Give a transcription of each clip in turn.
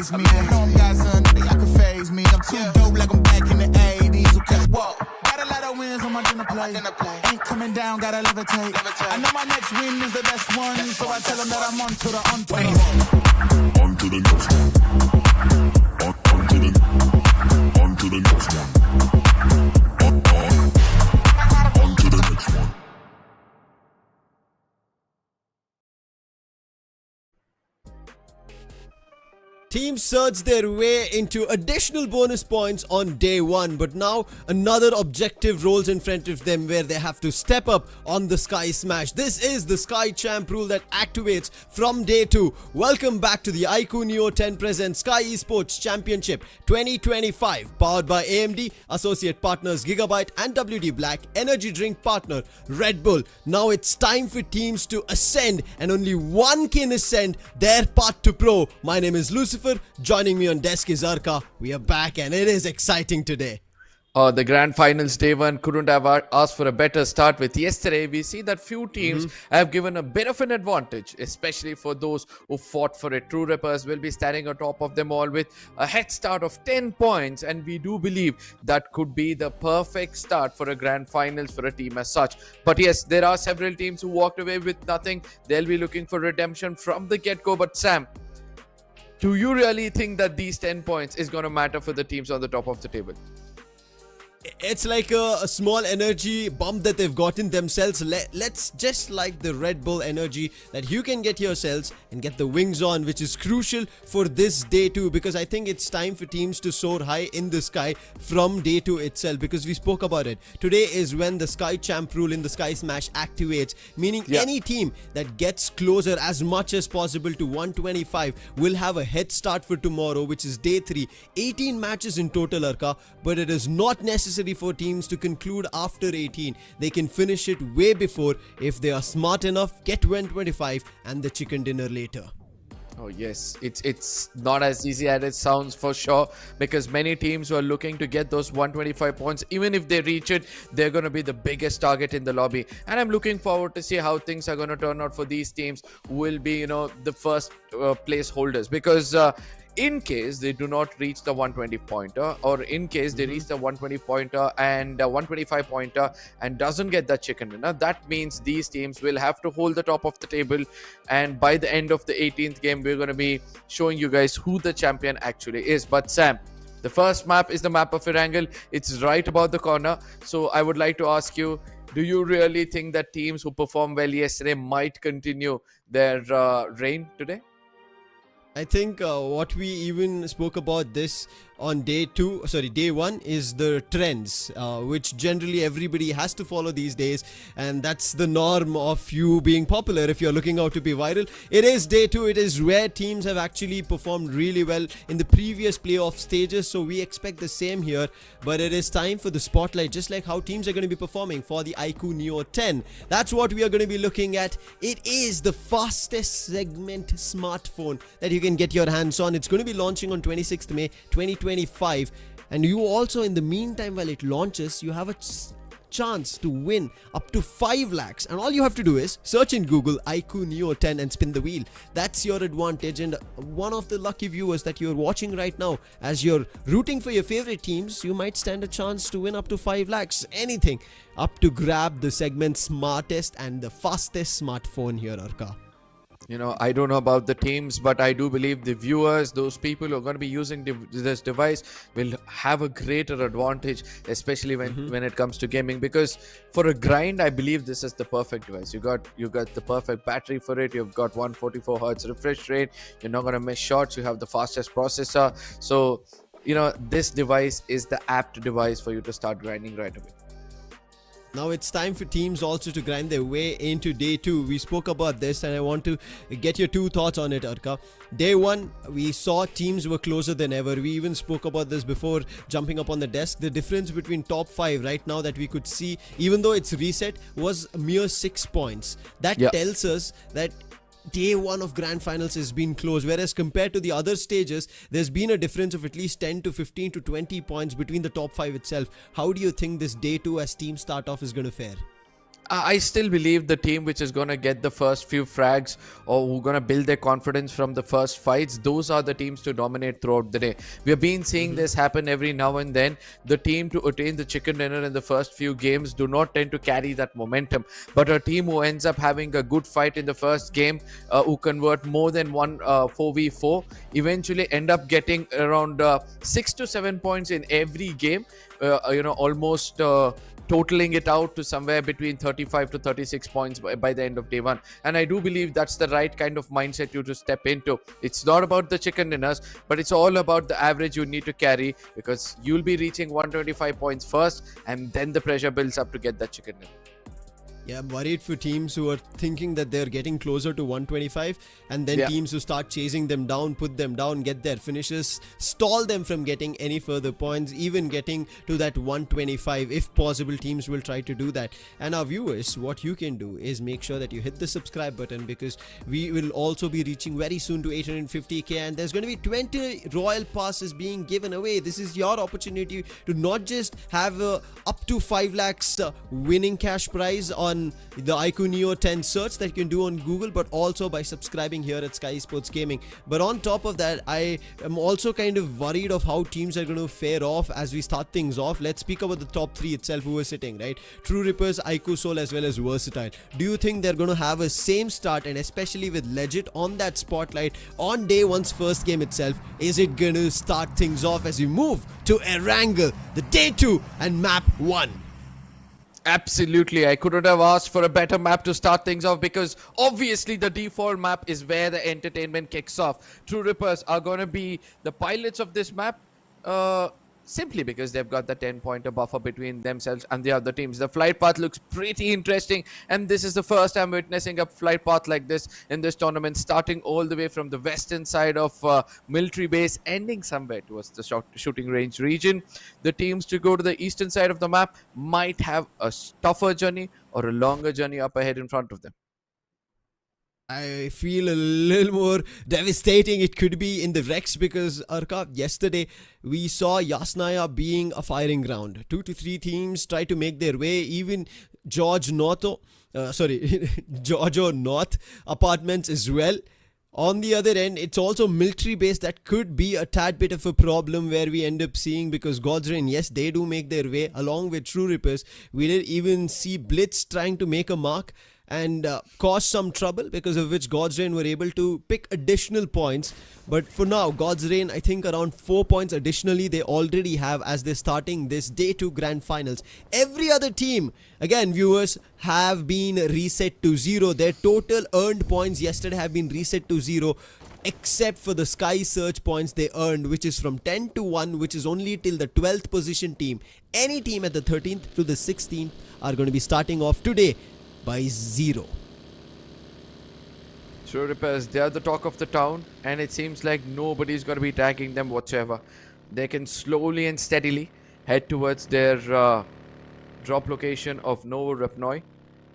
amaze me. I know I'm got something that can phase me. I'm too dope like I'm back in the 80s. Okay, whoa. Got a lot of wins on my dinner plate. Ain't coming down, gotta levitate. I know my next win is the best one, so I tell them that I'm on to the on to the On to the next one. On to the next one. On to the next one. Teams surged their way into additional bonus points on day one, but now another objective rolls in front of them where they have to step up on the Sky Smash. This is the Sky Champ rule that activates from day 2. Welcome back to the iQOO Neo 10 presents Skyesports Championship 2025, powered by AMD, associate partners Gigabyte and WD Black, energy drink partner Red Bull. Now it's time for teams to ascend, and only one can ascend their path to pro. My name is Lucifer. Joining me on desk is Arka. We are back and it is exciting today. The grand finals day one couldn't have asked for a better start with yesterday. We see that few teams have given a bit of an advantage, especially for those who fought for it. True Rippers will be standing on top of them all with a head start of 10 points, and we do believe that could be the perfect start for a grand finals for a team as such. But yes, there are several teams who walked away with nothing. They'll be looking for redemption from the get-go. But Sam, do you really think that these 10 points is going to matter for the teams on the top of the table? It's like a small energy bump that they've gotten themselves. Let's just like the Red Bull energy that you can get yourselves and get the wings on, which is crucial for this day 2, because I think it's time for teams to soar high in the sky from day 2 itself, because we spoke about it. Today is when the Sky Champ rule in the Sky Smash activates, meaning any team that gets closer as much as possible to 125 will have a head start for tomorrow, which is day 3. 18 matches in total, Arka, but it is not necessary for teams to conclude after 18. They can finish it way before if they are smart enough, get 125 and the chicken dinner later. Oh yes, it's not as easy as it sounds for sure, because many teams who are looking to get those 125 points, even if they reach it, they're going to be the biggest target in the lobby. And I'm looking forward to see how things are going to turn out for these teams who will be, the first place holders, because in case they do not reach the 120 pointer, or in case they reach the 120 pointer and 125 pointer and doesn't get that chicken dinner, that means these teams will have to hold the top of the table. And by the end of the 18th game, we're going to be showing you guys who the champion actually is. But Sam, the first map is the map of Erangel. It's right about the corner. So I would like to ask you, do you really think that teams who performed well yesterday might continue their reign today? I think what we even spoke about this on day 1 is the trends, which generally everybody has to follow these days, and that's the norm of you being popular if you're looking out to be viral. It is day 2. It is where teams have actually performed really well in the previous playoff stages, so we expect the same here. But it is time for the spotlight, just like how teams are going to be performing for the iQOO Neo 10. That's what we are going to be looking at. It is the fastest segment smartphone that you can get your hands on. It's going to be launching on 26th May 2025, and you also, in the meantime, while it launches, you have a chance to win up to 5 lakhs, and all you have to do is search in Google iQOO Neo 10 and spin the wheel. That's your advantage, and one of the lucky viewers that you're watching right now, as you're rooting for your favorite teams, you might stand a chance to win up to 5 lakhs. Anything up to grab the segment's smartest and the fastest smartphone here, Arka. I don't know about the teams, but I do believe the viewers, those people who are going to be using this device, will have a greater advantage, especially when it comes to gaming. Because for a grind, I believe this is the perfect device. You got the perfect battery for it. You've got 144 Hz refresh rate. You're not going to miss shots. You have the fastest processor. So, this device is the apt device for you to start grinding right away. Now it's time for teams also to grind their way into day 2. We spoke about this and I want to get your 2 thoughts on it, Arka. Day 1, we saw teams were closer than ever. We even spoke about this before jumping up on the desk. The difference between top 5 right now that we could see, even though it's reset, was a mere 6 points. That tells us that day 1 of grand finals has been close, whereas compared to the other stages, there's been a difference of at least 10 to 15 to 20 points between the top 5 itself. How do you think this day 2 as teams start off is going to fare? I still believe the team which is going to get the first few frags or who are going to build their confidence from the first fights, those are the teams to dominate throughout the day. We have been seeing this happen every now and then. The team to attain the chicken dinner in the first few games do not tend to carry that momentum. But a team who ends up having a good fight in the first game, who convert more than one 4v4, eventually end up getting around 6 to 7 points in every game, almost totaling it out to somewhere between 35 to 36 points by the end of day one. And I do believe that's the right kind of mindset you to step into. It's not about the chicken dinners, but it's all about the average you need to carry, because you'll be reaching 125 points first, and then the pressure builds up to get that chicken dinner. Yeah, I'm worried for teams who are thinking that they're getting closer to 125, and then teams who start chasing them down, put them down, get their finishes, stall them from getting any further points, even getting to that 125. If possible, teams will try to do that. And our viewers, what you can do is make sure that you hit the subscribe button, because we will also be reaching very soon to 850k, and there's going to be 20 royal passes being given away. This is your opportunity to not just have up to 5 lakhs winning cash prize on the iQOO Neo 10 search that you can do on Google, but also by subscribing here at Skyesports Gaming. But on top of that, I am also kind of worried of how teams are going to fare off as we start things off. Let's speak about the top 3 itself who are sitting, right? True Rippers, iQOOSOUL, as well as Versatile. Do you think they're going to have a same start, and especially with Legit on that spotlight on day one's first game itself? Is it going to start things off as we move to Erangel, the day 2 and map 1? Absolutely, I couldn't have asked for a better map to start things off, because obviously the default map is where the entertainment kicks off. True Rippers are going to be the pilots of this map, simply because they've got the 10-pointer buffer between themselves and the other teams. The flight path looks pretty interesting, and this is the first time witnessing a flight path like this in this tournament, starting all the way from the western side of military base, ending somewhere towards the shooting range region. The teams to go to the eastern side of the map might have a tougher journey or a longer journey up ahead in front of them. I feel a little more devastating it could be in the Rex, because Arka, yesterday we saw Yasnaya being a firing ground. 2 to 3 teams try to make their way. Even Giorgio North apartments as well. On the other end, it's also military base that could be a tad bit of a problem, where we end up seeing, because God's Reign, yes, they do make their way along with True Rippers. We did even see Blitz trying to make a mark and cause some trouble, because of which God's Reign were able to pick additional points. But for now, God's Reign, I think around 4 points additionally they already have as they're starting this day 2 grand finals. Every other team, again viewers, have been reset to 0. Their total earned points yesterday have been reset to 0, except for the Sky Search points they earned, which is from 10 to 1, which is only till the 12th position team. Any team at the 13th to the 16th are going to be starting off today by 0. True Rippers, they are the talk of the town, and it seems like nobody's going to be tagging them whatsoever. They can slowly and steadily head towards their drop location of Novorupnoi.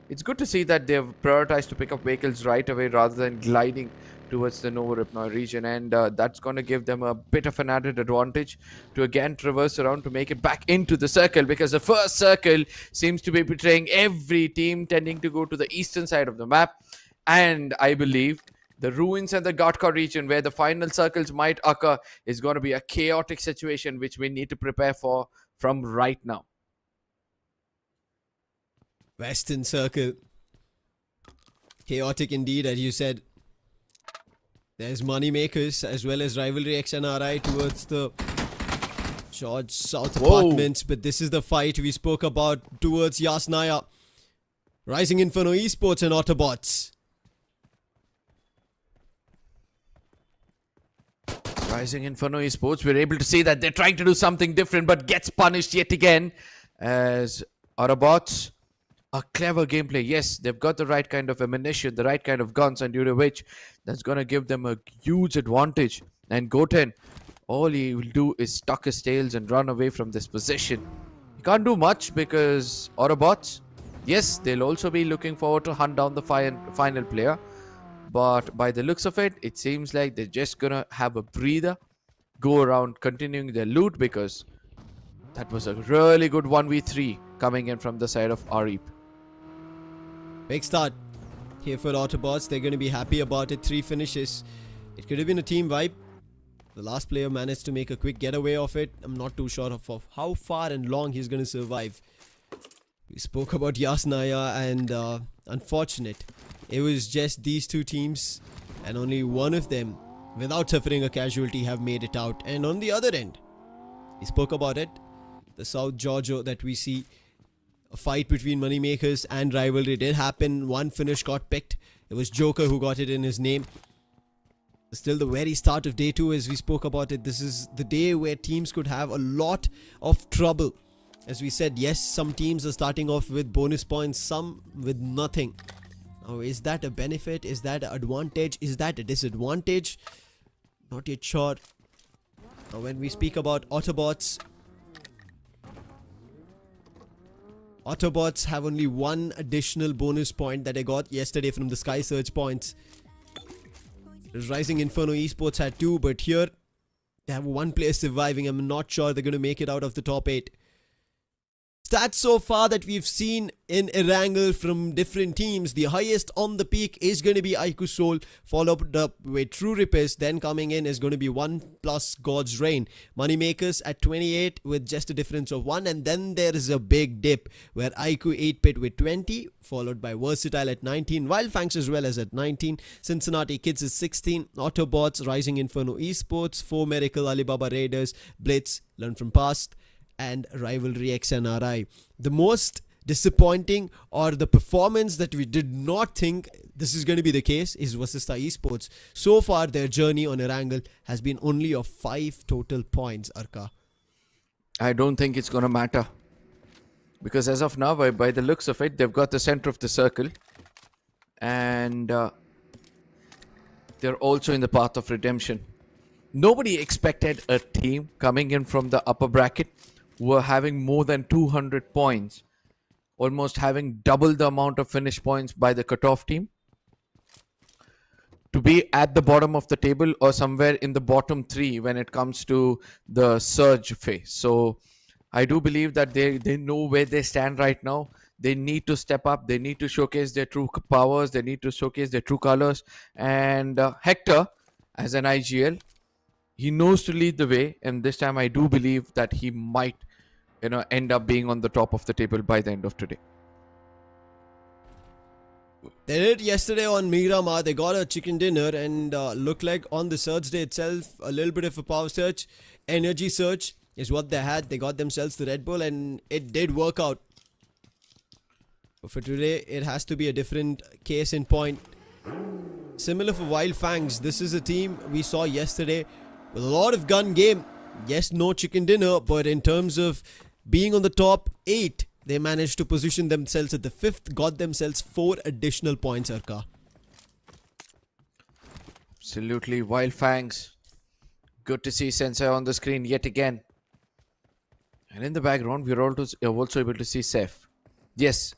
It's good to see that they've prioritized to pick up vehicles right away rather than gliding towards the Novorupnoi region, and that's going to give them a bit of an added advantage to again traverse around to make it back into the circle, because the first circle seems to be betraying every team tending to go to the eastern side of the map. And I believe the ruins and the Gatka region, where the final circles might occur, is going to be a chaotic situation which we need to prepare for from right now. Western Circle. Chaotic indeed, as you said. There's MAKERZ as well as RIVALRYXNRI towards the George South apartments. But this is the fight we spoke about towards Yasnaya. Rising Inferno Esports and AUTOBOTZ. Rising Inferno Esports, we're able to see that they're trying to do something different, but gets punished yet again as AUTOBOTZ. A clever gameplay. Yes, they've got the right kind of ammunition, the right kind of guns, and due to which that's going to give them a huge advantage. And Goten, all he will do is tuck his tails and run away from this position. He can't do much because AUTOBOTZ, yes, they'll also be looking forward to hunt down the final player. But by the looks of it, it seems like they're just going to have a breather, go around continuing their loot, because that was a really good 1v3 coming in from the side of Arip. Big start here for AUTOBOTZ. They're going to be happy about it. 3 finishes. It could have been a team vibe. The last player managed to make a quick getaway of it. I'm not too sure of how far and long he's going to survive. We spoke about Yasnaya and unfortunate. It was just these 2 teams and only one of them, without suffering a casualty, have made it out. And on the other end, we spoke about it. The South Giorgio that we see, a fight between Moneymakers and Rivalry did happen. One finish got picked. It was Joker who got it in his name. Still the very start of day 2, as we spoke about it. This is the day where teams could have a lot of trouble. As we said, yes, some teams are starting off with bonus points, some with nothing. Now, is that a benefit? Is that an advantage? Is that a disadvantage? Not yet sure. Now, when we speak about AUTOBOTZ, AUTOBOTZ have only 1 additional bonus point that I got yesterday from the Sky Search points. Rising Inferno Esports had 2, but here they have 1 player surviving. I'm not sure they're going to make it out of the top 8. Stats so far that we've seen in Erangel from different teams. The highest on the peak is going to be iQOOSOUL, followed up with True Rippers. Then coming in is going to be ONEPLUS God's Reign. Moneymakers at 28 with just a difference of 1. And then there is a big dip where iQOO 8-Pit with 20, followed by Versatile at 19. WYLD FANGS as well as at 19. Cincinnati Kids is 16. AUTOBOTZ, Rising Inferno Esports, 4 Miracle, Alibaba Raiders, BLITZ, Learn from Past, and RIVALRYXNRI. The most disappointing, or the performance that we did not think this is going to be the case, is VASISTA Esports. So far their journey on Erangel has been only of 5 total points, Arka. I don't think it's going to matter. Because as of now, by the looks of it, they've got the center of the circle. And they're also in the path of redemption. Nobody expected a team coming in from the upper bracket were having more than 200 points, almost having double the amount of finish points by the cutoff team, to be at the bottom of the table or somewhere in the bottom 3 when it comes to the surge phase. So I do believe that they know where they stand right now. They need to step up. They need to showcase their true powers. They need to showcase their true colors. And Hector, as an IGL, he knows to lead the way, and this time I do believe that he might, end up being on the top of the table by the end of today. They did yesterday on Miramar. They got a chicken dinner and looked like on the surge day itself, a little bit of a power surge, energy surge is what they had. They got themselves the Red Bull and it did work out. But for today, it has to be a different case in point. Similar for WYLD FANGS. This is a team we saw yesterday with a lot of gun game. Yes, no chicken dinner, but in terms of being on the top 8, they managed to position themselves at the 5th, got themselves 4 additional points, Arka. Absolutely, WYLD FANGS. Good to see Sensei on the screen yet again. And in the background, we're also able to see Seth. Yes,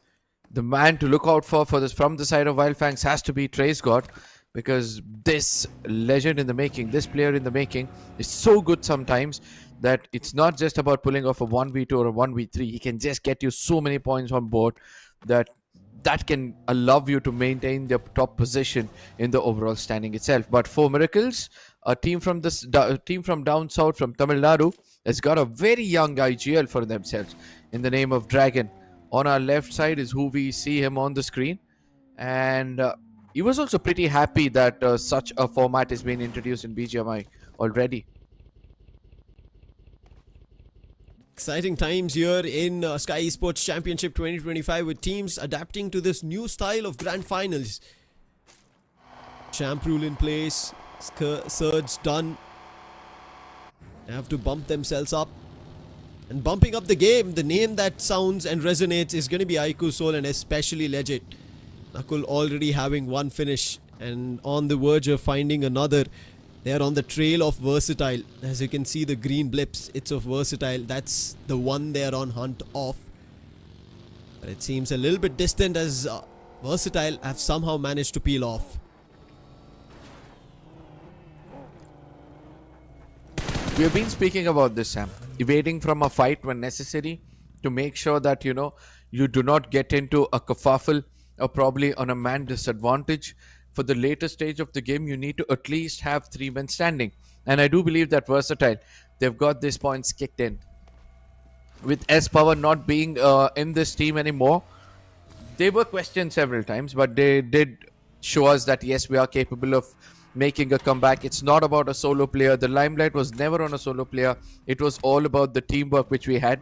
the man to look out for this from the side of WYLD FANGS has to be Trace God. Because this legend in the making, this player in the making, is so good sometimes that it's not just about pulling off a 1v2 or a 1v3. He can just get you so many points on board that can allow you to maintain the top position in the overall standing itself. But for Miracles, a team from down south, from Tamil Nadu, has got a very young IGL for themselves in the name of Dragon. On our left side is who we see him on the screen. And he was also pretty happy that such a format is being introduced in BGMI already. Exciting times here in Skyesports Championship 2025 with teams adapting to this new style of grand finals. Champ rule in place, surge done. They have to bump themselves up. And bumping up the game, the name that sounds and resonates is going to be iQOOSOUL, and especially Legit. Nakul already having 1 finish and on the verge of finding another. They are on the trail of Versatile. As you can see, the green blips, it's of Versatile. That's the one they are on hunt of. But it seems a little bit distant as Versatile have somehow managed to peel off. We have been speaking about this, Sam. Evading from a fight when necessary to make sure that, you do not get into a kerfuffle are probably on a man disadvantage. For the later stage of the game, you need to at least have 3 men standing. And I do believe that Versatile, they've got these points kicked in. With S Power not being in this team anymore, they were questioned several times, but they did show us that yes, we are capable of making a comeback. It's not about a solo player. The limelight was never on a solo player. It was all about the teamwork which we had.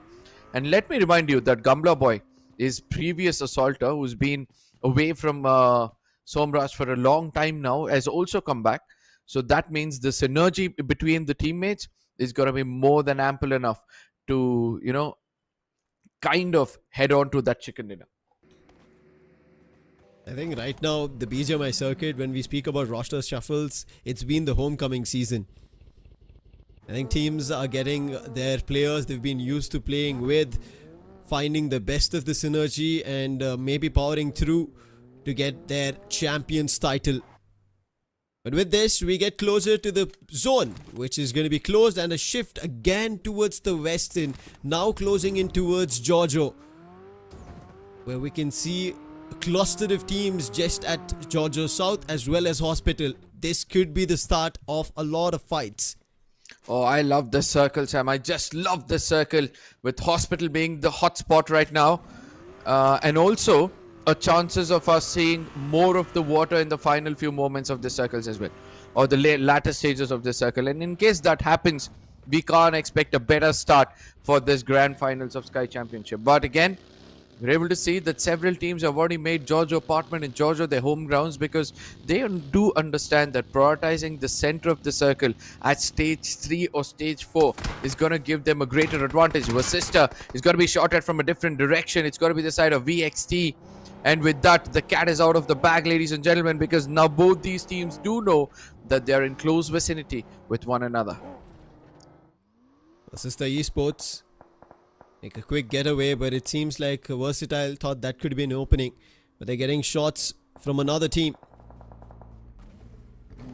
And let me remind you that Gamla Boy is previous assaulter who's been away from Somraj for a long time now, has also come back. So that means the synergy between the teammates is going to be more than ample enough to, kind of head on to that chicken dinner. I think right now, the BGMI circuit, when we speak about roster shuffles, it's been the homecoming season. I think teams are getting their players they've been used to playing with, finding the best of the synergy, and maybe powering through to get their champions title. But with this, we get closer to the zone, which is going to be closed, and a shift again towards the western, now closing in towards Giorgio, where we can see a cluster of teams just at Giorgio South as well as Hospital. This could be the start of a lot of fights. Oh, I love this circle, Sam. I just love this circle, with Hospital being the hot spot right now. And also, chances of us seeing more of the water in the final few moments of the circles as well, or the latter stages of the circle. And in case that happens, we can't expect a better start for this grand finals of Sky Championship. But again, we're able to see that several teams have already made Giorgio Apartment and Giorgio their home grounds, because they do understand that prioritizing the center of the circle at stage 3 or stage 4 is going to give them a greater advantage. VASISTA is going to be shot at from a different direction. It's going to be the side of VXT. And with that, the cat is out of the bag, ladies and gentlemen, because now both these teams do know that they are in close vicinity with one another. VASISTA Esports make a quick getaway, but it seems like Versatile thought that could be an opening, but they're getting shots from another team,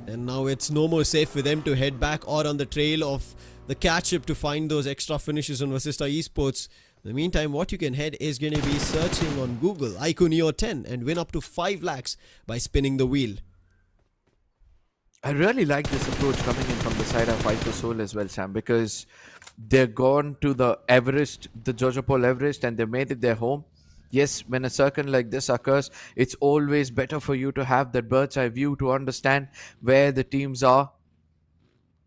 and now it's no more safe for them to head back or on the trail of the catch-up to find those extra finishes on VASISTA Esports. In the meantime, what you can head is going to be searching on Google iQOO Neo 10 and win up to 5 lakhs by spinning the wheel. I really like this approach coming in from the side of iQOOSOUL as well, Sam, because they've gone to the Everest, the Jojopol Everest, and they made it their home. Yes, when a circle like this occurs, it's always better for you to have that bird's eye view to understand where the teams are.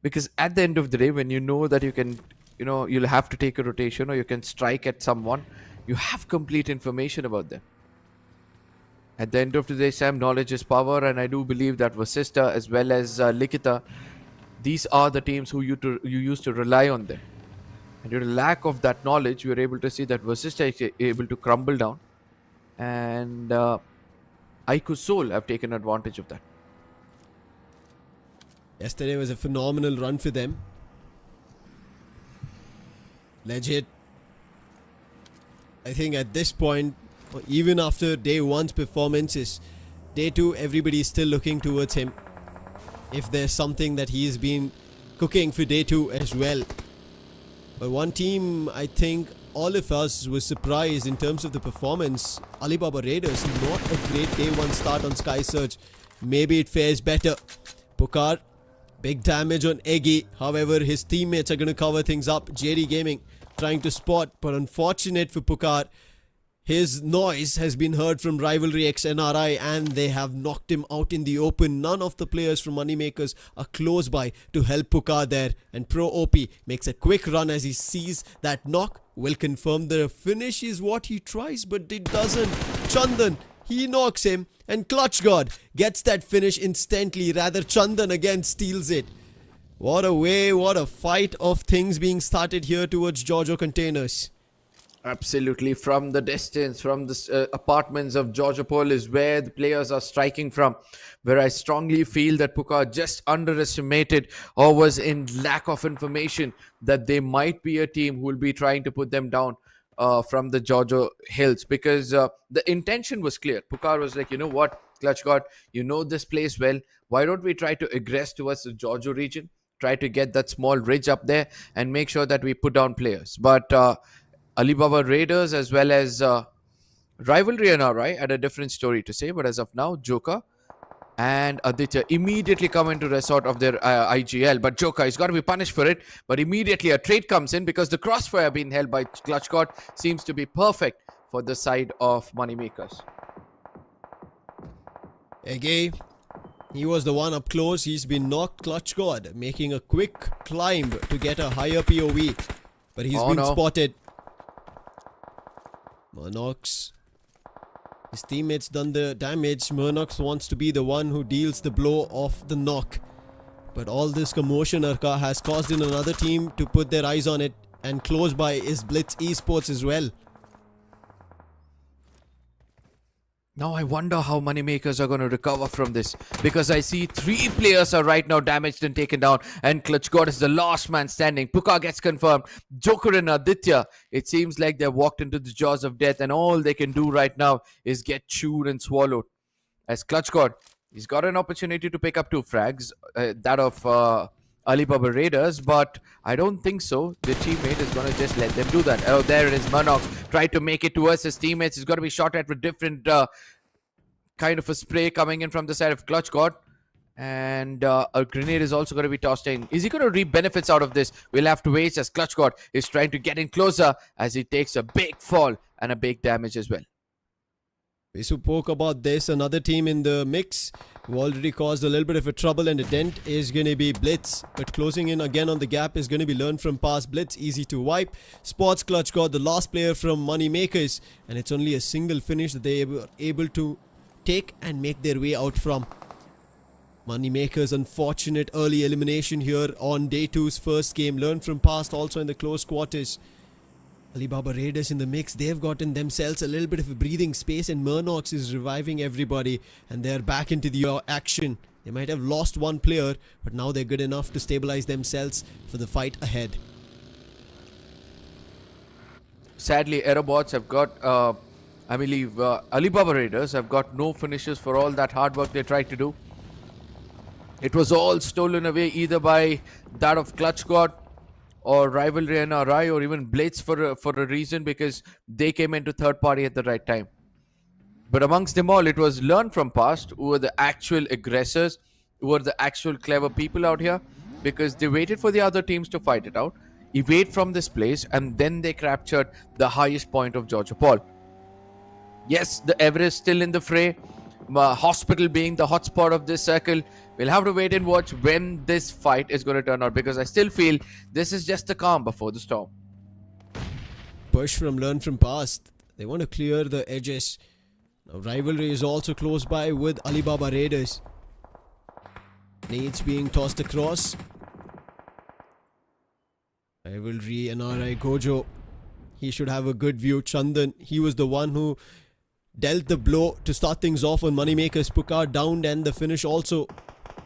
Because at the end of the day, when you know that you can, you'll have to take a rotation or you can strike at someone, you have complete information about them. At the end of the day, Sam, knowledge is power, and I do believe that VASISTA as well as Likita, these are the teams who you used to rely on them. And due to lack of that knowledge, we are able to see that VASISTA is able to crumble down, and iQOOSOUL have taken advantage of that. Yesterday was a phenomenal run for them. Legit. I think at this point, even after day 1's performances, day 2 everybody is still looking towards him. If there's something that he's been cooking for day 2 as well. But one team, I think all of us were surprised in terms of the performance. Alibaba Raiders, not a great day 1 start on Sky Search. Maybe it fares better. Pukar, big damage on Eggy. However, his teammates are going to cover things up. JD Gaming trying to spot, but unfortunate for Pukar, his noise has been heard from RIVALRYXNRI and they have knocked him out in the open. None of the players from MoneyMakers are close by to help Pukar there, and Pro OP makes a quick run as he sees that knock. Will confirm the finish is what he tries, but it doesn't. Chandan, he knocks him, and Clutch God gets that finish instantly. Rather, Chandan again steals it. What a way, what a fight of things being started here towards Giorgio Containers. Absolutely. From the distance, from the apartments of Jojopol is where the players are striking from, where I strongly feel that Pukar just underestimated or was in lack of information that they might be a team who will be trying to put them down from the Giorgio Hills, because the intention was clear. Pukar was like, you know what, Clutch God, you know this place well. Why don't we try to aggress towards the Giorgio region, try to get that small ridge up there and make sure that we put down players. But Alibaba Raiders as well as Rivalry and RI had a different story to say, but as of now, Joker and Aditya immediately come into resort of their IGL. But Joker is got to be punished for it. But immediately a trade comes in because the crossfire being held by Clutch God seems to be perfect for the side of Moneymakers. Again, he was the one up close. He's been knocked. Clutch God making a quick climb to get a higher POV. But he's been spotted. Murnox. His teammates done the damage. Murnox wants to be the one who deals the blow of the knock. But all this commotion has caused in another team to put their eyes on it. And close by is BLITZ Esports as well. Now I wonder how Moneymakers are going to recover from this, because I see 3 players are right now damaged and taken down, and Clutch God is the last man standing. Puka gets confirmed. Joker and Aditya, it seems like they've walked into the jaws of death, and all they can do right now is get chewed and swallowed. As Clutch God, he's got an opportunity to pick up 2 frags, that of Alibaba Raiders, but I don't think so. The teammate is going to just let them do that. Oh, there it is. Murnock tried to make it towards his teammates. He's got to be shot at with different kind of a spray coming in from the side of Clutch God. And a grenade is also going to be tossed in. Is he going to reap benefits out of this? We'll have to wait, as Clutch God is trying to get in closer as he takes a big fall and a big damage as well. We spoke about this. Another team in the mix who already caused a little bit of a trouble and a dent is going to be BLITZ. But closing in again on the gap is going to be learned from past BLITZ. Easy to wipe. Sports Clutch got the last player from Moneymakers. And it's only a single finish that they were able to take and make their way out from. Moneymakers unfortunate early elimination here on day 2's first game. Learned from past also in the close quarters. Alibaba Raiders in the mix, they've gotten themselves a little bit of a breathing space, and Murnox is reviving everybody and they're back into the action. They might have lost 1 player, but now they're good enough to stabilize themselves for the fight ahead. Sadly, AUTOBOTZ have got, I believe, Alibaba Raiders have got no finishes for all that hard work they tried to do. It was all stolen away either by that of Clutch God or RIVALRYXNRI or even BLITZ for a reason, because they came into third party at the right time. But amongst them all, it was learned from past who were the actual aggressors, who were the actual clever people out here, because they waited for the other teams to fight it out, evade from this place, and then they captured the highest point of Georgia Paul. Yes, the Everest still in the fray, hospital being the hotspot of this circle. We'll have to wait and watch when this fight is going to turn out, because I still feel this is just the calm before the storm. Push from learn from past. They want to clear the edges. Now rivalry is also close by with Alibaba Raiders. Nades being tossed across. Rivalry and RI Gojo. He should have a good view. Chandan, he was the one who dealt the blow to start things off on Moneymakers. Puka downed, and the finish also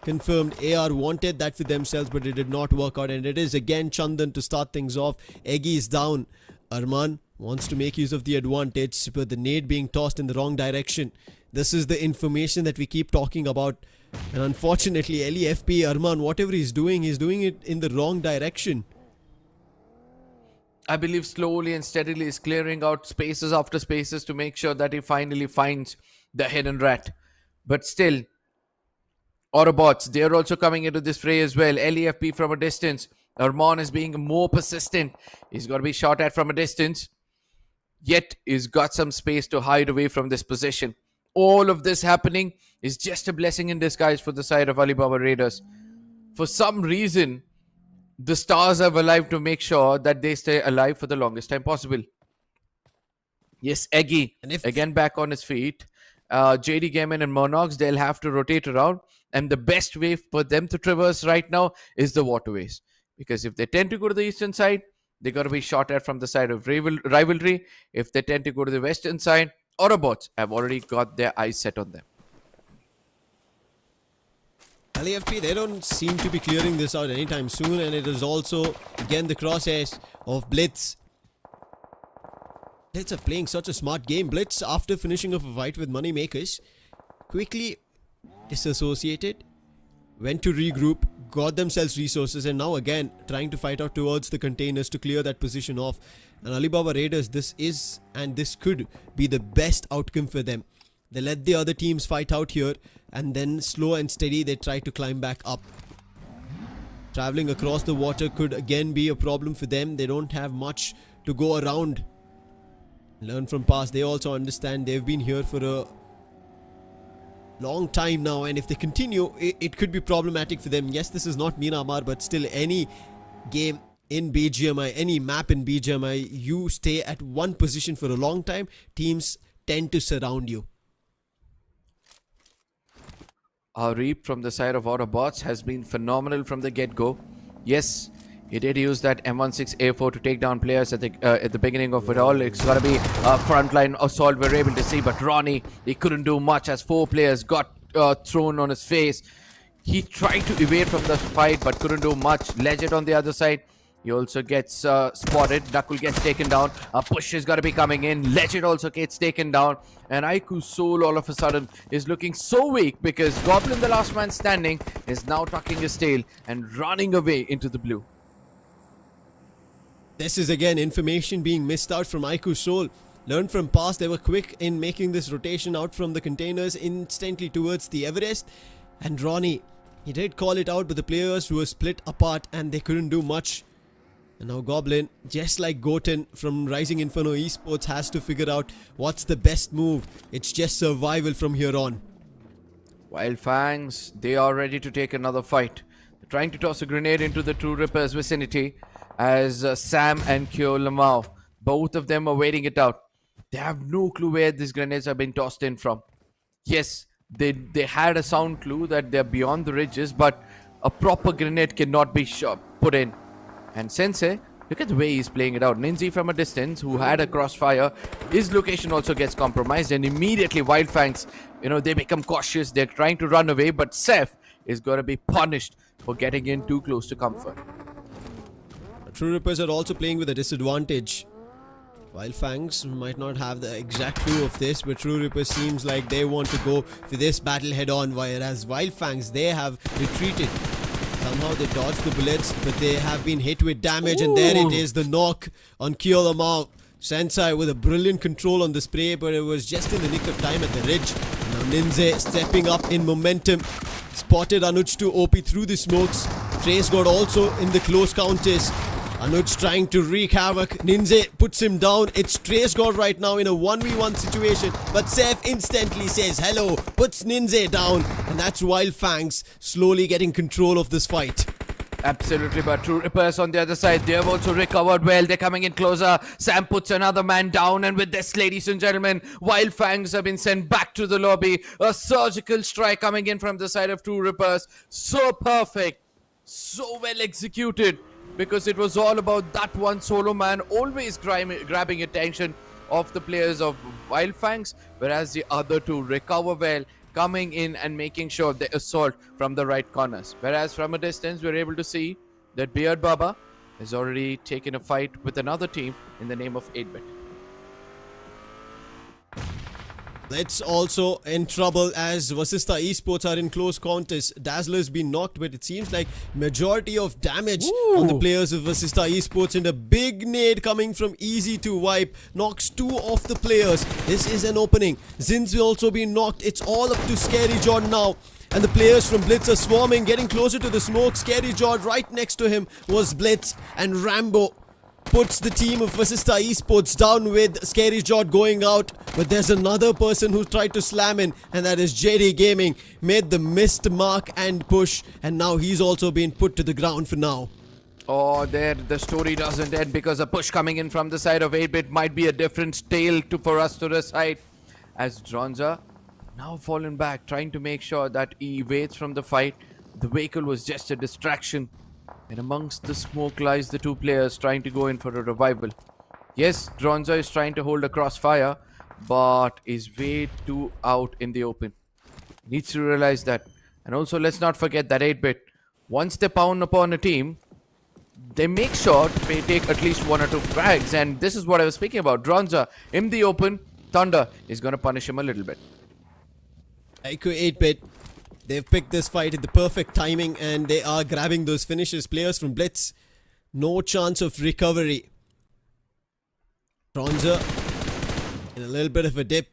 confirmed. AR wanted that for themselves, but it did not work out, and it is again Chandan to start things off. Eggy is down. Arman wants to make use of the advantage, but the nade being tossed in the wrong direction. This is the information that we keep talking about, and unfortunately LEFP Arman, whatever he's doing it in the wrong direction. I believe slowly and steadily is clearing out spaces after spaces to make sure that he finally finds the hidden rat. But still, AUTOBOTZ, they're also coming into this fray as well. LEFP from a distance. Arman is being more persistent. He's got to be shot at from a distance. Yet, he's got some space to hide away from this position. All of this happening is just a blessing in disguise for the side of Alibaba Raiders. For some reason, the stars have alive to make sure that they stay alive for the longest time possible. Yes, Eggy, again back on his feet. JD Gaiman and Murnox, they'll have to rotate around. And the best way for them to traverse right now is the waterways. Because if they tend to go to the eastern side, they got to be shot at from the side of rivalry. If they tend to go to the western side, AUTOBOTZ have already got their eyes set on them. LAFP, they don't seem to be clearing this out anytime soon, and it is also again the crosshairs of BLITZ. BLITZ are playing such a smart game. BLITZ, after finishing off a fight with Moneymakers, quickly disassociated, went to regroup, got themselves resources, and now again trying to fight out towards the containers to clear that position off. And Alibaba Raiders, this is and this could be the best outcome for them. They let the other teams fight out here, and then slow and steady they try to climb back up. Traveling across the water could again be a problem for them. They don't have much to go around. Learn from past. They also understand they've been here for a long time now, and if they continue, it could be problematic for them. Yes, this is not Miramar, but still, any game in BGMI, any map in BGMI, you stay at one position for a long time, teams tend to surround you. Our reap from the side of AUTOBOTZ has been phenomenal from the get-go. Yes, he did use that M16A4 to take down players at the beginning of it all. It's gonna be a frontline assault we're able to see, but Ronnie, he couldn't do much as 4 players got thrown on his face. He tried to evade from the fight but couldn't do much. Legend on the other side, he also gets spotted. Knuckle gets taken down. A push is gonna be coming in. Legend also gets taken down. And iQOOSOUL all of a sudden is looking so weak because Goblin, the last man standing, is now tucking his tail and running away into the blue. This is again information being missed out from iQOOSOUL. Learn from past, they were quick in making this rotation out from the containers instantly towards the Everest. And Ronnie, he did call it out, but the players were split apart and they couldn't do much. And now Goblin, just like Goten from Rising Inferno Esports, has to figure out what's the best move. It's just survival from here on. While FANGS, they are ready to take another fight. They're trying to toss a grenade into the True Ripper's vicinity as Sam and Kyo Lamau, both of them are waiting it out. They have no clue where these grenades have been tossed in from. Yes, they had a sound clue that they're beyond the ridges, but a proper grenade cannot be put in. And Sensei, look at the way he's playing it out. Ninzi from a distance, who had a crossfire, his location also gets compromised, and immediately WYLD FANGS, they become cautious. They're trying to run away, but Seth is going to be punished for getting in too close to comfort. True Rippers are also playing with a disadvantage. While FANGS might not have the exact clue of this, but True Rippers seems like they want to go for this battle head on, whereas WYLD FANGS, they have retreated. Somehow they dodged the bullets, but they have been hit with damage. Ooh. And there it is, the knock on Kyolamau. Sensei with a brilliant control on the spray, but it was just in the nick of time at the ridge. Now Ninze stepping up in momentum. Spotted Anuj to OP through the smokes. Trace got also in the close counters. Anuj trying to wreak havoc. Ninze puts him down. It's Trace God right now in a 1v1 situation. But Seth instantly says hello, puts Ninze down. And that's WYLD FANGS slowly getting control of this fight. Absolutely, but True Rippers on the other side, they have also recovered well. They're coming in closer. Sam puts another man down, and with this, ladies and gentlemen, WYLD FANGS have been sent back to the lobby. A surgical strike coming in from the side of True Rippers. So perfect, so well executed, because it was all about that one solo man always grabbing attention of the players of WYLD FANGS, whereas the other two recover well, coming in and making sure they assault from the right corners. Whereas from a distance, we're able to see that Beard Baba has already taken a fight with another team in the name of 8-bit. Blitz also in trouble as VASISTA esports are in close contest. Dazzler's been knocked, but it seems like majority of damage on the players of VASISTA esports, and a big nade coming from Easy to Wipe knocks 2 off the players. This is an opening. Zin's will also be knocked. It's all up to Scary John now. And the players from Blitz are swarming, getting closer to the smoke. Scary John right next to him was Blitz, and Rambo puts the team of VASISTA esports down with Scary Jod going out. But there's another person who tried to slam in, and that is JD Gaming. Made the missed mark and push, and now he's also been put to the ground for now. Oh, there the story doesn't end, because a push coming in from the side of 8-bit might be a different tale for us to recite. As Dronza now fallen back, trying to make sure that he evades from the fight. The vehicle was just a distraction. And amongst the smoke lies the 2 players trying to go in for a revival. Yes, Dronza is trying to hold a crossfire, but is way too out in the open. Needs to realize that. And also, let's not forget that 8-bit, once they pound upon a team, they make sure to take at least 1 or 2 frags. And this is what I was speaking about. Dronza in the open, Thunder is going to punish him a little bit. iQOO 8-bit They've picked this fight at the perfect timing and they are grabbing those finishes. Players from BLITZ, no chance of recovery. Bronzer in a little bit of a dip.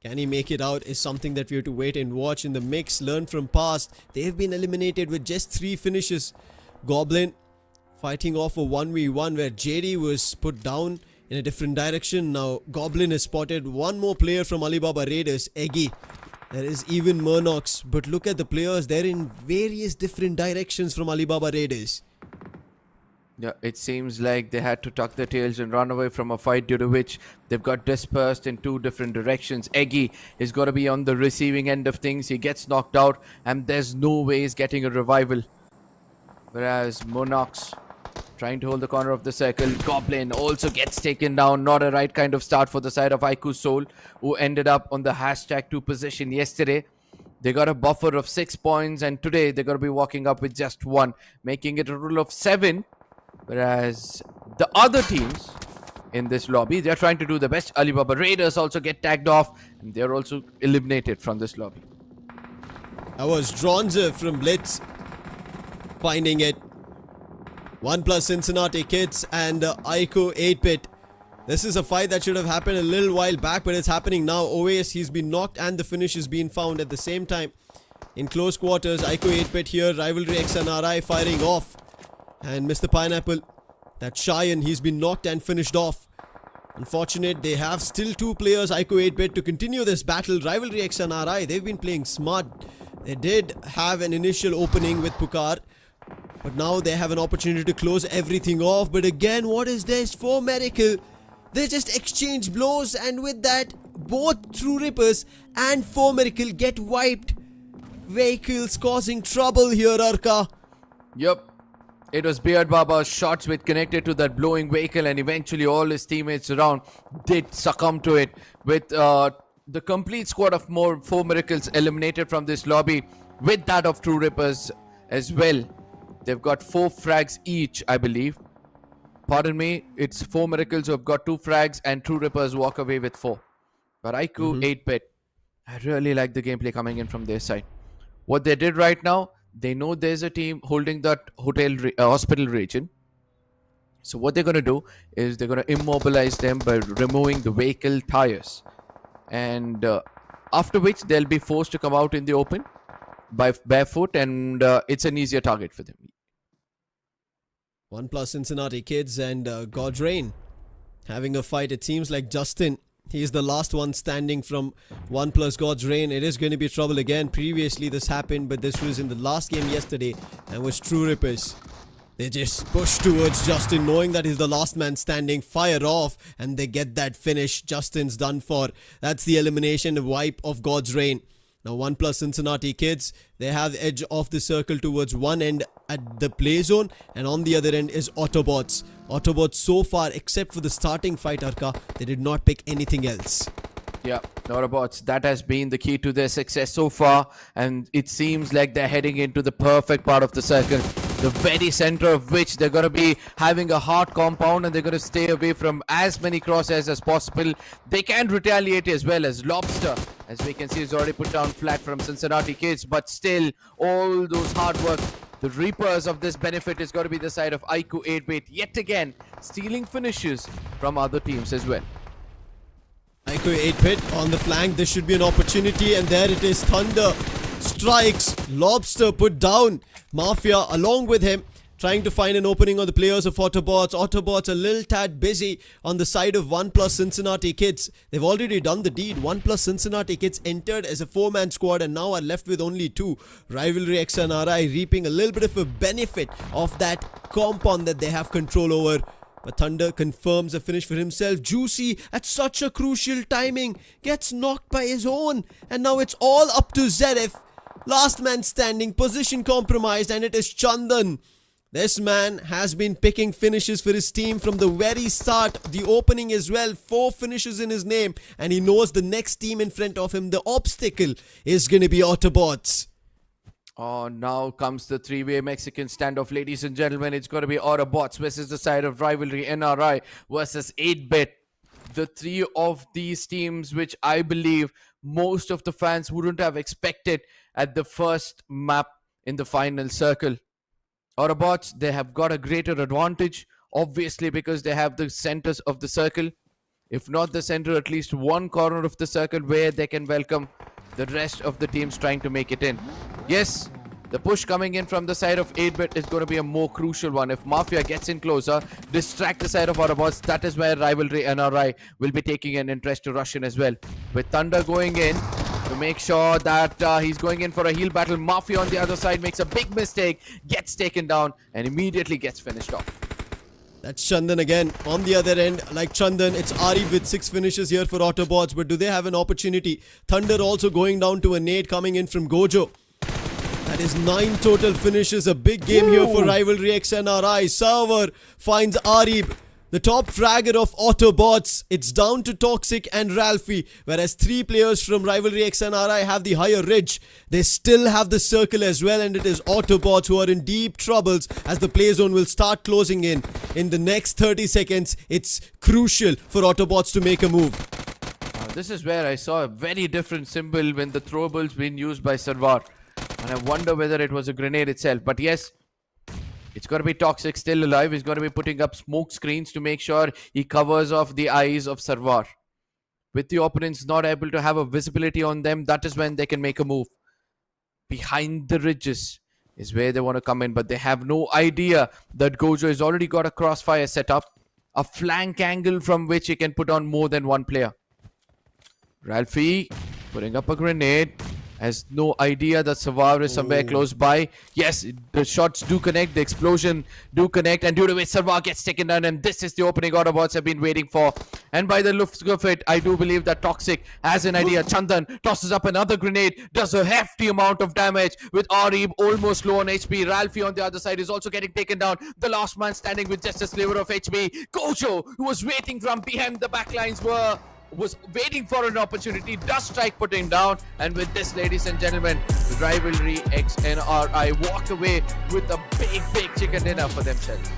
Can he make it out is something that we have to wait and watch. In the mix, learn from past. They've been eliminated with just 3 finishes. Goblin fighting off a 1v1 where JD was put down in a different direction. Now Goblin has spotted one more player from Alibaba Raiders, Eggy. There is even Murnox, but look at the players. They're in various different directions from Alibaba Raiders. Yeah, it seems like they had to tuck their tails and run away from a fight, due to which they've got dispersed in 2 different directions. Eggy is going to be on the receiving end of things. He gets knocked out and there's no way he's getting a revival. Whereas Monox trying to hold the corner of the circle. Goblin also gets taken down. Not a right kind of start for the side of iQOOSOUL, who ended up on the #2 position yesterday. They got a buffer of 6 points and today they're going to be walking up with just 1, making it a rule of 7. Whereas the other teams in this lobby, they're trying to do the best. Alibaba Raiders also get tagged off and they're also eliminated from this lobby. That was Dronzer from BLITZ finding it. ONEPLUS Cincinnati Kids and iQOO 8-bit. This is a fight that should have happened a little while back, but it's happening now. OAS, he's been knocked and the finish is being found at the same time. In close quarters, iQOO 8-bit here, RIVALRYXNRI firing off. And Mr. Pineapple, that Cheyenne, he's been knocked and finished off. Unfortunate, they have still 2 players, iQOO 8-bit, to continue this battle. RIVALRYXNRI, they've been playing smart. They did have an initial opening with Pukar, but now they have an opportunity to close everything off. But again, what is this? 4 Medical. They just exchange blows, and with that, both True Rippers and 4 Medical get wiped. Vehicles causing trouble here, Arka. Yup. It was Beard Baba's shots which connected to that blowing vehicle, and eventually all his teammates around did succumb to it. With the complete squad of 4 Miracles eliminated from this lobby, with that of True Rippers as well. They've got 4 frags each, I believe. Pardon me, it's 4 Miracles who have got 2 frags and True Rippers walk away with 4. But iQOO 8-bit, I really like the gameplay coming in from their side. What they did right now, they know there's a team holding that hospital region. So what they're going to do is they're going to immobilize them by removing the vehicle tires. And after which they'll be forced to come out in the open by barefoot, and it's an easier target for them. ONEPLUS Cincinnati Kids and God's Reign having a fight. It seems like Justin, he's the last one standing from ONEPLUS God's Reign. It is going to be trouble again. Previously this happened, but this was in the last game yesterday and was True Rippers. They just push towards Justin knowing that he's the last man standing, fire off, and they get that finish. Justin's done for. That's the elimination, the wipe of God's Reign. Now ONEPLUS Cincinnati Kids, they have the edge of the circle towards one end at the play zone, and on the other end is AUTOBOTZ. AUTOBOTZ so far, except for the starting fight, Arka, they did not pick anything else. Yeah, AUTOBOTZ, that has been the key to their success so far, and it seems like they're heading into the perfect part of the circle, the very center of which they're going to be having a hard compound, and they're going to stay away from as many crosshairs as possible. They can retaliate as well. As Lobster, as we can see, is already put down flat from Cincinnati Kids, but still all those hard work, the reapers of this benefit is going to be the side of iQOO 8-bit, yet again stealing finishes from other teams as well. iQOO 8-bit on the flank. This should be an opportunity, and there it is. Thunder strikes. Lobster put down. Mafia along with him, trying to find an opening on the players of AUTOBOTZ. AUTOBOTZ a little tad busy on the side of ONEPLUS Cincinnati Kids. They've already done the deed. ONEPLUS Cincinnati Kids entered as a 4-man squad and now are left with only 2. RIVALRYXNRI reaping a little bit of a benefit of that compound that they have control over. But Thunder confirms a finish for himself. Juicy at such a crucial timing gets knocked by his own, and now it's all up to Zerif. Last man standing, position compromised, and it is Chandan. This man has been picking finishes for his team from the very start. The opening as well, 4 finishes in his name, and he knows the next team in front of him, the obstacle, is going to be AUTOBOTZ. Oh, now comes the 3-way Mexican standoff, ladies and gentlemen. It's going to be AUTOBOTZ versus the side of RIVALRYNRI versus 8-bit. The 3 of these teams, which I believe most of the fans wouldn't have expected at the first map in the final circle. Autobots, they have got a greater advantage, obviously, because they have the centers of the circle. If not the center, at least one corner of the circle where they can welcome the rest of the teams trying to make it in. Yes, the push coming in from the side of 8-bit is going to be a more crucial one. If Mafia gets in closer, distract the side of Autobots, that is where Rivalry NRI will be taking an interest to rush in as well. With Thunder going in to make sure that he's going in for a heal battle. Mafia on the other side makes a big mistake, gets taken down, and immediately gets finished off. That's Chandan again. On the other end, like Chandan, it's Ari with 6 finishes here for Autobots. But do they have an opportunity? Thunder also going down to a nade coming in from Gojo. That is 9 total finishes. A big game here for Rivalry X NRI. Server finds Arib, the top fragger of Autobots. It's down to Toxic and Ralphie. Whereas 3 players from Rivalry X NRI have the higher ridge. They still have the circle as well. And it is Autobots who are in deep troubles as the play zone will start closing in. In the next 30 seconds, it's crucial for Autobots to make a move. This is where I saw a very different symbol when the throwable's been used by Sarwar. And I wonder whether it was a grenade itself. But yes, it's going to be Toxic still alive. He's going to be putting up smoke screens to make sure he covers off the eyes of Sarwar. With the opponents not able to have a visibility on them, that is when they can make a move. Behind the ridges is where they want to come in. But they have no idea that Gojo has already got a crossfire set up. A flank angle from which he can put on more than one player. Ralphie putting up a grenade. Has no idea that Savar is somewhere close by. Yes, the shots do connect, the explosion do connect, and due to which Savar gets taken down, and this is the opening Autobots have been waiting for. And by the looks of it, I do believe that Toxic has an idea. Chandan tosses up another grenade, does a hefty amount of damage with Arib almost low on HP. Ralphie on the other side is also getting taken down. The last man standing with just a sliver of HP. Gojo, who was waiting from behind the backlines, was waiting for an opportunity, does strike putting down, and with this, ladies and gentlemen, Rivalry X NRI walk away with a big chicken dinner for themselves.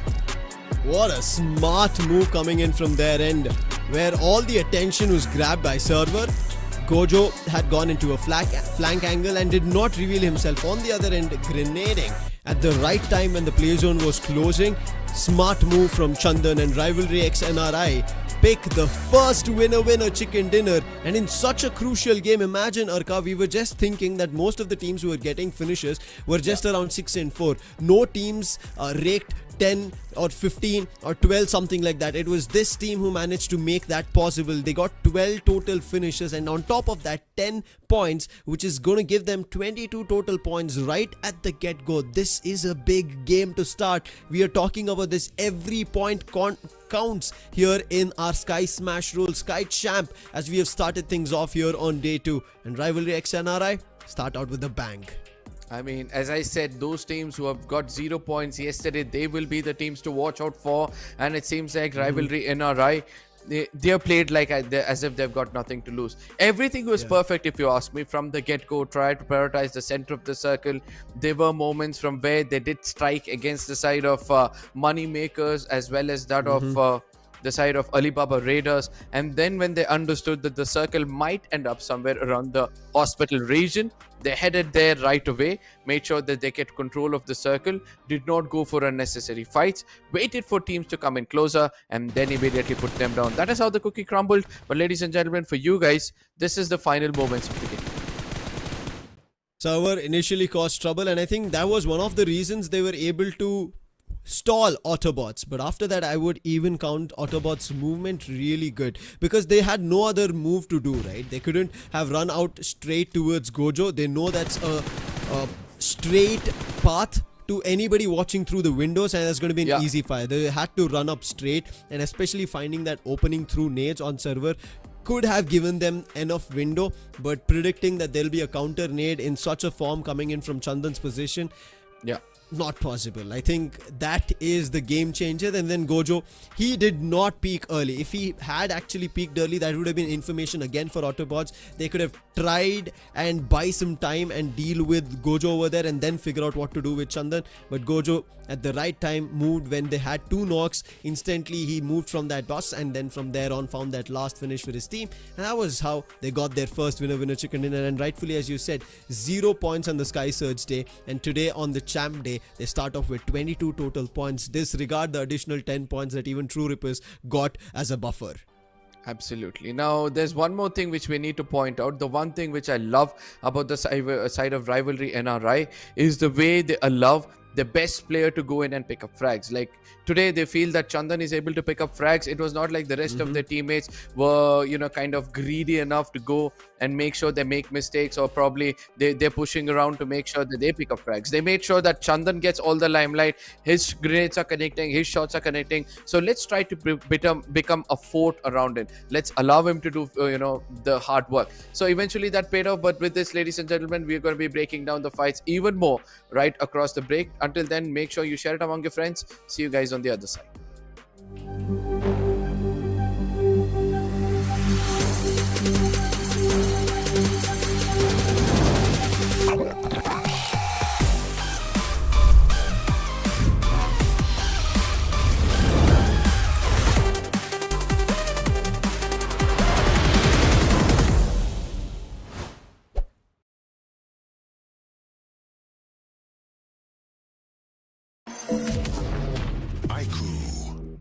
What a smart move coming in from their end, where all the attention was grabbed by Server. Gojo had gone into a flank angle and did not reveal himself. On the other end, grenading at the right time when the play zone was closing. Smart move from Chandan, and Rivalry X NRI pick the first winner chicken dinner. And in such a crucial game, imagine, Arka, we were just thinking that most of the teams who were getting finishes were just around 6 and 4. No teams raked 10 or 15 or 12, something like that. It was this team who managed to make that possible. They got 12 total finishes, and on top of that, 10 points, which is going to give them 22 total points right at the get-go. This is a big game to start. We are talking about this. Every point counts here in our Sky Smash Roll Sky Champ, as we have started things off here on day 2. And Rivalry X NRI start out with a bang. I mean, as I said, those teams who have got 0 points yesterday, they will be the teams to watch out for. And it seems like Rivalry NRI, they are played like as if they've got nothing to lose. Everything was perfect, if you ask me, from the get-go. Tried to prioritize the center of the circle. There were moments from where they did strike against the side of money makers, as well as that of the side of Alibaba Raiders. And then when they understood that the circle might end up somewhere around the hospital region, they headed there right away, made sure that they get control of the circle, did not go for unnecessary fights, waited for teams to come in closer, and then immediately put them down. That is how the cookie crumbled. But ladies and gentlemen, for you guys, this is the final moments of the game. Server initially caused trouble, and I think that was one of the reasons they were able to stall Autobots. But after that, I would even count Autobots' movement really good, because they had no other move to do, right? They couldn't have run out straight towards Gojo. They know that's a straight path to anybody watching through the windows, and that's going to be an easy fire. They had to run up straight, and especially finding that opening through nades on Server could have given them enough window. But predicting that there'll be a counter nade in such a form coming in from Chandan's position, not possible. I think that is the game changer. And then Gojo, he did not peak early. If he had actually peaked early, that would have been information again for AUTOBOTZ. They could have tried and buy some time and deal with Gojo over there and then figure out what to do with Chandan. But Gojo at the right time moved when they had 2 knocks. Instantly he moved from that bus, and then from there on found that last finish for his team, and that was how they got their first winner chicken dinner. And rightfully, as you said, 0 points on the Skyesports day, and today on the champ day they start off with 22 total points. Disregard the additional 10 points that even True Rippers got as a buffer. Absolutely. Now, there's one more thing which we need to point out. The one thing which I love about the side of Rivalry NRI is the way they allow the best player to go in and pick up frags. Like today, they feel that Chandan is able to pick up frags. It was not like the rest of their teammates were, kind of greedy enough to go and make sure they make mistakes, or probably they're pushing around to make sure that they pick up frags. They made sure that Chandan gets all the limelight. His grenades are connecting, his shots are connecting. So let's try to become a fort around it. Let's allow him to do, the hard work. So eventually that paid off. But with this, ladies and gentlemen, we're going to be breaking down the fights even more right across the break. Until then, make sure you share it among your friends. See you guys on the other side. iQOO.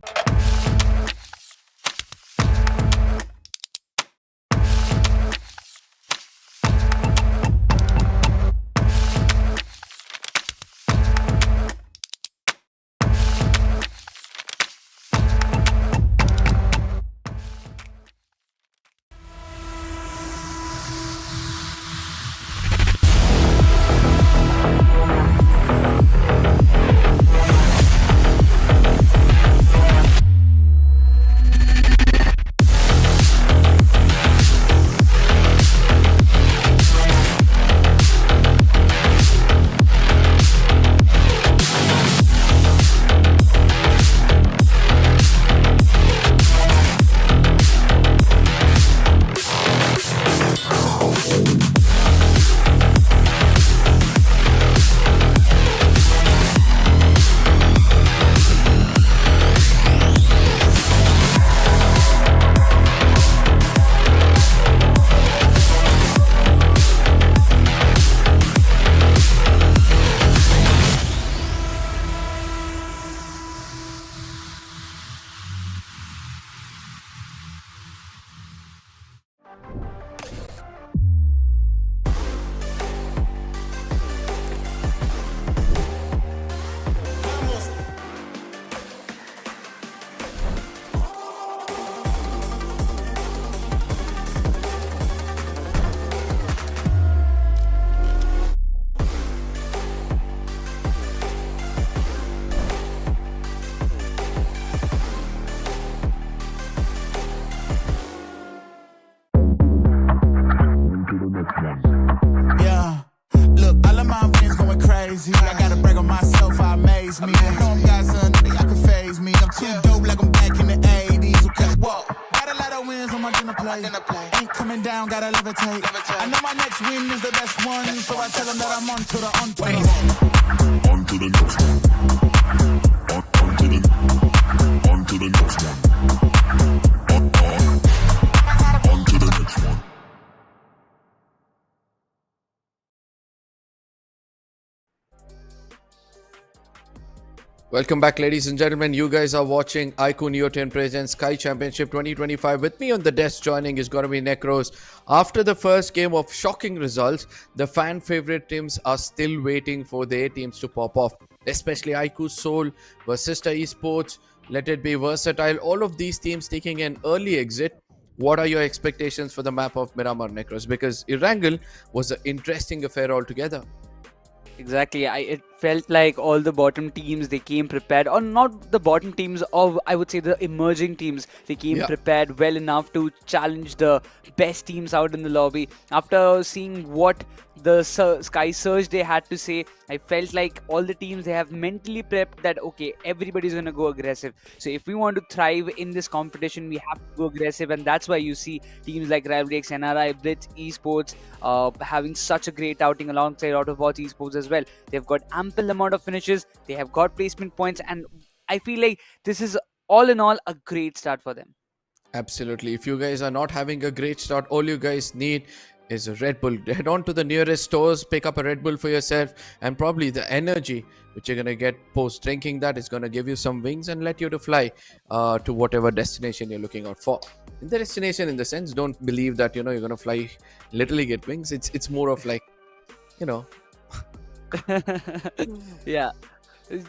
Yeah, look, all of my wins going crazy. I gotta brag on myself, I amaze me. I know I'm got something that can phase me. I'm too dope like I'm back in the 80s. Okay, whoa. Got a lot of wins on my dinner plate. Ain't coming down, gotta levitate. I know my next win is the best one, so I tell them that I'm on to the on to the On to the next one. On to the next one. On to the next one. Welcome back, ladies and gentlemen. You guys are watching iQOO Neo 10 presents Sky Championship 2025. With me on the desk joining is going to be Necros. After the first game of shocking results, the fan favorite teams are still waiting for their teams to pop off. Especially iQOOSOUL, VASISTA Esports, Let It Be Versatile. All of these teams taking an early exit. What are your expectations for the map of Miramar, Necros? Because Erangel was an interesting affair altogether. Exactly. felt like all the bottom teams, they came prepared, or not the bottom teams, of I would say the emerging teams, they came Yeah. prepared well enough to challenge the best teams out in the lobby. After seeing what the Sky Surge they had to say, I felt like all the teams, they have mentally prepped that okay, everybody's going to go aggressive. So if we want to thrive in this competition, we have to go aggressive, and that's why you see teams like RIVALRYX, NRI, BLITZ, eSports having such a great outing alongside AUTOBOTZ eSports as well. They've got ample amount of finishes, they have got placement points, and I feel like this is all in all a great start for them. Absolutely. If you guys are not having a great start, all you guys need is a Red Bull. Head on to the nearest stores, pick up a Red Bull for yourself, and probably the energy which you're going to get post drinking that is going to give you some wings and let you to fly to whatever destination you're looking out for. In the destination, in the sense, don't believe that, you're going to fly, literally get wings. It's more of like, you know. Yeah.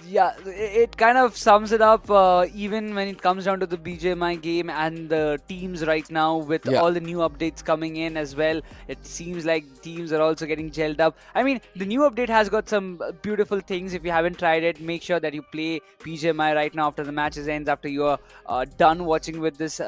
Yeah, it kind of sums it up even when it comes down to the BGMI game and the teams right now with Yeah. all the new updates coming in as well. It seems like teams are also getting gelled up. I mean, the new update has got some beautiful things. If you haven't tried it, make sure that you play BGMI right now after the matches ends, after you are done watching with this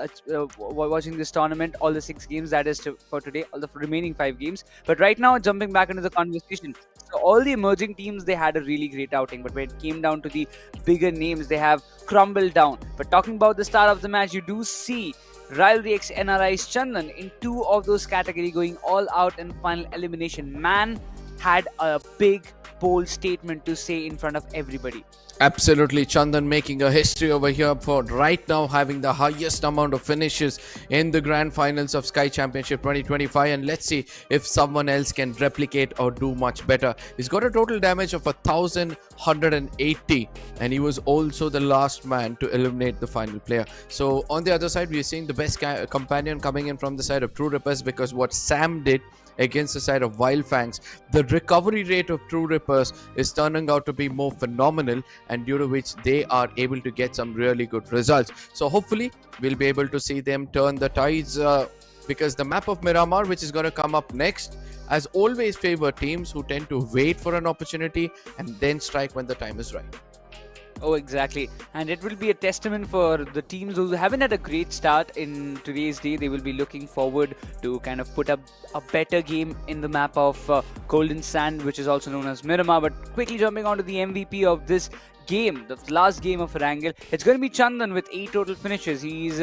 watching this tournament, all the 6 games that is for today, all the remaining 5 games. But right now, jumping back into the conversation, so all the emerging teams, they had a really great outing, but when it came down to the bigger names, they have crumbled down. But talking about the start of the match, you do see RIVALRYX NRI's Chandan in 2 of those category going all out in final elimination. Man had a big, bold statement to say in front of everybody. Absolutely, Chandan making a history over here for right now having the highest amount of finishes in the grand finals of Sky Championship 2025, and let's see if someone else can replicate or do much better. He's got a total damage of 1,180, and he was also the last man to eliminate the final player. So on the other side, we're seeing the best companion coming in from the side of True Rippers, because what Sam did against the side of WYLD FANGS, the recovery rate of True Rippers is turning out to be more phenomenal, and due to which they are able to get some really good results. So hopefully we'll be able to see them turn the tides, because the map of Miramar, which is going to come up next, as always favor teams who tend to wait for an opportunity and then strike when the time is right. Oh, exactly. And it will be a testament for the teams who haven't had a great start in today's day. They will be looking forward to kind of put up a better game in the map of Golden Sand, which is also known as Miramar. But quickly jumping on to the MVP of this game, the last game of Erangel, it's going to be Chandan with 8 total finishes. He's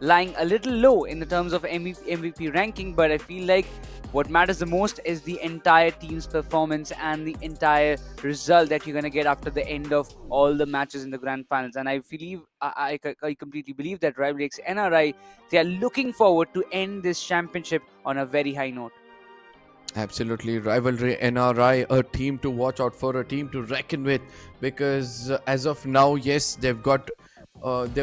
lying a little low in the terms of MVP ranking, but I feel like what matters the most is the entire team's performance and the entire result that you're going to get after the end of all the matches in the grand finals. And I believe, I completely believe that RIVALRYX NRI, they are looking forward to end this championship on a very high note. Absolutely, Rivalry NRI, a team to watch out for, a team to reckon with, because as of now, yes, they've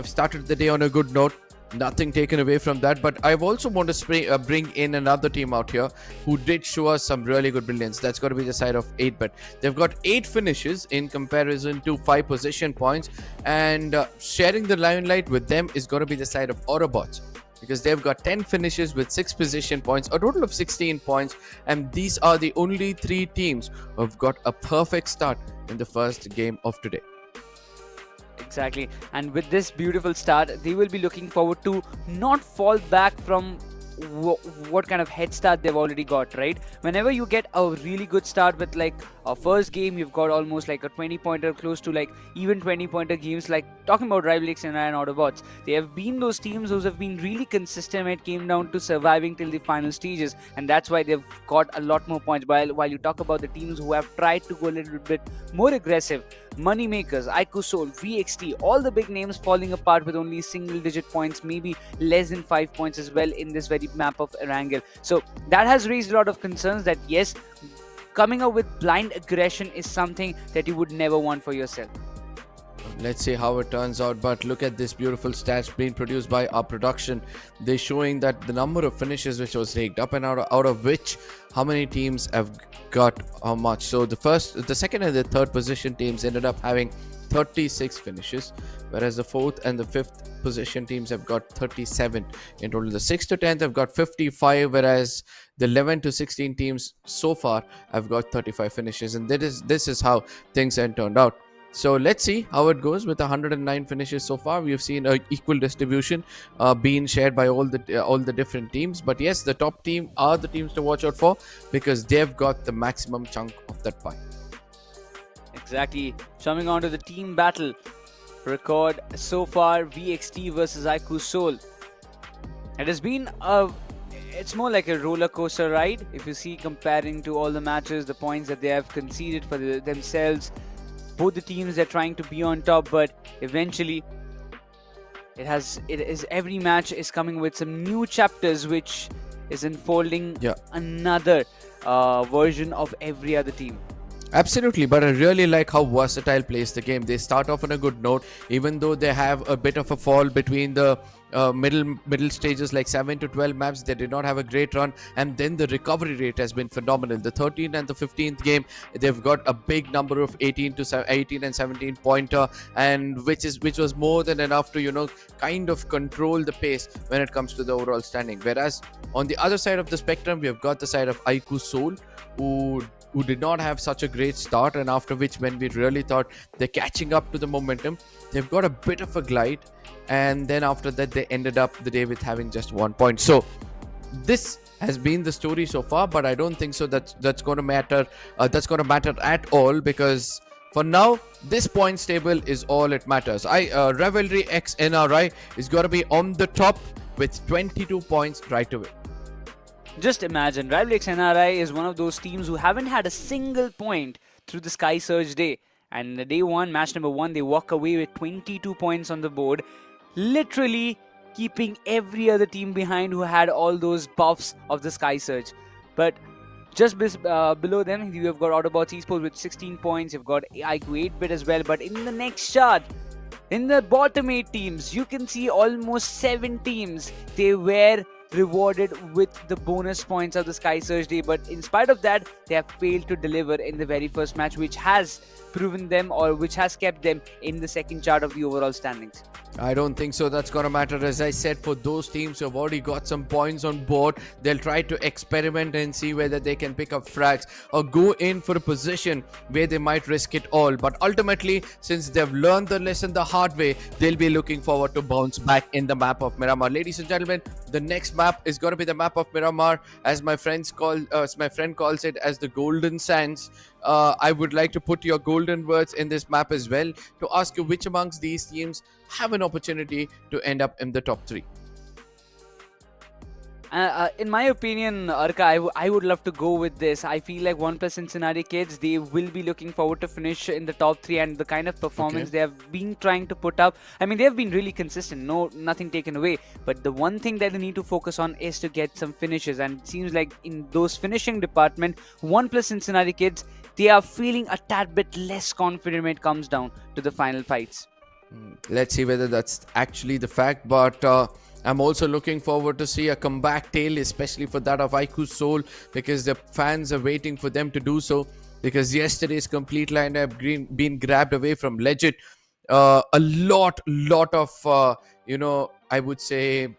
started the day on a good note. Nothing taken away from that, but I also want to bring in another team out here who did show us some really good brilliance. That's got to be the side of 8-bet. They've got 8 finishes in comparison to 5 position points, and sharing the limelight with them is going to be the side of AUTOBOTZ, because they've got 10 finishes with 6 position points, a total of 16 points, and these are the only 3 teams who have got a perfect start in the first game of today. Exactly, and with this beautiful start, they will be looking forward to not fall back from what kind of head start they've already got, right? Whenever you get a really good start with like a first game, you've got almost like a 20-pointer, close to like even 20-pointer games, like talking about RIVALRYX and AUTOBOTZ. They have been those teams who have been really consistent when it came down to surviving till the final stages, and that's why they've got a lot more points. While you talk about the teams who have tried to go a little bit more aggressive, MAKERZ, iQOOSOUL, VXT, all the big names falling apart with only single-digit points, maybe less than 5 points as well in this very map of Erangel. So that has raised a lot of concerns that yes, coming up with blind aggression is something that you would never want for yourself. Let's see how it turns out, but look at this beautiful stats being produced by our production. They're showing that the number of finishes which was raked up, and out of which how many teams have got how much. So the second and the third position teams ended up having 36 finishes, whereas the 4th and the 5th position teams have got 37 in total. The 6th to 10th have got 55, whereas the 11 to 16 teams so far have got 35 finishes, and this is how things have turned out. So let's see how it goes with 109 finishes so far. We've seen an equal distribution being shared by all the different teams. But yes, the top team are the teams to watch out for because they've got the maximum chunk of that pie. Exactly. Jumping on to the team battle. Record so far, VXT versus iQOOSOUL. It has been it's more like a roller coaster ride. If you see, comparing to all the matches, the points that they have conceded for themselves, both the teams are trying to be on top, but eventually every match is coming with some new chapters which is unfolding another version of every other team. Absolutely, but I really like how Versatile plays the game. They start off on a good note, even though they have a bit of a fall between the middle stages like 7 to 12 maps. They did not have a great run, and then the recovery rate has been phenomenal. The 13th and the 15th game, they've got a big number of 18 and 17 pointer, and which was more than enough to kind of control the pace when it comes to the overall standing. Whereas on the other side of the spectrum, we have got the side of iQOOSOUL, who did not have such a great start, and after which, when we really thought they're catching up to the momentum, they've got a bit of a glide, and then after that they ended up the day with having just 1 point. So this has been the story so far, but I don't think so that's going to matter at all, because for now this points table is all it matters. RIVALRYXNRI is going to be on the top with 22 points right away. Just imagine, RIVALRYXNRI is one of those teams who haven't had a single point through the Sky Surge day. And the day 1, match number 1, they walk away with 22 points on the board, literally keeping every other team behind who had all those buffs of the Sky Surge. But just below them, you have got AUTOBOTZ eSports with 16 points. You've got iQOO 8-bit as well. But in the next chart, in the bottom 8 teams, you can see almost 7 teams. They were rewarded with the bonus points of the Sky Surge day, but in spite of that, they have failed to deliver in the very first match, which has proven them, or which has kept them in the second chart of the overall standings. I don't think so that's going to matter. As I said, for those teams who have already got some points on board, they'll try to experiment and see whether they can pick up frags or go in for a position where they might risk it all. But ultimately, since they've learned the lesson the hard way, they'll be looking forward to bounce back in the map of Miramar. Ladies and gentlemen, the next map is going to be the map of Miramar, as my friend calls it, as the Golden Sands. I would like to put your golden words in this map as well, to ask you which amongst these teams have an opportunity to end up in the top 3. In my opinion, Arka, I would love to go with this. I feel like ONEPLUS Cincinnati kids, they will be looking forward to finish in the top 3, and the kind of performance they have been trying to put up. I mean, they have been really consistent, nothing taken away. But the one thing that they need to focus on is to get some finishes, and it seems like in those finishing department, ONEPLUS Cincinnati kids, they are feeling a tad bit less confident when it comes down to the final fights. Let's see whether that's actually the fact, but I'm also looking forward to see a comeback tale, especially for that of iQOOSOUL, because the fans are waiting for them to do so, because yesterday's complete lineup been grabbed away from Legit. A lot of I would say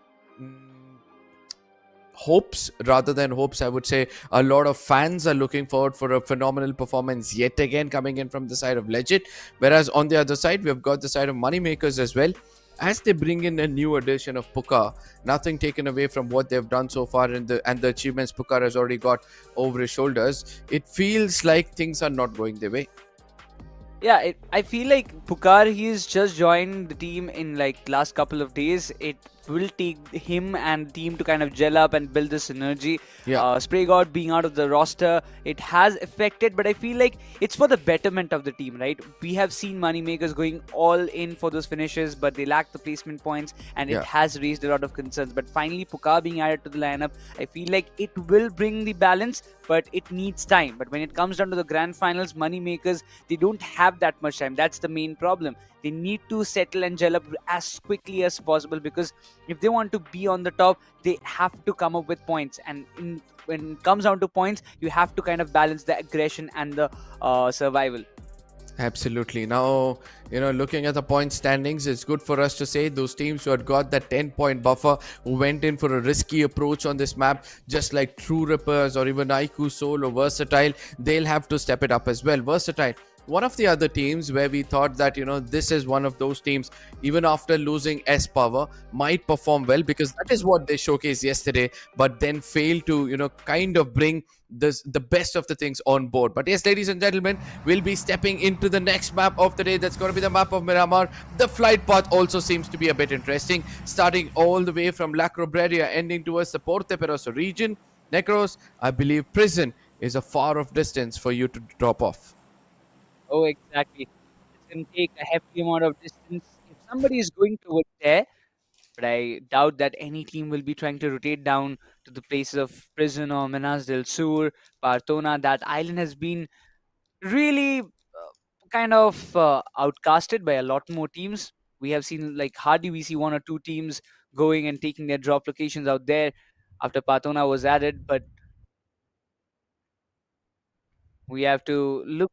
hopes rather than hopes. I would say a lot of fans are looking forward for a phenomenal performance yet again coming in from the side of Legit, whereas on the other side we've got the side of MAKERZ as well, as they bring in a new addition of Puka. Nothing taken away from what they've done so far and the achievements Puka has already got over his shoulders. It feels like things are not going their way. Yeah, I feel like Pukar, he's just joined the team in like last couple of days. It will take him and the team to kind of gel up and build this synergy. Spray God being out of the roster, it has affected, but I feel like it's for the betterment of the team, right? We have seen MAKERZ going all in for those finishes, but they lack the placement points, and it has raised a lot of concerns. But finally, Pukar being added to the lineup, I feel like it will bring the balance, but it needs time. But when it comes down to the grand finals, MAKERZ, they don't have that much time. That's the main problem. They need to settle and gel up as quickly as possible, because if they want to be on the top, they have to come up with points. And when it comes down to points, you have to kind of balance the aggression and the survival. Absolutely. Now, looking at the point standings, it's good for us to say those teams who had got that 10-point buffer, who went in for a risky approach on this map, just like True Rippers or even iQOOSOUL or Versatile, they'll have to step it up as well. Versatile, one of the other teams where we thought that, this is one of those teams, even after losing S Power, might perform well because that is what they showcased yesterday, but then failed to, kind of bring the best of the things on board. But yes, ladies and gentlemen, we'll be stepping into the next map of the day. That's going to be the map of Miramar. The flight path also seems to be a bit interesting, starting all the way from La Crobreria, ending towards the Porte Peroso region. Necros, I believe prison is a far off distance for you to drop off. Oh, exactly. It's going to take a hefty amount of distance if somebody is going towards there. But I doubt that any team will be trying to rotate down to the places of Prison or Minas del Sur, Partona. That island has been really kind of outcasted by a lot more teams. We have seen like hardly we see one or two teams going and taking their drop locations out there after Partona was added. But we have to look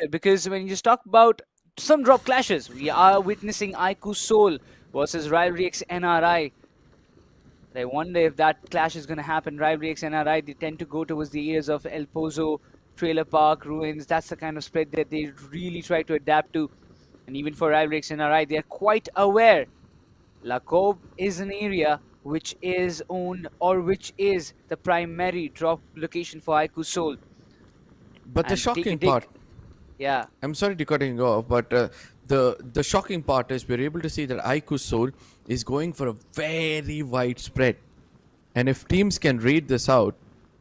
because when you just talk about some drop clashes, we are witnessing iQOOSOUL versus RivalryX NRI. I wonder if that clash is going to happen. RivalryX NRI, they tend to go towards the areas of El Pozo, Trailer Park, Ruins. That's the kind of split that they really try to adapt to. And even for RivalryX NRI, they are quite aware. La Cobe is an area which is owned or which is the primary drop location for iQOOSOUL. But the And take a shocking dig. part, Yeah. I'm sorry to cutting you off, but the shocking part is we're able to see that iQOOSOUL is going for a very wide spread. And if teams can read this out,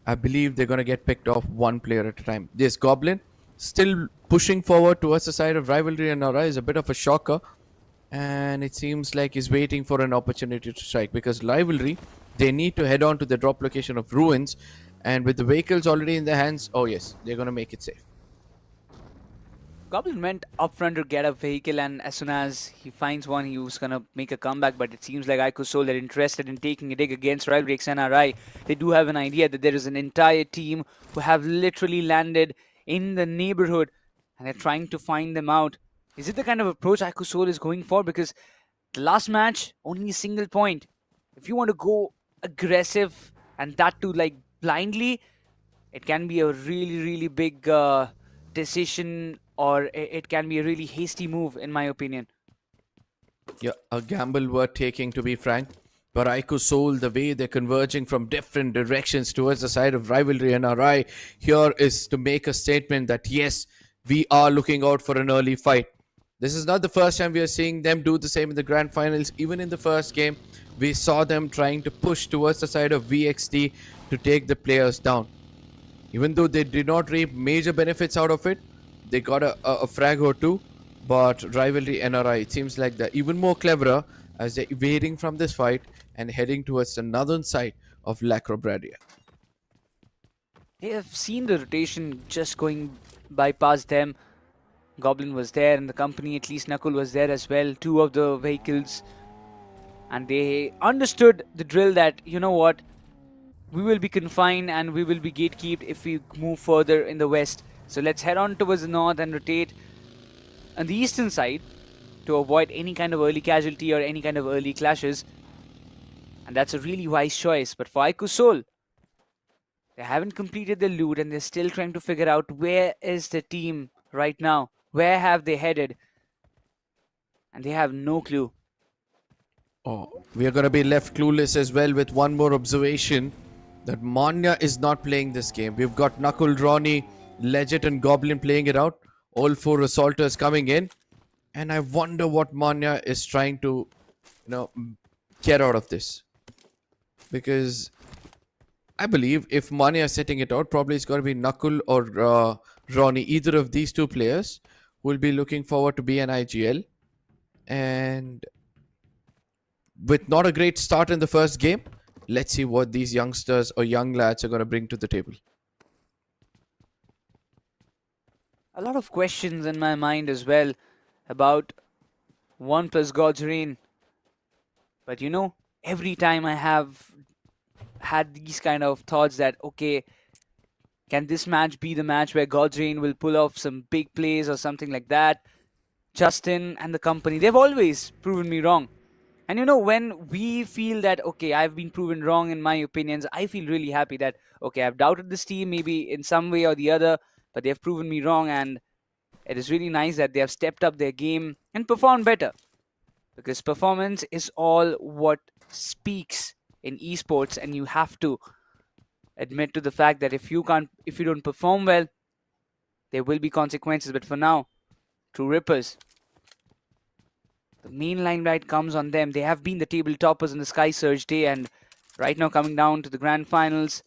I believe they're going to get picked off one player at a time. This Goblin still pushing forward towards the side of Rivalry and Nora is a bit of a shocker. And it seems like he's waiting for an opportunity to strike because Rivalry, they need to head on to the drop location of Ruins. And with the vehicles already in their hands, oh yes, they're going to make it safe. Goblin went up front to get a vehicle, and as soon as he finds one, he was gonna make a comeback. But it seems like iQOOSOUL are interested in taking a dig against RivalryX NRI. They do have an idea that there is an entire team who have literally landed in the neighborhood, and they're trying to find them out. Is it the kind of approach iQOOSOUL is going for? Because the last match, only a single point. If you want to go aggressive and that too like blindly, it can be a really big decision, or it can be a really hasty move, in my opinion. Yeah, a gamble worth taking, to be frank. But iQOOSOUL, the way they're converging from different directions towards the side of Rivalry NRI, here is to make a statement that yes, we are looking out for an early fight. This is not the first time we are seeing them do the same in the grand finals. Even in the first game, we saw them trying to push towards the side of VXT to take the players down. Even though they did not reap major benefits out of it, they got a frag or two. But Rivalry NRI, it seems like they're even more cleverer as they're evading from this fight and heading towards the northern side of La Crobreria. They have seen the rotation just going by past them. Goblin was there in the company, at least Knuckle was there as well, two of the vehicles. And they understood the drill that, you know what, we will be confined and we will be gatekept if we move further in the west. So let's head on towards the north and rotate on the eastern side to avoid any kind of early casualty or any kind of early clashes. And that's a really wise choice. But for iQOOSOUL, they haven't completed the loot and they're still trying to figure out where is the team right now. Where have they headed? And they have no clue. Oh, we are going to be left clueless as well with one more observation that Manya is not playing this game. We've got Knuckle, Ronnie, Legit and Goblin playing it out. All four assaulters coming in. And I wonder what Manya is trying to, get out of this. Because I believe if Manya is setting it out, probably it's going to be Knuckle or Ronnie. Either of these two players will be looking forward to be an IGL. And with not a great start in the first game, let's see what these youngsters or young lads are going to bring to the table. A lot of questions in my mind as well about ONEPLUS God's Reign. But every time I have had these kind of thoughts that, okay, Can this match be the match where Godrein will pull off some big plays or something like that? Justin and the company, they've always proven me wrong. And you know, when we feel that, okay, I've been proven wrong in my opinions, I feel really happy that, okay, I've doubted this team maybe in some way or the other, but they've proven me wrong. And it is really nice that they have stepped up their game and performed better. Because performance is all what speaks in esports, and you have to admit to the fact that if you don't perform well, there will be consequences. But for now, True Rippers, the main limelight comes on them. They have been the table toppers in the Sky Surge day, and right now coming down to the grand finals,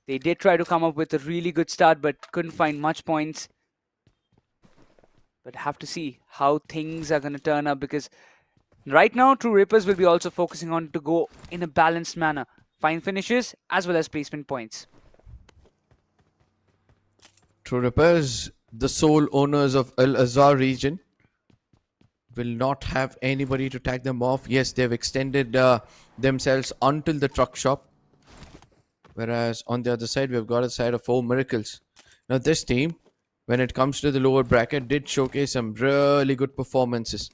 they did try to come up with a really good start but couldn't find much points. But have to see how things are going to turn up, because right now True Rippers will be also focusing on to go in a balanced manner, find finishes as well as placement points. True Rippers, the sole owners of Al Azhar region, will not have anybody to tag them off. Yes, they've extended themselves until the truck shop. Whereas on the other side, we've got a side of 4 Miracles. Now this team, when it comes to the lower bracket, did showcase some really good performances.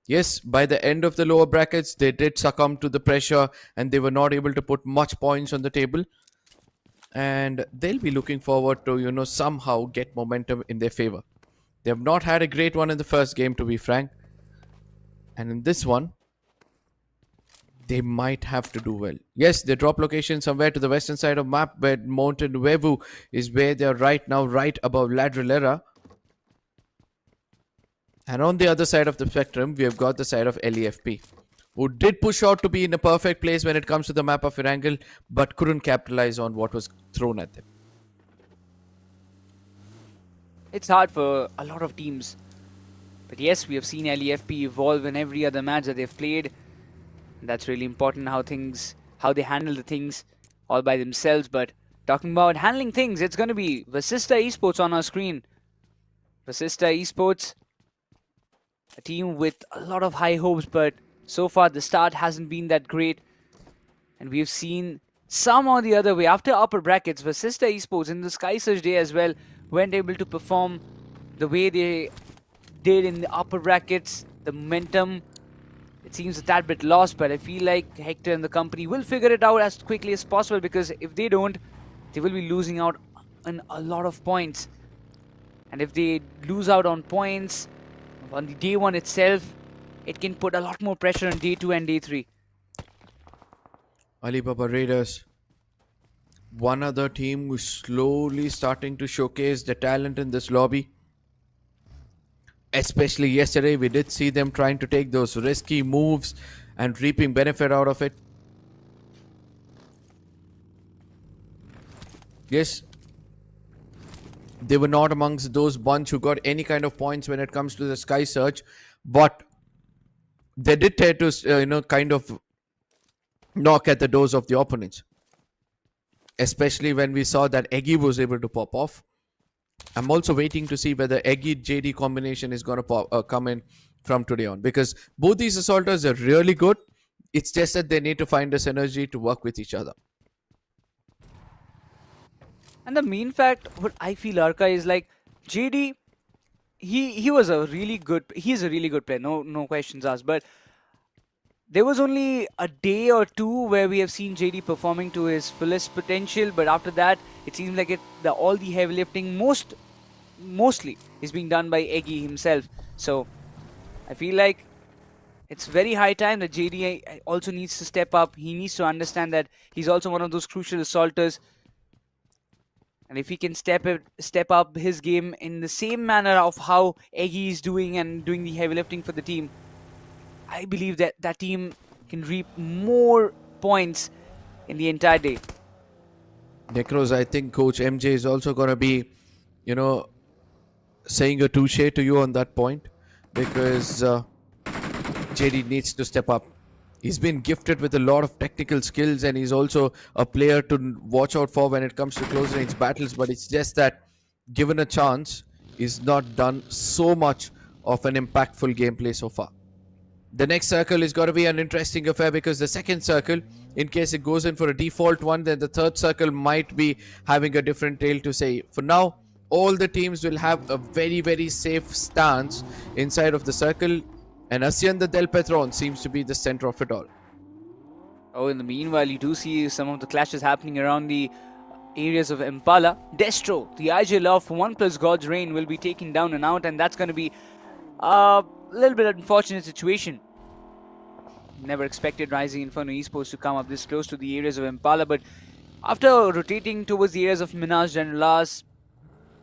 Yes, by the end of the lower brackets, they did succumb to the pressure and they were not able to put much points on the table. And they'll be looking forward to, somehow get momentum in their favor. They have not had a great one in the first game, to be frank. And in this one, they might have to do well. Yes, they drop location somewhere to the western side of map where Mountain Wevu is where they are right now, right above Ladrillera. And on the other side of the spectrum, we have got the side of LEFP, who did push out to be in a perfect place when it comes to the map of Erangel, but couldn't capitalize on what was thrown at them. It's hard for a lot of teams. But yes, we have seen LEFP evolve in every other match that they've played. That's really important, how they handle the things all by themselves. But talking about handling things, it's going to be VASISTA Esports on our screen. VASISTA Esports, a team with a lot of high hopes, but so far the start hasn't been that great. And we've seen some or the other way. After upper brackets, VASISTA Esports in the Sky Surge day as well weren't able to perform the way they did in the upper brackets. The momentum, it seems a tad bit lost, but I feel like Hector and the company will figure it out as quickly as possible, because if they don't, they will be losing out on a lot of points. And if they lose out on points on the day 1 itself, it can put a lot more pressure on day 2 and day 3. Alibaba Raiders, one other team who's slowly starting to showcase the talent in this lobby. Especially yesterday, we did see them trying to take those risky moves and reaping benefit out of it. Yes, they were not amongst those bunch who got any kind of points when it comes to the Sky Search, but they did try to, kind of knock at the doors of the opponents. Especially when we saw that Eggy was able to pop off. I'm also waiting to see whether Eggy JD combination is going to come in from today on, because both these assaulters are really good. It's just that they need to find a synergy to work with each other. And the main fact, what I feel, Arka, is like JD, he's a really good player, no questions asked. But there was only a day or two where we have seen JD performing to his fullest potential, but after that, it seems like all the heavy lifting mostly is being done by Eggy himself. So I feel like it's very high time that JD also needs to step up. He needs to understand that he's also one of those crucial assaulters. And if he can step up his game in the same manner of how Eggy is doing and doing the heavy lifting for the team, I believe that team can reap more points in the entire day. Necros, I think Coach MJ is also going to be, saying a touche to you on that point, because JD needs to step up. He's been gifted with a lot of technical skills, and he's also a player to watch out for when it comes to close range battles, but it's just that given a chance, he's not done so much of an impactful gameplay so far. The next circle is going to be an interesting affair because the second circle, in case it goes in for a default one, then the third circle might be having a different tale to say. For now, all the teams will have a very, very safe stance inside of the circle, and Hacienda del Petron seems to be the center of it all. Oh, in the meanwhile, you do see some of the clashes happening around the areas of Impala. Destro, the IGL of ONEPLUS God's Reign, will be taken down and out, and that's going to be a little bit unfortunate situation. Never expected Rising Inferno Esports to come up this close to the areas of Impala, but after rotating towards the areas of Minaj and Las,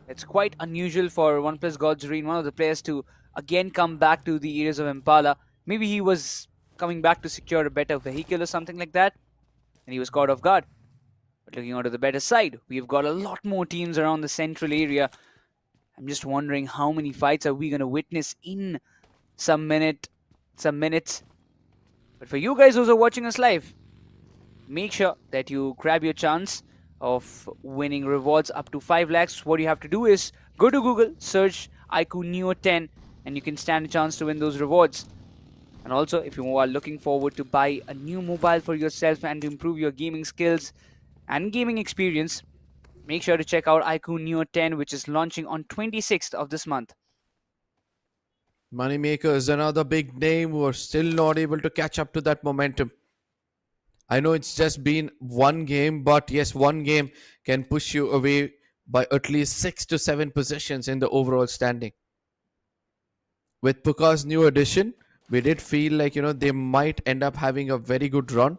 it's quite unusual for ONEPLUS God's Reign, one of the players, to again come back to the areas of Impala. Maybe he was coming back to secure a better vehicle or something like that, and he was caught off guard. But looking onto the better side, we've got a lot more teams around the central area. I'm just wondering how many fights are we going to witness in some minutes. But for you guys who are watching us live, make sure that you grab your chance of winning rewards up to 5 lakhs. What you have to do is go to Google, search iQOO Neo 10, and you can stand a chance to win those rewards. And also, if you are looking forward to buy a new mobile for yourself and to improve your gaming skills and gaming experience, make sure to check out iQOO Neo 10, which is launching on 26th of this month. MAKERZ, another big name who are still not able to catch up to that momentum. I know it's just been one game, but yes, one game can push you away by at least 6 to 7 positions in the overall standing. With Puka's new addition, we did feel like, they might end up having a very good run.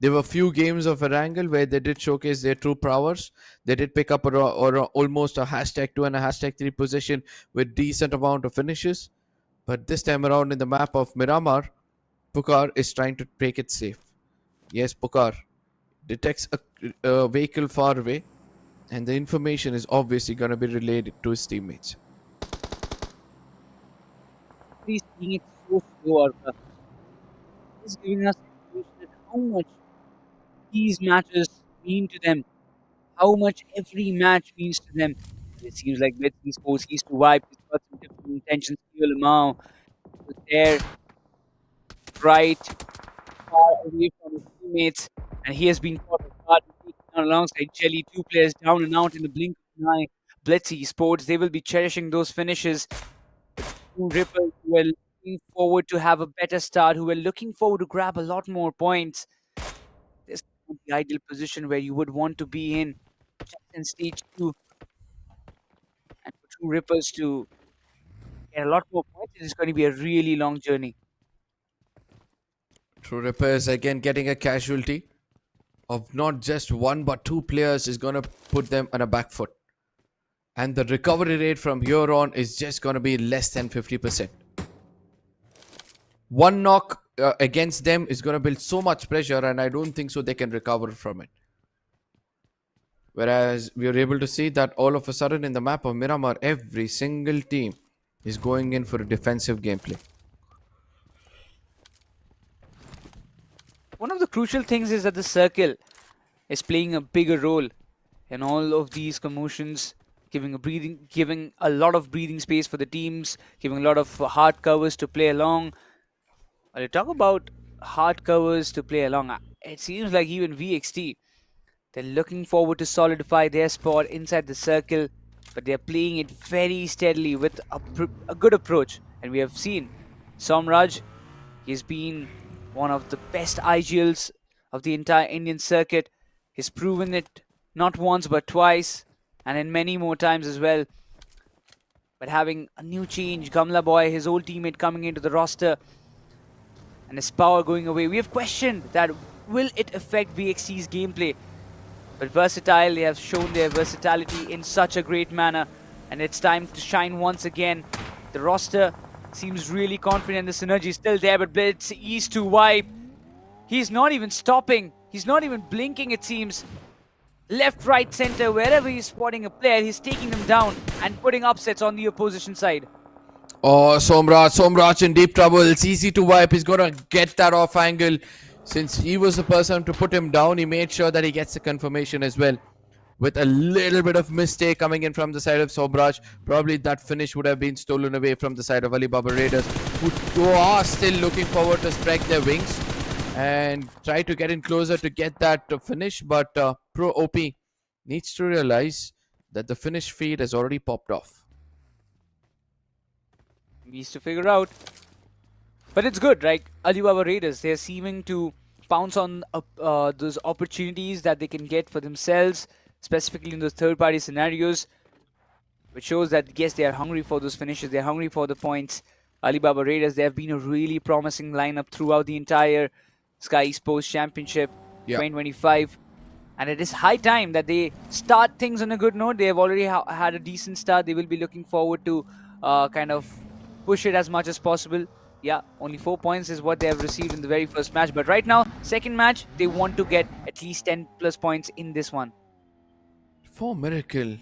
There were a few games of Erangel where they did showcase their true prowess. They did pick up almost a #2 and a #3 position with decent amount of finishes. But this time around in the map of Miramar, Pukar is trying to take it safe. Yes, Pukar detects a vehicle far away, and the information is obviously going to be relayed to his teammates. He's seeing it so slow, Arka. He's giving us information at how much these matches mean to them, how much every match means to them. It seems like BLITZ Esports, he's to wipe, he's got some different intentions. Lamau was there, right, far away from his teammates, and he has been caught off guard and taken down alongside Jelly. 2 players down and out in the blink of an eye. BLITZ Esports, they will be cherishing those finishes. Ripple, who are looking forward to have a better start, who are looking forward to grab a lot more points. This is the ideal position where you would want to be in, just in stage 2. And for True Rippers to get a lot more points, it is going to be a really long journey. True Rippers again getting a casualty of not just 1 but 2 players is going to put them on a back foot. And the recovery rate from here on is just going to be less than 50%. One knock against them is going to build so much pressure, and I don't think so they can recover from it. Whereas we are able to see that all of a sudden in the map of Miramar, every single team is going in for a defensive gameplay. One of the crucial things is that the circle is playing a bigger role in all of these commotions, giving a lot of breathing space for the teams, giving a lot of hard covers to play along. When you talk about hard covers to play along, it seems like even VXT, they're looking forward to solidify their spot inside the circle, but they're playing it very steadily with a good approach. And we have seen Somraj, he's been one of the best IGLs of the entire Indian circuit. He's proven it not once but twice, and in many more times as well. But having a new change, Gamla Boy, his old teammate coming into the roster, and his power going away, we have questioned that will it affect VXT's gameplay? But Versatile, they have shown their versatility in such a great manner, and it's time to shine once again. The roster seems really confident, the synergy is still there, but BLITZ is to wipe. He's not even stopping, he's not even blinking, it seems. Left, right, center, wherever he's spotting a player, he's taking them down and putting upsets on the opposition side. Oh, Somraj in deep trouble. It's easy to wipe. He's going to get that off angle. Since he was the person to put him down, he made sure that he gets the confirmation as well. With a little bit of mistake coming in from the side of Somraj, probably that finish would have been stolen away from the side of Alibaba Raiders. who are still looking forward to spread their wings and try to get in closer to get that finish. But Pro OP needs to realize that the finish feed has already popped off. Needs to figure out. But it's good, right? Alibaba Raiders, they're seeming to pounce on those opportunities that they can get for themselves, specifically in those third-party scenarios, which shows that, yes, they are hungry for those finishes, they're hungry for the points. Alibaba Raiders, they have been a really promising lineup throughout the entire Skyesports Championship 2025. And it is high time that they start things on a good note. They have already had a decent start. They will be looking forward to kind of push it as much as possible. Yeah, only 4 points is what they have received in the very first match. But right now, second match, they want to get at least 10 plus points in this one. For Miracle,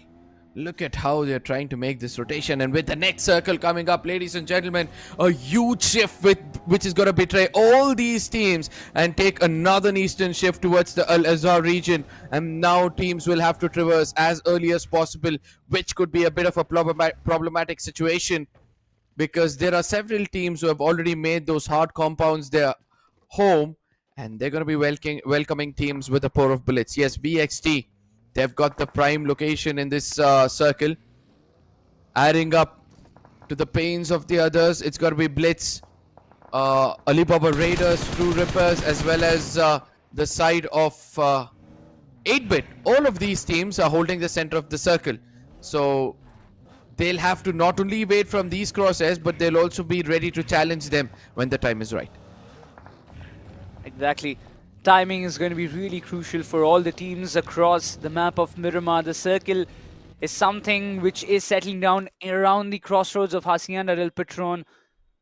look at how they're trying to make this rotation. And with the next circle coming up, ladies and gentlemen, a huge shift which is going to betray all these teams and take another eastern shift towards the Al Azhar region. And now teams will have to traverse as early as possible, which could be a bit of a problematic situation, because there are several teams who have already made those hard compounds their home, and they're going to be welcoming teams with a pour of bullets. Yes, BXT, they've got the prime location in this circle, adding up to the pains of the others. It's got to be Blitz, Alibaba Raiders, True Rippers, as well as the side of 8-bit. All of these teams are holding the center of the circle. So they'll have to not only wait from these crosshairs, but they'll also be ready to challenge them when the time is right. Exactly. Timing is going to be really crucial for all the teams across the map of Miramar. The circle is something which is settling down around the crossroads of Hacienda del Patron.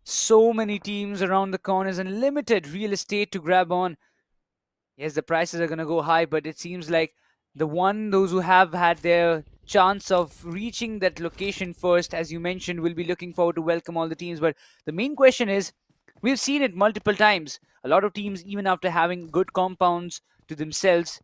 So many teams around the corners and limited real estate to grab on. Yes, the prices are going to go high, but it seems like those who have had their chance of reaching that location first, as you mentioned, will be looking forward to welcome all the teams. But the main question is, we've seen it multiple times. A lot of teams, even after having good compounds to themselves,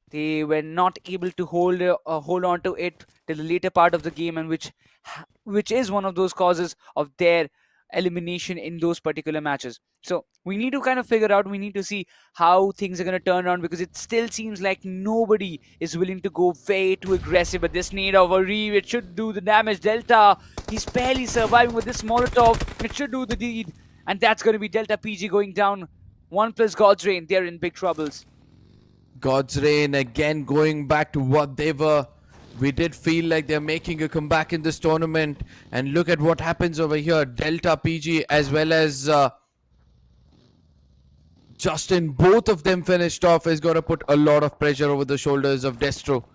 they were not able to hold on to it till the later part of the game, and which is one of those causes of their elimination in those particular matches. So we need to kind of figure out, we need to see how things are going to turn around, because it still seems like nobody is willing to go way too aggressive. But this need of a Reeve, it should do the damage. Delta, he's barely surviving with this Molotov. It should do the deed. And that's going to be Delta PG going down. ONEPLUS God's Reign, they're in big troubles. God's Reign again going back to what they were. We did feel like they're making a comeback in this tournament. And look at what happens over here. Delta PG as well as Justin, both of them finished off, is going to put a lot of pressure over the shoulders of Destro.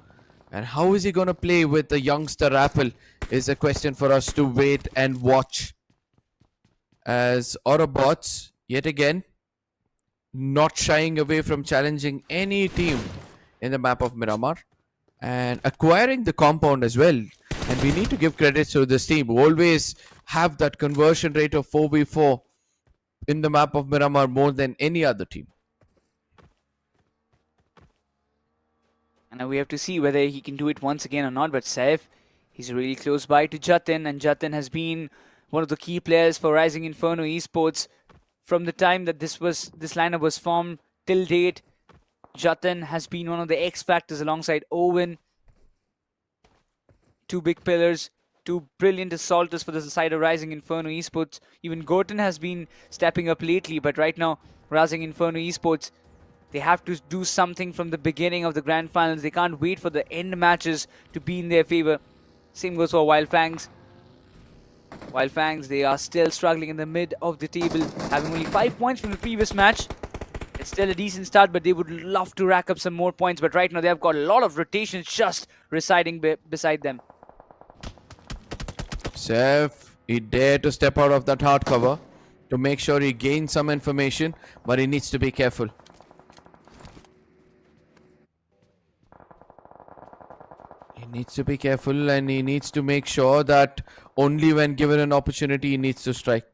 And how is he going to play with the youngster Apple is a question for us to wait and watch. As AUTOBOTZ, yet again, not shying away from challenging any team in the map of Miramar. And acquiring the compound as well. And we need to give credit to this team who always have that conversion rate of 4v4 in the map of Miramar more than any other team. And now we have to see whether he can do it once again or not. But Saif, he's really close by to Jatin, and Jatin has been one of the key players for Rising Inferno Esports from the time that this lineup was formed till date. Jatin has been one of the X factors alongside Owen. Two big pillars, two brilliant assaulters for the side of Rising Inferno Esports. Even Gorton has been stepping up lately, but right now, Rising Inferno Esports, they have to do something from the beginning of the grand finals. They can't wait for the end matches to be in their favor. Same goes for FANGS. FANGS, they are still struggling in the mid of the table, having only 5 points from the previous match. It's still a decent start, but they would love to rack up some more points. But right now, they have got a lot of rotations just residing beside them. Seth, he dared to step out of that hard cover to make sure he gains some information, but he needs to be careful. He needs to be careful, and he needs to make sure that only when given an opportunity, he needs to strike.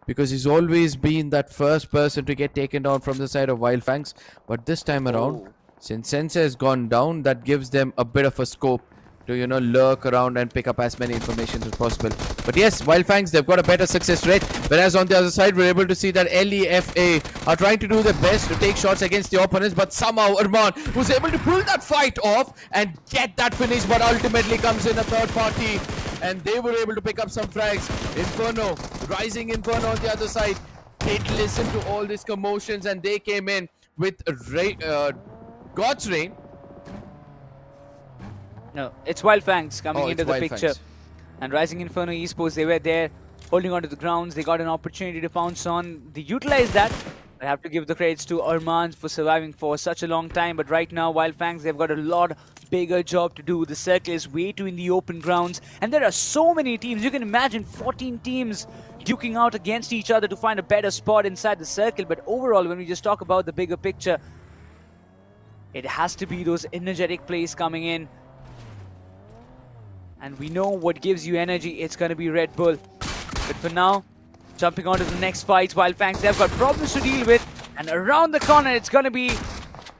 Because he's always been that first person to get taken down from the side of FANGS. But this time around, since Sensei has gone down, that gives them a bit of a scope to, you know, lurk around and pick up as many information as possible. But yes, WYLD, they've got a better success rate. Whereas on the other side, we're able to see that LEFA are trying to do their best to take shots against the opponents. But somehow Erangel was able to pull that fight off and get that finish. But ultimately comes in a third party. And they were able to pick up some frags. Inferno, Rising Inferno on the other side, did listen to all these commotions. And they came in with God's Rain. No, it's WYLD coming into the WYLD picture. And Rising Inferno Esports, they were there holding onto the grounds. They got an opportunity to pounce on. They utilized that. I have to give the credits to Erangel for surviving for such a long time. But right now, WYLD, they've got a lot bigger job to do. The circle is way too in the open grounds. And there are so many teams. You can imagine 14 teams duking out against each other to find a better spot inside the circle. But overall, when we just talk about the bigger picture, it has to be those energetic plays coming in. And we know what gives you energy, it's going to be Red Bull. But for now, jumping on to the next fights, WYLD, they've got problems to deal with. And around the corner, it's going to be,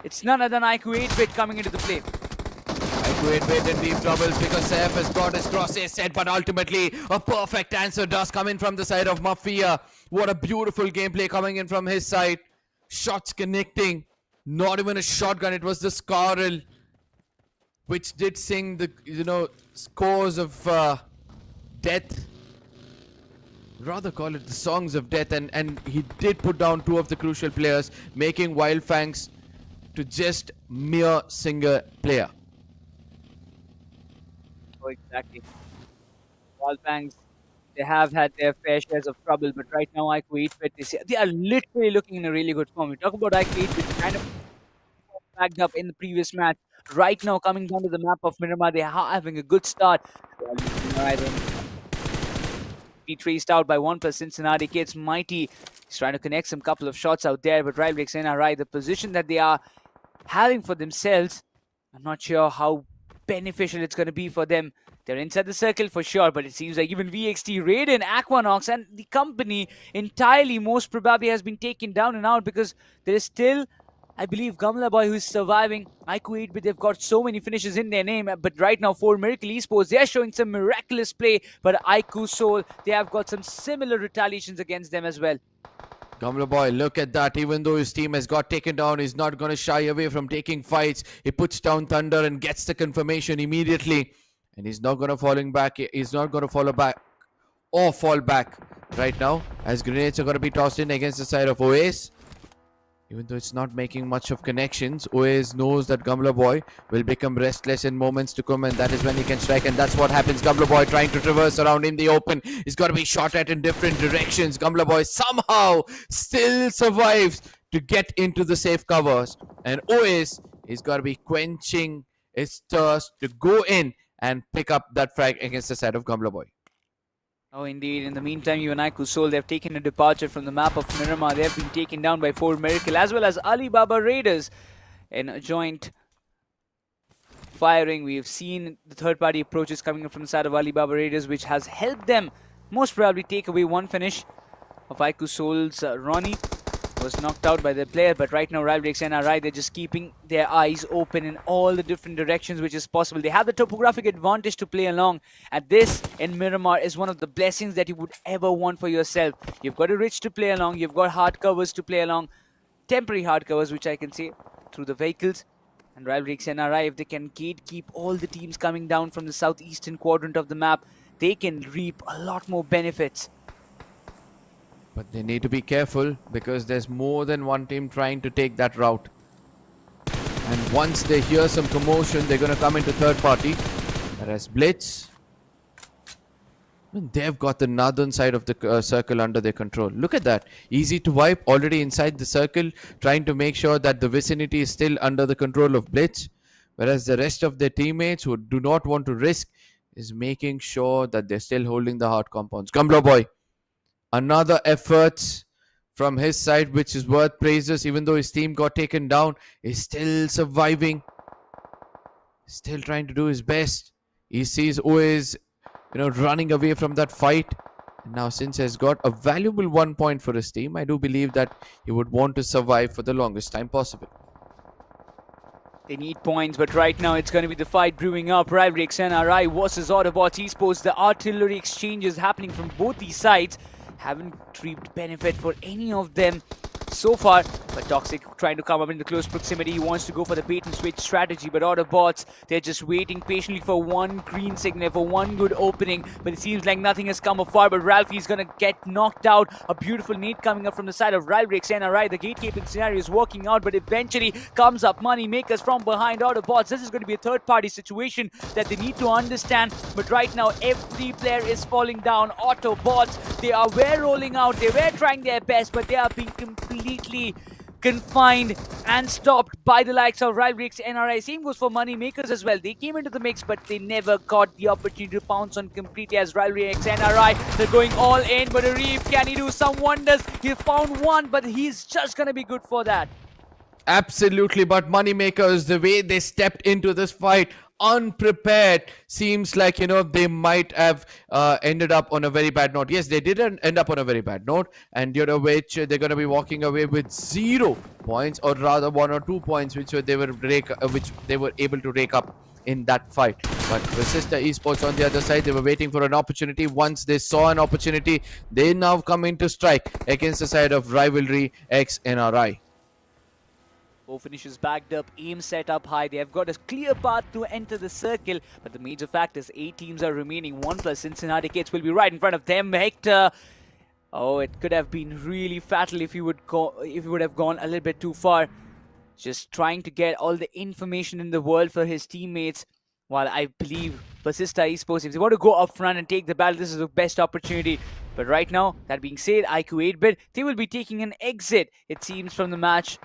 it's none other than iQOO 8-bit coming into the play. iQOO 8-bit in deep troubles because Saif has got his crosses set. But ultimately, a perfect answer does come in from the side of Mafia. What a beautiful gameplay coming in from his side. Shots connecting. Not even a shotgun, it was the Scarl, which did sing the, you know, scores of death. Rather call it the songs of death. And he did put down two of the crucial players, making WYLD to just mere single player. Oh, exactly. WYLD, they have had their fair shares of trouble, but right now iQOO 8-bit, they are literally looking in a really good form. We talk about iQOO 8-bit kind of backed up in the previous match. Right now, coming down to the map of Miramar, they are having a good start. Be traced out by ONEPLUS Cincinnati. Kids Mighty is trying to connect some couple of shots out there, but RIVALRYXNRI, the position that they are having for themselves, I'm not sure how beneficial it's going to be for them. They're inside the circle for sure, but it seems like even VXT, Raiden, Aquanox, and the company entirely most probably has been taken down and out because there is still, I believe, Gamla Boy who's surviving. iQOO 8-bit, they've got so many finishes in their name. But right now, for Miracle Esports, they're showing some miraculous play. But iQOOSOUL, they have got some similar retaliations against them as well. Gamla Boy, look at that. Even though his team has got taken down, he's not going to shy away from taking fights. He puts down Thunder and gets the confirmation immediately. And he's not going to falling back. He's not going to follow back or fall back right now, as grenades are going to be tossed in against the side of OAS. Even though it's not making much of connections, OAS knows that Gamla Boy will become restless in moments to come, and that is when he can strike, and that's what happens. Gamla Boy trying to traverse around in the open. He's got to be shot at in different directions. Gamla Boy somehow still survives to get into the safe covers, and OAS is got to be quenching his thirst to go in and pick up that frag against the side of Gamla Boy. Oh, indeed. In the meantime, even iQOOSOUL, they've taken a departure from the map of Miramar. They have been taken down by 4 Miracle as well as Alibaba Raiders in a joint firing. We have seen the third-party approaches coming in from the side of Alibaba Raiders, which has helped them most probably take away one finish of iQOOSOUL's Ronnie. Was knocked out by the player, but right now RIVALRYXNRI, they're just keeping their eyes open in all the different directions which is possible. They have the topographic advantage to play along, and this in Miramar is one of the blessings that you would ever want for yourself. You've got a ridge to play along, you've got hard covers to play along, temporary hard covers, which I can say through the vehicles. And RIVALRYXNRI, if they can keep all the teams coming down from the southeastern quadrant of the map, they can reap a lot more benefits. But they need to be careful because there's more than one team trying to take that route. And once they hear some commotion, they're going to come into third party. Whereas BLITZ, they've got the northern side of the circle under their control. Look at that. Easy to wipe, already inside the circle, trying to make sure that the vicinity is still under the control of BLITZ. Whereas the rest of their teammates who do not want to risk is making sure that they're still holding the hard compounds. Gamla Boy. Another effort from his side, which is worth praises. Even though his team got taken down, he's still surviving. Still trying to do his best. He sees OAS, running away from that fight. And now, since he has got a valuable 1 point for his team, I do believe that he would want to survive for the longest time possible. They need points, but right now it's going to be the fight brewing up. RIVALRYXNRI versus AUTOBOTZ Esports. The artillery exchanges happening from both these sides. Haven't reaped benefit for any of them so far, but Toxic trying to come up in the close proximity. He wants to go for the bait and switch strategy, but AUTOBOTZ, they're just waiting patiently for one green signal, for one good opening, but it seems like nothing has come afar. But Ralphie's gonna get knocked out. A beautiful nade coming up from the side of RIVALRYXNRI. The gatekeeping scenario is working out, but eventually comes up money makers from behind AUTOBOTZ. This is going to be a third-party situation that they need to understand, but right now every player is falling down. AUTOBOTZ, they were rolling out, they were trying their best, but they are being completely confined and stopped by the likes of RIVALRYXNRI. Same goes for money makers as well. They came into the mix, but they never got the opportunity to pounce on completely as RIVALRYXNRI. They're going all in, but Arif, can he do some wonders? He found one, but he's just gonna be good for that. Absolutely, but Moneymakers, the way they stepped into this fight unprepared, seems like, you know, they might have ended up on a very bad note. Yes, they didn't end up on a very bad note, and due to which they're going to be walking away with 0 points, or rather 1 or 2 points, which they were able to rake up in that fight. But VASISTA Esports on the other side, they were waiting for an opportunity. Once they saw an opportunity, they now come into strike against the side of RIVALRYXNRI. Both finishes backed up, aim set up high. They have got a clear path to enter the circle, but the major fact is 8 teams are remaining. ONEPLUS Cincinnati Kids will be right in front of them. Hector, oh, it could have been really fatal if he would have gone a little bit too far. Just trying to get all the information in the world for his teammates. While I believe VASISTA Esports, if they want to go up front and take the battle, this is the best opportunity. But right now, that being said, iQOO 8-bit, they will be taking an exit, it seems, from the match.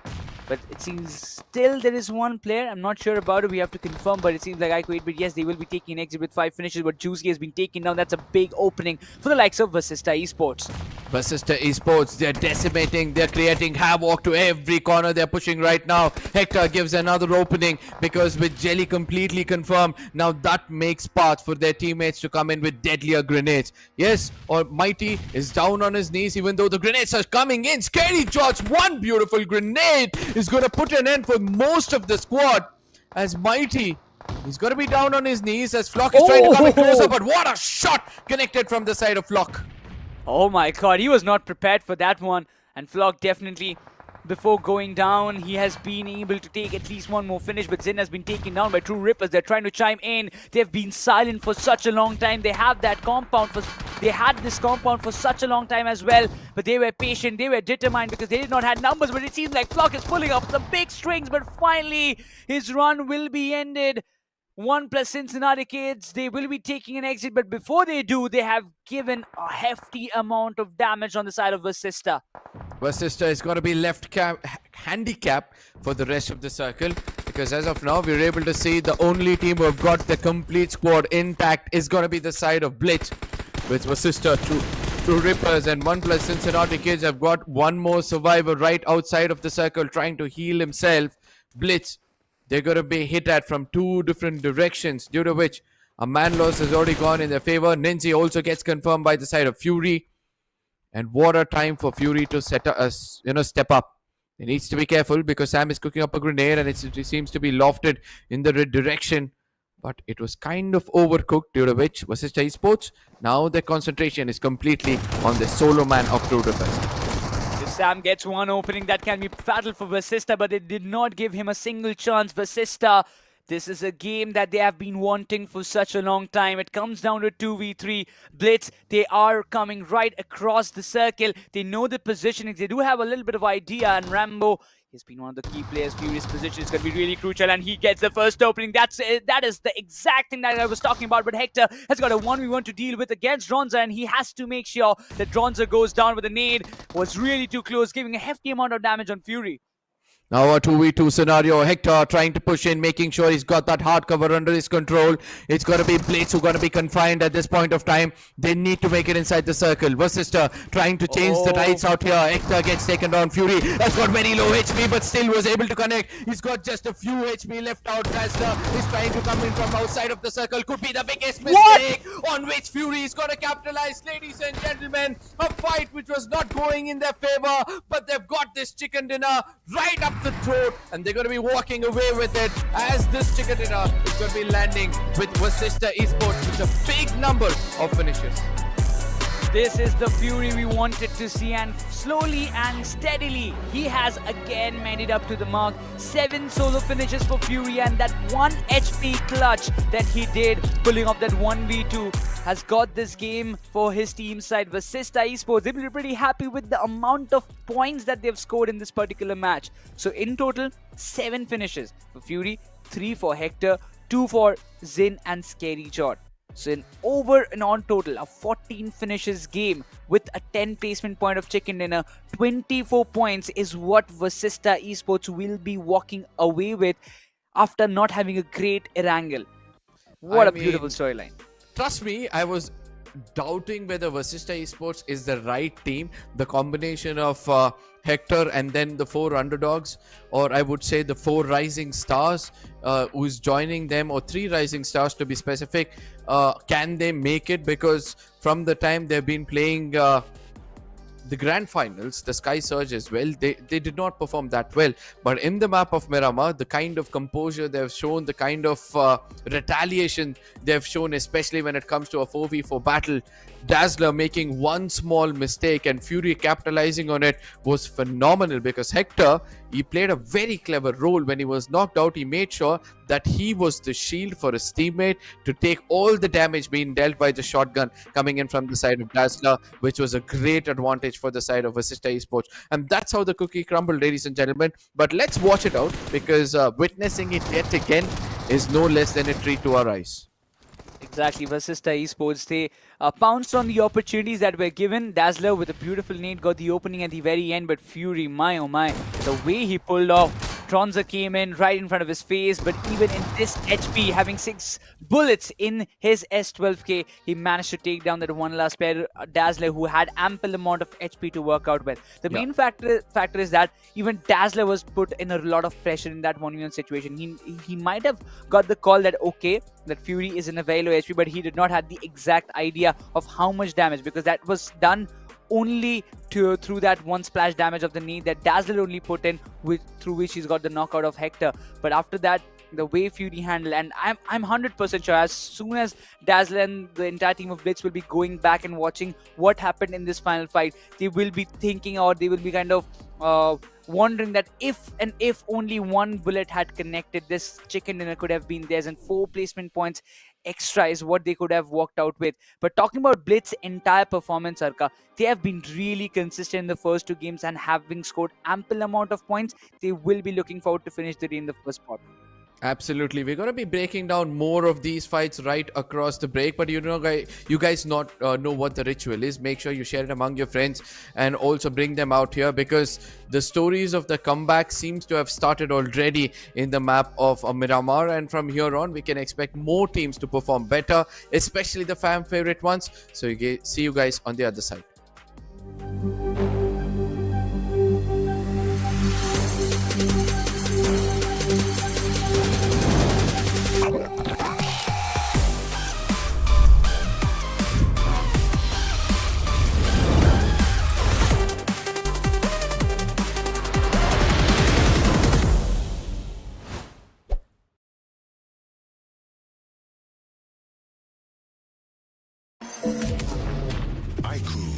But it seems still there is one player. I'm not sure about it. We have to confirm. But it seems like iQOO 8-bit, yes, they will be taking an exit with 5 finishes. But Juicy has been taken down. That's a big opening for the likes of VASISTA Esports. VASISTA Esports, they're decimating, they're creating havoc to every corner they're pushing right now. Hector gives another opening, because with Jelly completely confirmed, now that makes path for their teammates to come in with deadlier grenades. Yes, or Mighty is down on his knees, even though the grenades are coming in. Scary George, one beautiful grenade is going to put an end for most of the squad, as Mighty, he's going to be down on his knees as Flock is trying to come in closer, but what a shot connected from the side of Flock. Oh my god, he was not prepared for that one. And Flock definitely, before going down, he has been able to take at least one more finish, but Zin has been taken down by True Rippers. They're trying to chime in. They've been silent for such a long time. They have that compound they had this compound for such a long time as well, but they were patient, they were determined, because they did not have numbers. But it seems like Flock is pulling up some big strings, but finally his run will be ended. ONEPLUS Cincinnati Kids, they will be taking an exit, but before they do, they have given a hefty amount of damage on the side of VASISTA. VASISTA is going to be left handicapped for the rest of the circle, because as of now, we're able to see the only team who have got the complete squad intact is going to be the side of BLITZ, with VASISTA, True Rippers, and ONEPLUS Cincinnati Kids have got one more survivor right outside of the circle trying to heal himself. BLITZ, they're going to be hit at from 2 different directions, due to which a man loss has already gone in their favor. Ninzi also gets confirmed by the side of Fury. And what a time for Fury to step up. He needs to be careful, because Sam is cooking up a grenade and it seems to be lofted in the red direction. But it was kind of overcooked, due to which VASISTA Esports, now their concentration is completely on the solo man of True Rippers. Sam gets one opening that can be fatal for VASISTA, but it did not give him a single chance. VASISTA, this is a game that they have been wanting for such a long time. It comes down to 2v3. BLITZ, they are coming right across the circle. They know the positioning. They do have a little bit of idea, and Rambo, he's been one of the key players. Fury's position is going to be really crucial, and he gets the first opening. That is the exact thing that I was talking about. But Hector has got a 1v1 to deal with against Dronza, and he has to make sure that Dronza goes down with a nade. Was really too close, giving a hefty amount of damage on Fury. Now a 2v2 scenario. Hector trying to push in, making sure he's got that hard cover under his control. It's going to be BLITZ who are going to be confined at this point of time. They need to make it inside the circle. VASISTA trying to change the tides out here. Hector gets taken down. Fury has got very low HP, but still was able to connect. He's got just a few HP left out. Vasta is trying to come in from outside of the circle. Could be the biggest mistake on which Fury is going to capitalize. Ladies and gentlemen, a fight which was not going in their favor, but they've got this chicken dinner right up up the throat, and they're going to be walking away with it as this chicken dinner is going to be landing with VASISTA Esports with a big number of finishes. This is the Fury we wanted to see, and slowly and steadily, he has again made it up to the mark. 7 solo finishes for Fury, and that 1 HP clutch that he did, pulling off that 1v2, has got this game for his team side. VASISTA Esports, they will be pretty happy with the amount of points that they've scored in this particular match. So in total, 7 finishes for Fury, 3 for Hector, 2 for Zin and Scary Jot. So in over and on total, a 14 finishes game with a 10 placement point of chicken dinner, 24 points is what VASISTA Esports will be walking away with after not having a great Erangel. What a beautiful storyline. Trust me, I was doubting whether VASISTA Esports is the right team. The combination of Hector and then the 4 underdogs, or I would say the 4 rising stars who's joining them, or 3 rising stars to be specific. Can they make it? Because from the time they've been playing the grand finals, the Sky Surge as well, they did not perform that well. But in the map of Miramar, the kind of composure they've shown, the kind of retaliation they've shown, especially when it comes to a 4v4 battle, Dazzler making one small mistake and Fury capitalizing on it was phenomenal, because Hector, he played a very clever role. When he was knocked out, he made sure that he was the shield for his teammate to take all the damage being dealt by the shotgun coming in from the side of Dazzler, which was a great advantage for the side of VASISTA Esports. And that's how the cookie crumbled, ladies and gentlemen. But let's watch it out, because witnessing it yet again is no less than a treat to our eyes. Exactly, VASISTA Esports, they pounced on the opportunities that were given. Dazzler with a beautiful nade got the opening at the very end, but Fury, my oh my, the way he pulled off. Tronza came in right in front of his face, but even in this HP, having 6 bullets in his S12K, he managed to take down that one last player, Dazzler, who had ample amount of HP to work out with. The main factor is that even Dazzler was put in a lot of pressure in that 1v1 situation. He might have got the call that, okay, that Fury is in a very low HP, but he did not have the exact idea of how much damage, because that was done only through that one splash damage of the knee that Dazzler only put in, through which he's got the knockout of Hector. But after that, the way Fury handled, and I'm 100% sure as soon as Dazzler and the entire team of BLITZ will be going back and watching what happened in this final fight, they will be thinking, or they will be kind of wondering that if only one bullet had connected, this chicken dinner could have been theirs, and 4 placement points extra is what they could have walked out with. But talking about BLITZ's entire performance, Arka, they have been really consistent in the first 2 games and having scored ample amount of points. They will be looking forward to finish the day in the first spot. Absolutely. We're going to be breaking down more of these fights right across the break. But you guys know what the ritual is. Make sure you share it among your friends and also bring them out here, because the stories of the comeback seems to have started already in the map of Miramar. And from here on, we can expect more teams to perform better, especially the fan favorite ones. So see you guys on the other side. iQOO.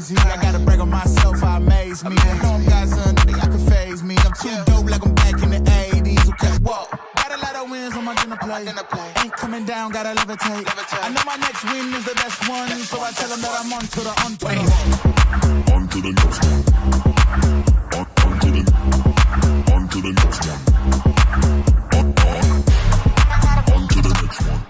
crazy. I gotta brag on myself, I amaze me. I know I'm got something I can phase me. I'm too dope like I'm back in the 80s. Okay, whoa. Got a lot of wins on my dinner plate. Ain't coming down, gotta levitate. I know my next win is the best one, so I tell them that I'm on to the On to the next one. On to the next one. On to the next one.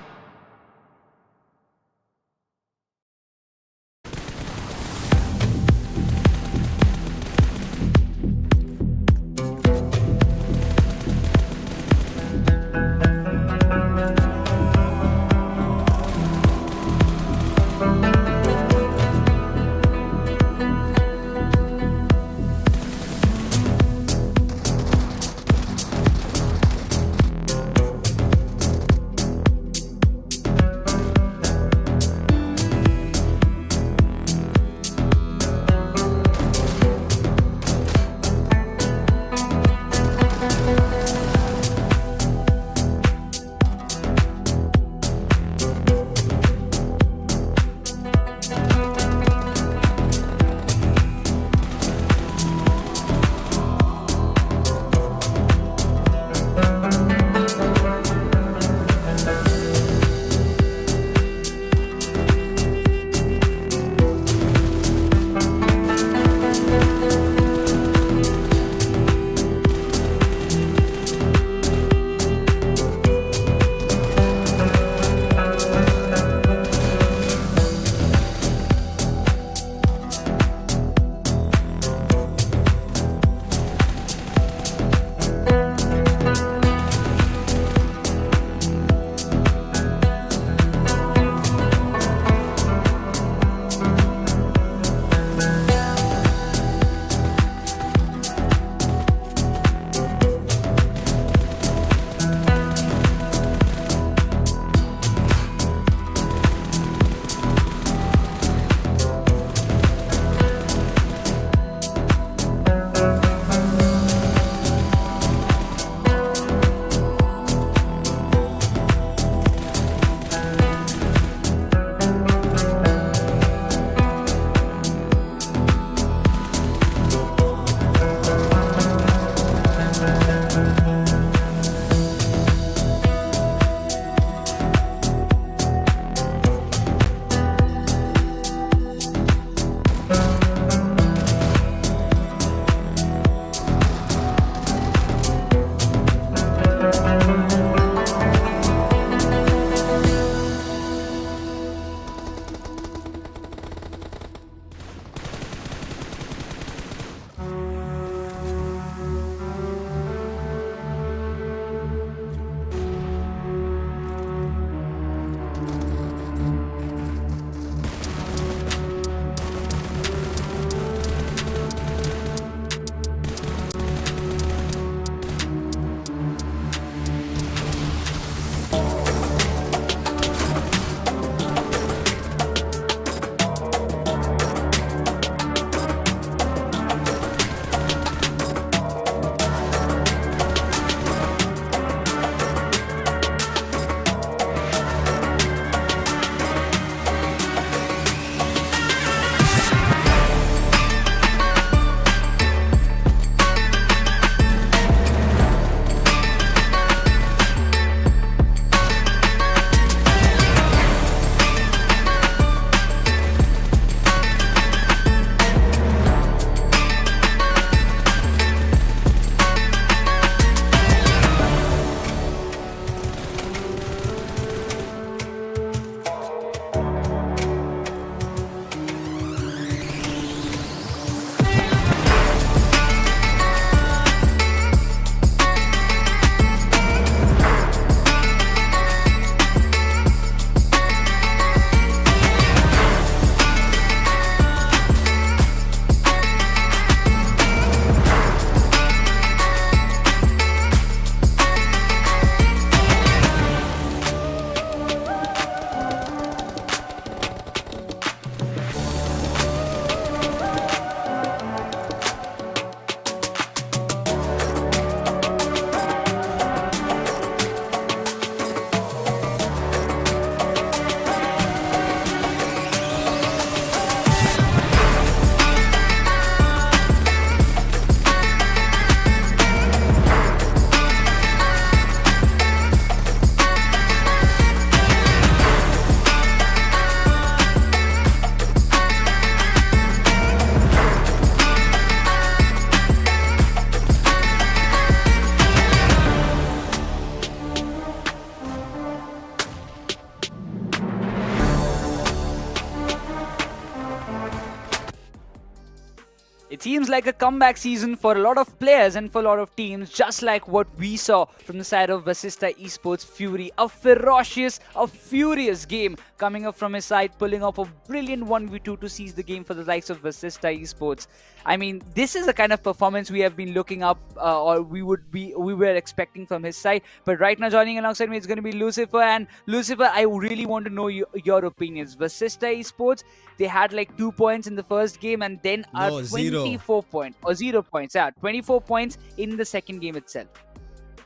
It seems like a comeback season for a lot of players and for a lot of teams, just like what we saw from the side of VASISTA Esports Fury. A ferocious, a furious game coming up from his side, pulling off a brilliant 1v2 to seize the game for the likes of VASISTA Esports. I mean, this is the kind of performance we have been looking up, or we were expecting from his side. But right now, joining alongside me is going to be Lucifer. And Lucifer, I really want to know your opinions. VASISTA Esports, they had like 2 points in the first game, and then a 24 point or 0 points. Yeah, 24 points in the second game itself.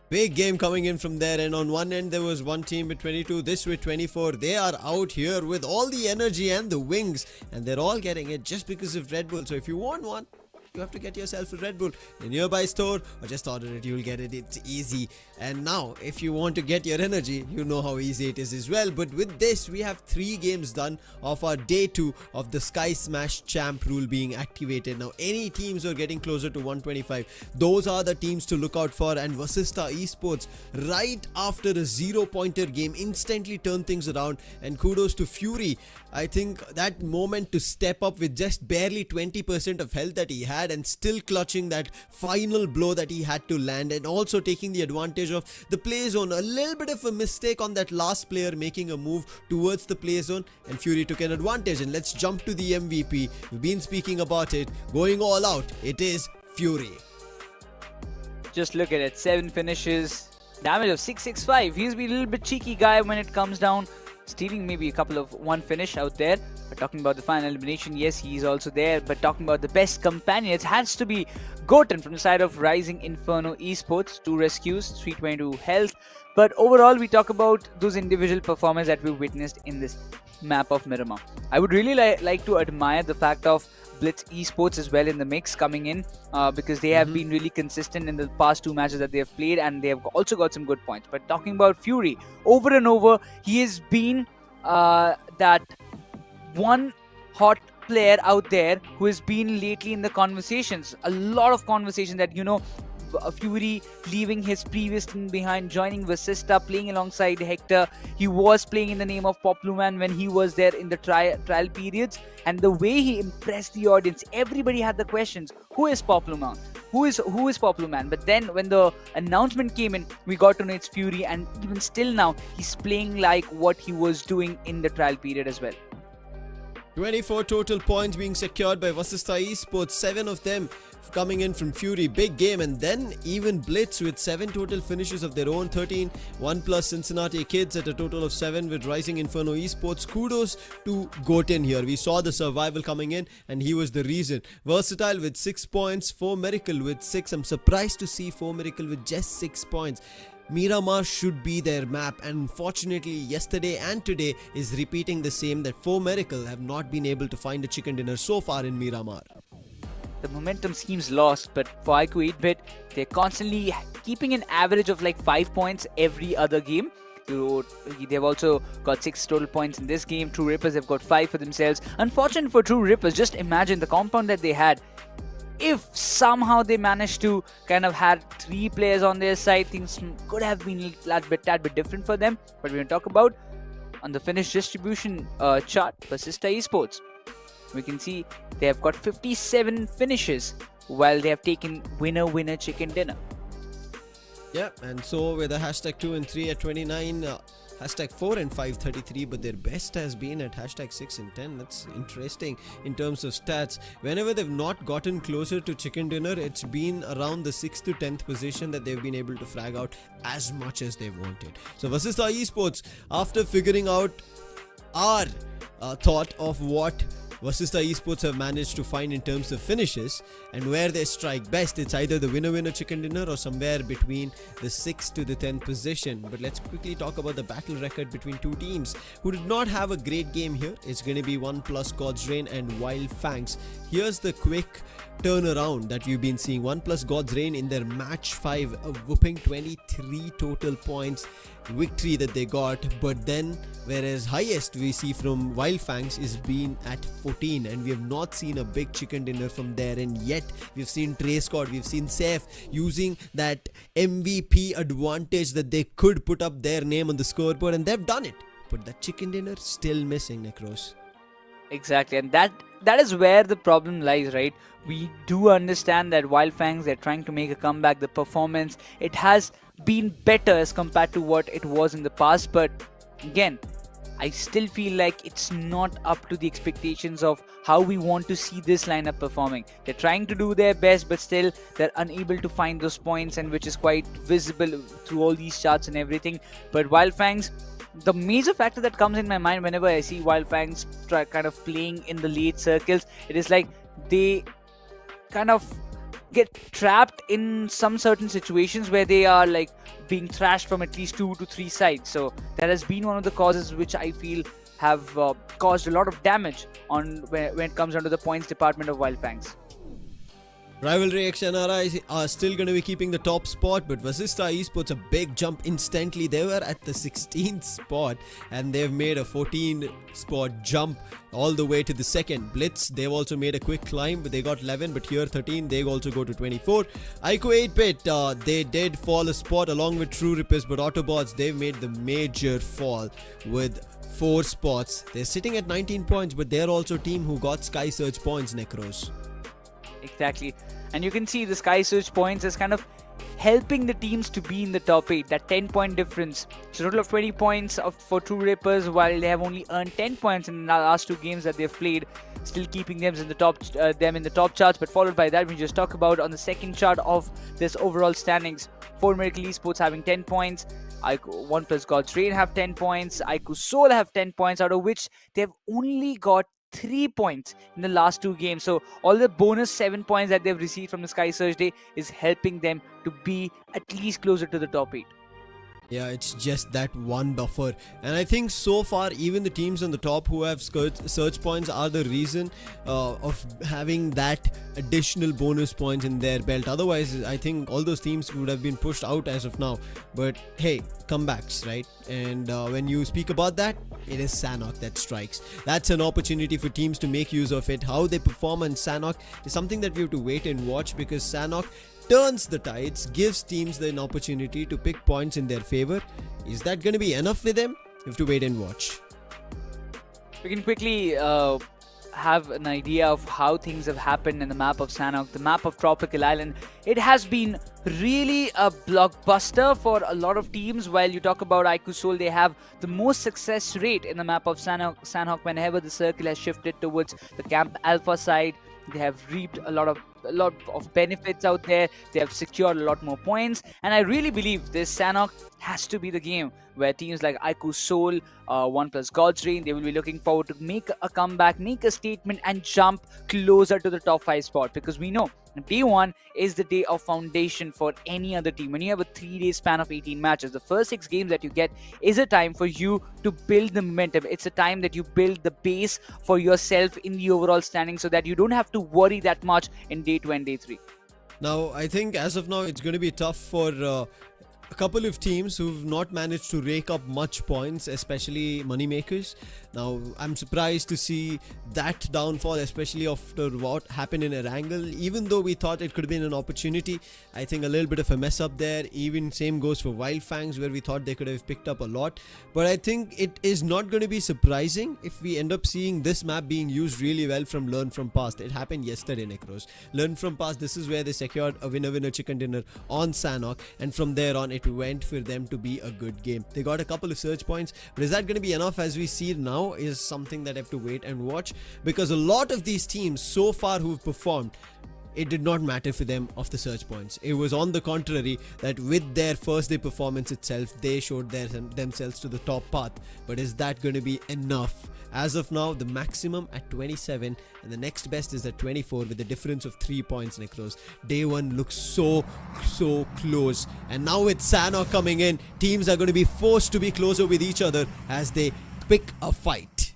Big game coming in from there, and on one end there was one team with 22, this with 24. They are out here with all the energy and the wings, and they're all getting it just because of Red Bull. So if you want one, you have to get yourself a Red Bull in a nearby store, or just order it. You'll get it. It's easy. And now if you want to get your energy, you know how easy it is as well. But with this, we have 3 games done of our day 2 of the Sky Smash Champ rule being activated. Now any teams who are getting closer to 125, those are the teams to look out for. And VASISTA Esports, right after a 0-pointer game, instantly turned things around, and kudos to Fury. I think that moment to step up with just barely 20% of health that he had, and still clutching that final blow that he had to land, and also taking the advantage of the play zone. A little bit of a mistake on that last player making a move towards the play zone, and Fury took an advantage. And let's jump to the MVP. We've been speaking about it, going all out. It is Fury. Just look at it, 7 finishes, damage of 665. He's been a little bit cheeky guy when it comes down, stealing maybe a couple of one finish out there. But talking about the final elimination, yes, he's also there. But talking about the best companion, it has to be Goten from the side of Rising Inferno Esports. 2 rescues, 322 health. But overall, we talk about those individual performances that we witnessed in this map of Miramar. I would really like to admire the fact of BLITZ Esports as well in the mix coming in, because they have been really consistent in the past 2 matches that they have played, and they have also got some good points. But talking about Fury, over and over, he has been that one hot player out there who has been lately in the conversations. A lot of conversation that, you know, Fury leaving his previous team behind, joining VASISTA, playing alongside Hector. He was playing in the name of Popluman when he was there in the trial periods, and the way he impressed the audience, everybody had the questions: who is Popluman? Who is Popluman? But then when the announcement came in, we got to know it's Fury, and even still now, he's playing like what he was doing in the trial period as well. 24 total points being secured by VASISTA Esports, 7 of them coming in from Fury. Big game. And then even BLITZ with 7 total finishes of their own, 13 ONEPLUS Cincinnati kids at a total of 7 with Rising Inferno Esports. Kudos to Goten here. We saw the survival coming in, and he was the reason. Versatile with 6 points, 4 Miracle with 6. I'm surprised to see 4 Miracle with just 6 points. Miramar should be their map, and unfortunately yesterday and today is repeating the same, that 4 Miracle have not been able to find a chicken dinner so far in Miramar. The momentum seems lost, but for iQOO 8-bit, they're constantly keeping an average of like 5 points every other game. They've also got 6 total points in this game. True Rippers have got 5 for themselves. Unfortunate for True Rippers, just imagine the compound that they had. If somehow they managed to kind of had 3 players on their side, things could have been a tad bit different for them. But we're going to talk about on the finish distribution chart, VASISTA Esports. We can see they have got 57 finishes, while they have taken winner chicken dinner. Yep, and so with the hashtag 2 and 3 at 29, hashtag 4 and 5 33, but their best has been at hashtag 6 and 10. That's interesting in terms of stats. Whenever they've not gotten closer to chicken dinner, it's been around the 6th to 10th position that they've been able to frag out as much as they wanted. So VASISTA Esports, after figuring out our thought of what VASISTA Esports have managed to find in terms of finishes and where they strike best, it's either the winner chicken dinner or somewhere between the 6th to the 10th position. But let's quickly talk about the battle record between 2 teams who did not have a great game here. It's going to be ONEPLUS God's Reign and WYLD FANGS. Here's the quick turnaround that we've been seeing. ONEPLUS God's Reign in their match 5, a whooping 23 total points victory that they got. But then whereas highest we see from WYLD FANGS is been at 14, and we have not seen a big chicken dinner from there. And yet we've seen Trey Scott, we've seen Saif using that MVP advantage that they could put up their name on the scoreboard, and they've done it. But the chicken dinner still missing, Necros. Exactly, and that is where the problem lies, right? We do understand that while Fangs they're trying to make a comeback, the performance it has been better as compared to what it was in the past, but again, I still feel like it's not up to the expectations of how we want to see this lineup performing. They're trying to do their best, but still they're unable to find those points, and which is quite visible through all these charts and everything. But Wild Fangs, the major factor that comes in my mind whenever I see Wild Fangs kind of playing in the late circles, it is like they kind of get trapped in some certain situations where they are like being thrashed from at least 2 to 3 sides. So that has been one of the causes which I feel have caused a lot of damage on when it comes down to the points department of Wild Fangs. RIVALRYXNRI are still going to be keeping the top spot, but VASISTA Esports a big jump instantly. They were at the 16th spot and they've made a 14 spot jump all the way to the second. BLITZ, they've also made a quick climb, but they got 11, but here 13, they also go to 24. iQOO 8-bit, they did fall a spot along with True Rippers, but AUTOBOTZ, they've made the major fall with 4 spots. They're sitting at 19 points, but they're also a team who got Skyesports points, Necros. Exactly, and you can see the Skyesports points is kind of helping the teams to be in the top 8. That 10-point difference, so total of 20 points for True Rippers, while they have only earned 10 points in the last 2 games that they've played, still keeping them in the top charts. But followed by that, we just talk about on the second chart of this overall standings, 4 Miracle Esports having 10 points. ONEPLUS God's Reign have 10 points. iQOOSOUL have 10 points, out of which they've only got 3 points in the last 2 games. So all the bonus 7 points that they've received from the Sky Search Day is helping them to be at least closer to the top 8. Yeah, it's just that one buffer, and I think so far even the teams on the top who have search points are the reason of having that additional bonus points in their belt. Otherwise, I think all those teams would have been pushed out as of now. But hey, comebacks, right? And when you speak about that, it is Sanhok that strikes. That's an opportunity for teams to make use of it. How they perform on Sanhok is something that we have to wait and watch, because Sanhok turns the tides, gives teams an opportunity to pick points in their favor. Is that going to be enough for them? We have to wait and watch. We can quickly have an idea of how things have happened in the map of Sanhok, the map of Tropical Island. It has been really a blockbuster for a lot of teams. While you talk about iQOOSOUL, they have the most success rate in the map of Sanhok whenever the circle has shifted towards the Camp Alpha side. They have reaped a lot of benefits out there. They have secured a lot more points, and I really believe this Sanhok has to be the game where teams like iQOOSOUL, ONEPLUS God's Reign, they will be looking forward to make a comeback, make a statement, and jump closer to the top 5 spot, because we know day 1 is the day of foundation for any other team. When you have a 3-day span of 18 matches, the first 6 games that you get is a time for you to build the momentum. It's a time that you build the base for yourself in the overall standing, so that you don't have to worry that much in day 2 and day 3. Now, I think as of now, it's going to be tough for a couple of teams who've not managed to rake up much points, especially moneymakers. Now, I'm surprised to see that downfall, especially after what happened in Erangel. Even though we thought it could have been an opportunity, I think a little bit of a mess up there. Even same goes for Wild Fangs, where we thought they could have picked up a lot. But I think it is not going to be surprising if we end up seeing this map being used really well from Learn From Past. It happened yesterday, Necros. Learn From Past, this is where they secured a winner chicken dinner on Sanhok, and from there on it went for them to be a good game. They got a couple of search points, but is that going to be enough as we see now is something that I have to wait and watch, because a lot of these teams so far who've performed, it did not matter for them of the search points. It was on the contrary that with their first day performance itself, they showed themselves to the top path. But is that going to be enough? As of now, the maximum at 27 and the next best is at 24 with a difference of 3 points, Necros. Day 1 looks so close, and now with Sanhok coming in, teams are going to be forced to be closer with each other as they pick a fight.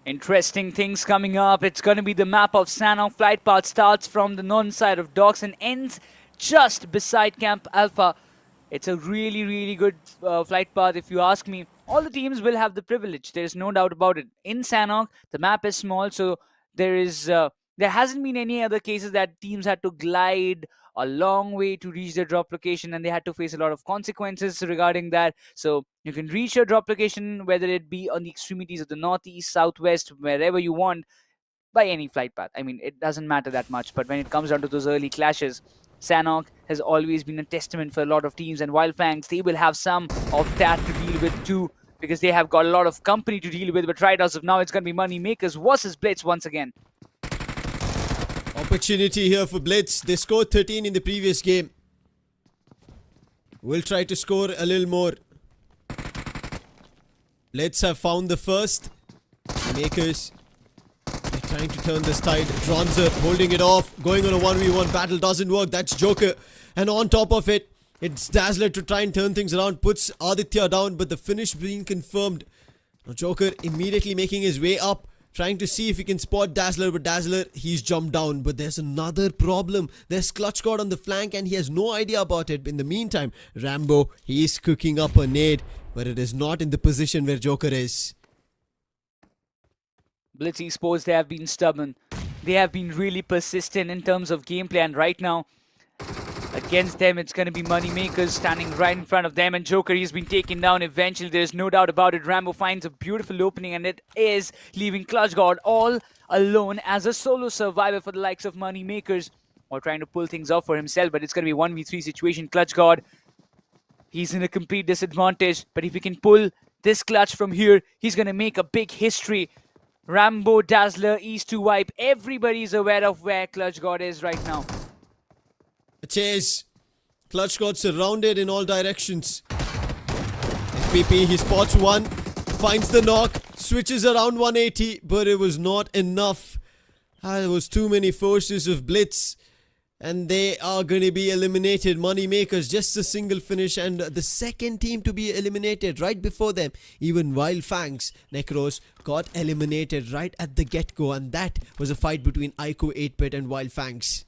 Interesting things coming up. It's going to be the map of Sanhok. Flight path starts from the northern side of docks and ends just beside Camp Alpha. It's a really good flight path, if you ask me. All the teams will have the privilege. There's no doubt about it. In Sanhok, the map is small, so there hasn't been any other cases that teams had to glide a long way to reach their drop location, and they had to face a lot of consequences regarding that. So you can reach your drop location, whether it be on the extremities of the northeast, southwest, wherever you want, by any flight path. I mean, it doesn't matter that much. But when it comes down to those early clashes, Sanhok has always been a testament for a lot of teams, and while FANGS, they will have some of that to deal with too, because they have got a lot of company to deal with. But right as of now, it's going to be MAKERZ versus BLITZ once again. Opportunity here for BLITZ. They scored 13 in the previous game. We'll try to score a little more. BLITZ have found the first. MAKERZ, they're trying to turn this tide. Dronzer holding it off. Going on a 1v1 battle. Doesn't work. That's Joker. And on top of it, it's Dazzler to try and turn things around. Puts Aditya down, but the finish being confirmed. Now Joker immediately making his way up, trying to see if he can spot Dazzler, but Dazzler, he's jumped down. But there's another problem. There's ClutchGod on the flank and he has no idea about it. In the meantime, Rambo, he's cooking up a nade, but it is not in the position where Joker is. BLITZ eSports, they have been stubborn. They have been really persistent in terms of gameplay, and right now, against them, it's going to be MAKERZ standing right in front of them, and Joker, he's been taken down eventually. There's no doubt about it. Rambo finds a beautiful opening, and it is leaving ClutchGod all alone as a solo survivor for the likes of MAKERZ, or trying to pull things off for himself, but it's going to be a 1v3 situation. ClutchGod, he's in a complete disadvantage, but if he can pull this clutch from here, he's going to make a big history. Rambo, Dazzler, East to wipe. Everybody's aware of where ClutchGod is right now. A chase. ClutchGod surrounded in all directions. FPP, he spots one. Finds the knock. Switches around 180. But it was not enough. There was too many forces of BLITZ. And they are going to be eliminated. MAKERZ, just a single finish. And the second team to be eliminated right before them. Even while FANGS, Necros, got eliminated right at the get-go. And that was a fight between iQOO 8-bit and while FANGS.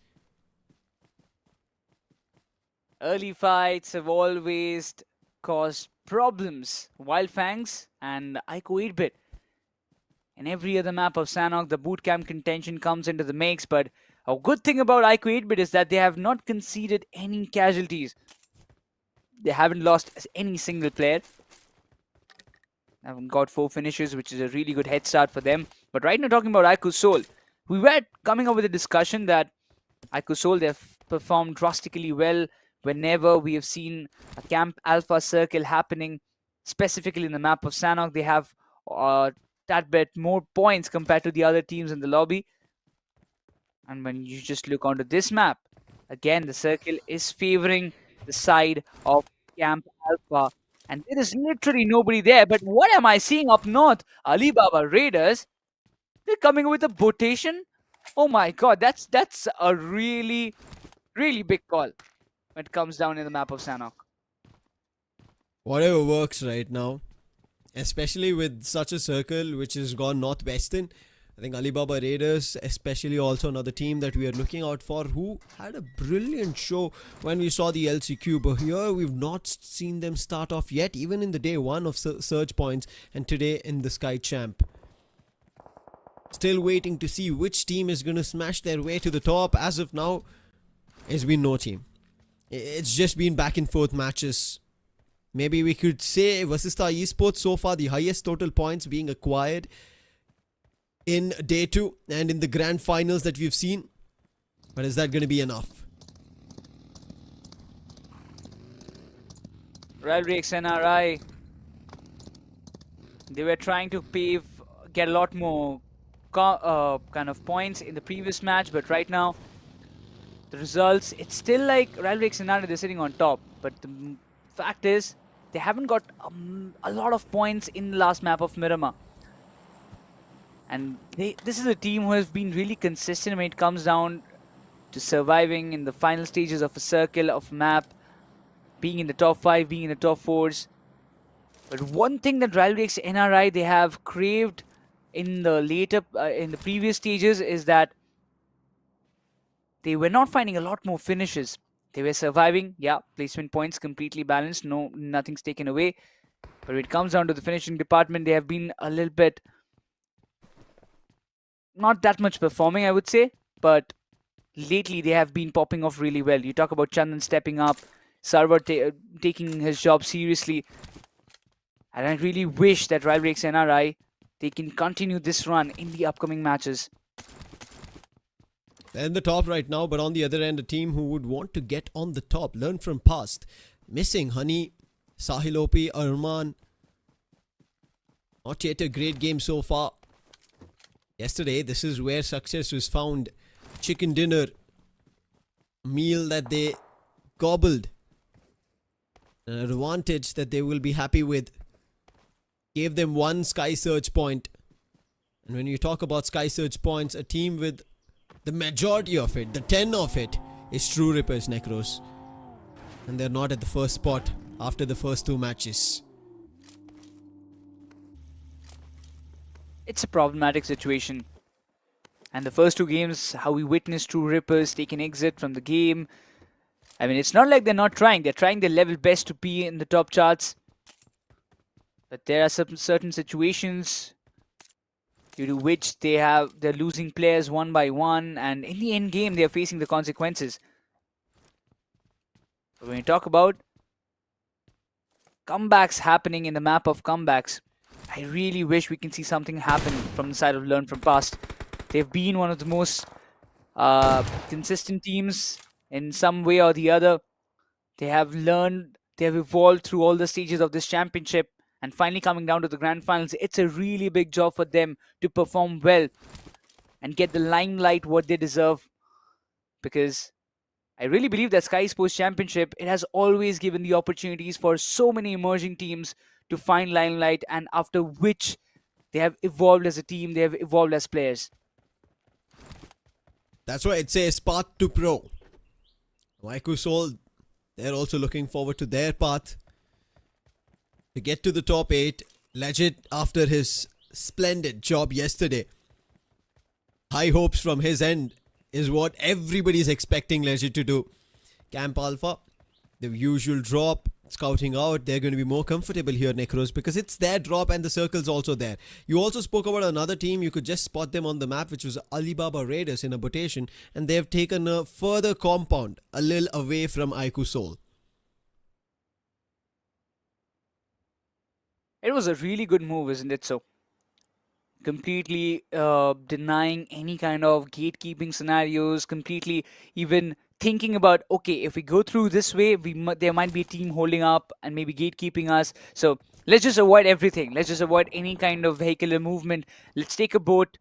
Early fights have always caused problems. While FANGS and iQOO 8-bit. In every other map of Sanhok, the bootcamp contention comes into the mix, but a good thing about iQOO 8-bit is that they have not conceded any casualties. They haven't lost any single player. They haven't got 4 finishes, which is a really good head start for them. But right now, talking about iQOOSOUL, we were coming up with a discussion that iQOOSOUL, they've performed drastically well whenever we have seen a Camp Alpha circle happening, specifically in the map of Sanhok. They have that bit more points compared to the other teams in the lobby. And when you just look onto this map, again, the circle is favoring the side of Camp Alpha. And there is literally nobody there. But what am I seeing up north? Alibaba Raiders, they're coming with a botation. Oh my god, that's a really, really big call when it comes down in the map of Sanhok. Whatever works right now. Especially with such a circle which has gone northwestern. I think Alibaba Raiders, especially also another team that we are looking out for, who had a brilliant show when we saw the LCQ. But here we've not seen them start off yet, even in the day 1 of Surge Points and today in the Sky Champ. Still waiting to see which team is going to smash their way to the top. As of now, it's been no team. It's just been back and forth matches. Maybe we could say VASISTA eSports so far the highest total points being acquired in day 2 and in the grand finals that we've seen. But is that going to be enough? RIVALRYXNRI, they were trying to get a lot more kind of points in the previous match, but right now the results, it's still like RIVALRYXNRI, they're sitting on top, but the fact is they haven't got a lot of points in the last map of Miramar. And this is a team who has been really consistent when it comes down to surviving in the final stages of a circle, of a map, being in the top 5, being in the top 4s. But one thing that RIVALRYXNRI, they have craved in the previous stages is that they were not finding a lot more finishes. They were surviving, yeah, placement points completely balanced, nothing's taken away. But when it comes down to the finishing department, they have been a little bit not that much performing, I would say, but lately they have been popping off really well. You talk about Chandan stepping up, Sarwar taking his job seriously. And I really wish that RIVALRYXNRI, they can continue this run in the upcoming matches. They're in the top right now, but on the other end, a team who would want to get on the top, learn from past. Missing Honey, Sahil OP, Arman. Not yet a great game so far. Yesterday, this is where success was found. Chicken dinner, meal that they gobbled. An advantage that they will be happy with. Gave them one Sky Search point. And when you talk about Sky Search points, a team with the majority of it, the 10 of it, is True Rippers, Necros. And they're not at the first spot after the first 2 matches. It's a problematic situation. And the first 2 games, how we witnessed True Rippers take an exit from the game. I mean, it's not like they're not trying. They're trying their level best to be in the top charts. But there are some certain situations due to which they're losing players one by one, and in the end game, they're facing the consequences. But when you talk about comebacks happening in the map of comebacks, I really wish we can see something happen from the side of Learn From Past. They've been one of the most consistent teams in some way or the other. They have learned, they have evolved through all the stages of this championship, and finally coming down to the grand finals, it's a really big job for them to perform well and get the limelight what they deserve. Because I really believe that Skyesports Championship, it has always given the opportunities for so many emerging teams to find limelight, and after which they have evolved as a team, they have evolved as players. That's why it says path to pro. iQOOSOUL, they're also looking forward to their path to get to the top 8. Legit, after his splendid job yesterday, high hopes from his end is what everybody's expecting Legit to do. Camp Alpha, the usual drop, scouting out. They're going to be more comfortable here, Necros, because it's their drop and the circle's also there. You also spoke about another team. You could just spot them on the map, which was Alibaba Raiders in a rotation, and they've taken a further compound a little away from iQOOSOUL. It was a really good move, isn't it so? Completely denying any kind of gatekeeping scenarios, completely even thinking about, okay, if we go through this way, there might be a team holding up and maybe gatekeeping us. So let's just avoid everything. Let's just avoid any kind of vehicular movement. Let's take a boat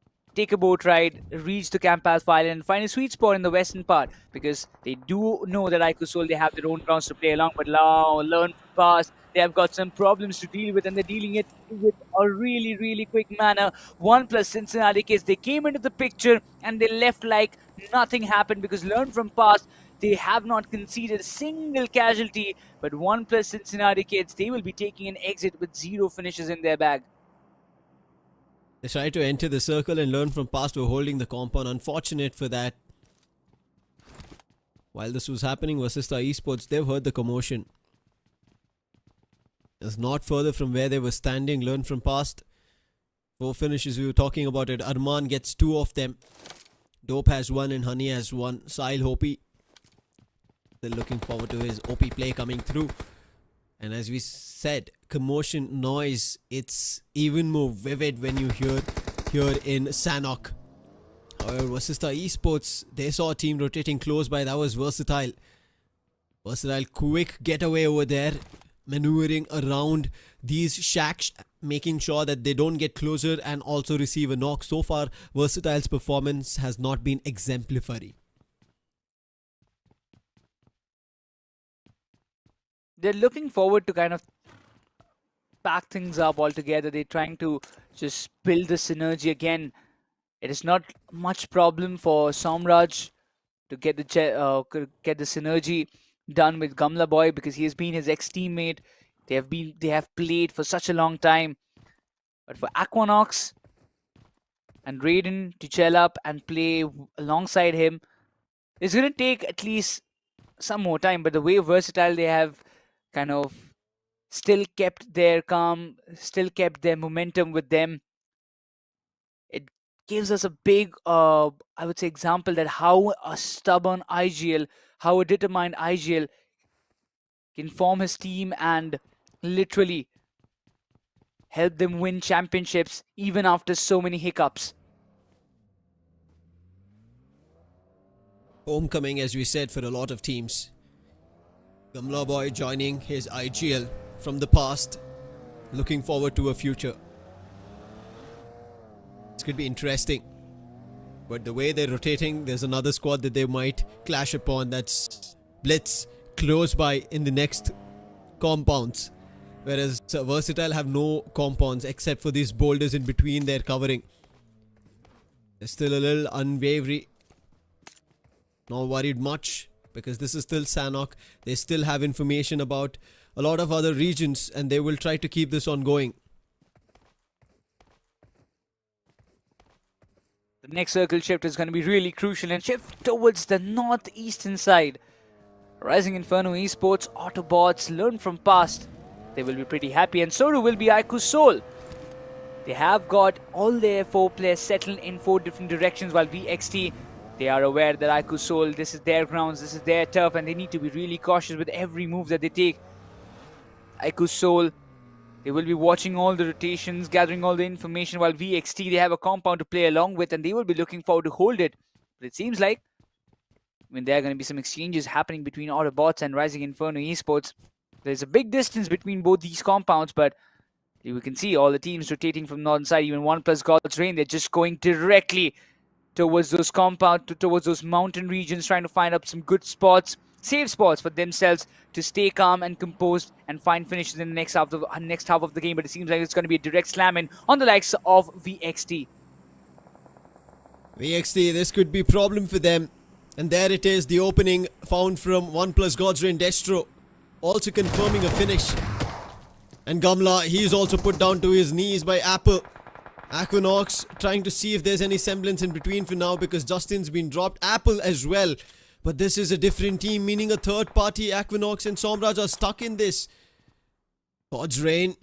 ride, reach the Camp Alpha Island, find a sweet spot in the western part, because they do know that iQOOSOUL, they have their own grounds to play along, but now Learn Fast, they have got some problems to deal with, and they're dealing it with a really, really quick manner. ONEPLUS Cincinnati kids, they came into the picture and they left like nothing happened, because Learn From Past, they have not conceded a single casualty, but ONEPLUS Cincinnati kids, they will be taking an exit with 0 finishes in their bag. They tried to enter the circle and Learn From Past were holding the compound. Unfortunate for that. While this was happening, VASISTA eSports, they've heard the commotion. It's not further from where they were standing. Learn From Past. 4 finishes, we were talking about it. Arman gets 2 of them. Dope has 1 and Honey has 1. Sahil Hopi, they're looking forward to his OP play coming through. And as we said, commotion, noise, it's even more vivid when you hear here in Sanhok. However, VASISTA eSports, they saw a team rotating close by. That was Versatile. Versatile, quick getaway over there, maneuvering around these shacks, making sure that they don't get closer and also receive a knock. So far, Versatile's performance has not been exemplary. They're looking forward to kind of pack things up altogether. They're trying to just build the synergy again. It is not much problem for Somraj to get the synergy done with Gamla Boy, because he has been his ex-teammate. They have played for such a long time. But for Aquanox and Raiden to gel up and play alongside him, it's going to take at least some more time. But the way Versatile, they have kind of still kept their calm, still kept their momentum with them. It gives us a big, I would say, example that how a stubborn IGL, how a determined IGL can form his team and literally help them win championships even after so many hiccups. Homecoming, as we said, for a lot of teams. Gamla Boy joining his IGL from the past, looking forward to a future. This could be interesting. But the way they're rotating, there's another squad that they might clash upon. That's BLITZ, close by in the next compounds. Whereas Versatile have no compounds except for these boulders in between their covering. They're still a little unwavering. Not worried much because this is still Sanhok. They still have information about a lot of other regions and they will try to keep this on going. The next circle shift is going to be really crucial and shift towards the northeastern side. Rising Inferno Esports, Autobots learn from past. They will be pretty happy and so will be iQOOSOUL. They have got all their 4 players settled in 4 different directions while VXT, they are aware that iQOOSOUL, this is their grounds, this is their turf and they need to be really cautious with every move that they take. iQOOSOUL, they will be watching all the rotations, gathering all the information while VXT, they have a compound to play along with and they will be looking forward to hold it. But it seems like there are going to be some exchanges happening between Autobots and Rising Inferno Esports. There's a big distance between both these compounds, but you can see all the teams rotating from northern side. Even ONEPLUS God's Reign, they're just going directly towards those compound, towards those mountain regions, trying to find up some good spots, safe spots for themselves to stay calm and composed and find finishes in the next half of the game. But it seems like it's going to be a direct slam in on the likes of VXT. VXT, this could be a problem for them. And there it is, the opening found from ONEPLUS God's Reign Destro. Also confirming a finish. And Gamla, he's also put down to his knees by Apple. Aquinox trying to see if there's any semblance in between for now because Justin's been dropped. Apple as well. But this is a different team, meaning a third party. Aquinox and Somraj are stuck in this. God's Reign,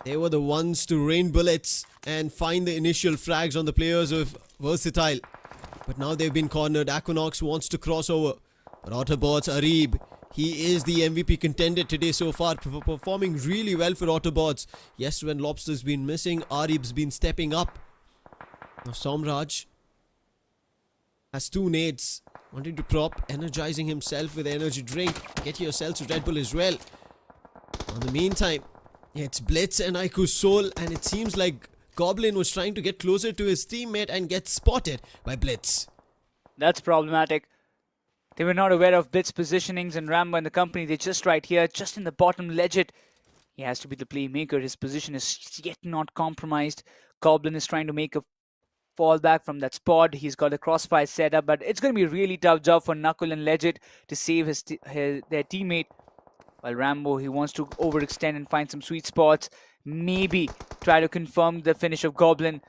they were the ones to rain bullets and find the initial frags on the players of Versatile. But now they've been cornered. Aquinox wants to cross over. But AUTOBOTZ, Arib, he is the MVP contender today so far, performing really well for AUTOBOTZ. Yes, when Lobster's been missing, Arib's been stepping up. Now Somraj has 2 nades, wanting to prop, energizing himself with energy drink. Get yourself to Red Bull as well. In the meantime, it's BLITZ and iQOOSOUL, and it seems like Goblin was trying to get closer to his teammate and gets spotted by BLITZ. That's problematic. They were not aware of BLITZ positionings and Rambo and the company. They're just right here, just in the bottom ledge. He has to be the playmaker. His position is yet not compromised. Goblin is trying to make a fall back from that spot. He's got a crossfire set up, but it's going to be a really tough job for Knuckle and Legit to save their teammate. While Rambo, he wants to overextend and find some sweet spots. Maybe try to confirm the finish of Goblin.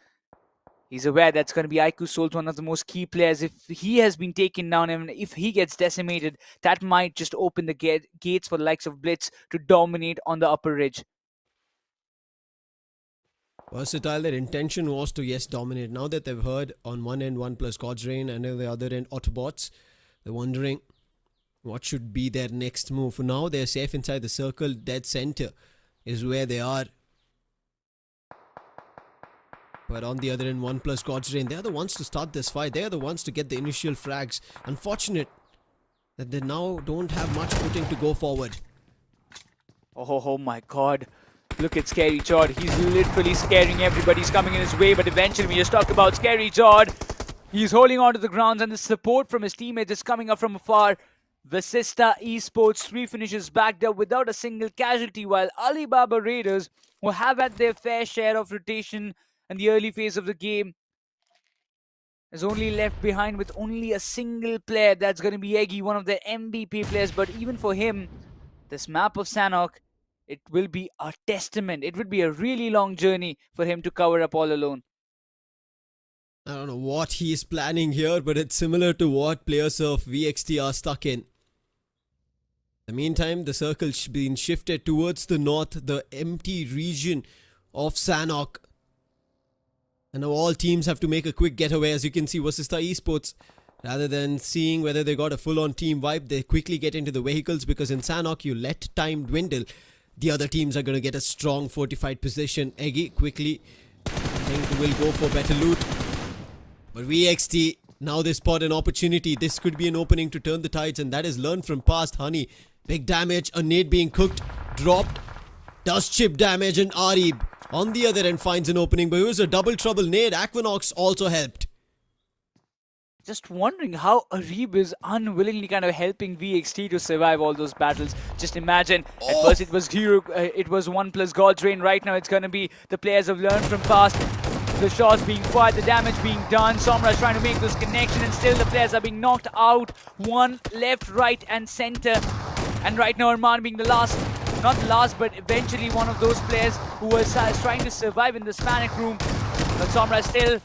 He's aware that's going to be iQOOSOUL, one of the most key players. If he has been taken down and if he gets decimated, that might just open the gates for the likes of BLITZ to dominate on the upper ridge. Versatile, their intention was to, yes, dominate. Now that they've heard on one end ONEPLUS God's Reign and on the other end AUTOBOTZ, they're wondering what should be their next move. For now, they're safe inside the circle. Dead center is where they are. But on the other end, ONEPLUS God's Reign, they're the ones to start this fight. They're the ones to get the initial frags. Unfortunate that they now don't have much footing to go forward. Oh my god. Look at Scary Jord. He's literally scaring everybody. He's coming in his way, but eventually we just talked about Scary Jord. He's holding on to the grounds and the support from his teammates is coming up from afar. VASISTA Esports 3 finishes backed up without a single casualty, while Alibaba Raiders, who have had their fair share of rotation in the early phase of the game, is only left behind with only a single player. That's going to be Eggy, one of the MVP players. But even for him, this map of Sanhok, it will be a testament. It would be a really long journey for him to cover up all alone. I don't know what he's planning here, but it's similar to what players of VXT are stuck in. In the meantime, the circle's been shifted towards the north, the empty region of Sanhok. And now all teams have to make a quick getaway. As you can see, VASISTA Esports, rather than seeing whether they got a full-on team vibe, they quickly get into the vehicles, because in Sanhok, you let time dwindle. The other teams are going to get a strong fortified position. Eggy quickly, I think, will go for better loot. But VXT, now they spot an opportunity. This could be an opening to turn the tides, and that is learned from past. Honey, big damage, a nade being cooked, dropped, does chip damage, and Arib on the other end finds an opening, but it was a double trouble nade. Aquinox also helped. Just wondering how Arib is unwillingly kind of helping VXT to survive all those battles. Just imagine, at first it was Hero, it was ONEPLUS God Drain. Right now it's going to be the players have learned from past. The shots being fired, the damage being done. Somraj trying to make this connection, and still the players are being knocked out. One left, right, and center. And right now Arman being the last, not the last, but eventually one of those players who was trying to survive in this panic room. But Somraj still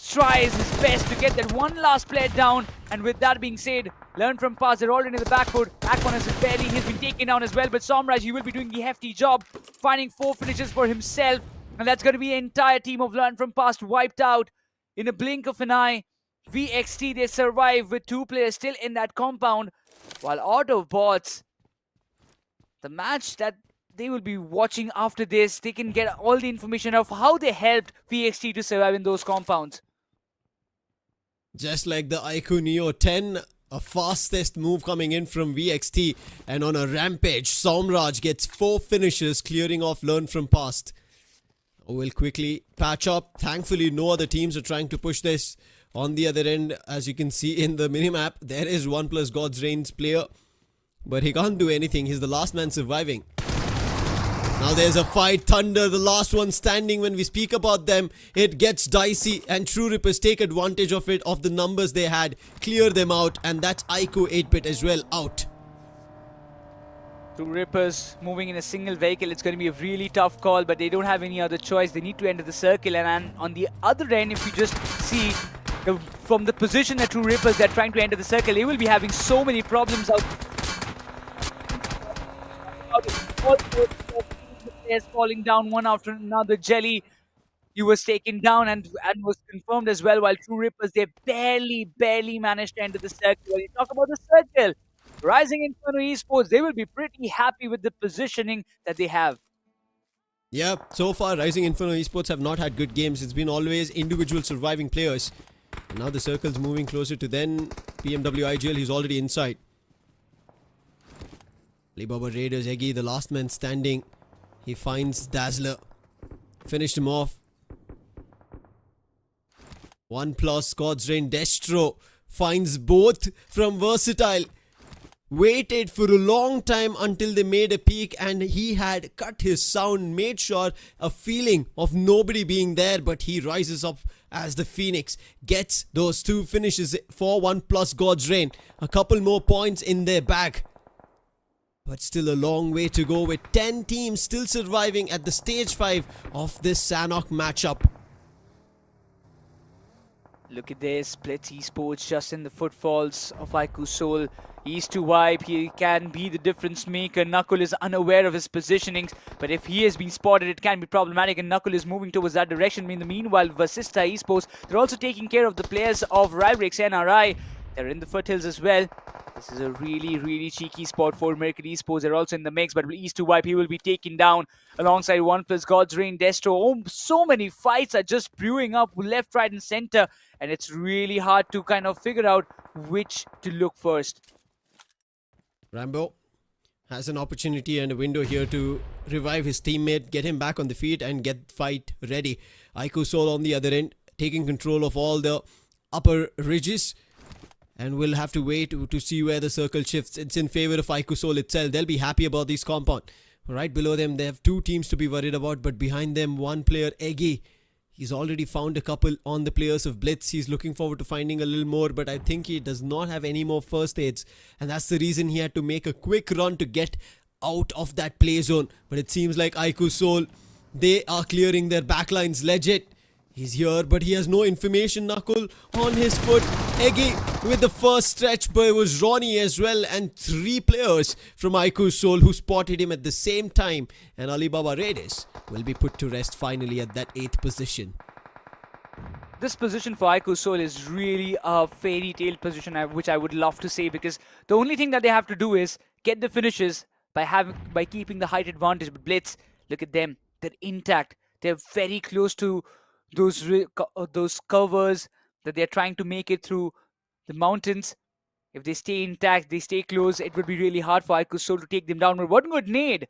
tries his best to get that one last player down. And with that being said, learn from past, they're already in the backfoot. Aquanas is barely, he's been taken down as well. But Somraj, he will be doing the hefty job, finding 4 finishes for himself. And that's going to be the entire team of Learn from Past wiped out in a blink of an eye. VXT, they survive with 2 players still in that compound. While AUTOBOTZ, the match that they will be watching after this, they can get all the information of how they helped VXT to survive in those compounds. Just like the iQOO Neo 10, a fastest move coming in from VXT, and on a rampage, Somraj gets 4 finishes, clearing off Learn from Past. Will quickly patch up. Thankfully, no other teams are trying to push this. On the other end, as you can see in the minimap, there is ONEPLUS God's Reigns player, but he can't do anything. He's the last man surviving. Now there's a fight. Thunder, the last one standing. When we speak about them, it gets dicey, and True Rippers take advantage of it, of the numbers they had, clear them out, and that's iQOO 8-bit as well out. Two Rippers moving in a single vehicle. It's going to be a really tough call, but they don't have any other choice. They need to enter the circle. And on the other end, if you just see from the position that Two Rippers, they're trying to enter the circle, they will be having so many problems out. Players falling down one after another. Jelly, he was taken down and was confirmed as well, while True Rippers, they barely managed to enter the circle. When you talk about the circle, Rising Inferno Esports, they will be pretty happy with the positioning that they have. Yeah, so far Rising Inferno Esports have not had good games. It's been always individual surviving players. And now the circle's moving closer to them. PMW IGL, he's already inside. Alibaba Raiders, Eggy, the last man standing. He finds Dazzler. Finished him off. ONEPLUS, God's Reign, Destro finds both from Versatile. Waited for a long time until they made a peek, and he had cut his sound, made sure a feeling of nobody being there, but he rises up as the Phoenix, gets those 2 finishes for ONEPLUS God's Reign. A couple more points in their bag. But still a long way to go, with 10 teams still surviving at the stage 5 of this Sanhok matchup. Look at this, BLITZ Esports just in the footfalls of iQOOSOUL. East to wipe, he can be the difference maker. Knuckle is unaware of his positionings, but if he has been spotted, it can be problematic, and Knuckle is moving towards that direction. In the meanwhile, VASISTA Esports, they're also taking care of the players of RIVALRYXNRI. They're in the foothills as well. This is a really cheeky spot for American Esports. They're also in the mix, but East to wipe, he will be taken down alongside ONEPLUS, God's Reign, Destro. Oh, so many fights are just brewing up left, right, and center, and it's really hard to kind of figure out which to look first. Rambo has an opportunity and a window here to revive his teammate, get him back on the feet, and get fight ready. iQOOSOUL on the other end, taking control of all the upper ridges. And we'll have to wait to see where the circle shifts. It's in favor of iQOOSOUL itself. They'll be happy about this compound. Right below them, they have 2 teams to be worried about. But behind them, 1 player, Eggy. He's already found a couple on the players of BLITZ. He's looking forward to finding a little more. But I think he does not have any more first aids. And that's the reason he had to make a quick run to get out of that play zone. But it seems like iQOOSOUL, they are clearing their backlines legit. He's here, but he has no information. Knuckle on his foot. Eggy with the first stretch, but it was Ronnie as well, and 3 players from iQOOSOUL who spotted him at the same time. And Alibaba Raiders will be put to rest finally at that 8th position. this position for iQOOSOUL is really a fairy tale position, which I would love to say, because the only thing that they have to do is get the finishes by keeping the height advantage. But BLITZ, look at them, they're intact. They're very close to those covers that they're trying to make it through the mountains. If they stay intact, they stay close, it would be really hard for iQOOSOUL to take them down. But one good nade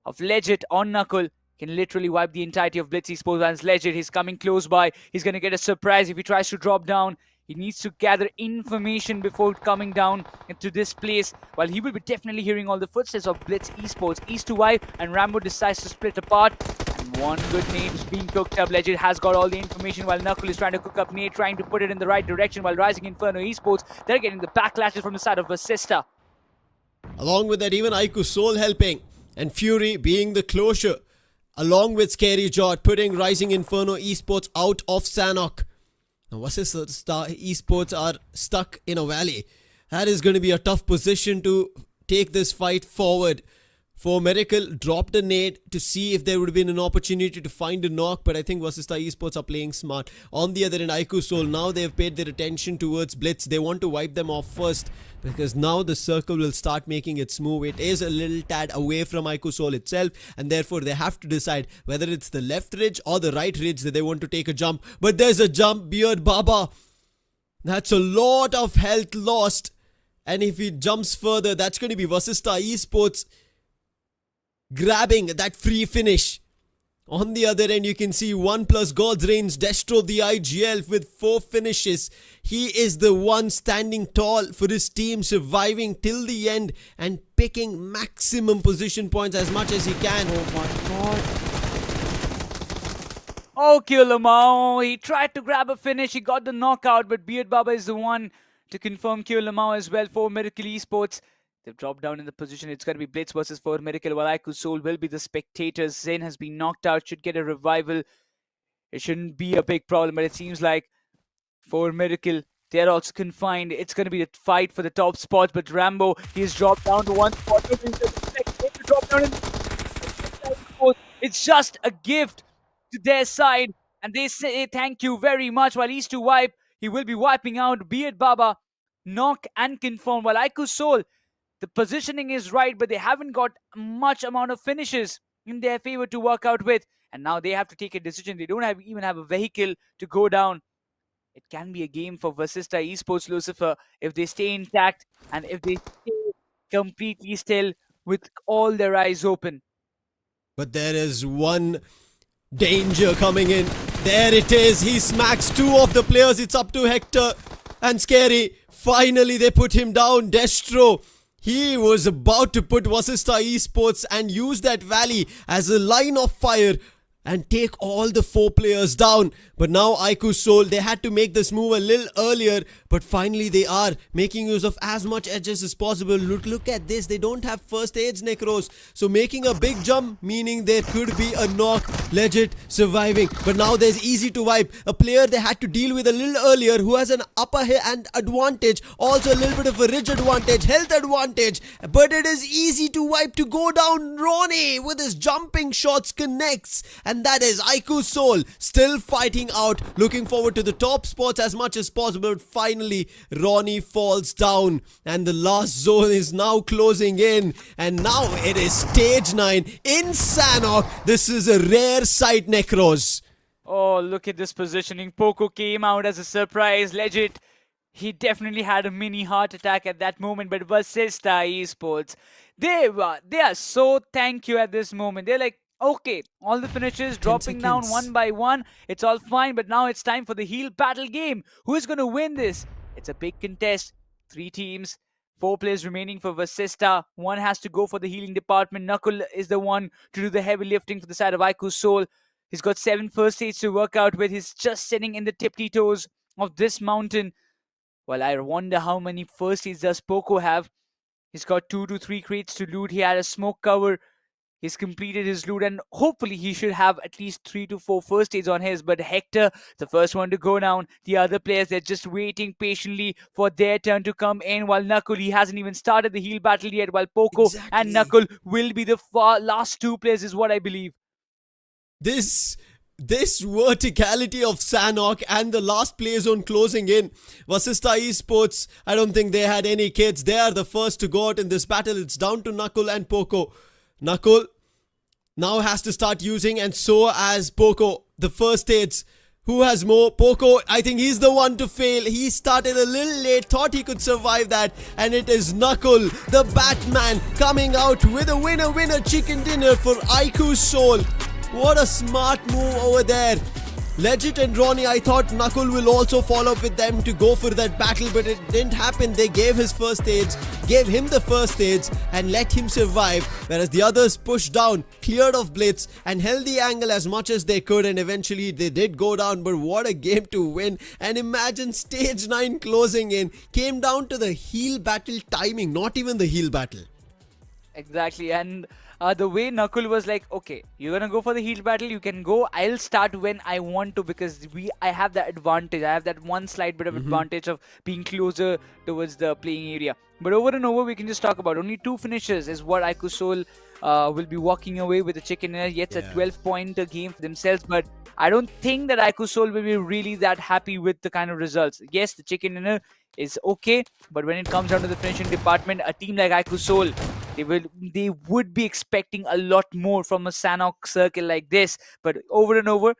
of Legit on Knuckle can literally wipe the entirety of BLITZ Esports. And Legit, he's coming close by. He's going to get a surprise if he tries to drop down. He needs to gather information before coming down into this place. While he will be definitely hearing all the footsteps of BLITZ Esports. East to Y, and Rambo decides to split apart. And one good nade is being cooked up. Legit has got all the information, while Knuckle is trying to cook up nade, trying to put it in the right direction. While Rising Inferno Esports, they're getting the backlashes from the side of VASISTA. Along with that, even iQOOSOUL helping, and Fury being the closure, along with Scary Jot, putting Rising Inferno Esports out of Sanhok. Now, VASISTA Esports are stuck in a valley. That is going to be a tough position to take this fight forward. For Miracle, dropped a nade to see if there would have been an opportunity to find a knock, but I think VASISTA Esports are playing smart. On the other end, iQOOSOUL, now they have paid their attention towards BLITZ. They want to wipe them off first, because now the circle will start making its move. It is a little tad away from iQOOSOUL itself, and therefore they have to decide whether it's the left ridge or the right ridge that they want to take a jump. But there's a jump, Beard Baba. That's a lot of health lost, and if he jumps further, that's going to be VASISTA Esports grabbing that free finish. On the other end, you can see ONEPLUS God's Reigns Destro the IGL with 4 finishes. He is the one standing tall for his team, surviving till the end and picking maximum position points as much as he can. Oh my god. Oh, Lamau. He tried to grab a finish. He got the knockout, but Beard Baba is the one to confirm Lamau as well for Miracle Esports. They've dropped down in the position. It's going to be BLITZ versus for Miracle, while iQOOSOUL will be the spectators. Zen has been knocked out, should get a revival. It shouldn't be a big problem, but it seems like for Miracle, they're also confined. It's going to be the fight for the top spots, but Rambo, he's dropped down to one spot. It's just a gift to their side, and they say thank you very much. While East to wipe, he will be wiping out Beard Baba, knock and confirm. While iQOOSOUL, the positioning is right, but they haven't got much amount of finishes in their favor to work out with. And now they have to take a decision. They don't even have a vehicle to go down. It can be a game for VASISTA Esports, Lucifer, if they stay intact and if they stay completely still with all their eyes open. But there is one danger coming in. There it is. He smacks 2 of the players. It's up to Hector and Scary. Finally, they put him down. Destro, he was about to put VASISTA Esports and use that valley as a line of fire and take all the 4 players down. But now iQOOSOUL, they had to make this move a little earlier, but finally they are making use of as much edges as possible. Look at this, they don't have first aids, Necros, so making a big jump, meaning there could be a knock. Legit surviving, but now there's easy to wipe, a player they had to deal with a little earlier who has an upper hand advantage, also a little bit of a ridge advantage, health advantage, but it is easy to wipe to go down. Ronnie with his jumping shots connects, and that is iQOOSOUL still fighting out, looking forward to the top spots as much as possible. But finally, Ronnie falls down, and the last zone is now closing in, and now it is stage 9 in Sanhok. This is a rare sight, Necros. Oh, look at this positioning. Poco came out as a surprise. Legit, he definitely had a mini heart attack at that moment. But VASISTA Esports, they are so thank you at this moment. They're like, okay, all the finishes dropping down one by one. It's all fine, but now it's time for the heal battle game. Who is going to win this? It's a big contest. 3 teams, 4 players remaining for VASISTA. One has to go for the healing department. Knuckle is the one to do the heavy lifting for the side of iQOOSOUL. He's got 7 first aids to work out with. He's just sitting in the tippy toes of this mountain. Well, I wonder how many first aids does Poco have. He's got 2 to 3 crates to loot. He had a smoke cover. He's completed his loot, and hopefully he should have at least 3 to 4 first aids on his. But Hector, the first one to go down. The other players, they're just waiting patiently for their turn to come in. While Knuckle, he hasn't even started the heal battle yet. While Poco and Knuckle will be the last 2 players, is what I believe. This This verticality of Sanhok and the last play zone closing in. VASISTA Esports, I don't think they had any kids. They are the first to go out in this battle. It's down to Nakul and Poco. Nakul now has to start using, and so as Poco, the first aids. Who has more? Poco, I think he's the one to fail. He started a little late, thought he could survive that, and it is Nakul, the Batman, coming out with a winner chicken dinner for iQOOSOUL. What a smart move over there. Legit and Ronnie, I thought Nakul will also follow up with them to go for that battle, but it didn't happen. They gave his first aids, gave him the first aids and let him survive, whereas the others pushed down, cleared off Blitz and held the angle as much as they could, and eventually they did go down. But what a game to win. And imagine stage 9 closing in, came down to the heal battle timing, not even the heal battle. Exactly, and the way Nakul was like, okay, you're gonna go for the heal battle, you can go. I'll start when I want to because I have that advantage. I have that one slight bit of advantage of being closer towards the playing area. But over and over, we can just talk about only 2 finishes is what iQOOSOUL will be walking away with the chicken dinner. Yet a 12-point game for themselves, but I don't think that iQOOSOUL will be really that happy with the kind of results. Yes, the chicken dinner is okay, but when it comes down to the finishing department, a team like iQOOSOUL, they would be expecting a lot more from a Sanhok circle like this. But over and over,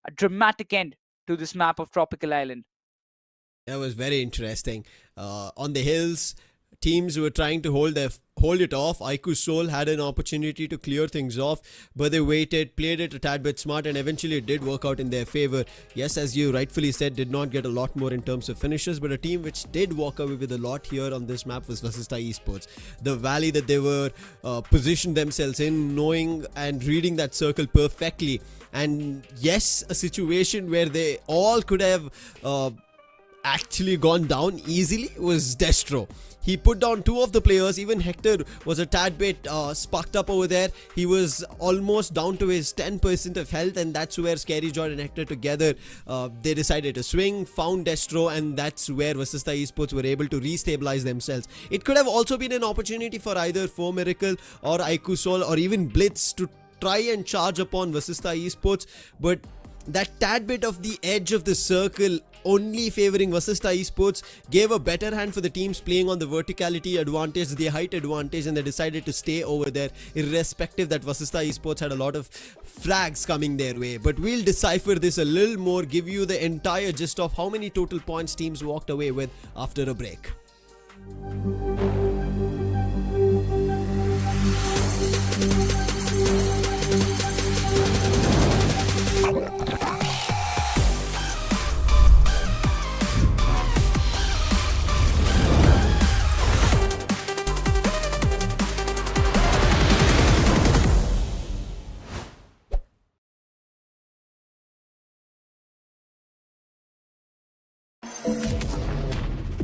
a dramatic end to this map of Tropical Island. That was very interesting. On the hills, teams were trying to hold it off. iQOOSOUL had an opportunity to clear things off, but they waited, played it a tad bit smart, and eventually it did work out in their favor. Yes, as you rightfully said, did not get a lot more in terms of finishes, but a team which did walk away with a lot here on this map was VASISTA Esports. The valley that they were positioned themselves in, knowing and reading that circle perfectly. And yes, a situation where they all could have actually gone down easily was Destro. He put down 2 of the players. Even Hector was a tad bit sparked up over there. He was almost down to his 10% of health, and that's where Scary John and Hector together, they decided to swing, found Destro, and that's where VASISTA Esports were able to restabilize themselves. It could have also been an opportunity for either 4Miracle or iQOOSOUL or even Blitz to try and charge upon VASISTA Esports, but that tad bit of the edge of the circle only favoring VASISTA Esports gave a better hand for the teams playing on the verticality advantage, the height advantage, and they decided to stay over there, irrespective that VASISTA Esports had a lot of frags coming their way. But we'll decipher this a little more, give you the entire gist of how many total points teams walked away with after a break.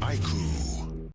iQOO.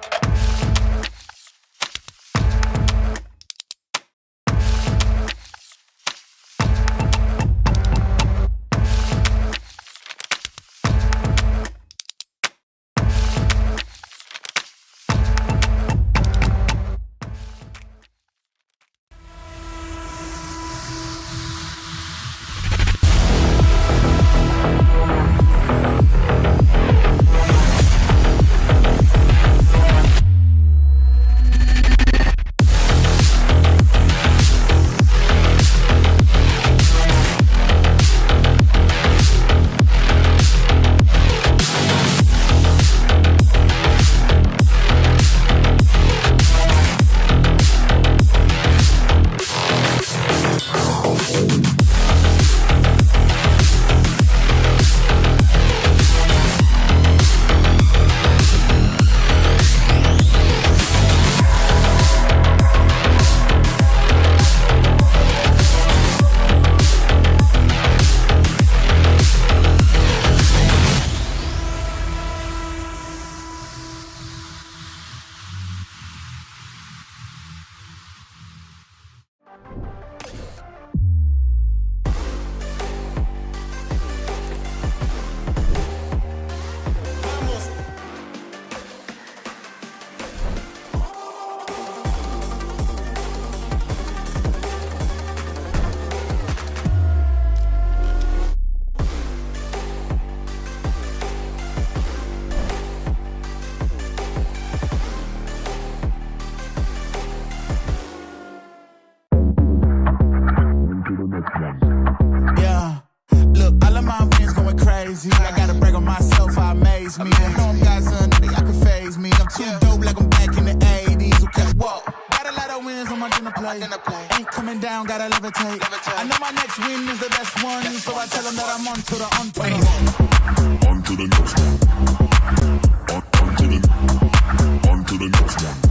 amaze me. I know I'm Godson, nothing I can phase me. I'm too dope like I'm back in the 80s. Okay, whoa. Got a lot of wins on my dinner plate. Ain't coming down, gotta levitate. I know my next win is the best one, so I tell them that I'm on to the on-play. On to the next one. On to the next one. On to the next one.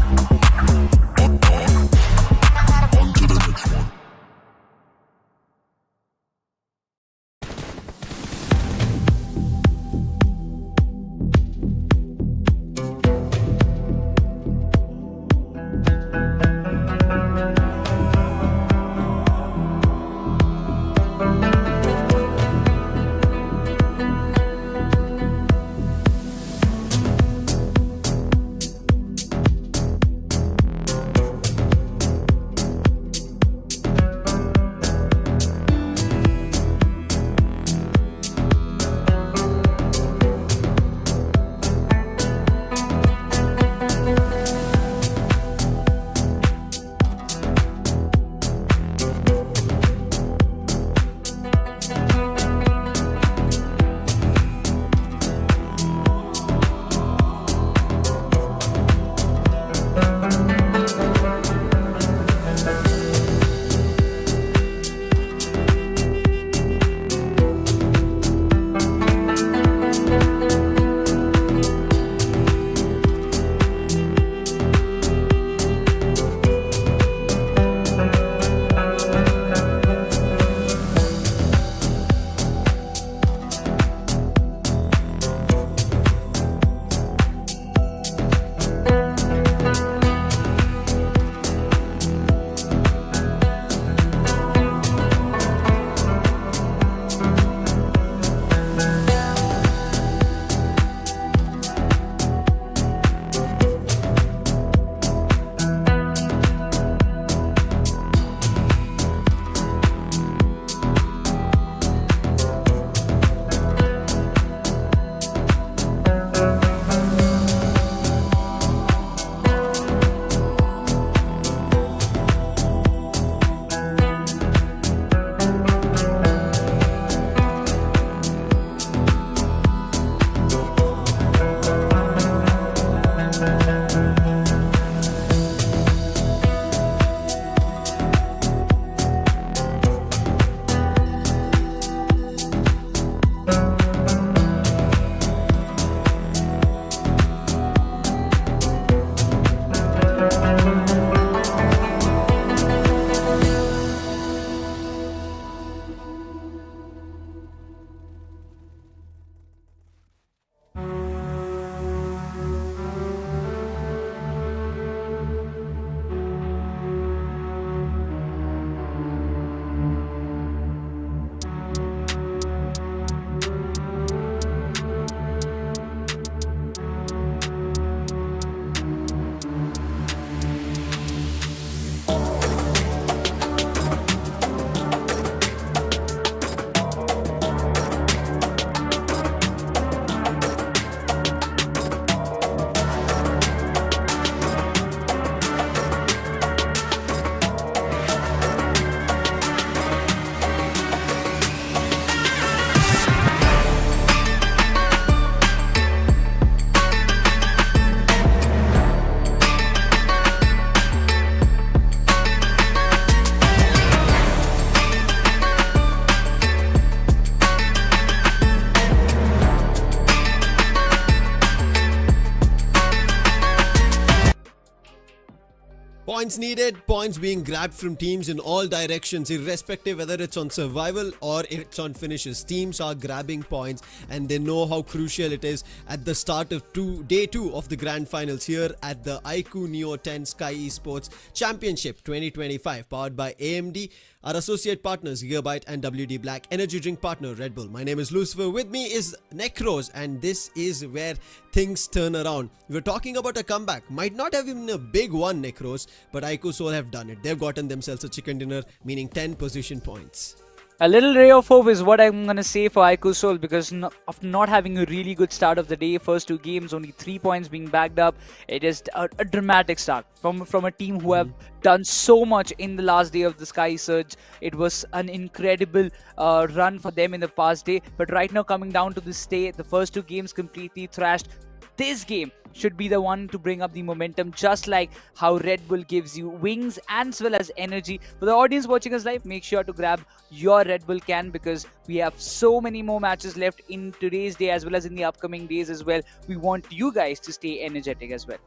Points needed, points being grabbed from teams in all directions, irrespective whether it's on survival or it's on finishes. Teams are grabbing points and they know how crucial it is at the start of day 2 of the grand finals here at the iQOO Neo 10 Skyesports Championship 2025, powered by AMD, our associate partners Gigabyte and WD Black, energy drink partner Red Bull. My name is Lucifer, with me is Necros, and this is where things turn around. We're talking about a comeback, might not have been a big one, Necros, but iQOOSOUL have done it. They've gotten themselves a chicken dinner, meaning 10 position points. A little ray of hope is what I'm going to say for iQOOSOUL, because of not having a really good start of the day. First two games, only 3 points being bagged up. It is a dramatic start from a team who have done so much in the last day of the Sky Surge. It was an incredible run for them in the past day. But right now, coming down to this day, the first two games completely thrashed. This game should be the one to bring up the momentum, just like how Red Bull gives you wings as well as energy. For the audience watching us live, make sure to grab your Red Bull can, because we have so many more matches left in today's day as well as in the upcoming days as well. We want you guys to stay energetic as well.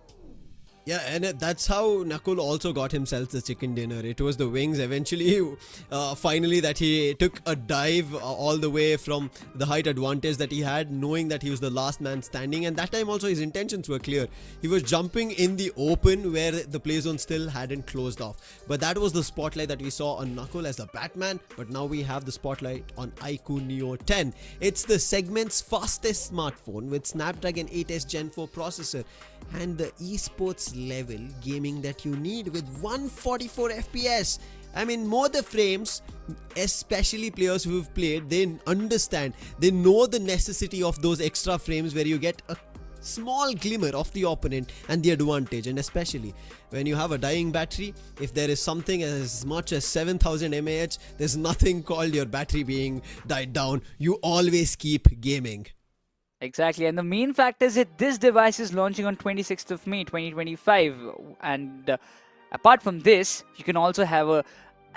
Yeah, and that's how Nakul also got himself the chicken dinner. It was the wings eventually, finally, that he took a dive all the way from the height advantage that he had, knowing that he was the last man standing. And that time also his intentions were clear. He was jumping in the open where the play zone still hadn't closed off. But that was the spotlight that we saw on Nakul as a Batman. But now we have the spotlight on iQOO Neo 10. It's the segment's fastest smartphone with Snapdragon 8s Gen 4 processor and the esports level gaming that you need with 144 FPS. I mean, more the frames, especially players who've played, they understand, they know the necessity of those extra frames where you get a small glimmer of the opponent and the advantage. And especially when you have a dying battery, if there is something as much as 7000 mAh, there's nothing called your battery being died down. You always keep gaming. Exactly, and the main fact is that this device is launching on 26th of May 2025, and apart from this, you can also have a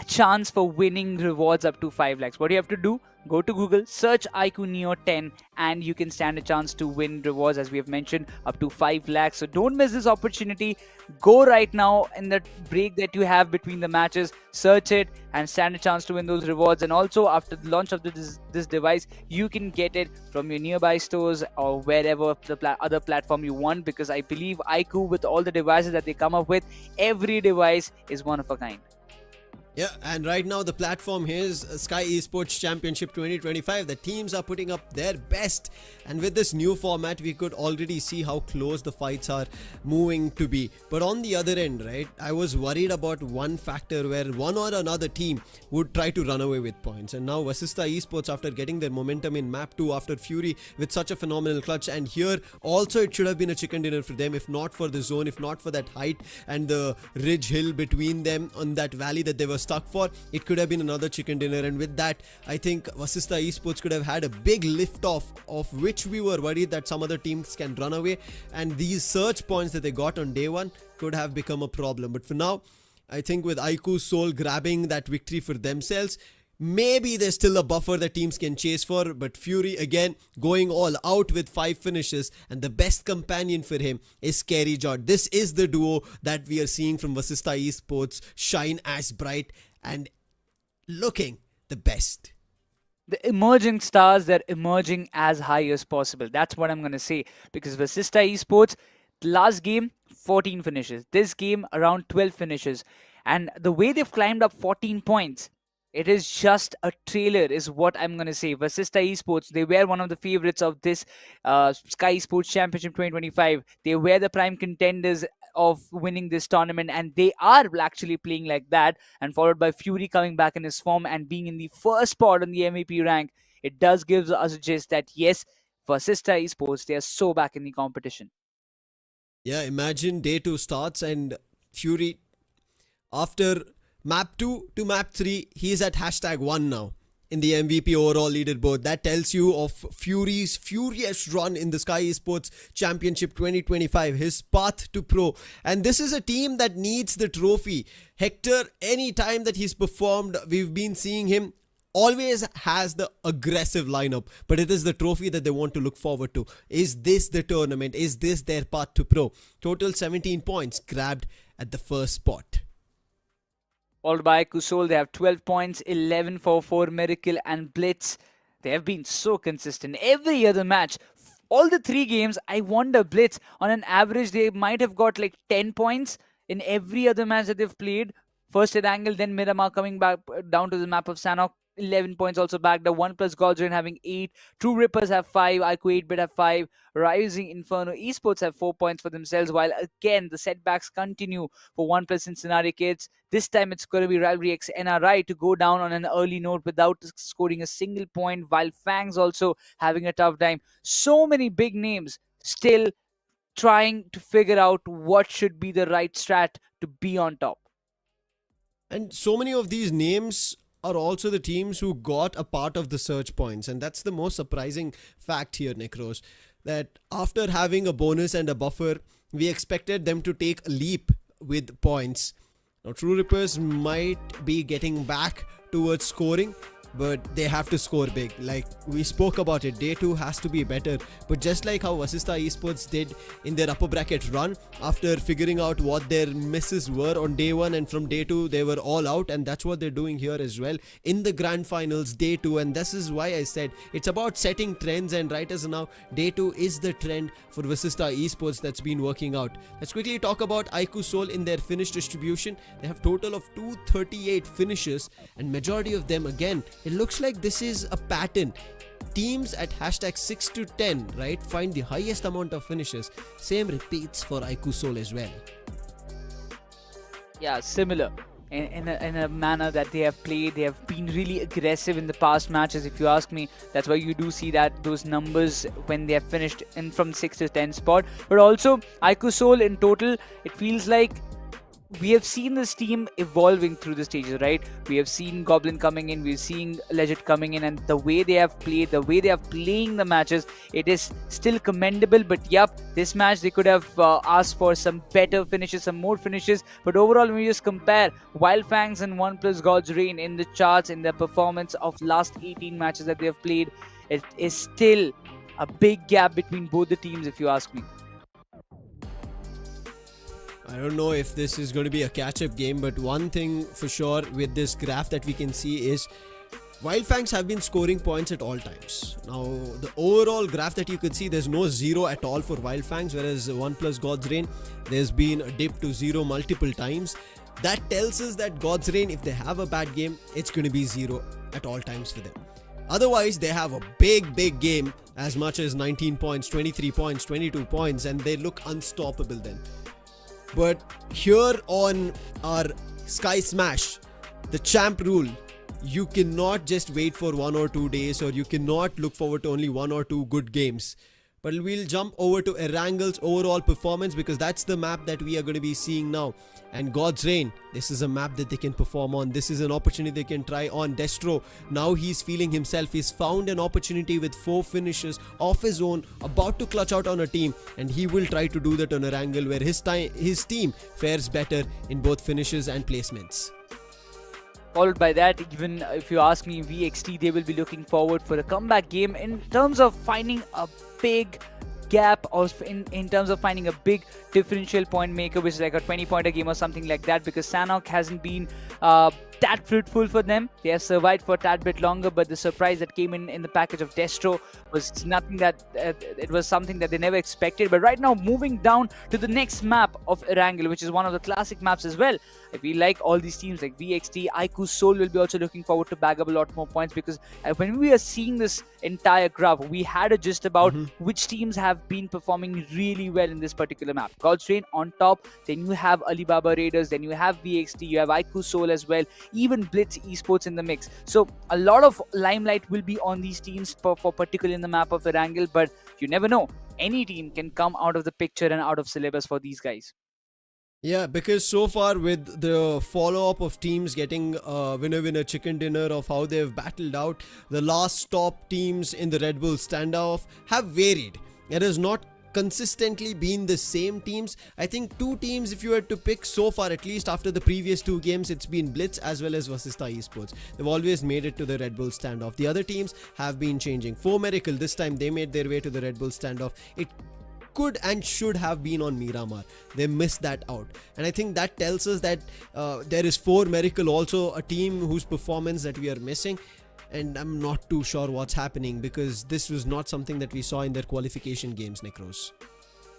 chance for winning rewards up to 5 lakhs. What you have to do, go to Google, search iQOO Neo 10, and you can stand a chance to win rewards, as we have mentioned, up to 5 lakhs. So don't miss this opportunity. Go right now in the break that you have between the matches, search it and stand a chance to win those rewards. And also, after the launch of this device, you can get it from your nearby stores or wherever the other platform you want, because I believe iQOO, with all the devices that they come up with, every device is one of a kind. Yeah, and right now the platform here is Skyesports Championship 2025. The teams are putting up their best, and with this new format we could already see how close the fights are moving to be. But on the other end, right, I was worried about one factor where one or another team would try to run away with points. And now VASISTA Esports, after getting their momentum in map 2 after Fury with such a phenomenal clutch, and here also it should have been a chicken dinner for them if not for the zone, if not for that height and the ridge hill between them on that valley that they were stuck for. It could have been another chicken dinner, and with that I think VASISTA Esports could have had a big lift off, of which we were worried that some other teams can run away, and these surge points that they got on day one could have become a problem. But for now, I think with iQOOSOUL grabbing that victory for themselves, maybe there's still a buffer that teams can chase for. But Fury again going all out with 5 finishes, and the best companion for him is Scary Jot. This is the duo that we are seeing from VASISTA Esports shine as bright and looking the best. The emerging stars, they're emerging as high as possible. That's what I'm going to say, because VASISTA Esports, last game 14 finishes, this game around 12 finishes, and the way they've climbed up 14 points, it is just a trailer is what I'm going to say. VASISTA Esports, they were one of the favorites of this Skyesports Championship 2025. They were the prime contenders of winning this tournament, and they are actually playing like that. And followed by Fury coming back in his form and being in the first spot on the MVP rank, it does give us a gist that yes, VASISTA Esports, they are so back in the competition. Yeah, imagine day 2 starts and Fury, after map 2 to map 3, he's at #1 now in the MVP overall leaderboard. That tells you of Fury's furious run in the Skyesports Championship 2025, his path to pro. And this is a team that needs the trophy. Hector, any time that he's performed, we've been seeing him always has the aggressive lineup, but it is the trophy that they want to look forward to. Is this the tournament? Is this their path to pro? Total 17 points grabbed at the first spot. Followed by iQOOSOUL, they have 12 points, 11 for Miracle and Blitz. They have been so consistent. Every other match, all the 3 games, I wonder, Blitz, on an average, they might have got like 10 points in every other match that they've played. First Erangel, then Miramar coming back down to the map of Sanhok. 11 points also bagged up. OnePlus Gods Rain having 8. True Rippers have 5. iQOO 8-bit have 5. Rising Inferno Esports have 4 points for themselves, while again the setbacks continue for OnePlus Cincinnati kids. This time it's going to be RIVALRYXNRI to go down on an early note without scoring a single point, while FANGS also having a tough time. So many big names still trying to figure out what should be the right strat to be on top. And so many of these names are also the teams who got a part of the search points. And that's the most surprising fact here, Necros, that after having a bonus and a buffer, we expected them to take a leap with points. Now, True Rippers might be getting back towards scoring, but they have to score big. Like we spoke about it, day 2 has to be better. But just like how VASISTA Esports did in their upper bracket run, after figuring out what their misses were on day 1, and from day 2 they were all out, and that's what they're doing here as well in the grand finals day 2. And this is why I said it's about setting trends, and right as now day 2 is the trend for VASISTA Esports that's been working out. Let's quickly talk about iQOOSOUL in their finish distribution. They have total of 238 finishes, and majority of them, again, it looks like this is a pattern. Teams at hashtag 6 to 10, right, find the highest amount of finishes. Same repeats for iQOOSOUL as well. Yeah, similar. In a manner that they have played. They have been really aggressive in the past matches, if you ask me. That's why you do see that those numbers when they have finished in from 6 to 10 spot. But also iQOOSOUL in total, it feels like we have seen this team evolving through the stages, right? We have seen Goblin coming in, we're seeing Legit coming in, and the way they have played, the way they are playing the matches, it is still commendable. But yep, this match they could have asked for some better finishes, some more finishes. But overall, when you just compare WYLD, FANGS and OnePlus Gods Rain in the charts, in their performance of last 18 matches that they have played, it is still a big gap between both the teams, if you ask me. I don't know if this is going to be a catch-up game, but one thing for sure with this graph that we can see is WYLD, FANGS have been scoring points at all times. Now, the overall graph that you could see, there's no 0 at all for WYLD, FANGS, whereas OnePlus Gods Rain, there's been a dip to 0 multiple times. That tells us that Gods Rain, if they have a bad game, it's going to be 0 at all times for them. Otherwise, they have a big game, as much as 19 points, 23 points, 22 points, and they look unstoppable then. But here on our Sky Smash, the champ rule, you cannot just wait for 1 or 2 days, or you cannot look forward to only 1 or 2 good games. But we'll jump over to Erangel's overall performance, because that's the map that we are going to be seeing now. And God's Rain, this is a map that they can perform on. This is an opportunity they can try on. Destro, now he's feeling himself. He's found an opportunity with 4 finishes of his own, about to clutch out on a team, and he will try to do that on Erangel, where his team fares better in both finishes and placements. Followed by that, even if you ask me, VXT, they will be looking forward for a comeback game in terms of finding a big gap, or in terms of finding a big differential point maker, which is like a 20-pointer game or something like that, because Sanhok hasn't been that fruitful for them. They have survived for a tad bit longer, but the surprise that came in the package of Destro was nothing that it was something that they never expected. But right now, moving down to the next map of Erangel, which is one of the classic maps as well. I feel like all these teams like VXT, iQOOSOUL will be also looking forward to bag up a lot more points, because when we are seeing this entire graph, we had a gist about which teams have been performing really well in this particular map. God's Rain on top, then you have Alibaba Raiders, then you have VXT, you have iQOOSOUL as well, even BLITZ esports in the mix. So a lot of limelight will be on these teams for particularly in the map of Erangel, but you never know. Any team can come out of the picture and out of syllabus for these guys. Yeah, because so far with the follow-up of teams getting winner chicken dinner of how they've battled out, the last top teams in the Red Bull standoff have varied. It has not consistently been the same teams. I think 2 teams, if you had to pick so far, at least after the previous 2 games, it's been BLITZ as well as VASISTA Esports. They've always made it to the Red Bull standoff. The other teams have been changing. 4Miracle, this time they made their way to the Red Bull standoff. It could and should have been on Miramar. They missed that out, and I think that tells us that there is 4Miracle also a team whose performance that we are missing, and I'm not too sure what's happening, because this was not something that we saw in their qualification games, Necros.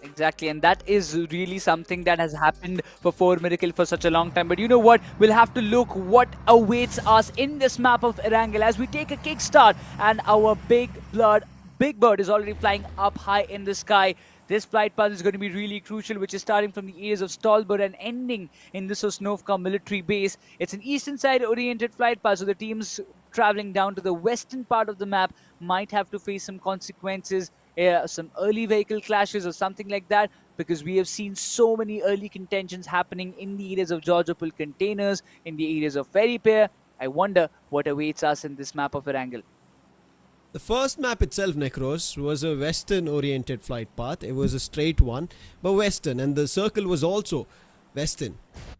Exactly, and that is really something that has happened for 4 Miracle for such a long time. But you know what? We'll have to look what awaits us in this map of Erangel as we take a kickstart, and our Big Bird is already flying up high in the sky. This flight path is going to be really crucial, which is starting from the areas of Stolberg and ending in the Sosnovka military base. It's an eastern side oriented flight path, so the teams traveling down to the western part of the map might have to face some consequences, some early vehicle clashes or something like that, because we have seen so many early contentions happening in the areas of Georgopol containers, in the areas of Ferry Pier. I wonder what awaits us in this map of Erangel. The first map itself, Necros, was a western-oriented flight path. It was a straight one, but western, and the circle was also western.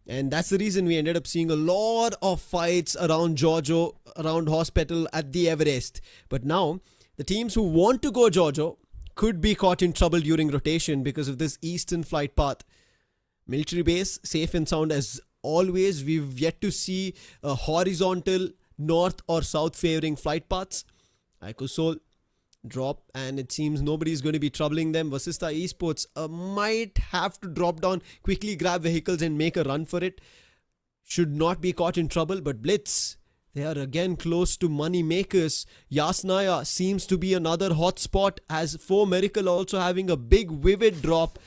And that's the reason we ended up seeing a lot of fights around Giorgio, around Hospital, at the Everest. But now, the teams who want to go Giorgio could be caught in trouble during rotation because of this eastern flight path. Military base, safe and sound as always. We've yet to see a horizontal north or south favoring flight paths. iQOOSOUL drop, and it seems nobody's going to be troubling them. VASISTA eSports might have to drop down, quickly grab vehicles and make a run for it. Should not be caught in trouble, but BLITZ, they are again close to money makers. Yasnaya seems to be another hot spot, as 4 Miracle also having a big vivid drop.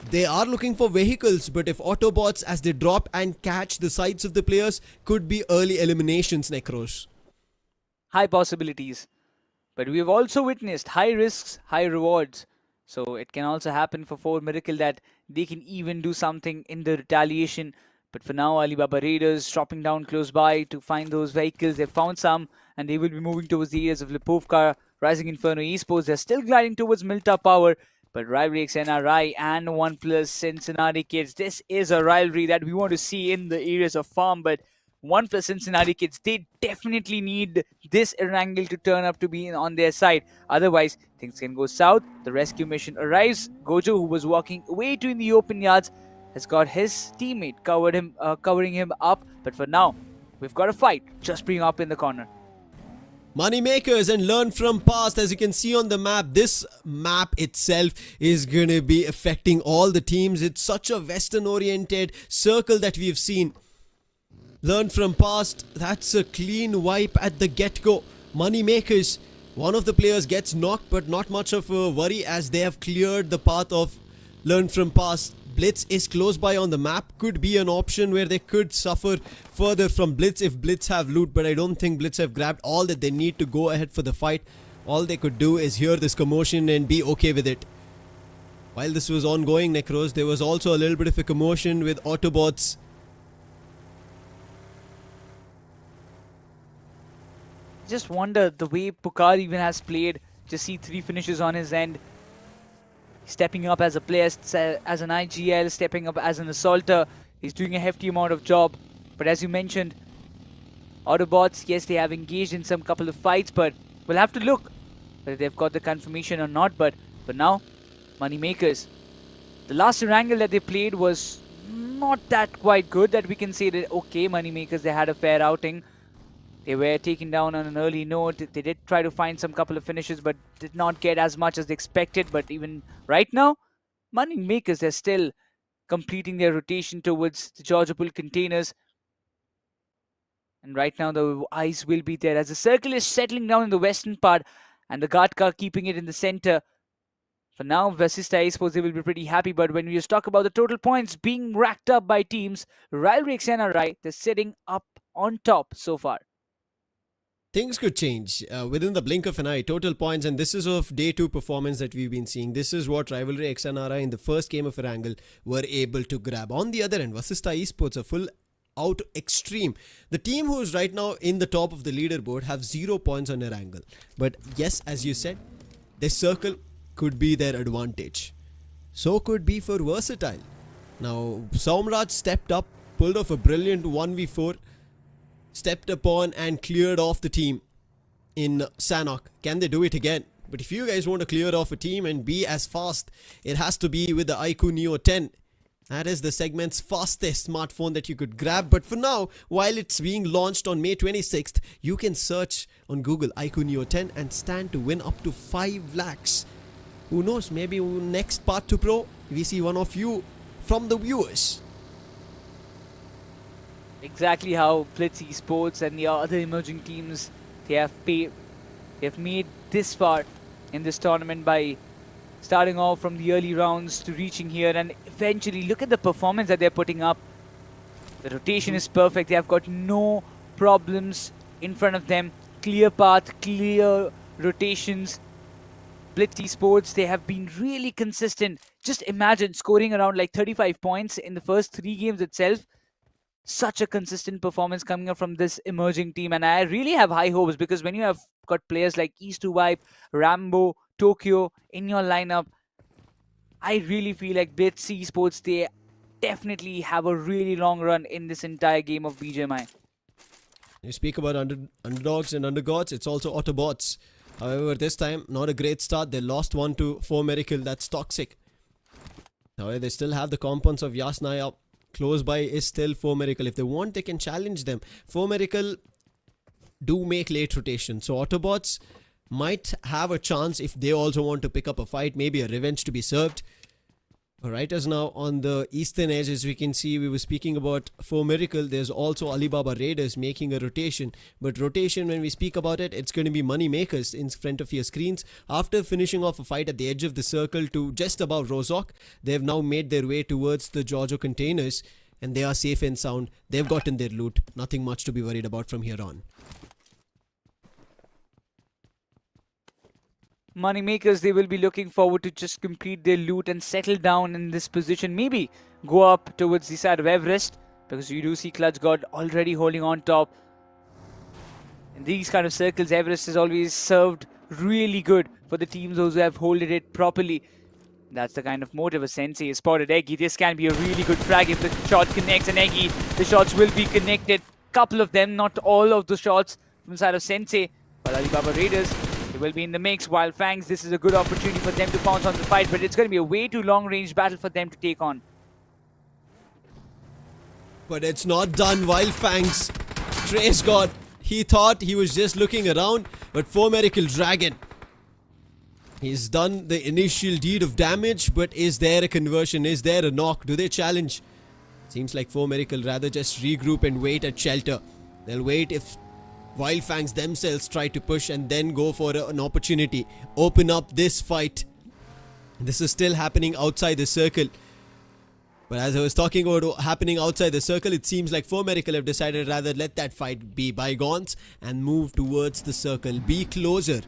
They are looking for vehicles, but if AUTOBOTZ, as they drop and catch the sides of the players, could be early eliminations, Necros. High possibilities. But we've also witnessed high risks, high rewards. So it can also happen for 4 Miracle that they can even do something in the retaliation. But for now, Alibaba Raiders dropping down close by to find those vehicles. They've found some, and they will be moving towards the areas of Lipovka, Rising Inferno eSports. They're still gliding towards Milta Power. But RIVALRYXNRI and ONEPLUS Cincinnati kids, this is a rivalry that we want to see in the areas of farm. But ONEPLUS Cincinnati kids, they definitely need this Erangel to turn up to be on their side. Otherwise, things can go south. The rescue mission arrives. Gojo, who was walking way too in the open yards, has got his teammate covering him up. But for now, we've got a fight just being up in the corner. Money makers and learn from past. As you can see on the map, this map itself is going to be affecting all the teams. It's such a western oriented circle that we've seen. Learn from past, that's a clean wipe at the get-go. Money makers, one of the players gets knocked, but not much of a worry as they have cleared the path of learn from past. BLITZ is close by on the map, could be an option where they could suffer further from BLITZ if BLITZ have loot, but I don't think BLITZ have grabbed all that they need to go ahead for the fight. All they could do is hear this commotion and be okay with it. While this was ongoing, Necros, there was also a little bit of a commotion with AUTOBOTZ. Just wonder the way Pukar even has played. Just see 3 finishes on his end. Stepping up as a player, as an IGL, stepping up as an assaulter. He's doing a hefty amount of job. But as you mentioned, AUTOBOTZ, yes, they have engaged in some couple of fights, but we'll have to look whether they've got the confirmation or not. But for now, money makers. The last Erangel that they played was not that quite good that we can say that, okay, money makers, they had a fair outing. They were taken down on an early note. They did try to find some couple of finishes, but did not get as much as they expected. But even right now, money makers, they're still completing their rotation towards the Georgopol containers. And right now, the eyes will be there as the circle is settling down in the western part and the guard car keeping it in the center. For now, VASISTA eSports, they will be pretty happy. But when we just talk about the total points being racked up by teams, RIVALRYXNRI, they're sitting up on top so far. Things could change within the blink of an eye. Total points, and this is of day 2 performance that we've been seeing. This is what RIVALRYXNRI in the first game of Erangel were able to grab. On the other end, VASISTA eSports are full out extreme. The team who is right now in the top of the leaderboard have 0 points on Erangel. But yes, as you said, this circle could be their advantage. So could be for Versatile. Now, Saumraj stepped up, pulled off a brilliant 1v4. Stepped upon and cleared off the team in Sanhok. Can they do it again? But if you guys want to clear off a team and be as fast, it has to be with the iQOO Neo 10. That is the segment's fastest smartphone that you could grab. But for now, while it's being launched on May 26th, you can search on Google iQOO Neo 10 and stand to win up to 5 lakhs. Who knows, maybe next Part 2 Pro, we see one of you from the viewers. Exactly how BLITZ Esports and the other emerging teams, they have made this far in this tournament by starting off from the early rounds to reaching here, and eventually look at the performance that they're putting up. The rotation is perfect. They have got no problems in front of them. Clear path, clear rotations. BLITZ Esports, they have been really consistent. Just imagine scoring around like 35 points in the first 3 games itself. Such a consistent performance coming up from this emerging team, and I really have high hopes, because when you have got players like East2Wipe, Rambo, Tokyo in your lineup, I really feel like BLITZ Esports, they definitely have a really long run in this entire game of BGMI. You speak about underdogs and undergods, it's also AUTOBOTZ. However, this time, not a great start. They lost 1 to 4 Miracle. That's toxic. However, they still have the compounds of Yasnaya. Close by is still 4 Miracle. If they want, they can challenge them. 4 Miracle do make late rotation. So AUTOBOTZ might have a chance if they also want to pick up a fight. Maybe a revenge to be served. Right as now on the eastern edge, as we can see, we were speaking about 4 Miracle. There's also Alibaba Raiders making a rotation. But rotation, when we speak about it, it's going to be money makers in front of your screens. After finishing off a fight at the edge of the circle to just above Rozok, they've now made their way towards the Giorgio containers. And they are safe and sound. They've gotten their loot. Nothing much to be worried about from here on. Moneymakers, they will be looking forward to just complete their loot and settle down in this position. Maybe go up towards the side of Everest, because you do see Clutch God already holding on top. In these kind of circles, Everest is always served really good for the teams those who have holded it properly. That's the kind of motive a Sensei has spotted. Eggy, this can be a really good frag if the shot connects, and Eggy, the shots will be connected. Couple of them, not all of the shots from the side of Sensei. But Alibaba Raiders, they will be in the mix, while FANGS, this is a good opportunity for them to pounce on the fight, but it's going to be a way too long-range battle for them to take on. But it's not done while FANGS. Trace God, he thought he was just looking around, but 4 Miracle Dragon, he's done the initial deed of damage, but is there a conversion? Is there a knock? Do they challenge? Seems like 4 Miracle rather just regroup and wait at shelter. They'll wait if Wild FANGS themselves try to push and then go for an opportunity. Open up this fight. This is still happening outside the circle. But as I was talking about happening outside the circle, it seems like 4 Miracle have decided rather let that fight be bygones and move towards the circle. Be closer.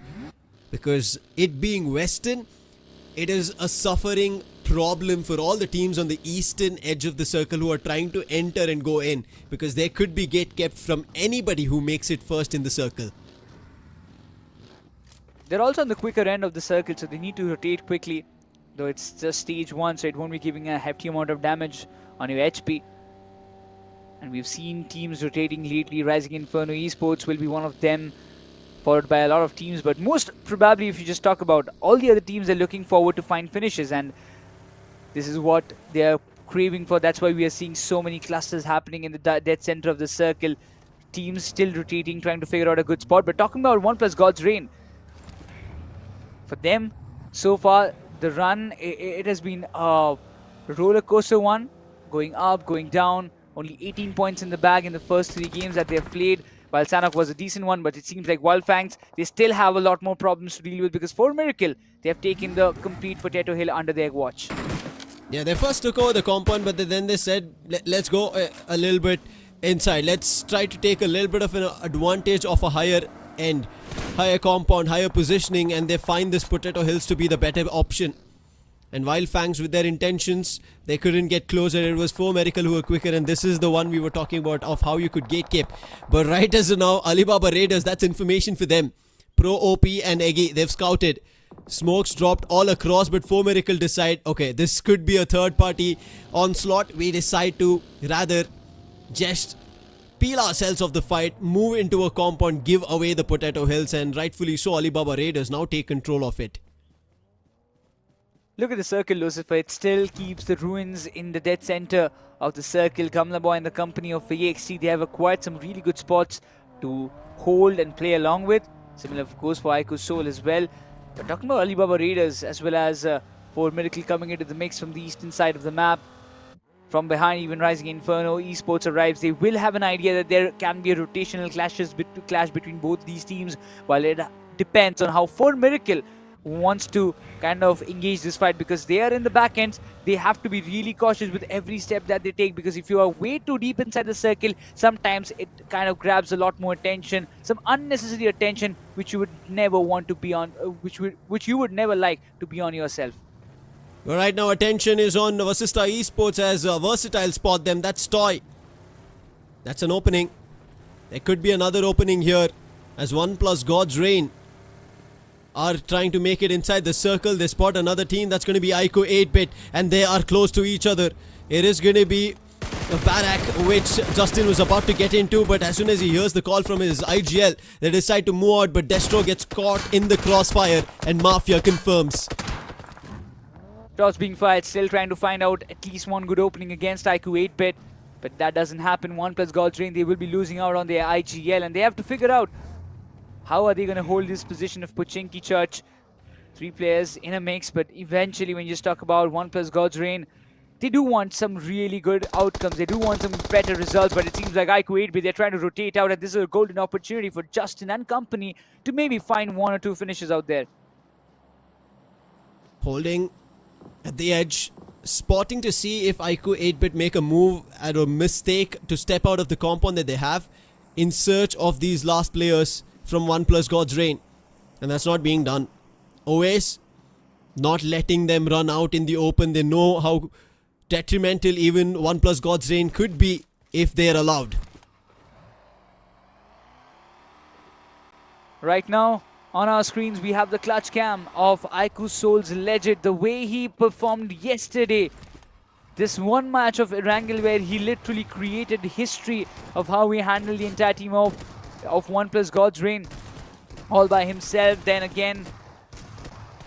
Because it being Western, it is a suffering problem for all the teams on the eastern edge of the circle who are trying to enter and go in, because there could be gate kept from anybody who makes it first in the circle. They're also on the quicker end of the circle, so they need to rotate quickly. Though it's just stage 1, so it won't be giving a hefty amount of damage on your HP. And we've seen teams rotating lately. Rising Inferno Esports will be one of them, followed by a lot of teams. But most probably, if you just talk about all the other teams, they're looking forward to find finishes. And this is what they're craving for. That's why we are seeing so many clusters happening in the dead center of the circle. Teams still rotating, trying to figure out a good spot. But talking about ONEPLUS God's Reign, for them, so far, the run, it has been a roller coaster one. Going up, going down. Only 18 points in the bag in the first 3 games that they've played. While Sanhok was a decent one, but it seems like WYLD FANGS, they still have a lot more problems to deal with, because 4 Miracle, they have taken the complete potato hill under their watch. Yeah, they first took over the compound, but then they said, let's go a little bit inside. Let's try to take a little bit of an advantage of a higher end, higher compound, higher positioning, and they find this potato hills to be the better option. And while FANGS, with their intentions, they couldn't get closer. It was 4 Miracle who were quicker, and this is the one we were talking about of how you could gatekeep. But right as of now, Alibaba Raiders, that's information for them. Pro OP and Eggy, they've scouted. Smokes dropped all across, but 4 Miracle decide, okay, this could be a third party onslaught. We decide to rather just peel ourselves of the fight, move into a compound, give away the potato hills, and rightfully so, Alibaba Raiders now take control of it. Look at the circle, Lucifer. It still keeps the ruins in the dead center of the circle. Kamla Boy and the company of VXT, they have acquired some really good spots to hold and play along with. Similar, of course, for iQOOSOUL as well. But talking about Alibaba Raiders as well as For Miracle coming into the mix from the eastern side of the map. From behind, even rising Inferno, eSports arrives. They will have an idea that there can be a rotational clash between both these teams, while it depends on how For Miracle wants to kind of engage this fight, because they are in the back ends. They have to be really cautious with every step that they take, because if you are way too deep inside the circle, sometimes it kind of grabs a lot more attention, some unnecessary attention which you would never want to be on, which you would never like to be on yourself. Well, right now attention is on VASISTA Esports as Versatile spot them. That's Toy. That's an opening. There could be another opening here as ONEPLUS God's Reign are trying to make it inside the circle. They spot another team. That's going to be iQOO 8-bit, and they are close to each other. It is going to be a barrack which Justin was about to get into, but as soon as he hears the call from his IGL, they decide to move out, but Destro gets caught in the crossfire and Mafia confirms. Shots being fired, still trying to find out at least one good opening against iQOO 8-bit, but that doesn't happen. ONEPLUS God's Reign, they will be losing out on their IGL, and they have to figure out how are they going to hold this position of Pochinki Church. 3 players in a mix, but eventually when you just talk about ONEPLUS God's Reign, they do want some really good outcomes. They do want some better results, but it seems like iQOO 8-bit, they're trying to rotate out, and this is a golden opportunity for Justin and company to maybe find 1 or 2 finishes out there. Holding at the edge, spotting to see if iQOO 8-bit make a move at a mistake to step out of the compound that they have in search of these last players from ONEPLUS God's Reign, and that's not being done. OS not letting them run out in the open. They know how detrimental even ONEPLUS God's Reign could be if they're allowed. Right now on our screens we have the clutch cam of iQOOSOUL's legend, the way he performed yesterday. This one match of Erangel where he literally created history of how he handled the entire team of ONEPLUS God's Reign all by himself. Then again,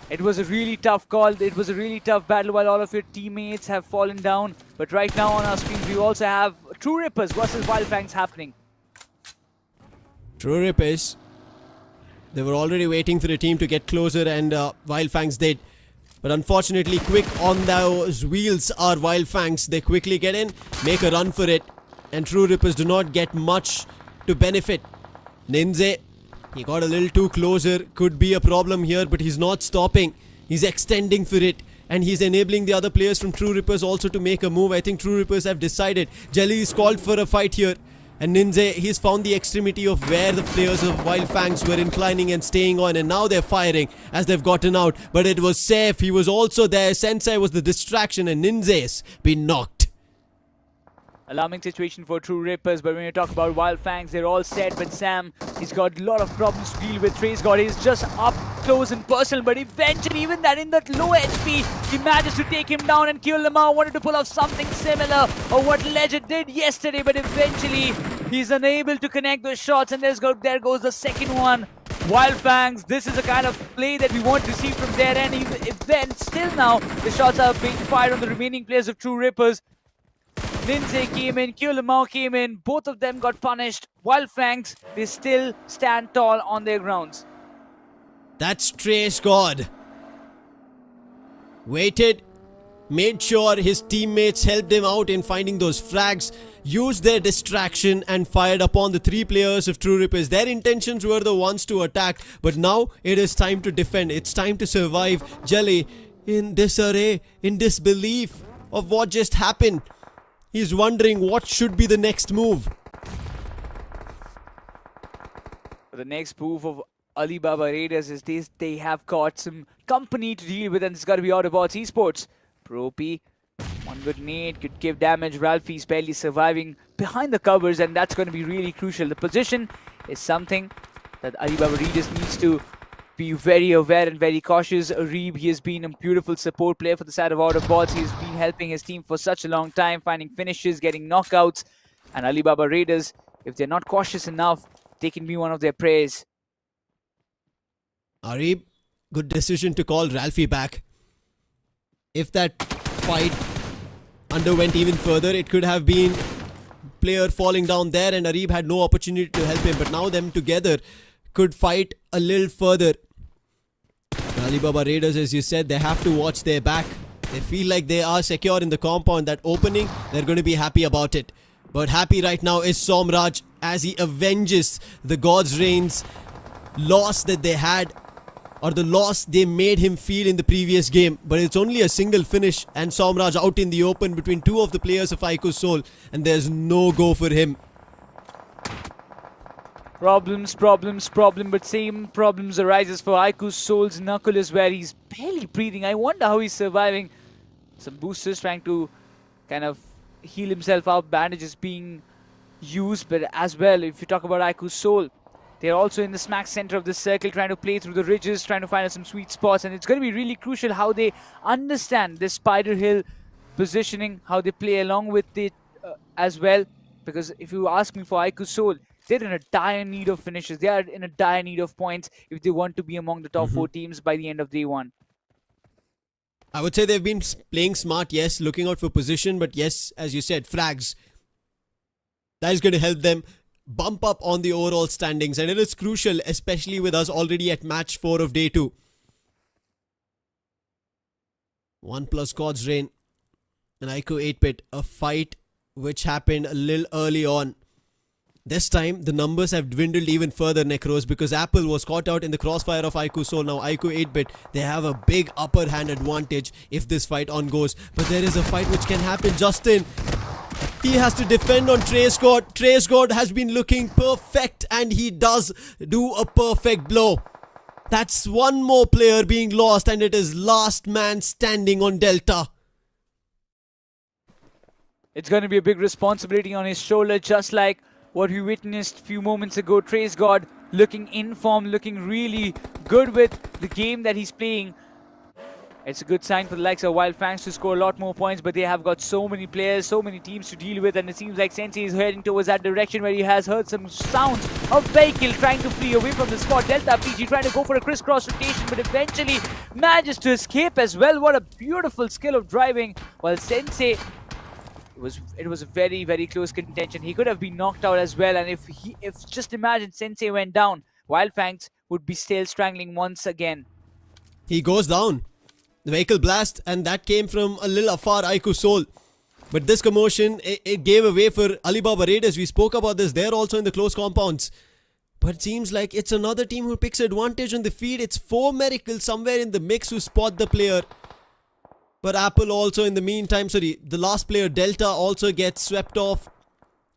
it was a really tough call. It was a really tough battle while all of your teammates have fallen down. But right now on our screens we also have True Rippers versus WYLD happening. True Rippers, they were already waiting for the team to get closer, and WYLD did. But unfortunately, quick on those wheels are WYLD. They quickly get in, make a run for it, and True Rippers do not get much to benefit. Ninze, he got a little too closer. Could be a problem here, but he's not stopping. He's extending for it, and he's enabling the other players from True Rippers also to make a move. I think True Rippers have decided. Jelly is called for a fight here. And Ninze, he's found the extremity of where the players of WYLD were inclining and staying on, and now they're firing as they've gotten out. But it was safe. He was also there. Sensei was the distraction, and Ninze's been knocked. Alarming situation for True Rippers, but when you talk about WYLD, they're all set. But Sam, he's got a lot of problems to deal with. Trey's got his just up close and personal, but eventually, even that in that low HP, he managed to take him down, and Lamar wanted to pull off something similar or what Legend did yesterday, but eventually he's unable to connect those shots, and there goes the second one. WYLD, this is the kind of play that we want to see from their end. If then still now the shots are being fired on the remaining players of True Rippers. Ninze came in, Lamar came in, both of them got punished. WYLD, they still stand tall on their grounds. That's Trey's God. Waited, made sure his teammates helped him out in finding those frags, used their distraction and fired upon the 3 players of True Rippers. Their intentions were the ones to attack, but now it is time to defend. It's time to survive. Jelly, in disarray, in disbelief of what just happened, he's wondering what should be the next move. The next move of Alibaba Raiders is they have got some company to deal with, and it's got to be AUTOBOTZ Esports. Propi, one good nade could give damage. Ralphie's barely surviving behind the covers, and that's going to be really crucial. The position is something that Alibaba Raiders needs to be very aware and very cautious. Reeb, he has been a beautiful support player for the side of AUTOBOTZ. He's been helping his team for such a long time, finding finishes, getting knockouts. And Alibaba Raiders, if they're not cautious enough, they can be one of their preys. Arib, good decision to call Ralphie back. If that fight underwent even further, it could have been player falling down there, and Arib had no opportunity to help him. But now them together could fight a little further. Alibaba Raiders, as you said, they have to watch their back. They feel like they are secure in the compound. That opening, they're going to be happy about it. But happy right now is Somraj as he avenges the God's Reigns loss that they had, or the loss they made him feel in the previous game. But it's only a single finish and Somraj out in the open between two of the players of iQOOSOUL, and there's no go for him. Problems, but same problems arises for iQOOSOUL's Knuckles, where he's barely breathing. I wonder how he's surviving. Some boosters trying to kind of heal himself out, bandages being used, but as well, if you talk about iQOOSOUL, they're also in the smack center of the circle, trying to play through the ridges, trying to find some sweet spots, and it's going to be really crucial how they understand this Spider Hill positioning, how they play along with it as well, because if you ask me, for iQOOSOUL, they're in a dire need of finishes. They are in a dire need of points if they want to be among the top 4 teams by the end of day 1. I would say they've been playing smart, yes, looking out for position, but yes, as you said, frags. That is going to help them bump up on the overall standings, and it is crucial, especially with us already at match 4 of day 2. ONEPLUS God's Reign and iQOO 8-bit, a fight which happened a little early on. This time, the numbers have dwindled even further, Necros, because Apple was caught out in the crossfire of iQOOSOUL. Now, iQOO 8-bit, they have a big upper hand advantage if this fight on goes. But there is a fight which can happen. Justin, he has to defend on TraceGod. TraceGod has been looking perfect, and he does do a perfect blow. That's one more player being lost, and it is last man standing on Delta. It's going to be a big responsibility on his shoulder, just like what we witnessed a few moments ago. TraceGod looking in form, looking really good with the game that he's playing. It's a good sign for the likes of WYLD FANGS to score a lot more points, but they have got so many players, so many teams to deal with, and it seems like Sensei is heading towards that direction, where he has heard some sounds of vehicle trying to flee away from the spot. Delta PG trying to go for a crisscross rotation, but eventually manages to escape as well. What a beautiful skill of driving, while Sensei, it was a very, very close contention. He could have been knocked out as well, and if just imagine Sensei went down, WYLD FANGS would be still strangling once again. He goes down. The vehicle blast, and that came from a little afar iQOOSOUL. But this commotion, it gave away for Alibaba Raiders. We spoke about this. They're also in the close compounds. But it seems like it's another team who picks advantage on the feed. It's 4 Miracles somewhere in the mix who spot the player. But Apple also in the meantime, the last player Delta also gets swept off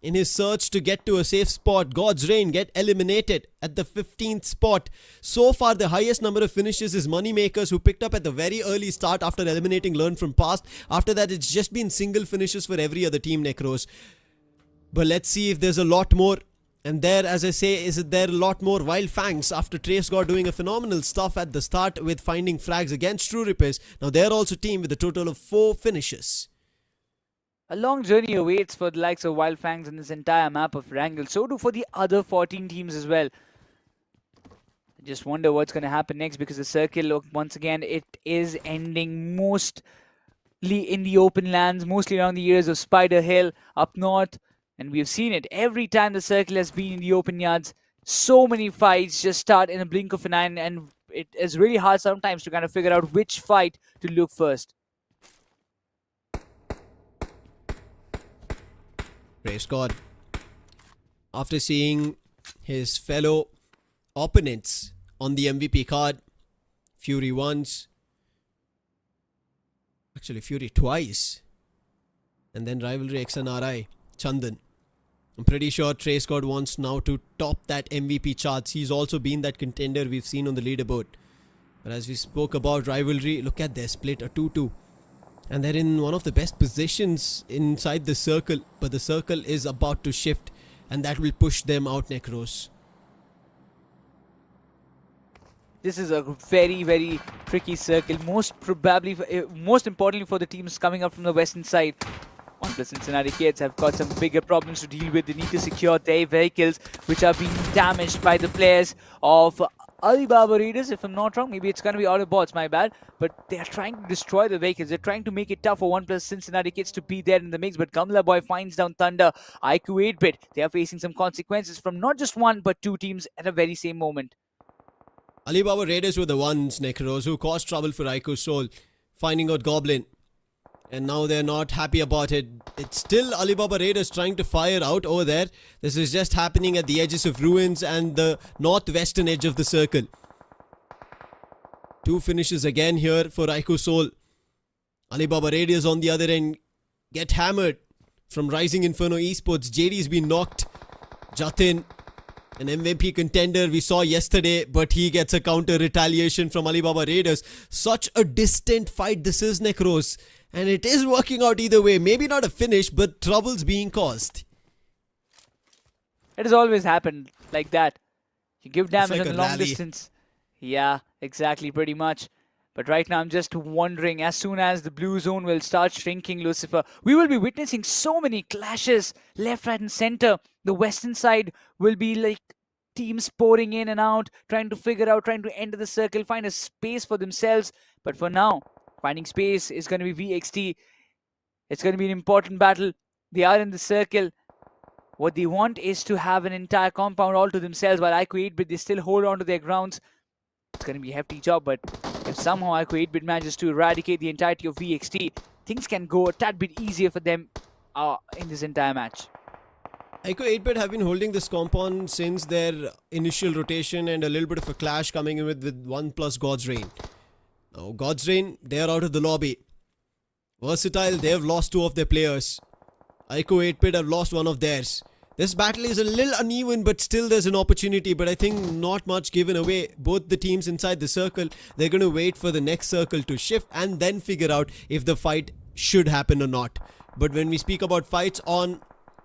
in his search to get to a safe spot. God's Reign get eliminated at the 15th spot. So far, the highest number of finishes is MAKERZ, who picked up at the very early start after eliminating Learn From Past. After that, it's just been single finishes for every other team, Necros. But let's see if there's a lot more. And there, as I say, is there a lot more WYLD FANGS after TraceGod doing a phenomenal stuff at the start with finding frags against True Rippers. Now they're also team with a total of 4 finishes. A long journey awaits for the likes of WYLD FANGS in this entire map of Erangel. So do for the other 14 teams as well. I just wonder what's going to happen next, because the circle, once again, it is ending mostly in the open lands, mostly around the areas of Spider Hill up north. And we've seen it every time the circle has been in the open yards. So many fights just start in a blink of an eye, and it is really hard sometimes to kind of figure out which fight to look first. Praise God. After seeing his fellow opponents on the MVP card, Fury once, actually Fury twice, and then RIVALRYXNRI, Chandan. I'm pretty sure TraceGod wants now to top that MVP charts. He's also been that contender we've seen on the leaderboard. But as we spoke about Rivalry, look at their split, a 2-2. And they're in one of the best positions inside the circle. But the circle is about to shift, and that will push them out, Necros. This is a very, very tricky circle. Most importantly for the teams coming up from the western side. ONEPLUS Cincinnati kids have got some bigger problems to deal with. They need to secure their vehicles, which are being damaged by the players of Alibaba Raiders, if I'm not wrong. Maybe it's going to be AUTOBOTZ, my bad. But they are trying to destroy the vehicles. They're trying to make it tough for ONEPLUS Cincinnati kids to be there in the mix. But Gamla Boy finds down Thunder. iQOO 8-bit, they are facing some consequences from not just one, but 2 teams at a very same moment. Alibaba Raiders were the ones, Necros, who caused trouble for iQOOSOUL, finding out Goblin. And now they're not happy about it. It's still Alibaba Raiders trying to fire out over there. This is just happening at the edges of Ruins and the northwestern edge of the circle. 2 finishes again here for iQOOSOUL. Alibaba Raiders on the other end get hammered from Rising Inferno Esports. JD's been knocked. Jatin, an MVP contender we saw yesterday, but he gets a counter retaliation from Alibaba Raiders. Such a distant fight this is, Necros. And it is working out either way. Maybe not a finish, but trouble's being caused. It has always happened like that. You give damage like on a long rally. distance. Yeah, exactly, pretty much. But right now I'm just wondering, as soon as the blue zone will start shrinking, Lucifer, we will be witnessing so many clashes left, right and center. The western side will be like teams pouring in and out, trying to figure out, trying to enter the circle, find a space for themselves. But for now, finding space is going to be VXT. It's going to be an important battle. They are in the circle. What they want is to have an entire compound all to themselves, while iQOO 8-bit, they still hold on to their grounds. It's going to be a hefty job, but if somehow iQOO 8-bit manages to eradicate the entirety of VXT, things can go a tad bit easier for them in this entire match. iQOO 8-bit have been holding this compound since their initial rotation and a little bit of a clash coming in with ONEPLUS God's Reign. Now God's Reign, they are out of the lobby. Versatile, they have lost 2 of their players. iQOO 8-bit have lost 1 of theirs. This battle is a little uneven, but still there's an opportunity. But I think not much given away. Both the teams inside the circle, they're going to wait for the next circle to shift and then figure out if the fight should happen or not. But when we speak about fights on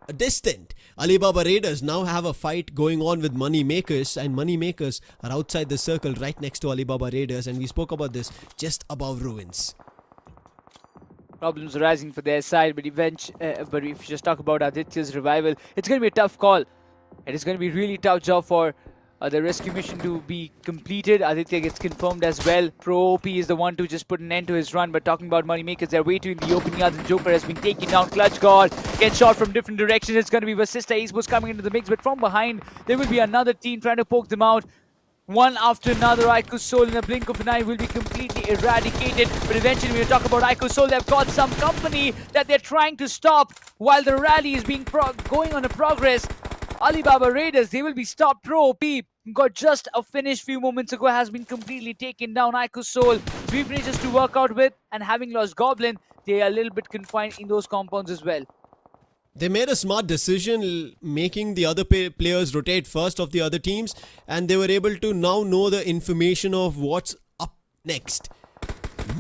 a distant, Alibaba Raiders now have a fight going on with MAKERZ, and MAKERZ are outside the circle right next to Alibaba Raiders, and we spoke about this just above Ruins. Problems arising for their side, but if you just talk about Aditya's revival, it's going to be a tough call. It is going to be a really tough job for the rescue mission to be completed. Aditya gets confirmed as well. Pro OP is the one to just put an end to his run, but talking about MAKERZ, they're way too in the opening yards. The Joker has been taken down. Clutch God gets shot from different directions. It's going to be VASISTA Esports coming into the mix, but from behind, there will be another team trying to poke them out. One after another, iQOOSOUL in a blink of an eye will be completely eradicated. But eventually, when you talk about iQOOSOUL, they've got some company that they're trying to stop while the rally is being going on a progress. Alibaba Raiders, they will be stopped. Pro OP got just a finish few moments ago, has been completely taken down. iQOOSOUL, 3 finishes to work out with, and having lost Goblin, they are a little bit confined in those compounds as well. They made a smart decision making the other players rotate first of the other teams, and they were able to now know the information of what's up next.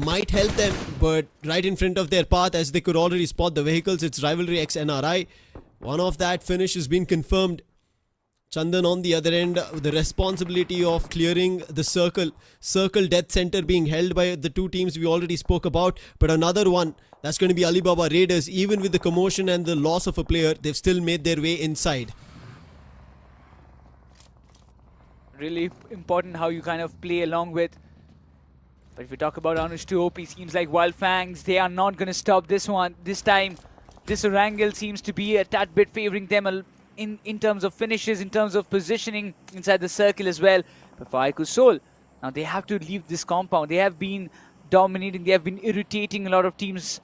Might help them, but right in front of their path, as they could already spot the vehicles, it's RIVALRYXNRI. One of that finish has been confirmed. Chandan on the other end, the responsibility of clearing the circle death center being held by the 2 teams we already spoke about, but another one, that's going to be Alibaba Raiders. Even with the commotion and the loss of a player, they've still made their way inside. Really important how you kind of play along with. But if we talk about Anush 2 OP, seems like WYLD FANGS, they are not going to stop this one. This time, this Erangel seems to be a tad bit favoring them in terms of finishes, in terms of positioning inside the circle as well. But for iQOOSOUL, now they have to leave this compound. They have been dominating, they have been irritating a lot of teams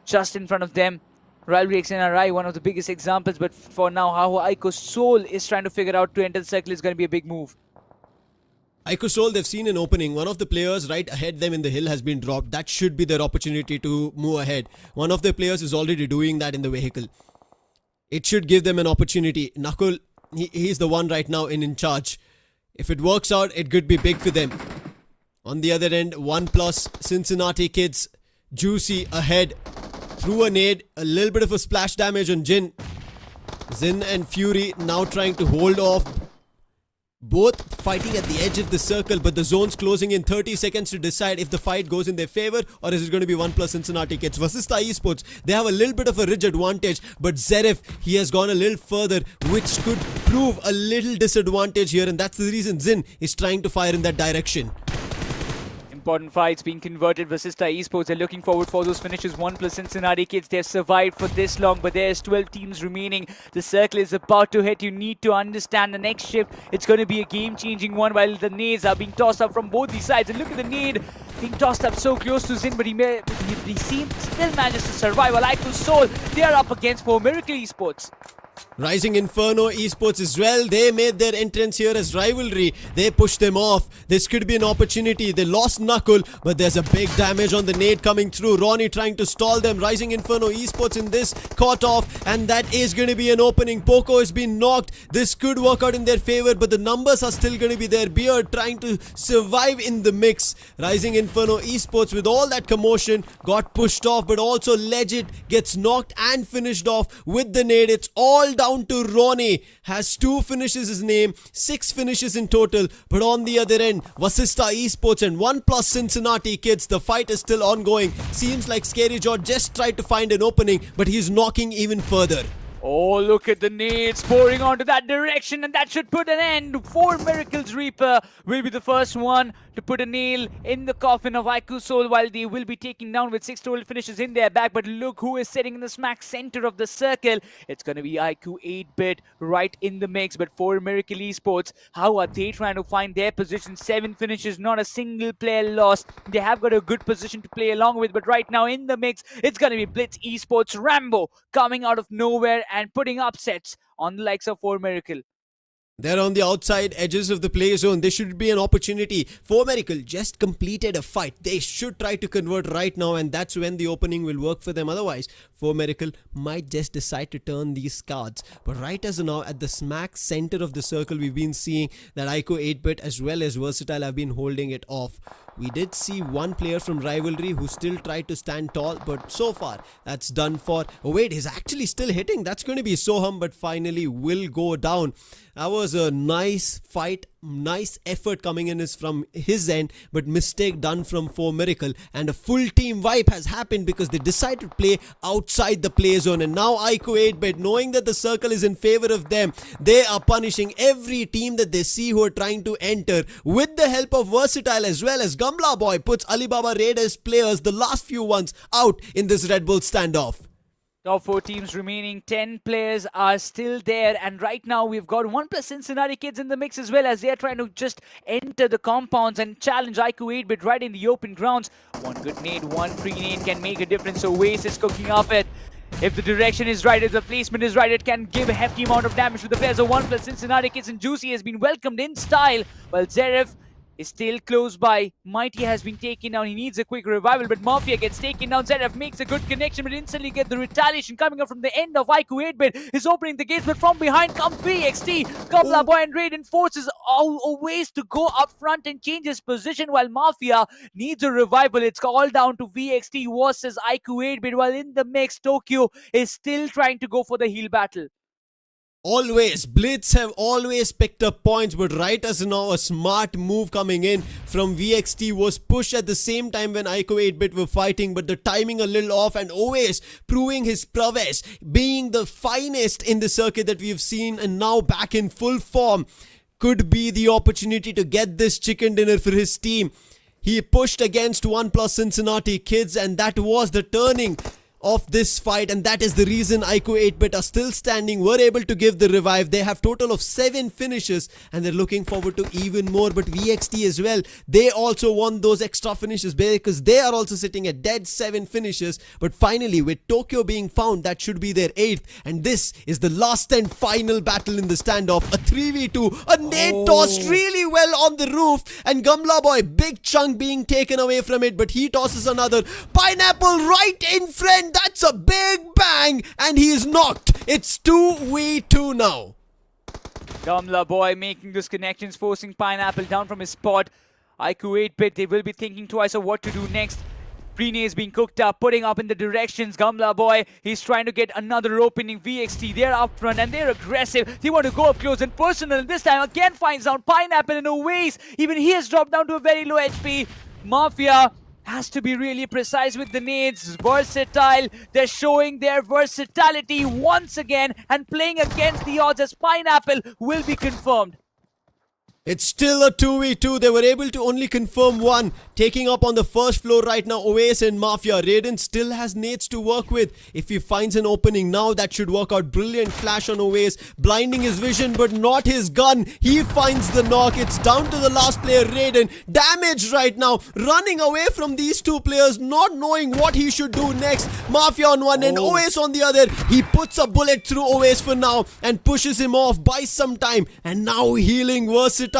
just in front of them. RIVALRYXNRI, one of the biggest examples, but for now, how iQOOSOUL is trying to figure out to enter the circle is going to be a big move. iQOOSOUL, they've seen an opening. One of the players right ahead them in the hill has been dropped. That should be their opportunity to move ahead. One of their players is already doing that in the vehicle. It should give them an opportunity. Nakul, he's the one right now in charge. If it works out, it could be big for them. On the other end, ONEPLUS, Cincinnati kids, Juicy ahead. Through a nade, a little bit of a splash damage on Jin. Zin and Fury now trying to hold off. Both fighting at the edge of the circle, but the zone's closing in 30 seconds to decide if the fight goes in their favor or is it going to be ONEPLUS Cincinnati kids. VASISTA Esports, they have a little bit of a ridge advantage, but Zeref, he has gone a little further, which could prove a little disadvantage here, and that's the reason Zin is trying to fire in that direction. Important fights being converted. VASISTA Esports are looking forward for those finishes. ONEPLUS Cincinnati kids, they've survived for this long, but there's 12 teams remaining. The circle is about to hit. You need to understand the next shift. It's going to be a game-changing one while the nades are being tossed up from both these sides. And look at the nade being tossed up so close to Zin, but he still manages to survive. While iQOOSOUL, they are up against for Miracle Esports. Rising Inferno Esports as well. They made their entrance here as rivalry. They pushed them off. This could be an opportunity. They lost Knuckle, but there's a big damage on the nade coming through. Ronnie trying to stall them. Rising Inferno Esports in this caught off, and that is going to be an opening. Poco has been knocked. This could work out in their favor, but the numbers are still going to be there. Beard trying to survive in the mix. Rising Inferno Esports with all that commotion got pushed off, but also Legit gets knocked and finished off with the nade. It's all down to Ronnie. Has 2 finishes his name, 6 finishes in total. But on the other end, VASISTA Esports and ONEPLUS Cincinnati kids, the fight is still ongoing. Seems like Scary George just tried to find an opening, but he's knocking even further. Oh, look at the nades pouring onto that direction, and that should put an end. 4 Miracles Reaper will be the first one to put a nail in the coffin of iQOOSOUL, while they will be taken down with 6 total finishes in their back. But look who is sitting in the smack center of the circle. It's going to be iQOO 8-bit right in the mix. But for Miracle Esports, how are they trying to find their position? 7 finishes, not a single player lost. They have got a good position to play along with, but right now in the mix, it's going to be BLITZ Esports Rambo coming out of nowhere and putting upsets on the likes of 4 Miracle. They're on the outside edges of the play zone. There should be an opportunity. 4 Miracle just completed a fight. They should try to convert right now, and that's when the opening will work for them. Otherwise, 4 Miracle might just decide to turn these cards. But right as of now, at the smack center of the circle, we've been seeing that iQOO 8-bit as well as Versatile have been holding it off. We did see one player from Rivalry who still tried to stand tall, but so far that's done for. Oh wait, he's actually still hitting. That's going to be Soham, but finally will go down. That was a nice fight, nice effort coming in from his end, but mistake done from 4 Miracle, and a full team wipe has happened because they decided to play outside the play zone. And now iQOO 8-bit, knowing that the circle is in favor of them, they are punishing every team that they see who are trying to enter with the help of Versatile, as well as Gamla Boy puts Alibaba Raiders players, the last few ones, out in this Red Bull standoff. Top 4 teams remaining, 10 players are still there, and right now we've got ONEPLUS Cincinnati kids in the mix as well, as they're trying to just enter the compounds and challenge iQOO 8-bit right in the open grounds. One good nade, one pre-nade can make a difference, so Waze is cooking up it. If the direction is right, if the placement is right, it can give a hefty amount of damage to the players of ONEPLUS Cincinnati kids, and Juicy has been welcomed in style, while Zeref is still close by. Mighty has been taken down. He needs a quick revival, but Mafia gets taken down. Zeref makes a good connection, but instantly get the retaliation coming up from the end of iQOO 8-bit. Is opening the gates, but from behind comes VXT. Kabla Boy and Raiden forces always to go up front and change his position, while Mafia needs a revival. It's all down to VXT versus iQOO 8-bit, while in the mix, Tokyo is still trying to go for the heel battle. Always, Blitz have always picked up points, but right as now, a smart move coming in from VXT was pushed at the same time when iQOO 8-bit were fighting, but the timing a little off, and always proving his prowess, being the finest in the circuit that we've seen, and now back in full form, could be the opportunity to get this chicken dinner for his team. He pushed against ONEPLUS Cincinnati kids, and that was the turning of this fight, and that is the reason iQOO 8-bit are still standing, were able to give the revive. They have total of 7 finishes, and they're looking forward to even more. But VXT as well, they also won those extra finishes because they are also sitting at dead 7 finishes. But finally, with Tokyo being found, that should be their 8th, and this is the last and final battle in the standoff. A 3v2, a nade tossed really well on the roof, and Gamla Boy, big chunk being taken away from it, but he tosses another pineapple right in front. That's a big bang, and he is knocked. It's 2v2 now. Gamla Boy making those connections, forcing Pineapple down from his spot. iQOO 8-bit, they will be thinking twice of what to do next. Prene is being cooked up, putting up in the directions. Gamla Boy, he's trying to get another opening. VXT, they're up front and they're aggressive. They want to go up close and personal, and this time again finds out Pineapple in a ways. Even he has dropped down to a very low HP. Mafia has to be really precise with the nades. Versatile, they're showing their versatility once again and playing against the odds, as Pineapple will be confirmed. It's still a 2v2. They were able to only confirm one. Taking up on the first floor right now, Oasis and Mafia. Raiden still has nades to work with. If he finds an opening now, that should work out. Brilliant flash on Oasis, blinding his vision, but not his gun. He finds the knock. It's down to the last player, Raiden. Damaged right now, running away from these two players, not knowing what he should do next. Mafia on one end, Oasis on the other. He puts a bullet through Oasis for now and pushes him off, buys some time, and now healing Versatile.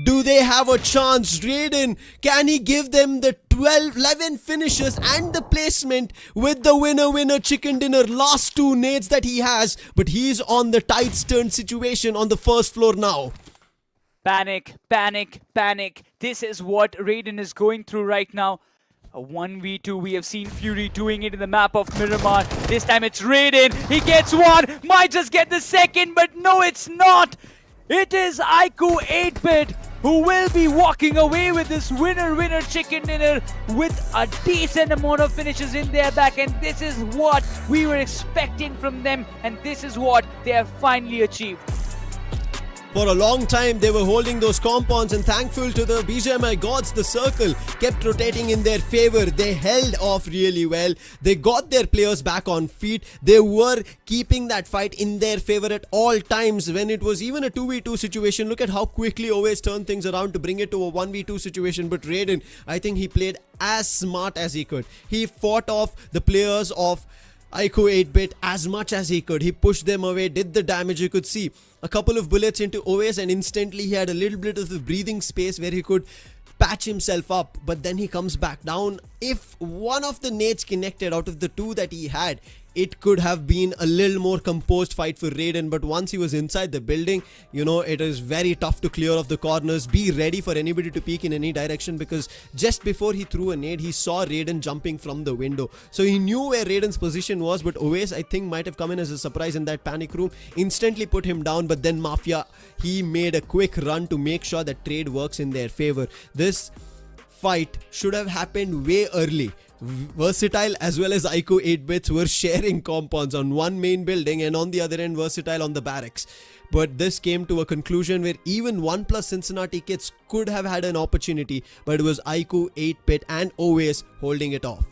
Do they have a chance? Raiden, can he give them the 11 finishes and the placement with the winner chicken dinner? Last two nades that he has, but he's on the tides turn situation on the first floor now. Panic, panic, panic. This is what Raiden is going through right now. A 1v2, we have seen Fury doing it in the map of Miramar. This time it's Raiden. He gets one, might just get the second, but no, it's not. It is iQOO 8-bit who will be walking away with this winner chicken dinner with a decent amount of finishes in their back, and this is what we were expecting from them, and this is what they have finally achieved. For a long time, they were holding those compounds, and thankful to the BGMI gods, the circle kept rotating in their favor. They held off really well. They got their players back on feet. They were keeping that fight in their favor at all times. When it was even a 2v2 situation, look at how quickly Oasis turned things around to bring it to a 1v2 situation. But Raiden, I think he played as smart as he could. He fought off the players of iQOO 8-bit as much as he could. He pushed them away, did the damage. You could see a couple of bullets into Oasis, and instantly he had a little bit of the breathing space where he could patch himself up, but then he comes back down. If one of the nades connected out of the two that he had, it could have been a little more composed fight for Raiden, but once he was inside the building, you know, it is very tough to clear off the corners. Be ready for anybody to peek in any direction, because just before he threw a nade, he saw Raiden jumping from the window. So he knew where Raiden's position was, but Oasis, I think, might have come in as a surprise in that panic room, instantly put him down. But then Mafia, he made a quick run to make sure that trade works in their favor. This fight should have happened way early. Versatile as well as iQOO 8-bits were sharing compounds on one main building, and on the other end Versatile on the barracks. But this came to a conclusion where even ONEPLUS Cincinnati kids could have had an opportunity, but it was iQOO 8-bit and Oasis holding it off.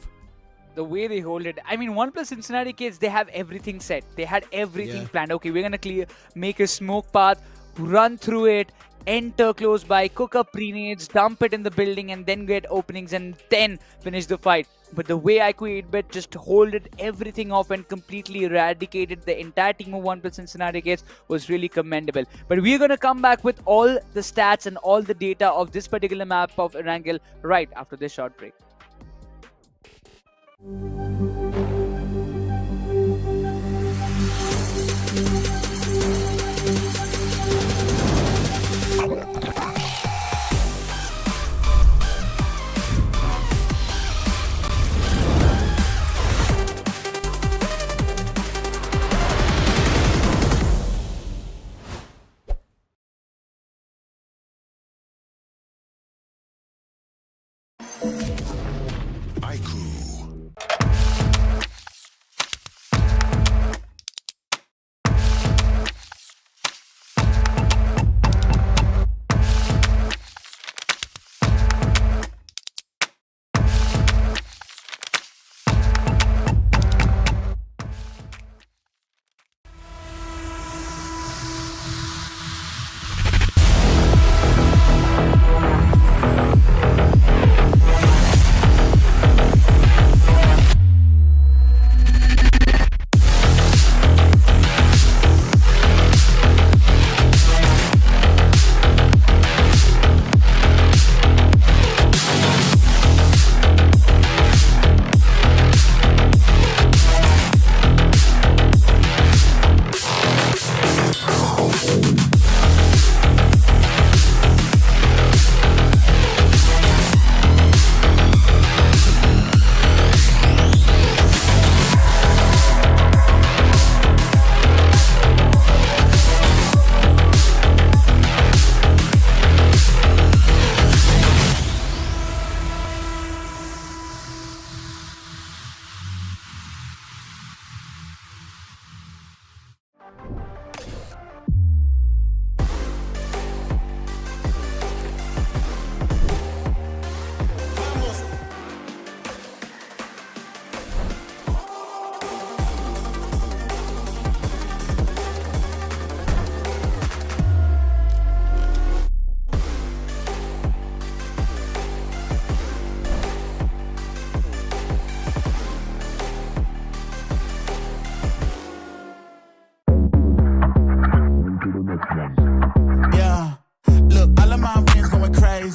The way they hold it, I mean, ONEPLUS Cincinnati kids, they have everything set. They had everything planned. Okay, we're gonna make a smoke path, run through it, enter close by, cook up pre-nades, dump it in the building, and then get openings and then finish the fight. But the way iQOO 8-bit just holded everything off and completely eradicated the entire team of ONEPLUS Cincinnati kids was really commendable. But we're gonna come back with all the stats and all the data of this particular map of Erangel right after this short break.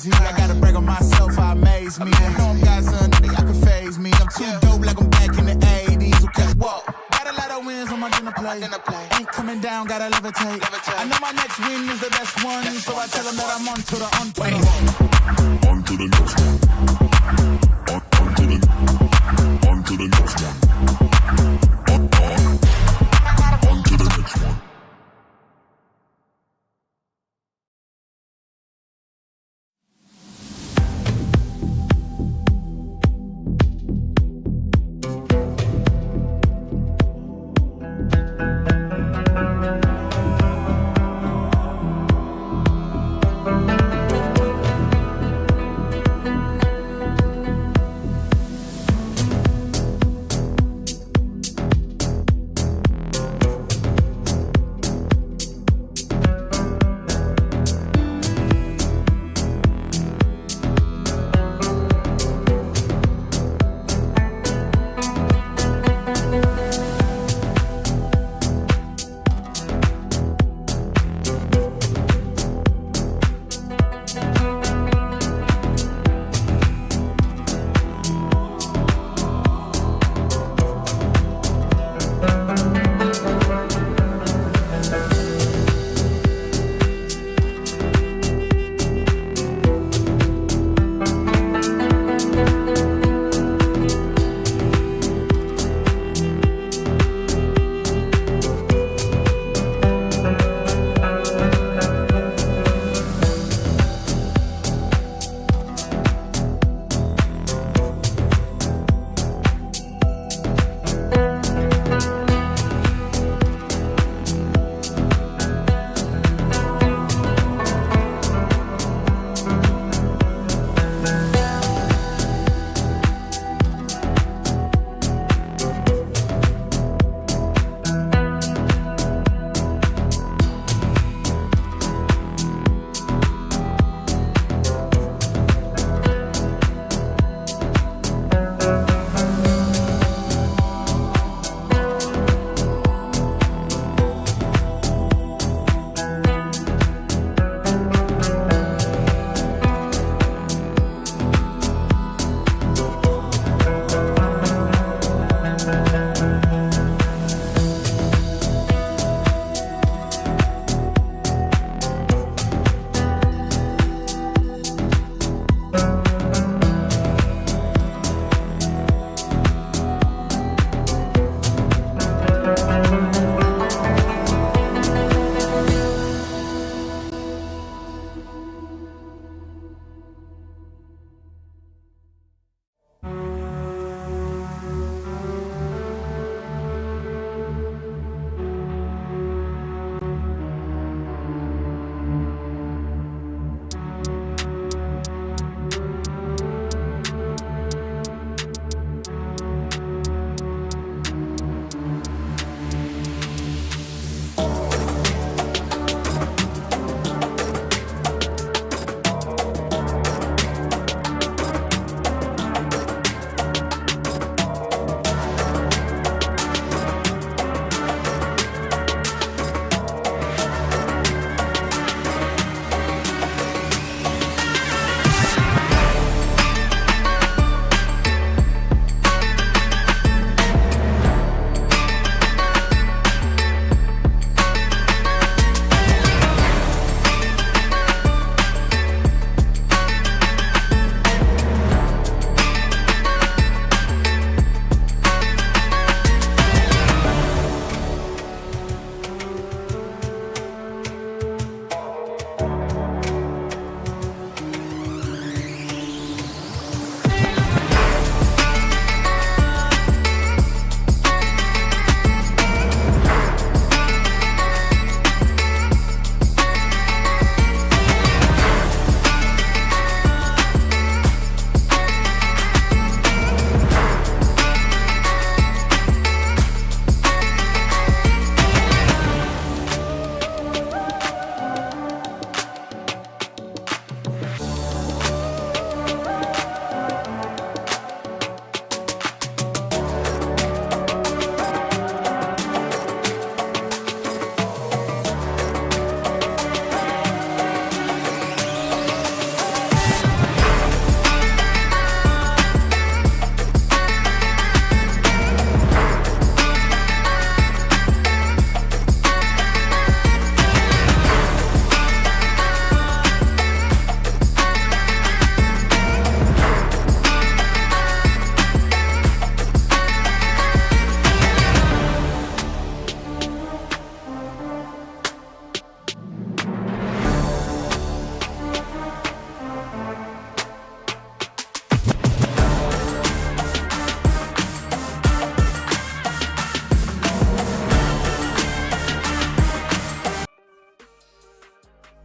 crazy. I gotta brag on myself, I amaze me. I know I'm got something that can phase me. I'm too dope like I'm back in the 80s. Okay, whoa. Got a lot of wins on my dinner plate. Ain't coming down, gotta levitate. I know my next win is the best one, so I tell them that I'm on to the On to the next one. On to the next one. On to the next one.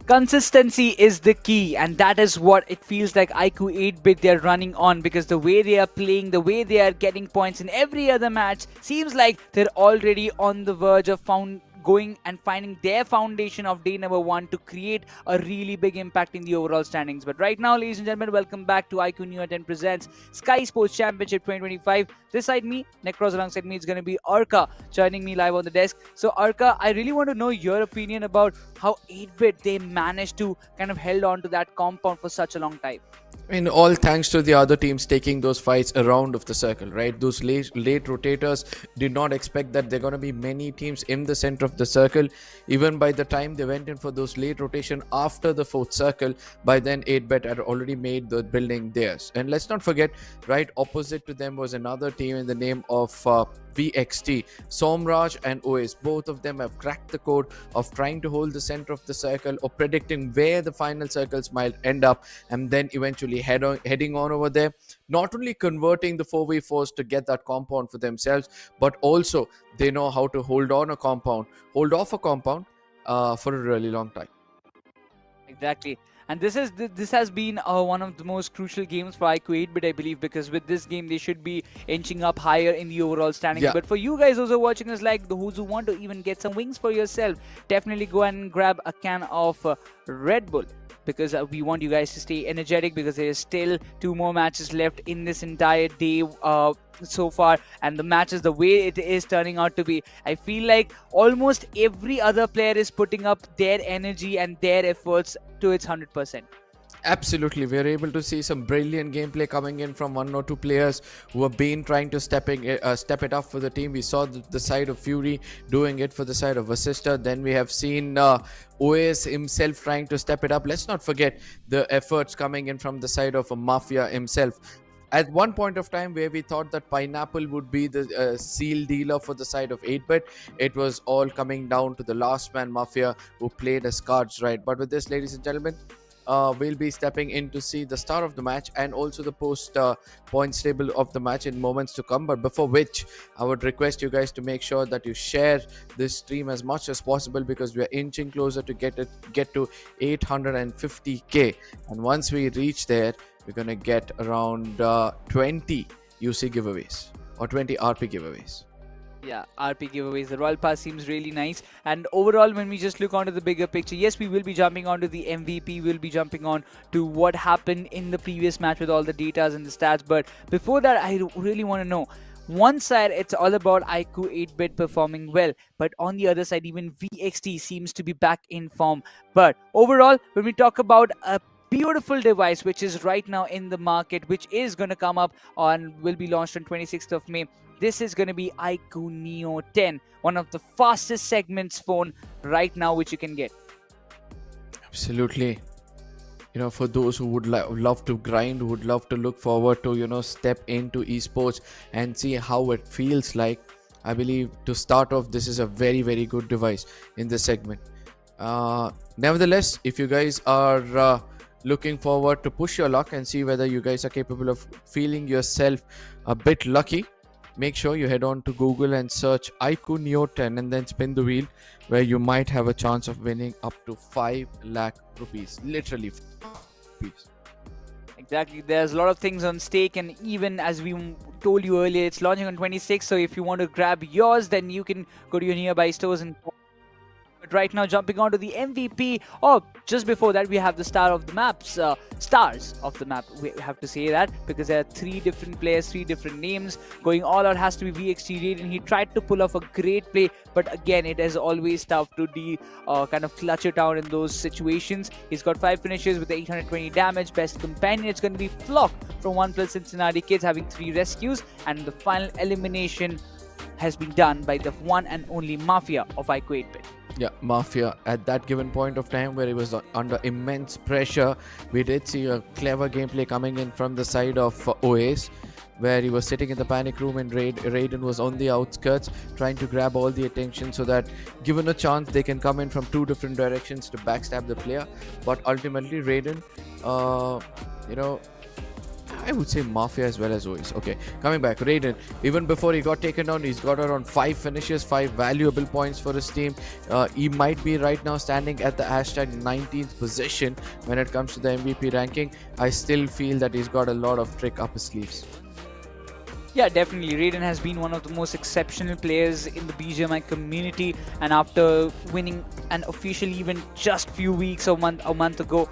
Consistency is the key, and that is what it feels like iQOO 8-bit they're running on, because the way they are playing, the way they are getting points in every other match, seems like they're already on the verge of going and finding their foundation of day number 1 to create a really big impact in the overall standings. But right now, ladies and gentlemen, welcome back to iQOO Neo 10 presents Skyesports Championship 2025. This side me, Necros alongside me, it's going to be Arka joining me live on the desk. So Arka, I really want to know your opinion about how 8-bit they managed to kind of held on to that compound for such a long time. I mean, all thanks to the other teams taking those fights around of the circle, right? Those late rotators did not expect that there are going to be many teams in the center of the circle. Even by the time they went in for those late rotation after the 4th circle, by then 8-bit had already made the building theirs. And let's not forget, right opposite to them was another team in the name of VXT. Somraj and OS, both of them have cracked the code of trying to hold the center of the circle or predicting where the final circles might end up, and then eventually heading on over there, not only converting the 4v4s to get that compound for themselves, but also they know how to hold off a compound for a really long time. Exactly. And this has been one of the most crucial games for iQOO 8-bit, I believe, because with this game they should be inching up higher in the overall standings. Yeah. But for you guys those who are watching us, like those who want to even get some wings for yourself, definitely go and grab a can of Red Bull, because we want you guys to stay energetic, because there is still 2 more matches left in this entire day so far. And the matches, the way it is turning out to be, I feel like almost every other player is putting up their energy and their efforts to its 100%. Absolutely, we're able to see some brilliant gameplay coming in from 1 or 2 players who have been trying to step it up for the team. We saw the side of Fury doing it for the side of VASISTA. Then we have seen OS himself trying to step it up. Let's not forget the efforts coming in from the side of Mafia himself. At one point of time where we thought that Pineapple would be the seal dealer for the side of 8-bit, it was all coming down to the last man Mafia, who played as cards right. But with this, ladies and gentlemen, we'll be stepping in to see the start of the match and also the post points table of the match in moments to come. But before which, I would request you guys to make sure that you share this stream as much as possible, because we are inching closer to get to 850k, and once we reach there, we're gonna get around 20 UC giveaways or 20 RP giveaways. Yeah, RP giveaways. The Royal Pass seems really nice. And overall, when we just look onto the bigger picture, yes, we will be jumping onto the MVP. We'll be jumping on to what happened in the previous match with all the datas and the stats. But before that, I really want to know, one side, it's all about iQOO 8-bit performing well, but on the other side, even VXT seems to be back in form. But overall, when we talk about a beautiful device which is right now in the market, which is going to come up will be launched on 26th of May. This is going to be iQOO Neo 10, one of the fastest segments phone right now which you can get. Absolutely. You know, for those who would love to grind, who would love to look forward to, you know, step into esports and see how it feels like, I believe to start off, this is a very, very good device in this segment. Nevertheless, if you guys are looking forward to push your luck and see whether you guys are capable of feeling yourself a bit lucky, make sure you head on to Google and search iQOO Neo 10 and then spin the wheel, where you might have a chance of winning up to 5 lakh rupees. Literally 5 lakh rupees. Exactly, there's a lot of things on stake, and even as we told you earlier, it's launching on 26th, so if you want to grab yours, then you can go to your nearby stores and... But right now, jumping on to the MVP, or just before that, we have the stars of the map. We have to say that because there are 3 different players, 3 different names. Going all out has to be VXT Raiden. He tried to pull off a great play, but again, it is always tough to kind of clutch it out in those situations. He's got 5 finishes with 820 damage. Best companion, it's going to be Flock from ONEPLUS Cincinnati Kids, having 3 rescues, and the final elimination has been done by the one and only Mafia of iQOO 8-bit. Yeah, Mafia, at that given point of time where he was under immense pressure, we did see a clever gameplay coming in from the side of OS, where he was sitting in the panic room and Raiden was on the outskirts trying to grab all the attention, so that given a chance they can come in from 2 different directions to backstab the player. But ultimately Raiden, I would say Mafia as well as OIS. Okay, coming back, Raiden, even before he got taken down, he's got around 5 finishes, 5 valuable points for his team. He might be right now standing at the hashtag 19th position when it comes to the MVP ranking. I still feel that he's got a lot of trick up his sleeves. Yeah, definitely. Raiden has been one of the most exceptional players in the BGMI community, and after winning an official event just few weeks or a month ago,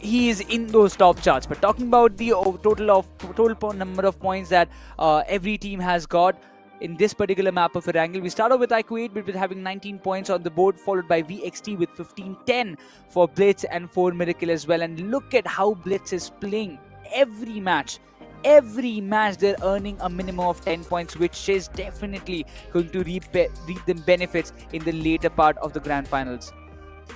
he is in those top charts. But talking about the total number of points that every team has got in this particular map of Erangel, we start off with iQOO 8-bit with having 19 points on the board, followed by VXT with 15-10 for BLITZ and 4 Miracle as well. And look at how BLITZ is playing every match. Every match they're earning a minimum of 10 points, which is definitely going to reap them benefits in the later part of the grand finals.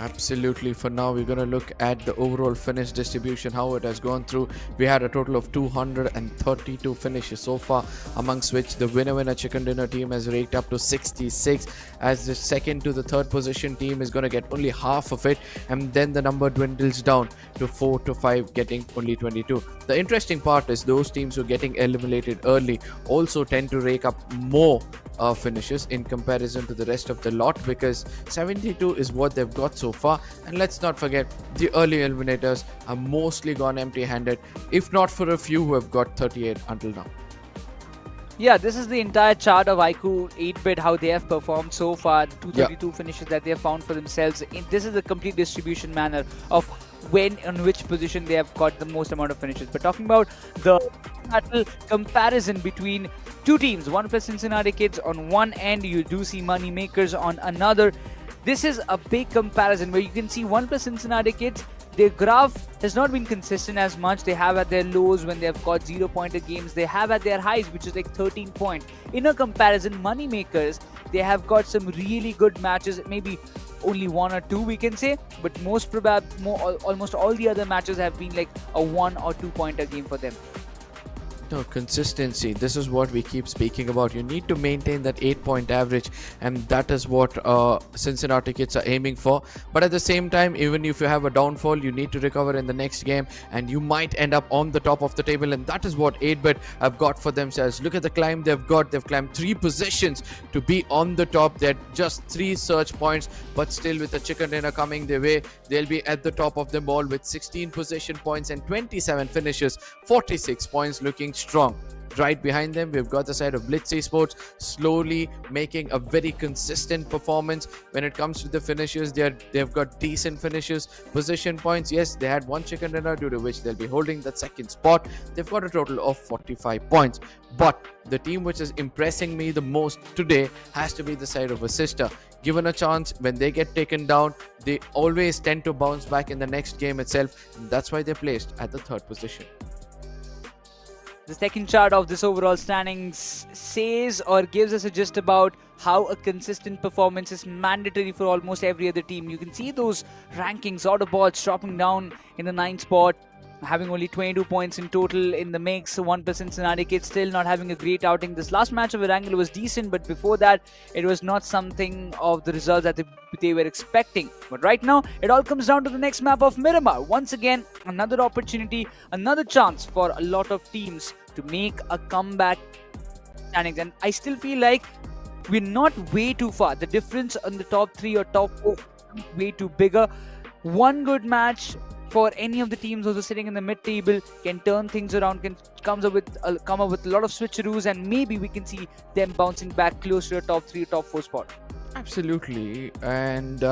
Absolutely. For now, we're going to look at the overall finish distribution, how it has gone through. We had a total of 232 finishes so far, amongst which the winner chicken dinner team has raked up to 66, as the second to the third position team is going to get only half of it, and then the number dwindles down to 4 to 5, getting only 22. The interesting part is those teams who are getting eliminated early also tend to rake up more finishes in comparison to the rest of the lot, because 72 is what they've got so far. And let's not forget, the early eliminators are mostly gone empty-handed, if not for a few who have got 38 until now. Yeah, this is the entire chart of iQOO 8-bit, how they have performed so far, 232 finishes that they have found for themselves. This is the complete distribution manner of when on which position they have got the most amount of finishes. But talking about the battle comparison between two teams, ONEPLUS Cincinnati Kids on one end, you do see Money Makers on another. This is a big comparison where you can see ONEPLUS Cincinnati Kids, their graph has not been consistent as much. They have at their lows when they have got 0-pointer games. They have at their highs, which is like 13 points. In a comparison, Money Makers, they have got some really good matches, maybe only 1 or 2 we can say, but almost all the other matches have been like a 1 or 2-pointer game for them. No, consistency, this is what we keep speaking about. You need to maintain that 8-point average, and that is what Cincinnati Kids are aiming for. But at the same time, even if you have a downfall, you need to recover in the next game, and you might end up on the top of the table, and that is what 8-bit have got for themselves. Look at the climb they've got. They've climbed 3 positions to be on the top. They're just 3 search points, but still with the chicken dinner coming their way, they'll be at the top of them all with 16 possession points and 27 finishes, 46 points, looking strong. Right behind them, we've got the side of BLITZ Esports, slowly making a very consistent performance when it comes to the finishes. They've got decent finishes, position points. Yes, they had 1 chicken dinner, due to which they'll be holding that second spot. They've got a total of 45 points. But the team which is impressing me the most today has to be the side of VASISTA. Given a chance, when they get taken down, they always tend to bounce back in the next game itself. That's why they're placed at the 3rd position. The second chart of this overall standings says or gives us a gist about how a consistent performance is mandatory for almost every other team. You can see those rankings, AUTOBOTZ dropping down in the 9th spot, having only 22 points in total in the mix. ONEPLUS Cincinnati Kids still not having a great outing. This last match of Erangel was decent, but before that, it was not something of the results that they were expecting. But right now, it all comes down to the next map of Miramar. Once again, another opportunity, another chance for a lot of teams to make a comeback standings. And I still feel like we're not way too far. The difference on the top 3 or top 4 is way too bigger. One good match for any of the teams who are sitting in the mid-table can turn things around, can come up with a lot of switcheroos, and maybe we can see them bouncing back close to a top 3 or top 4 spot. Absolutely. And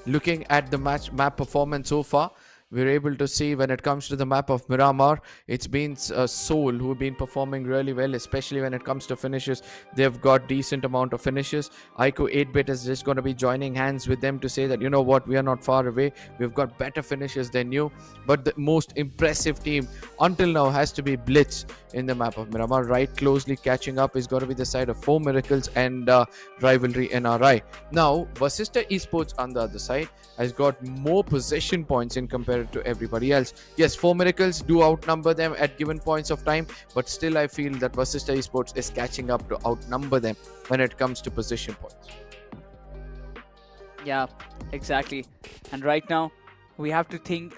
looking at the map performance so far, we're able to see when it comes to the map of Miramar, it's been Soul who have been performing really well, especially when it comes to finishes. They've got decent amount of finishes. iQOO 8-bit is just going to be joining hands with them to say that, you know what, we are not far away. We've got better finishes than you. But the most impressive team until now has to be BLITZ in the map of Miramar. Right closely catching up is going to be the side of 4 Miracles and RIVALRYXNRI. Now, VASISTA Esports on the other side has got more possession points in compared to everybody else. Yes, 4 Miracles do outnumber them at given points of time, but still I feel that VASISTA Esports is catching up to outnumber them when it comes to possession points. Yeah, exactly. And right now, we have to kind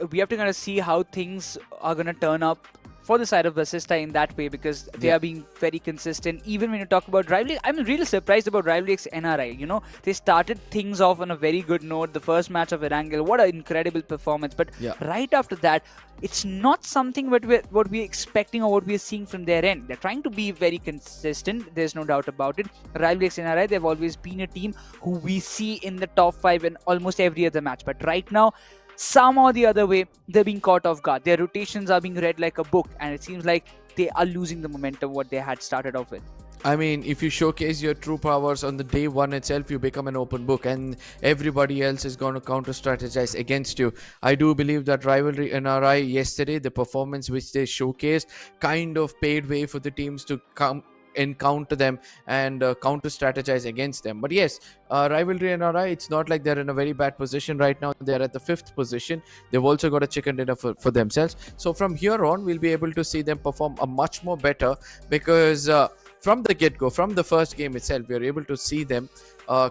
of see how things are going to turn up for the side of Vasista in that way, because they are being very consistent. Even when you talk about rivalry, I'm really surprised about rivalry NRI. They started things off on a very good note. The first match of Erangel, what an incredible performance. But right after that, it's not something what we're expecting or what we're seeing from their end. They're trying to be very consistent. There's no doubt about it. Rivalry NRI, they've always been a team who we see in the top 5 in almost every other match. But right now, somehow the other way, they're being caught off guard. Their rotations are being read like a book, and it seems like they are losing the momentum what they had started off with. I mean, if you showcase your true powers on the day one itself, you become an open book and everybody else is going to counter strategize against you. I do believe that rivalry NRI yesterday, the performance which they showcased kind of paved way for the teams to come encounter them and counter strategize against them. But yes, rivalry NRI, it's not like they're in a very bad position right now. They're at the 5th position. They've also got a chicken dinner for themselves. So from here on, we'll be able to see them perform a much more better, because from the get-go, from the first game itself, we are able to see them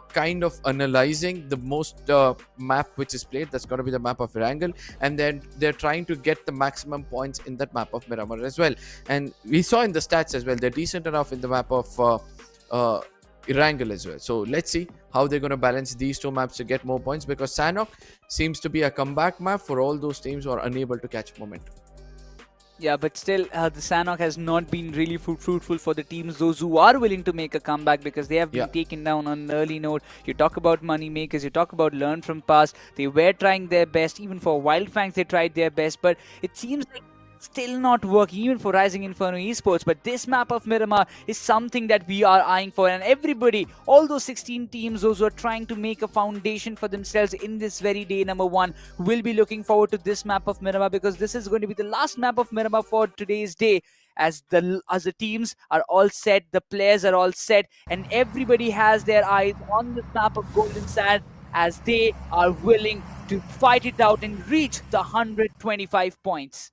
kind of analyzing the most map which is played. That's going to be the map of Erangel, and then they're trying to get the maximum points in that map of Miramar as well. And we saw in the stats as well, they're decent enough in the map of Erangel as well. So let's see how they're going to balance these two maps to get more points, because Sanhok seems to be a comeback map for all those teams who are unable to catch momentum. Yeah, but still, the Sanhok has not been really fruitful for the teams, those who are willing to make a comeback, because they have been taken down on an early note. You talk about money makers, you talk about learn from past. They were trying their best. Even for WYLD FANGS, they tried their best, but it seems like still not working, even for Rising Inferno Esports. But this map of Miramar is something that we are eyeing for, and everybody, all those 16 teams, those who are trying to make a foundation for themselves in this very day number 1, will be looking forward to this map of Miramar, because this is going to be the last map of Miramar for today's day, as the teams are all set, the players are all set, and everybody has their eyes on this map of Golden Sand, as they are willing to fight it out and reach the 125 points.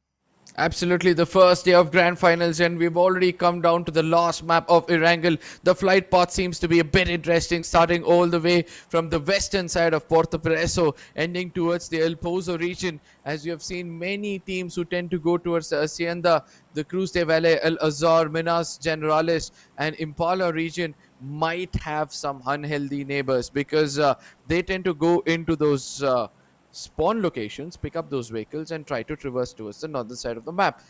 Absolutely, the first day of grand finals, and we've already come down to the last map of Erangel. The flight path seems to be a bit interesting, starting all the way from the western side of Porto Preso, ending towards the El Pozo region. As you have seen, many teams who tend to go towards the Hacienda, the Cruz de Valle, El Azar, Minas Generalis, and Impala region might have some unhealthy neighbors, because they tend to go into those spawn locations, pick up those vehicles, and try to traverse towards the northern side of the map.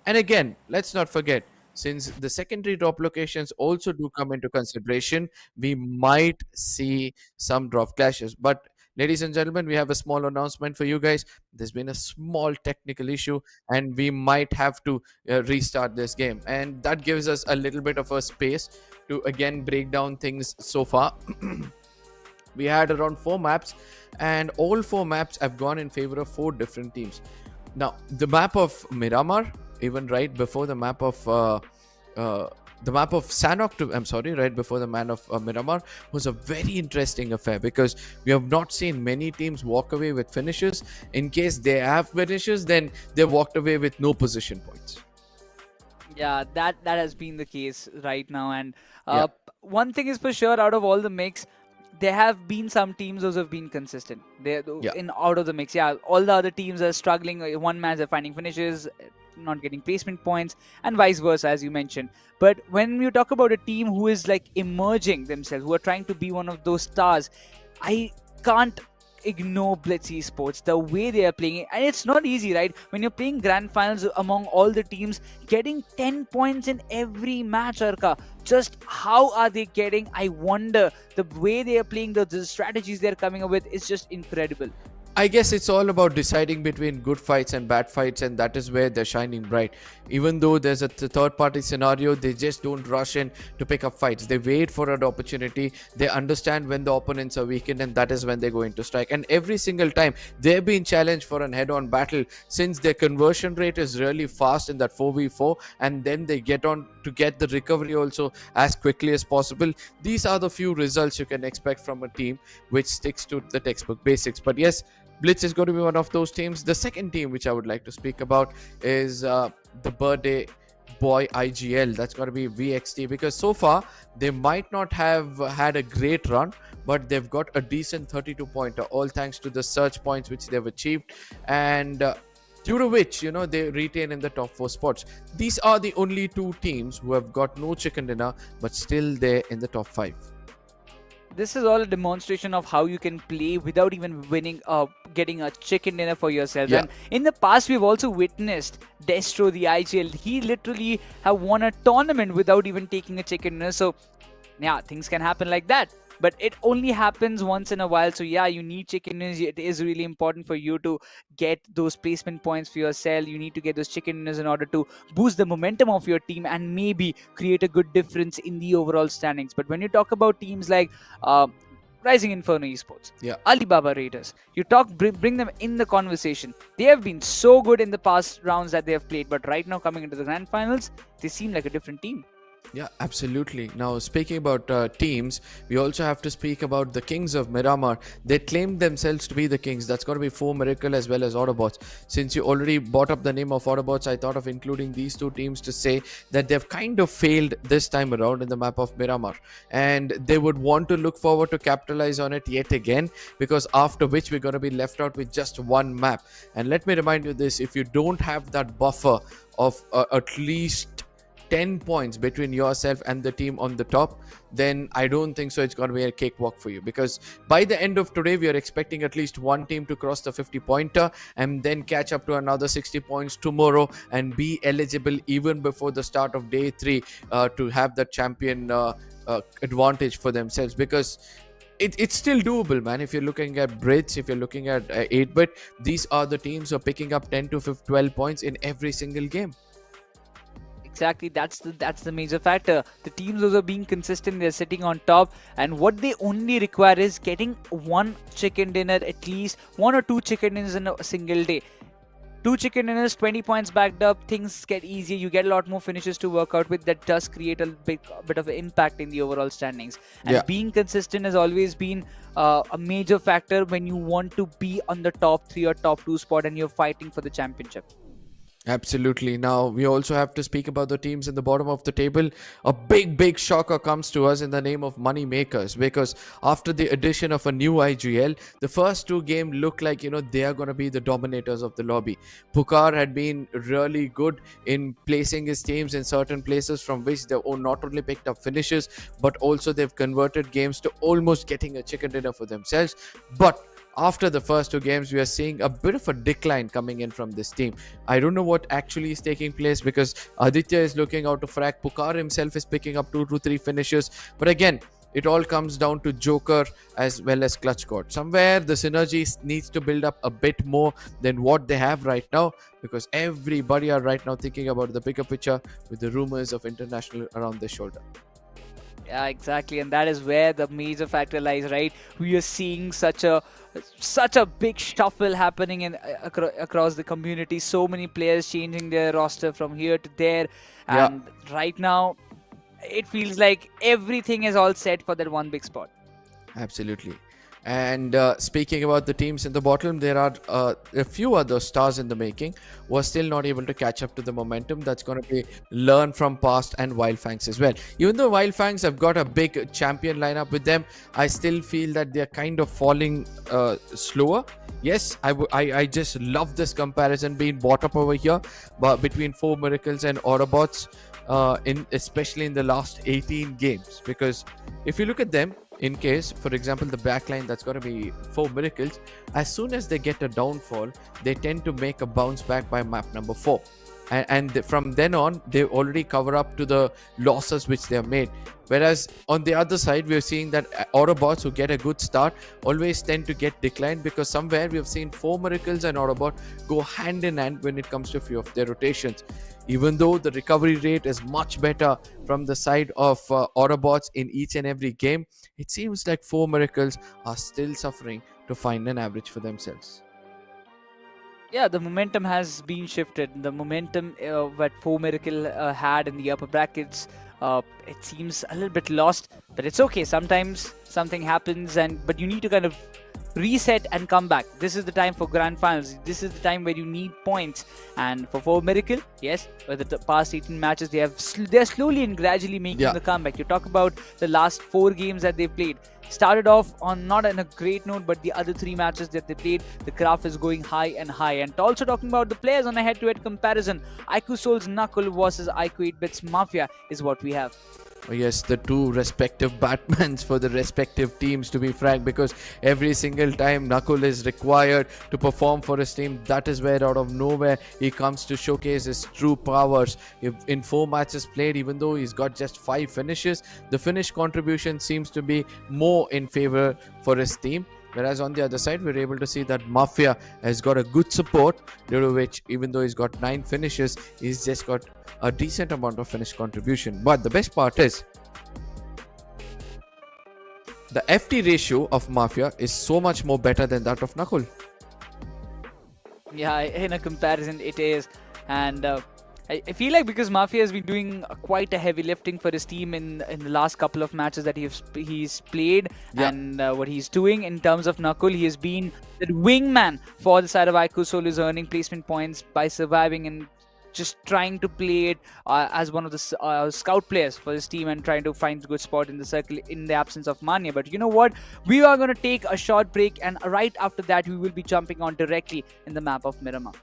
And again, let's not forget, since the secondary drop locations also do come into consideration, we might see some drop clashes. But ladies and gentlemen, we have a small announcement for you guys. There's been a small technical issue, and we might have to restart this game, and that gives us a little bit of a space to again break down things so far. We had around 4 maps, and all 4 maps have gone in favor of 4 different teams. Now, the map of Miramar, even right before the map of Sanhok, right before the man of Miramar, was a very interesting affair, because we have not seen many teams walk away with finishes. In case they have finishes, then they walked away with no position points. Yeah, that has been the case right now. And one thing is for sure, out of all the mix, there have been some teams those have been consistent. They're in out of the mix. Yeah, all the other teams are struggling. One match they're finding finishes, not getting placement points, and vice versa, as you mentioned. But when you talk about a team who is like emerging themselves, who are trying to be one of those stars, I can't ignore BLITZ Esports, the way they are playing it. And it's not easy, right? When you're playing grand finals among all the teams, getting 10 points in every match, Arka, just how are they getting? I wonder. The way they are playing, the strategies they're coming up with is just incredible. I guess it's all about deciding between good fights and bad fights, and that is where they're shining bright. Even though there's a third-party scenario, they just don't rush in to pick up fights. They wait for an opportunity. They understand when the opponents are weakened, and that is when they go into strike. And every single time, they've been challenged for an head-on battle, since their conversion rate is really fast in that 4v4, and then they get on to get the recovery also as quickly as possible. These are the few results you can expect from a team which sticks to the textbook basics. But yes, BLITZ is going to be one of those teams. The second team which I would like to speak about is the birthday boy IGL. That's going to be VXT, because so far they might not have had a great run, but they've got a decent 32 pointer, all thanks to the search points which they've achieved. And due to which, they retain in the top 4 spots. These are the only 2 teams who have got no chicken dinner but still there in the top 5. This is all a demonstration of how you can play without even winning, getting a chicken dinner for yourself. Yeah. And in the past, we've also witnessed Destro, the IGL. He literally have won a tournament without even taking a chicken dinner. So, yeah, things can happen like that. But it only happens once in a while. So, yeah, you need chicken dinners. It is really important for you to get those placement points for yourself. You need to get those chicken dinners in order to boost the momentum of your team and maybe create a good difference in the overall standings. But when you talk about teams like Rising Inferno Esports, Yeah. Alibaba Raiders, you bring them in the conversation. They have been so good in the past rounds that they have played, but right now coming into the grand finals, they seem like a different team. Yeah, absolutely. Now, speaking about teams, we also have to speak about the Kings of Miramar. They claimed themselves to be the Kings. That's got to be 4 Miracle as well as AUTOBOTZ. Since you already brought up the name of AUTOBOTZ, I thought of including these 2 teams to say that they've kind of failed this time around in the map of Miramar. And they would want to look forward to capitalize on it yet again, because after which we're going to be left out with just 1 map. And let me remind you this, if you don't have that buffer of at least 10 points between yourself and the team on the top, then I don't think so it's going to be a cakewalk for you, because by the end of today we are expecting at least 1 team to cross the 50 pointer and then catch up to another 60 points tomorrow and be eligible even before the start of day 3 to have the champion advantage for themselves, because it's still doable, man. If you're looking at BLITZ, if you're looking at 8-bit, these are the teams who are picking up 10 to 12 points in every single game. Exactly, that's the major factor. The teams those are being consistent, they're sitting on top, and what they only require is getting 1 chicken dinner, at least 1 or 2 chicken dinners in a single day. 2 chicken dinners, 20 points backed up, things get easier, you get a lot more finishes to work out with. That does create a bit of an impact in the overall standings. And being consistent has always been a major factor when you want to be on the top 3 or top 2 spot and you're fighting for the championship. Absolutely. Now, we also have to speak about the teams in the bottom of the table. A big shocker comes to us in the name of Money Makers, because after the addition of a new IGL, the first 2 games look like, they are going to be the dominators of the lobby. Pukar had been really good in placing his teams in certain places from which they not only picked up finishes, but also they've converted games to almost getting a chicken dinner for themselves. But after the first 2 games, we are seeing a bit of a decline coming in from this team. I don't know what actually is taking place, because Aditya is looking out to frack. Pukar himself is picking up 2 to 3 finishes. But again, it all comes down to Joker as well as Clutch God. Somewhere the synergy needs to build up a bit more than what they have right now, because everybody are right now thinking about the bigger picture with the rumors of international around their shoulder. Yeah, exactly, and that is where the major factor lies, right? We are seeing such a big shuffle happening in across the community. So many players changing their roster from here to there, and right now it feels like everything is all set for that 1 big spot. Absolutely. And speaking about the teams in the bottom, there are a few other stars in the making who are still not able to catch up to the momentum. That's going to be learned from past and FANGS as well. Even though FANGS have got a big champion lineup with them, I still feel that they're kind of falling slower. Yes, I just love this comparison being brought up over here, but between 4 Miracles and AUTOBOTZ, especially in the last 18 games. Because if you look at them, in case, for example, the backline, that's going to be 4 Miracles, as soon as they get a downfall, they tend to make a bounce back by map number 4. And from then on, they already cover up to the losses which they have made. Whereas on the other side, we are seeing that AUTOBOTZ who get a good start always tend to get declined, because somewhere we have seen 4 Miracles and AUTOBOTZ go hand in hand when it comes to a few of their rotations. Even though the recovery rate is much better from the side of AUTOBOTZ in each and every game, it seems like 4 Miracles are still suffering to find an average for themselves. Yeah, the momentum has been shifted. The momentum that 4 Miracle had in the upper brackets, it seems a little bit lost, but it's okay. Sometimes something happens, but you need to kind of reset and come back. This is the time for grand finals. This is the time where you need points. And for Miracle, yes, for the past 18 matches, they're slowly and gradually making the comeback. You talk about the last 4 games that they played. Started off on not on a great note, but the other 3 matches that they played, the graph is going high and high. And also talking about the players on a head-to-head comparison, iQOOSOUL's Knuckle versus iQOO 8-Bits Mafia is what we have. Yes, the 2 respective Batmans for the respective teams, to be frank, because every single time Knuckle is required to perform for his team, that is where out of nowhere he comes to showcase his true powers. In 4 matches played, even though he's got just 5 finishes, the finish contribution seems to be more in favor for his team. Whereas on the other side, we're able to see that Mafia has got a good support, due to which, even though he's got 9 finishes, he's just got a decent amount of finish contribution. But the best part is, the FT ratio of Mafia is so much more better than that of Knuckle. Yeah, in a comparison, it is. And I feel like because Mafia has been doing quite a heavy lifting for his team in the last couple of matches that he's played, and what he's doing in terms of Knuckle, he has been the wingman for the side of iQOOSOUL, is earning placement points by surviving and just trying to play it as one of the scout players for his team and trying to find a good spot in the circle in the absence of Manya. But you know what? We are going to take a short break, and right after that, we will be jumping on directly in the map of Miramar.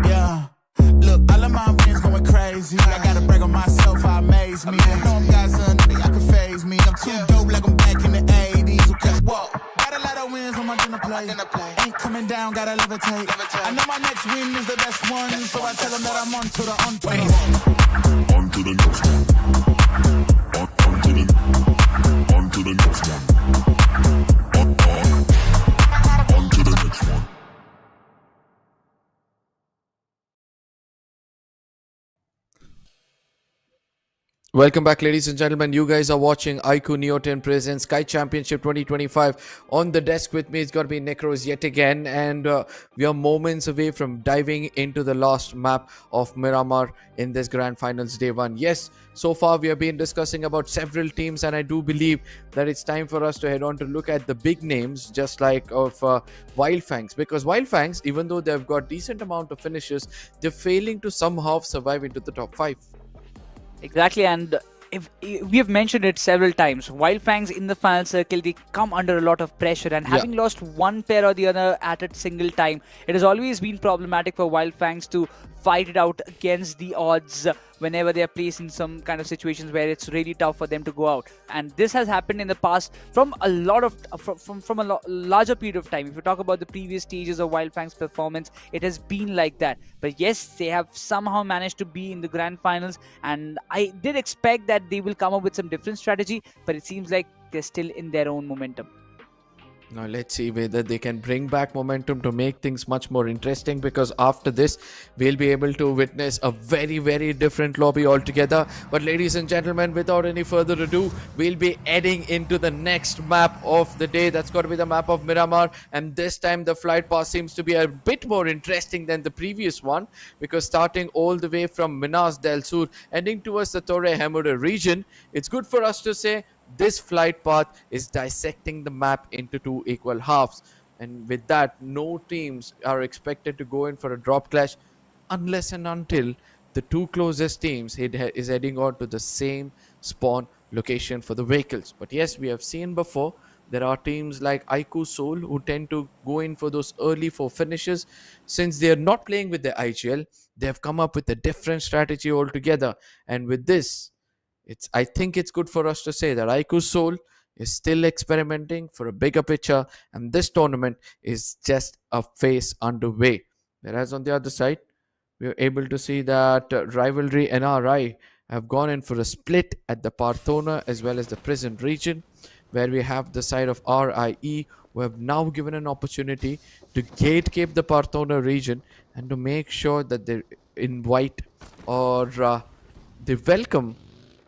Yeah, look, all of my friends going crazy. I gotta brag on myself, I amaze me. I know I'm got something that can phase me. I'm too dope like I'm back in the 80s. Okay, whoa. Got a lot of wins on my dinner plate. Ain't coming down, gotta levitate. I know my next win is the best one, so I tell them that I'm on to the on. On to the next one. On to the next one. Welcome back, ladies and gentlemen. You guys are watching iQOO Neo 10 presents Sky Championship 2025. On the desk with me, it's going to be Necros yet again, and we are moments away from diving into the last map of Miramar in this Grand Finals Day 1. Yes, so far we have been discussing about several teams, and I do believe that it's time for us to head on to look at the big names, just like of WYLD FANGS, because WYLD FANGS, even though they've got decent amount of finishes, they're failing to somehow survive into the top 5. Exactly, and if we have mentioned it several times, WYLD FANGS in the final circle, they come under a lot of pressure, and having lost one pair or the other at a single time, it has always been problematic for WYLD FANGS to fight it out against the odds whenever they are placed in some kind of situations where it's really tough for them to go out. And this has happened in the past from a lot of from a larger period of time. If you talk about the previous stages of WYLD FANGS performance, it has been like that. But yes, they have somehow managed to be in the grand finals, and I did expect that they will come up with some different strategy, but it seems like they're still in their own momentum. Now let's see whether they can bring back momentum to make things much more interesting, because after this we'll be able to witness a very different lobby altogether. But ladies and gentlemen, without any further ado, we'll be heading into the next map of the day. That's got to be the map of Miramar, and this time the flight path seems to be a bit more interesting than the previous one, because starting all the way from Minas del Sur heading towards the Torre Hemura region, it's good for us to say this flight path is dissecting the map into two equal halves, and with that, no teams are expected to go in for a drop clash unless and until the two closest teams is heading on to the same spawn location for the vehicles. But yes, we have seen before there are teams like iQOOSOUL who tend to go in for those early 4 finishes. Since they are not playing with the IGL, they have come up with a different strategy altogether, and with this, I think it's good for us to say that iQOOSOUL is still experimenting for a bigger picture, and this tournament is just a phase underway. Whereas on the other side, we are able to see that Rivalry NRI have gone in for a split at the Parthona as well as the Prison region, where we have the side of RIE who have now given an opportunity to gatekeep the Parthona region and to make sure that they invite or they welcome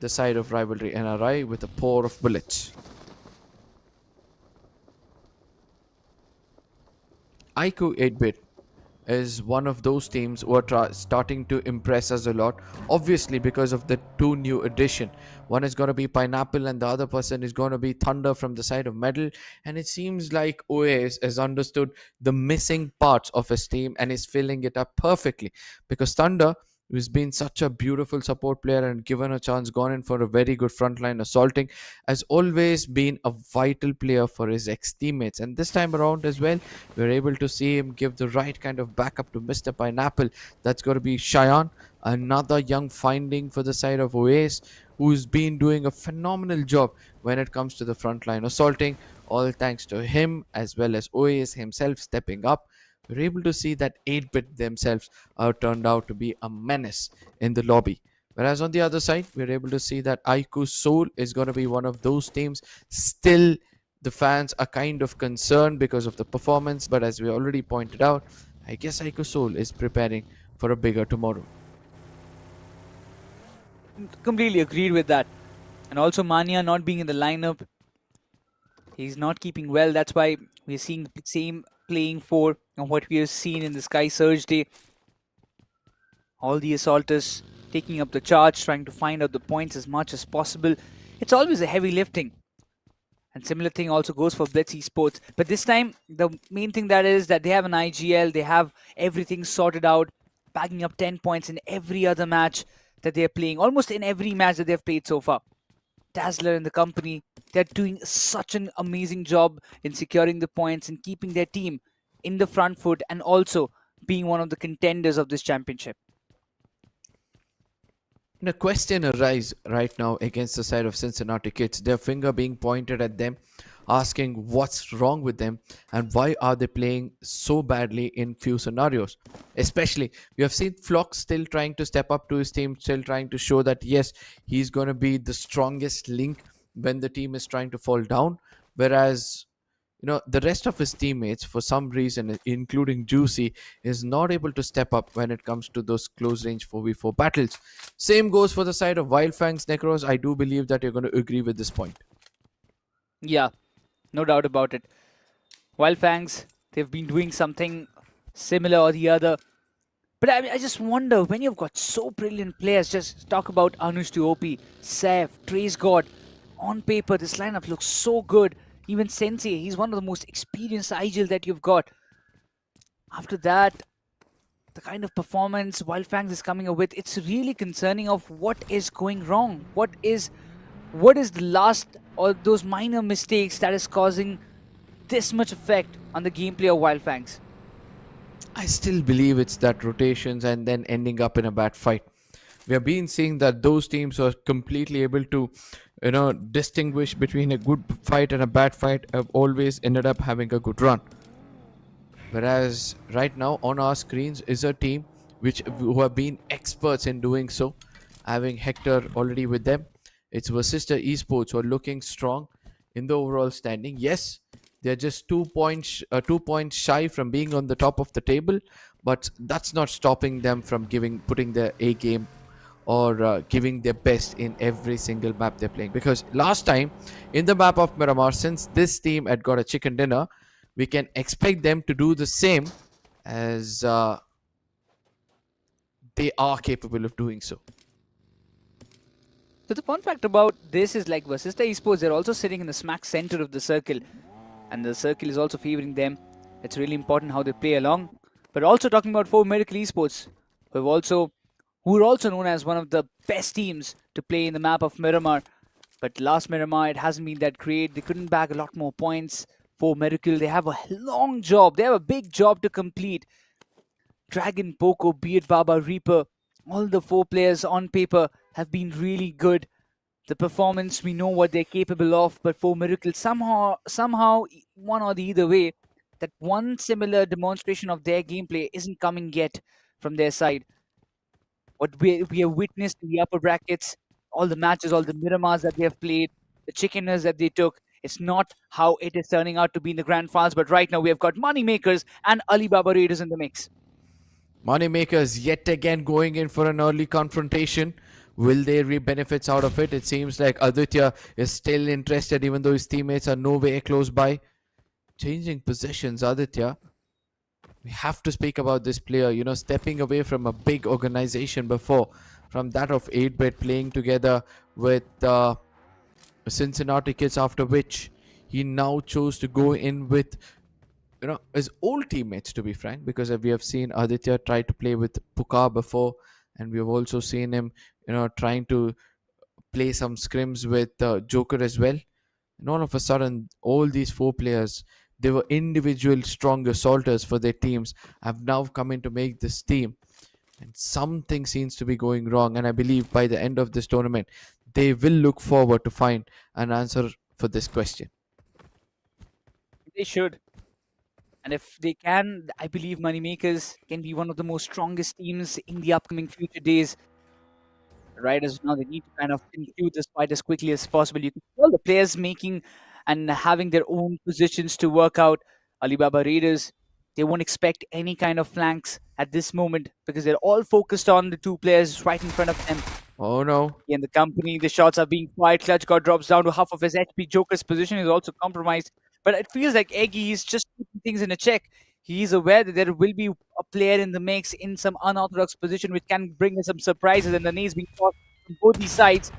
the side of Rivalry NRI with a pour of bullets. iQOO 8-bit is one of those teams who are starting to impress us a lot, obviously because of the 2 new addition. One is going to be Pineapple and the other person is going to be Thunder from the side of Metal, and it seems like OAS has understood the missing parts of his team and is filling it up perfectly, because Thunder, who's been such a beautiful support player and given a chance, gone in for a very good frontline assaulting, has always been a vital player for his ex-teammates. And this time around as well, we're able to see him give the right kind of backup to Mr. Pineapple. That's going to be Cheyenne, another young finding for the side of OAS, who's been doing a phenomenal job when it comes to the frontline assaulting, all thanks to him as well as OAS himself stepping up. We're able to see that 8-bit themselves are turned out to be a menace in the lobby. Whereas on the other side, we're able to see that iQOOSOUL is going to be one of those teams. Still, the fans are kind of concerned because of the performance, but as we already pointed out, I guess iQOOSOUL is preparing for a bigger tomorrow. Completely agreed with that. And also Mania not being in the lineup, he's not keeping well. That's why we're seeing the same playing for what we have seen in the Sky Surge Day. All the assaulters taking up the charge, trying to find out the points as much as possible. It's always a heavy lifting. And similar thing also goes for BLITZ Esports. But this time, the main thing that is that they have an IGL, they have everything sorted out, bagging up 10 points in every other match that they're playing, almost in every match that they've played so far. Dazzler and the company, they're doing such an amazing job in securing the points and keeping their team in the front foot, and also being one of the contenders of this championship. A question arises right now against the side of Cincinnati kids, their finger being pointed at them, asking what's wrong with them and why are they playing so badly in few scenarios. Especially, we have seen Flock still trying to step up to his team, still trying to show that yes, he's going to be the strongest link when the team is trying to fall down. Whereas the rest of his teammates, for some reason, including Juicy, is not able to step up when it comes to those close range 4v4 battles. Same goes for the side of Wild Fangs. Necros, I do believe that you're going to agree with this point. Yeah, no doubt about it. Wild Fangs, they've been doing something similar or the other. But I just wonder, when you've got so brilliant players, just talk about Anush to OP, Seth, Trace God. On paper, this lineup looks so good. Even Sensei, he's one of the most experienced IGL that you've got. After that, the kind of performance Wild Fangs is coming up with, it's really concerning of what is going wrong. What is the last or those minor mistakes that is causing this much effect on the gameplay of Wild Fangs? I still believe it's that rotations and then ending up in a bad fight. We have been seeing that those teams are completely able to, distinguish between a good fight and a bad fight, have always ended up having a good run. Whereas right now on our screens is a team who have been experts in doing so, having Hector already with them. It's VASISTA Esports who are looking strong in the overall standing. Yes, they're just 2 points shy from being on the top of the table, but that's not stopping them from putting their A game or giving their best in every single map they're playing. Because last time in the map of Miramar, since this team had got a chicken dinner, we can expect them to do the same, as they are capable of doing so. So the fun fact about this is, like VASISTA Esports, they're also sitting in the smack center of the circle. And the circle is also favoring them. It's really important how they play along. But also talking about 4Miracle Esports, who are also known as one of the best teams to play in the map of Miramar. But last Miramar, it hasn't been that great. They couldn't bag a lot more points. 4Miracle, they have a long job. They have a big job to complete. Dragon, Poco, Beard Baba, Reaper, all the 4 players on paper have been really good. The performance, we know what they're capable of, but 4Miracle, somehow, one or the other way, that one similar demonstration of their gameplay isn't coming yet from their side. What we have witnessed in the upper brackets, all the matches, all the Miramars that they have played, the chickeners that they took, it's not how it is turning out to be in the grand finals. But right now we have got Moneymakers and Alibaba Raiders in the mix. Moneymakers yet again going in for an early confrontation. Will they reap benefits out of it? It seems like Aditya is still interested, even though his teammates are nowhere close by. Changing positions, Aditya. We have to speak about this player, stepping away from a big organization before, from that of 8-bit, playing together with Cincinnati kids, after which he now chose to go in with his old teammates, to be frank, because we have seen Aditya try to play with Puka before, and we have also seen him trying to play some scrims with Joker as well. And all of a sudden, all these 4 players, they were individual strong assaulters for their teams, have now come in to make this team. And something seems to be going wrong, and I believe by the end of this tournament, they will look forward to find an answer for this question. They should. And if they can, I believe Moneymakers can be one of the most strongest teams in the upcoming future days. Right as now, they need to kind of conclude this fight as quickly as possible. You can see all the players making and having their own positions to work out. Alibaba Raiders, they won't expect any kind of flanks at this moment because they're all focused on the 2 players right in front of them. Oh no. In the company, the shots are being fired. Clutch God drops down to half of his HP. Joker's position is also compromised. But it feels like Eggy is just keeping things in a check. He's aware that there will be a player in the mix in some unorthodox position which can bring us some surprises, and the nades being tossed from both these sides.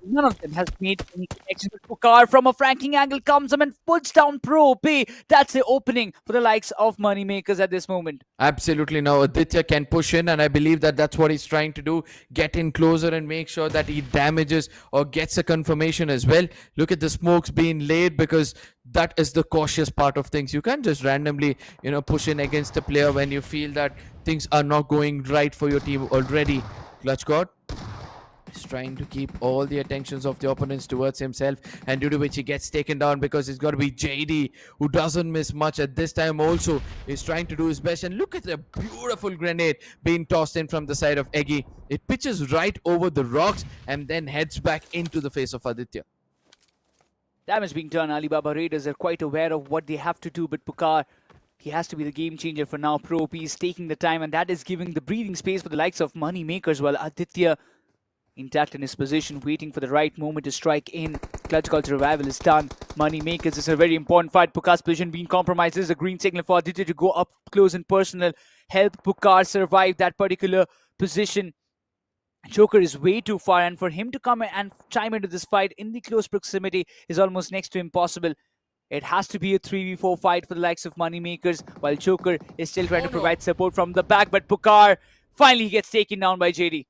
None of them has made any connection with Pukar. From a flanking angle comes him and puts down Pro P. That's the opening for the likes of Moneymakers at this moment. Absolutely. Now Aditya can push in, and I believe that that's what he's trying to do. Get in closer and make sure that he damages or gets a confirmation as well. Look at the smokes being laid, because that is the cautious part of things. You can't just randomly, push in against a player when you feel that things are not going right for your team already. Clutch God is trying to keep all the attentions of the opponents towards himself, and due to which he gets taken down, because it's got to be JD, who doesn't miss much at this time. Also is trying to do his best, and look at the beautiful grenade being tossed in from the side of Eggy. It pitches right over the rocks and then heads back into the face of Aditya. Damage being done. Alibaba Raiders are quite aware of what they have to do, but Pukar, he has to be the game changer for now. Pro P is taking the time, and that is giving the breathing space for the likes of Money Makers, while Aditya intact in his position, waiting for the right moment to strike in. Clutch Culture Revival is done. Money Makers is a very important fight. Pukar's position being compromised. This is a green signal for Aditya to go up close and personal, help Pukar survive that particular position. Joker is way too far, and for him to come and chime into this fight in the close proximity is almost next to impossible. It has to be a 3v4 fight for the likes of Moneymakers, while Joker is still trying to provide support from the back, but Pukar finally gets taken down by JD.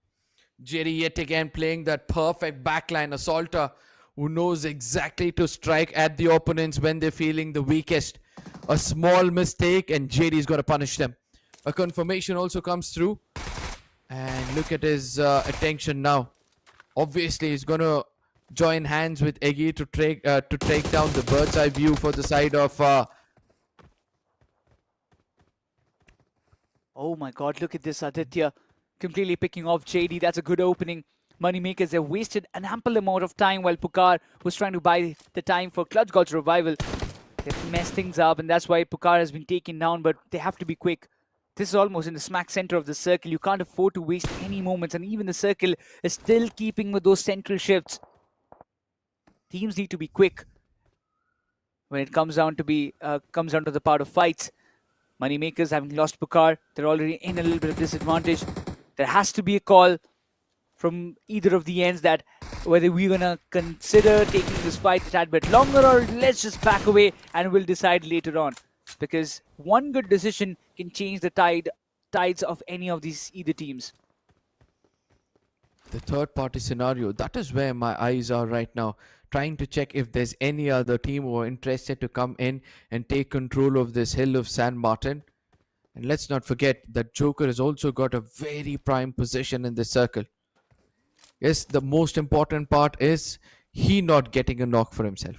JD yet again playing that perfect backline assaulter who knows exactly to strike at the opponents when they're feeling the weakest. A small mistake and JD is going to punish them. A confirmation also comes through. And look at his attention now. Obviously, he's going to join hands with Eggy to take down the bird's eye view for the side of... Oh my god, look at this Aditya. Completely picking off JD. That's a good opening. Moneymakers have wasted an ample amount of time while Pukar was trying to buy the time for Clutch Culture Revival. They've messed things up, and that's why Pukar has been taken down, but they have to be quick. This is almost in the smack center of the circle. You can't afford to waste any moments, and even the circle is still keeping with those central shifts. Teams need to be quick when it comes down to the part of fights. Moneymakers, having lost Pukar, they're already in a little bit of disadvantage. There has to be a call from either of the ends that whether we're gonna consider taking this fight a tad bit longer, or let's just back away and we'll decide later on. Because one good decision can change the tides of any of these either teams. The third party scenario, that is where my eyes are right now. Trying to check if there's any other team who are interested to come in and take control of this hill of San Martin. And let's not forget that Joker has also got a very prime position in this circle. Yes, the most important part is he not getting a knock for himself.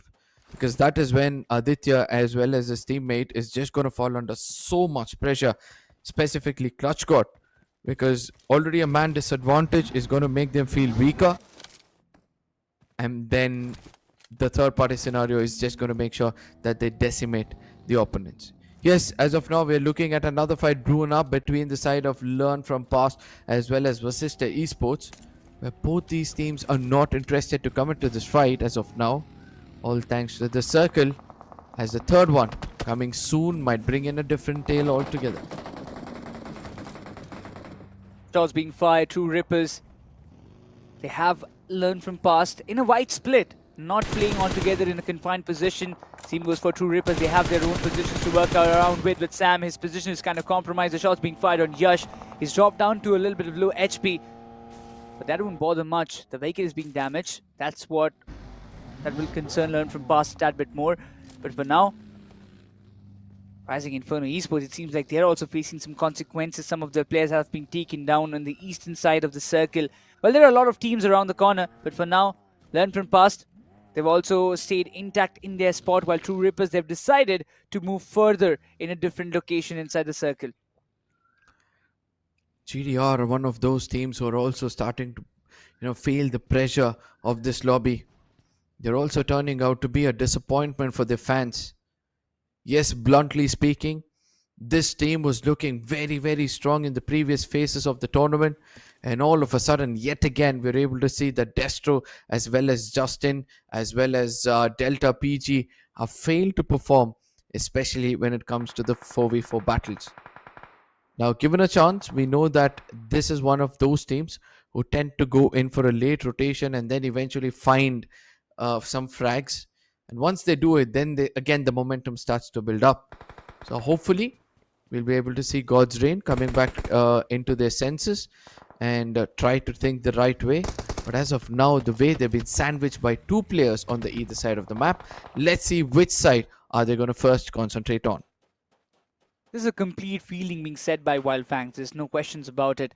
Because that is when Aditya as well as his teammate is just going to fall under so much pressure. Specifically Clutch God. Because already a man disadvantage is going to make them feel weaker. And then the third party scenario is just going to make sure that they decimate the opponents. Yes, as of now, we're looking at another fight brewing up between the side of Learn From Past as well as VASISTA Esports, where both these teams are not interested to come into this fight as of now. All thanks to the circle, as the third one coming soon might bring in a different tale altogether. Shots being fired, True Rippers. They have Learned From Past in a wide split, not playing all together in a confined position. Same goes for True Rippers. They have their own positions to work around with Sam. His position is kind of compromised. The shots being fired on Yash. He's dropped down to a little bit of low HP, but that won't bother much. The vehicle is being damaged. That will concern Learn From Past a tad bit more. But for now, Rising Inferno Esports, it seems like they're also facing some consequences. Some of their players have been taken down on the eastern side of the circle. Well, there are a lot of teams around the corner, but for now, Learn From Past, they've also stayed intact in their spot, while True Rippers, they've decided to move further in a different location inside the circle. GDR are one of those teams who are also starting to, feel the pressure of this lobby. They're also turning out to be a disappointment for their fans. Yes, bluntly speaking, this team was looking very, very strong in the previous phases of the tournament. And all of a sudden, yet again, we're able to see that Destro, as well as Justin, as well as Delta PG, have failed to perform, especially when it comes to the 4v4 battles. Now, given a chance, we know that this is one of those teams who tend to go in for a late rotation and then eventually find some frags. And once they do it, then the momentum starts to build up. So hopefully, we'll be able to see God's Reign coming back into their senses and try to think the right way. But as of now, the way they've been sandwiched by two players on the either side of the map, let's see which side are they going to first concentrate on. This is a complete feeling being said by WYLD FANGS. There's no questions about it.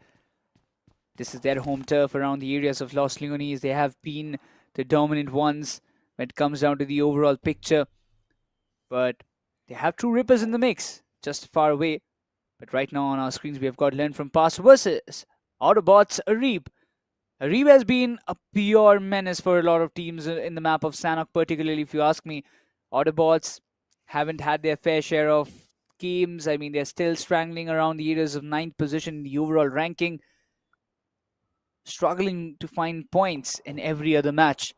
This is their home turf around the areas of Los Leones. They have been the dominant ones when it comes down to the overall picture. But they have True Rippers in the mix, just far away. But right now on our screens, we have got Learn From Past versus AUTOBOTZ Arib. Reeve has been a pure menace for a lot of teams in the map of Sanhok, particularly if you ask me. Autobots haven't had their fair share of games. I mean, they're still strangling around the areas of 9th position in the overall ranking, struggling to find points in every other match.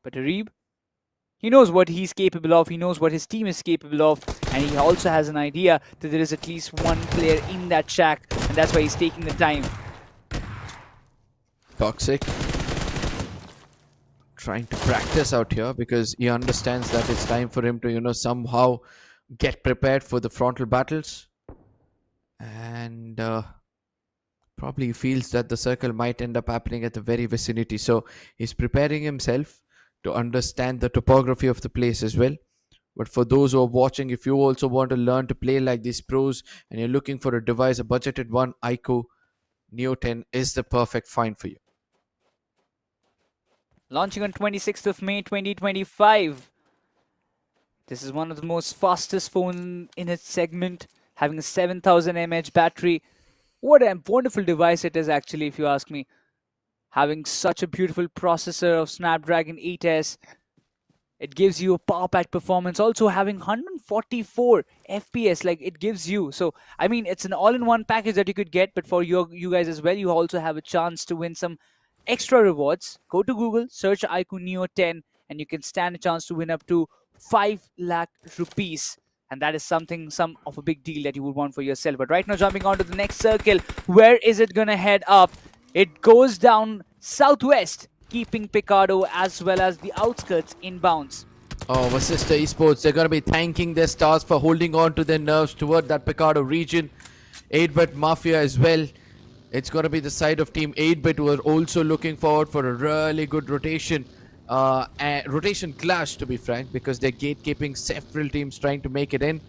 But Reeve, he knows what he's capable of, he knows what his team is capable of, and he also has an idea that there is at least one player in that shack, and that's why he's taking the time. Toxic trying to practice out here because he understands that it's time for him to somehow get prepared for the frontal battles, and probably feels that the circle might end up happening at the very vicinity, so he's preparing himself to understand the topography of the place as well. But for those who are watching, if you also want to learn to play like these pros and you're looking for a device, a budgeted one, iQOO Neo 10 is the perfect find for you. Launching on 26th of May 2025. This is one of the most fastest phones in its segment, having a 7000 mAh battery. What a wonderful device it is actually, if you ask me. Having such a beautiful processor of Snapdragon 8S. It gives you a power pack performance. Also having 144 FPS, like it gives you. So, I mean, it's an all-in-one package that you could get, but for you guys as well, you also have a chance to win some extra rewards. Go to Google, search iQOO Neo 10, and you can stand a chance to win up to 5 lakh rupees. And that is some of a big deal that you would want for yourself. But right now, jumping on to the next circle, where is it gonna head up? It goes down southwest, keeping Picardo as well as the outskirts in bounds. Oh, VASISTA Esports, they're going to be thanking their stars for holding on to their nerves toward that Picardo region. 8-bit Mafia as well. It's going to be the side of Team 8-bit who are also looking forward for a really good rotation. Rotation clash, to be frank, because they're gatekeeping several teams trying to make it in.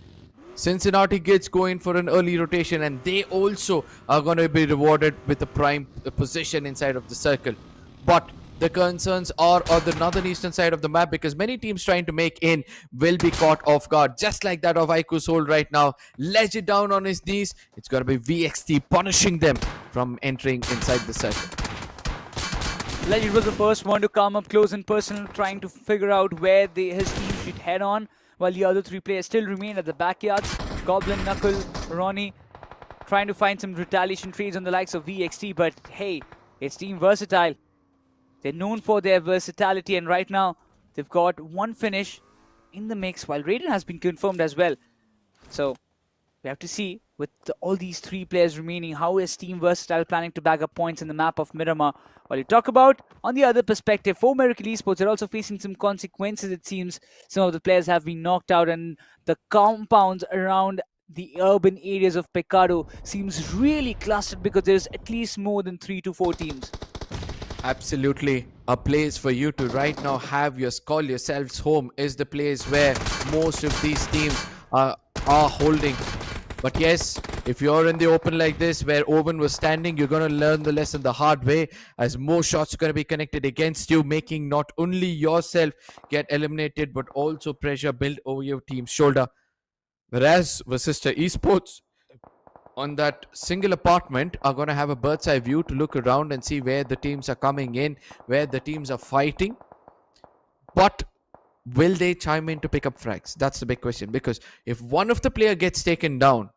Cincinnati gets going for an early rotation, and they also are going to be rewarded with a prime position inside of the circle. But the concerns are on the northern eastern side of the map, because many teams trying to make in will be caught off guard, just like that of iQOOSOUL right now. Legit down on his knees. It's going to be VXT punishing them from entering inside the circle. Legit was the first one to come up close and personal, trying to figure out where his team should head on, while the other three players still remain at the backyards. Goblin, Knuckle, Ronnie, trying to find some retaliation trades on the likes of VXT, but hey, it's Team Versatile. They're known for their versatility, and right now, they've got one finish in the mix, while Raiden has been confirmed as well. So, we have to see, with all these three players remaining, how is Team Versatile planning to bag up points in the map of Miramar? While you talk about, on the other perspective, for Miracle Esports, they're also facing some consequences, it seems. Some of the players have been knocked out, and the compounds around the urban areas of Picardo seems really clustered, because there's at least more than 3 to 4 teams. Absolutely. A place for you to right now call yourselves home is the place where most of these teams are holding. But yes, if you're in the open like this, where Owen was standing, you're going to learn the lesson the hard way, as more shots are going to be connected against you, making not only yourself get eliminated, but also pressure built over your team's shoulder. Whereas VASISTA Esports, on that single apartment, are going to have a bird's eye view to look around and see where the teams are coming in, where the teams are fighting. But will they chime in to pick up frags? That's the big question, because if one of the player gets taken down,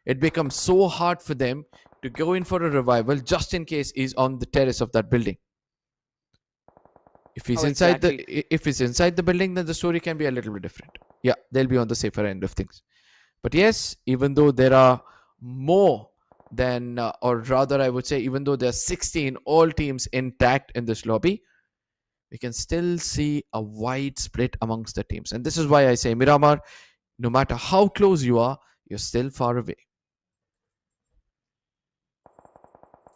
it becomes so hard for them to go in for a revival just in case he's on the terrace of that building. If he's inside the building, then the story can be a little bit different. Yeah, they'll be on the safer end of things. But yes, even though there are more than, or rather I would say, even though there are 16 all teams intact in this lobby, we can still see a wide split amongst the teams. And this is why I say, Miramar, no matter how close you are, you're still far away.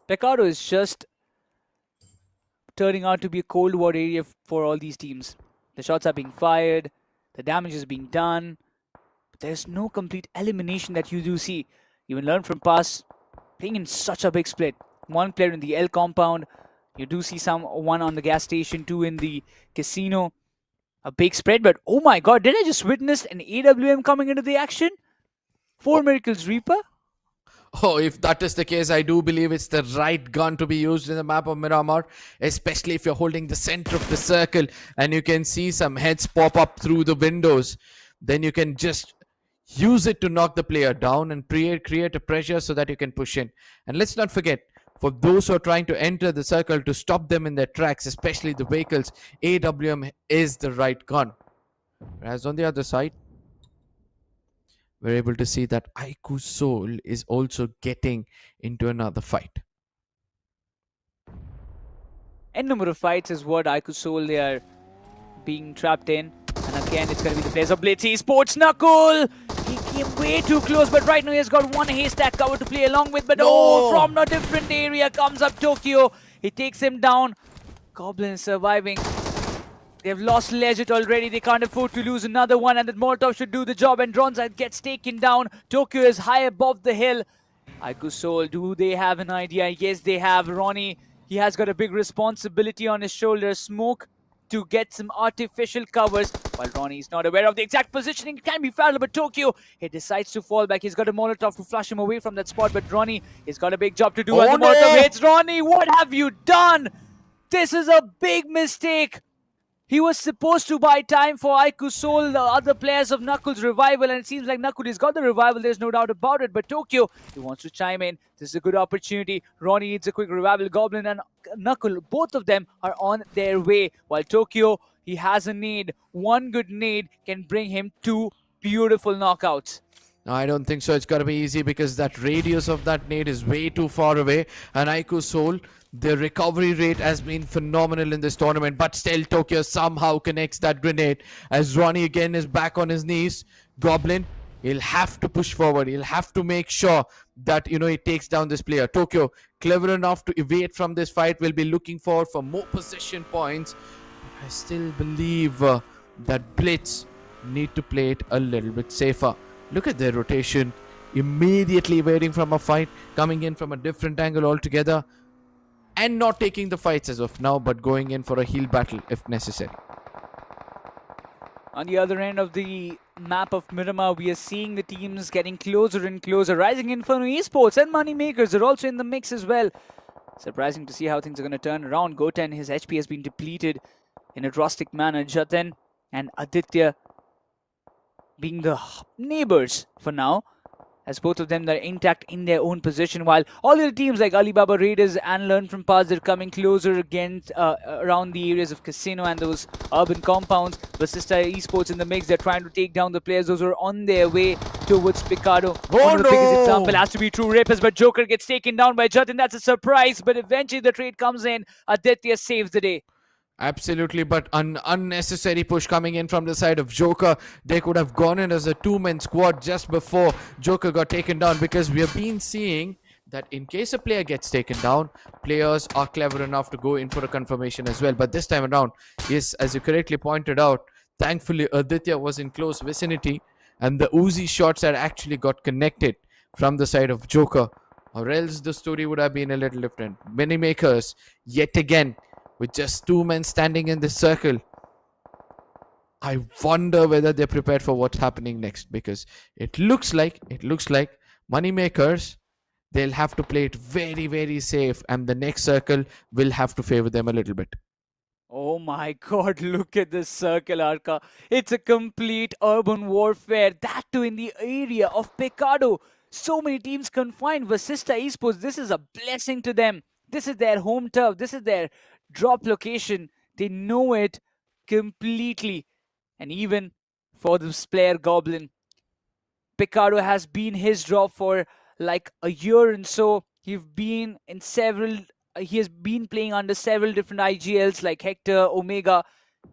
Picardo is just turning out to be a Cold War area for all these teams. The shots are being fired, the damage is being done, but there's no complete elimination that you do see. Even learn from past, playing in such a big split. One player in the L compound, you do see one on the gas station, 2 in the casino. A big spread, but oh my god, did I just witness an AWM coming into the action? 4 Miracles Reaper? Oh, if that is the case, I do believe it's the right gun to be used in the map of Miramar, especially if you're holding the center of the circle and you can see some heads pop up through the windows. Then you can just use it to knock the player down and create a pressure so that you can push in. And let's not forget, for those who are trying to enter the circle, to stop them in their tracks, especially the vehicles, AWM is the right gun. Whereas on the other side, we're able to see that iQOOSOUL is also getting into another fight. N number of fights is what iQOOSOUL they are being trapped in. And again, it's going to be the players of BLITZ eSports. Knuckle! He came way too close, but right now he has got one haystack cover to play along with. But oh, from a different area comes up Tokyo. He takes him down. Goblin is surviving. They've lost Legit already. They can't afford to lose another one. And that Molotov should do the job. And Dronza gets taken down. Tokyo is high above the hill. iQOOSOUL, do they have an idea? Yes, they have. Ronnie, he has got a big responsibility on his shoulders. Smoke to get some artificial covers. While Ronnie is not aware of the exact positioning, it can be fatal. But Tokyo, he decides to fall back. He's got a Molotov to flush him away from that spot. But Ronnie, he's got a big job to do. And the Molotov hits Ronnie. What have you done? This is a big mistake. He was supposed to buy time for iQOOSOUL, the other players of Knuckles' revival, and it seems like Knuckles has got the revival, there's no doubt about it. But Tokyo, he wants to chime in. This is a good opportunity. Ronnie needs a quick revival. Goblin and Knuckle, both of them are on their way. While Tokyo, he has a nade. One good nade can bring him 2 beautiful knockouts. No, I don't think so. It's got to be easy because that radius of that nade is way too far away. And iQOOSOUL, the recovery rate has been phenomenal in this tournament. But still, Tokyo somehow connects that grenade. As Ronnie again is back on his knees. Goblin, he'll have to push forward. He'll have to make sure that, he takes down this player. Tokyo, clever enough to evade from this fight, will be looking forward for more position points. I still believe that BLITZ need to play it a little bit safer. Look at their rotation. Immediately waiting from a fight, coming in from a different angle altogether, and not taking the fights as of now, but going in for a heal battle if necessary. On the other end of the map of Miramar, we are seeing the teams getting closer and closer. Rising Inferno eSports and MAKERZ are also in the mix as well. Surprising to see how things are going to turn around. Goten, his HP has been depleted in a drastic manner. Jatin and Aditya being the neighbors for now, as both of them are intact in their own position, while all the teams like Alibaba Raiders and Learn From Past are coming closer against around the areas of Casino and those urban compounds. VASISTA eSports in the mix. They're trying to take down the players. Those are on their way towards Picado. One of the biggest example has to be True Rapist, but Joker gets taken down by Jatin. That's a surprise, but eventually the trade comes in. Aditya saves the day. Absolutely, but an unnecessary push coming in from the side of Joker. They could have gone in as a 2-man squad just before Joker got taken down, because we have been seeing that in case a player gets taken down, players are clever enough to go in for a confirmation as well. But this time around, yes, as you correctly pointed out, thankfully Aditya was in close vicinity and the Uzi shots had actually got connected from the side of Joker, or else the story would have been a little different. MAKERZ, yet again, with just 2 men standing in this circle. I wonder whether they're prepared for what's happening next, because it looks like MAKERZ, they'll have to play it very, very safe, and the next circle will have to favor them a little bit. Oh my god, look at this circle, Arka. It's a complete urban warfare, that too in the area of Picado. So many teams confined. VASISTA eSports, this is a blessing to them. This is their home turf. This is their drop location. They know it completely. And even for this player Goblin, Picado has been his drop for like a year and so. He has been playing under several different IGLs like Hector, Omega.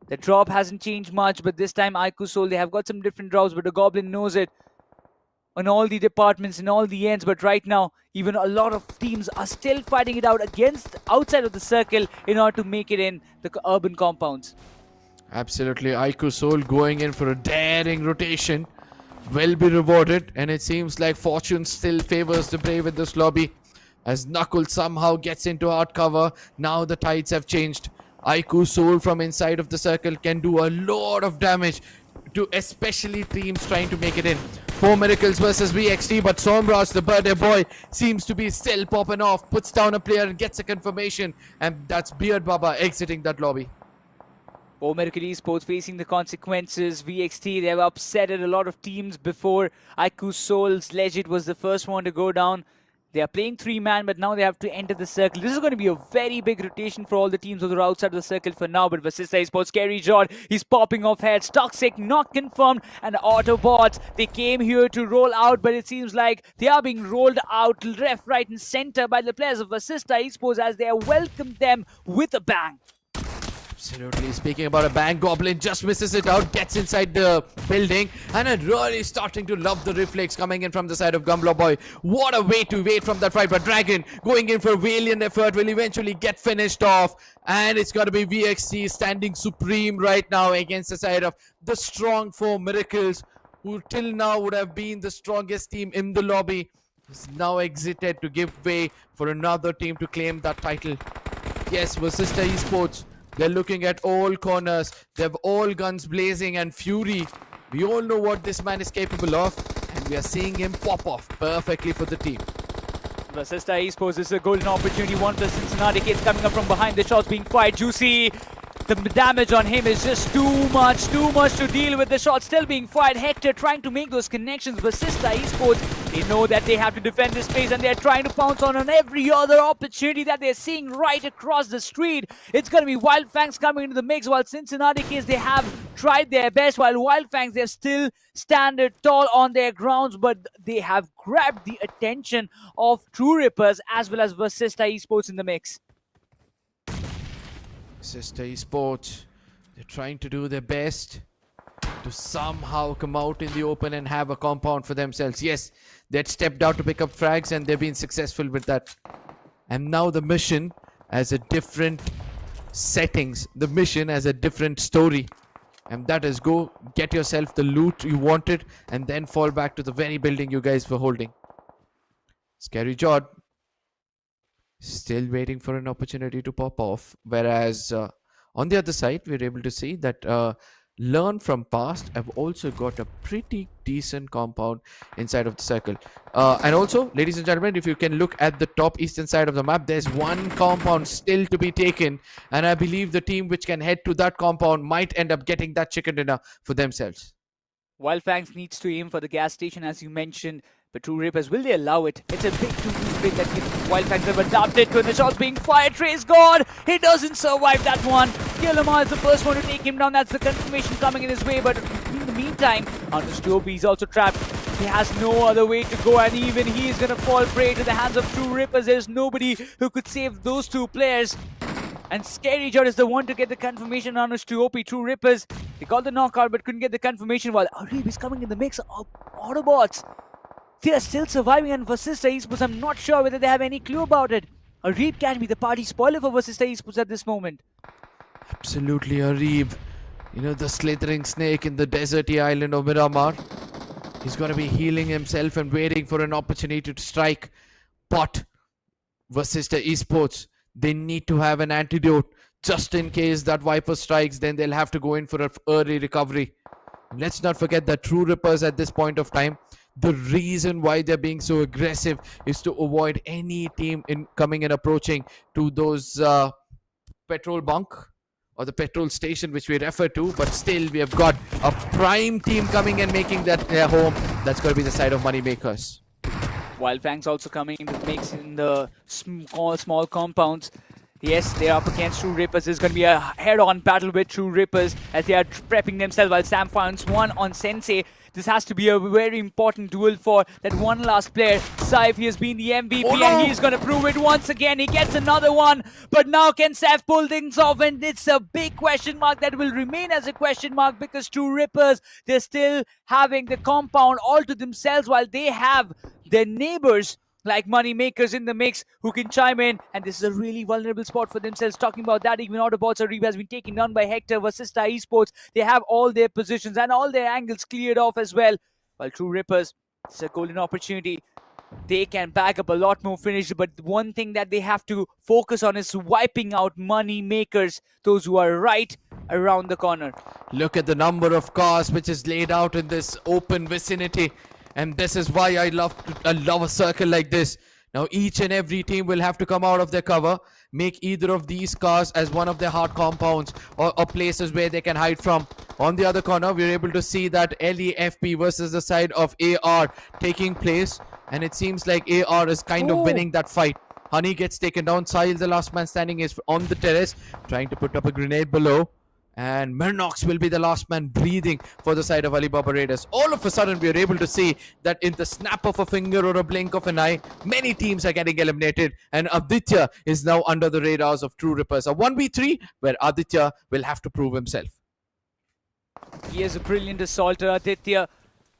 The drop hasn't changed much, but this time iQOOSOUL, they have got some different drops, but the Goblin knows it on all the departments, in all the ends. But right now, even a lot of teams are still fighting it out outside of the circle in order to make it in the urban compounds. Absolutely, iQOOSOUL going in for a daring rotation will be rewarded, and it seems like fortune still favors the brave in this lobby, as Knuckles somehow gets into hard cover. Now the tides have changed. iQOOSOUL from inside of the circle can do a lot of damage to especially teams trying to make it in. 4 Miracles versus VXT, but Somraj, the birthday boy, seems to be still popping off, puts down a player and gets a confirmation, and that's Beard Baba exiting that lobby. Miracle Esports facing the consequences. VXT, they've upsetted a lot of teams before. iQOOSOUL's Legit was the first one to go down. They are playing 3-man, but now they have to enter the circle. This is going to be a very big rotation for all the teams that are outside of the circle for now. But VASISTA Esports, Scary Jod, he's popping off heads. Toxic, not confirmed. And AUTOBOTZ, they came here to roll out, but it seems like they are being rolled out left, right, and center by the players of VASISTA Esports as they have welcomed them with a bang. Absolutely. Speaking about a bang, Goblin just misses it out, gets inside the building, and I'm really starting to love the reflex coming in from the side of Gumbler Boy. What a way to wait from that fight, but Dragon going in for valiant effort will eventually get finished off, and it's got to be VXT standing supreme right now against the side of the strong 4 Miracles, who till now would have been the strongest team in the lobby. Is now exited to give way for another team to claim that title. Yes, VASISTA Esports, they're looking at all corners. They have all guns blazing and fury. We all know what this man is capable of, and we are seeing him pop off perfectly for the team. VASISTA Esports, this is a golden opportunity. ONEPLUS CINCINNATI kids coming up from behind. The shots being quite juicy. The damage on him is just too much to deal with. The shot still being fired. Hector trying to make those connections. VASISTA Esports, they know that they have to defend this space and they're trying to pounce on every other opportunity that they're seeing right across the street. It's going to be WYLD coming into the mix, while CINCINNATI kids, they have tried their best, while WYLD, they're still standing tall on their grounds, but they have grabbed the attention of True Rippers as well as VASISTA Esports in the mix. VASISTA Esports, they're trying to do their best to somehow come out in the open and have a compound for themselves. Yes, they'd stepped out to pick up frags and they've been successful with that. And now the mission has a different settings. The mission has a different story. And that is go get yourself the loot you wanted and then fall back to the very building you guys were holding. Scary Jod still waiting for an opportunity to pop off. Whereas on the other side, we're able to see that Learn from Past have also got a pretty decent compound inside of the circle. And also, ladies and gentlemen, if you can look at the top eastern side of the map, there's one compound still to be taken. And I believe the team which can head to that compound might end up getting that chicken dinner for themselves. WYLD needs to aim for the gas station, as you mentioned. But True Rippers, will they allow it? It's a big 2v split that WYLD have adapted to, and the shots being fired. Trace God, he doesn't survive that one. Miramar is the first one to take him down. That's the confirmation coming in his way. But in the meantime, Understood is also trapped. He has no other way to go, and even he is going to fall prey to the hands of True Rippers. There's nobody who could save those two players. And Scary Jod is the one to get the confirmation on his 2OP. True Rippers, they got the knockout but couldn't get the confirmation, while Arib is coming in the mix of Autobots. They are still surviving, and VASISTA Esports, I'm not sure whether they have any clue about it. Arib can be the party spoiler for VASISTA Esports at this moment. Absolutely, Arib. You know, the slithering snake in the deserty island of Miramar. He's going to be healing himself and waiting for an opportunity to strike. But VASISTA Esports, they need to have an antidote. Just in case that Viper strikes, then they'll have to go in for an early recovery. And let's not forget that True Rippers at this point of time, the reason why they're being so aggressive is to avoid any team coming and approaching to those petrol bunk or the petrol station which we refer to. But still, we have got a prime team coming and making that their home. That's going to be the side of MoneyMakers. WYLD also coming in the mix in the small compounds. Yes, they're up against True Rippers. There's going to be a head-on battle with True Rippers as they are prepping themselves, while Sam finds one on Sensei. This has to be a very important duel for that one last player. Saif, he has been the MVP, and he's going to prove it once again. He gets another one, but now can Saif pull things off? And it's a big question mark that will remain as a question mark, because True Rippers, they're still having the compound all to themselves, while they have their neighbors like MoneyMakers in the mix who can chime in, and this is a really vulnerable spot for themselves. Talking about that, even AUTOBOTZ Arib has been taken down by Hector. VASISTA Esports, they have all their positions and all their angles cleared off as well, while True Rippers, it's a golden opportunity. They can bag up a lot more finish, but one thing that they have to focus on is wiping out MoneyMakers, those who are right around the corner. Look at the number of cars which is laid out in this open vicinity. And this is why I love a circle like this. Now each and every team will have to come out of their cover, make either of these cars as one of their hard compounds or places where they can hide from. On the other corner, we're able to see that LEFP versus the side of AR taking place. And it seems like AR is kind of winning that fight. Honey gets taken down. Sahil, the last man standing, is on the terrace, trying to put up a grenade below. And Mirnox will be the last man breathing for the side of Alibaba Raiders. All of a sudden, we are able to see that in the snap of a finger or a blink of an eye, many teams are getting eliminated. And Aditya is now under the radars of True Rippers. A 1v3 where Aditya will have to prove himself. He is a brilliant assaulter, Aditya.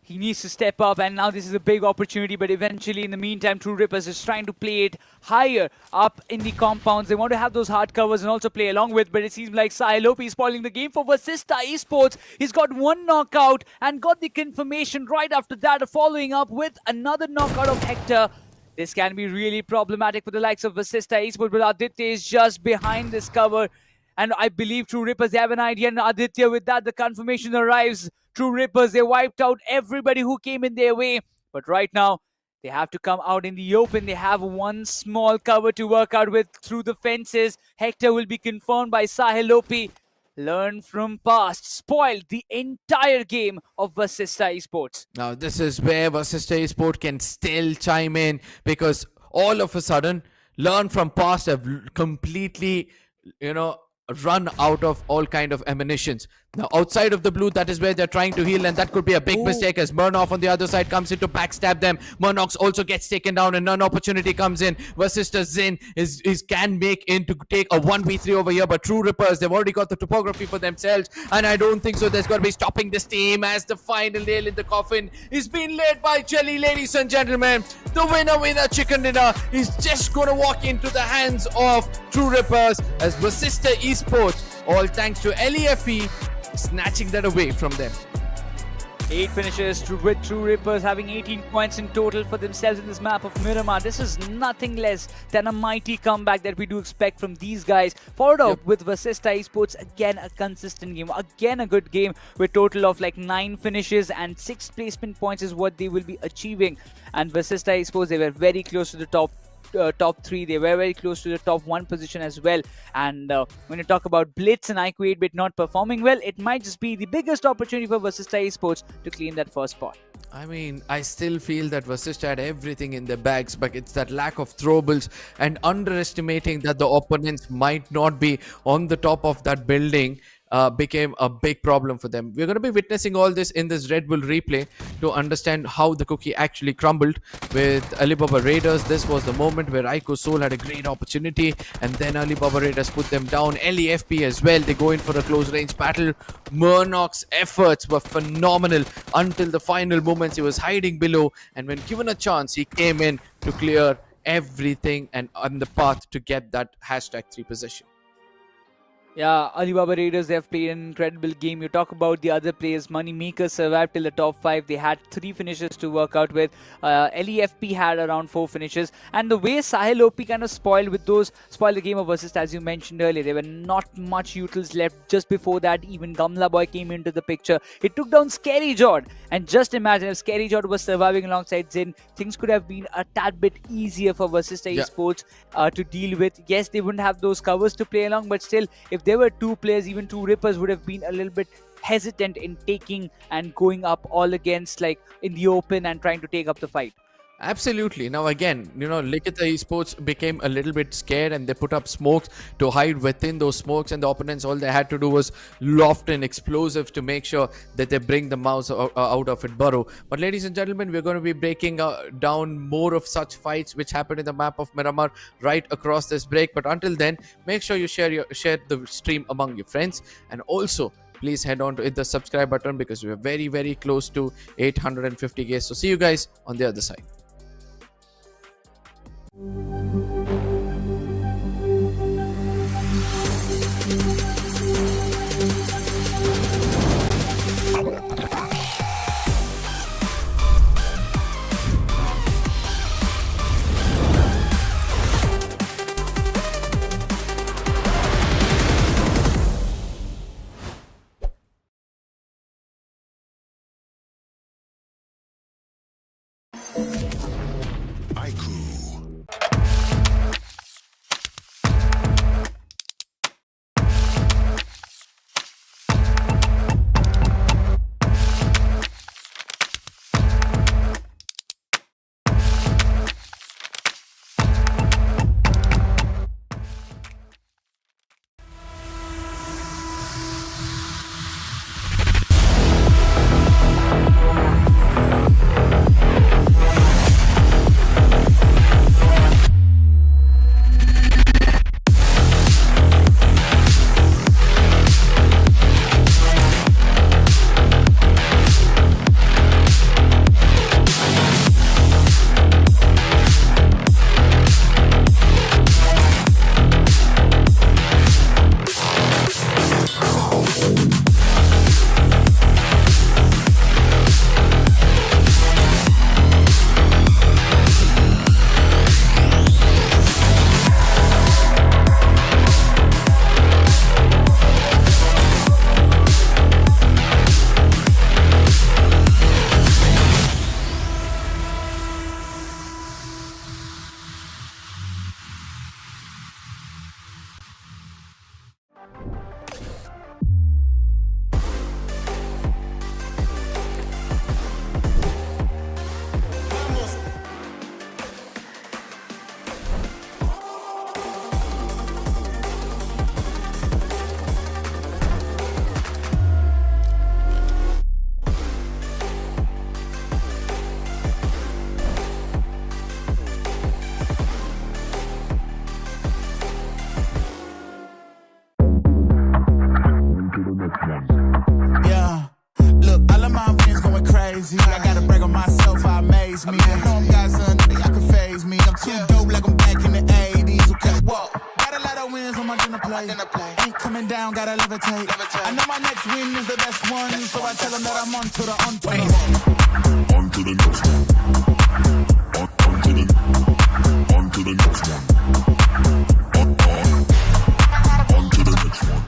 He needs to step up, and now this is a big opportunity, but eventually, in the meantime, True Rippers is trying to play it higher up in the compounds. They want to have those hard covers and also play along with, but it seems like Sahil is spoiling the game for VASISTA Esports. He's got one knockout and got the confirmation right after that, following up with another knockout of Hector. This can be really problematic for the likes of VASISTA Esports, but Aditya is just behind this cover. And I believe True Rippers, they have an idea. And Aditya, with that, the confirmation arrives. True Rippers, they wiped out everybody who came in their way. But right now, they have to come out in the open. They have one small cover to work out with through the fences. Hector will be confirmed by Sahil. Learn from past. Spoiled the entire game of VASISTA Esports. Now, this is where VASISTA Esports can still chime in, because all of a sudden, learn from past have completely, run out of all kind of ammunitions. Now outside of the blue, that is where they're trying to heal, and that could be a big mistake as Murnoff on the other side comes in to backstab them. Murnox also gets taken down, and an opportunity comes in. Vasista Zin is can make in to take a 1v3 over here, but True Rippers, they've already got the topography for themselves, and I don't think so there's going to be stopping this team, as the final nail in the coffin is being laid by Jelly. Ladies and gentlemen, the winner chicken dinner is just going to walk into the hands of True Rippers as VASISTA Esports, all thanks to LEFE, snatching that away from them. 8 finishes with True Rippers having 18 points in total for themselves in this map of Miramar. This is nothing less than a mighty comeback that we do expect from these guys. Followed up with VASISTA Esports, again a consistent game, again a good game with total of like 9 finishes and 6 placement points is what they will be achieving. And VASISTA Esports, they were very close to the top 3. They were very close to the top 1 position as well. And when you talk about BLITZ and iQOO 8-bit not performing well, it might just be the biggest opportunity for VASISTA Esports to claim that first spot. I mean, I still feel that VASISTA had everything in their bags, but it's that lack of throwables and underestimating that the opponents might not be on the top of that building became a big problem for them. We're going to be witnessing all this in this Red Bull replay to understand how the cookie actually crumbled with Alibaba Raiders. This was the moment where iQOOSOUL had a great opportunity, and then Alibaba Raiders put them down. LEFP as well, they go in for a close range battle. Murnock's efforts were phenomenal until the final moments. He was hiding below, and when given a chance, he came in to clear everything and on the path to get that #3 position. Yeah, Alibaba Raiders, they have played an incredible game. You talk about the other players. MAKERZ survived till the top 5. They had 3 finishes to work out with. LEFP had around 4 finishes. And the way Sahil kind of spoiled the game of VASISTA, as you mentioned earlier. There were not much utils left. Just before that, even Gamla Boy came into the picture. It took down Scary Jord. And just imagine if Scary Jord was surviving alongside Zin, things could have been a tad bit easier for VASISTA Esports to deal with. Yes, they wouldn't have those covers to play along, but still, if there were 2 players, even True Rippers would have been a little bit hesitant in taking and going up all against, like in the open and trying to take up the fight. Absolutely. Now again, Likita Esports became a little bit scared, and they put up smokes to hide within those smokes, and the opponents, all they had to do was loft an explosive to make sure that they bring the mouse out of it burrow. But ladies and gentlemen, we're going to be breaking down more of such fights which happened in the map of Miramar right across this break. But until then, make sure you share the stream among your friends, and also please head on to hit the subscribe button, because we're very, very close to 850k. So see you guys on the other side. crazy. I gotta brag on myself, I amaze me. I know I'm got something that can phase me. I'm too dope like I'm back in the 80s. Okay, whoa. Got a lot of wins on my dinner plate. Ain't coming down, gotta levitate. I know my next win is the best one, so I tell them that I'm on to the On to the next one. On to the next one. On to the next one.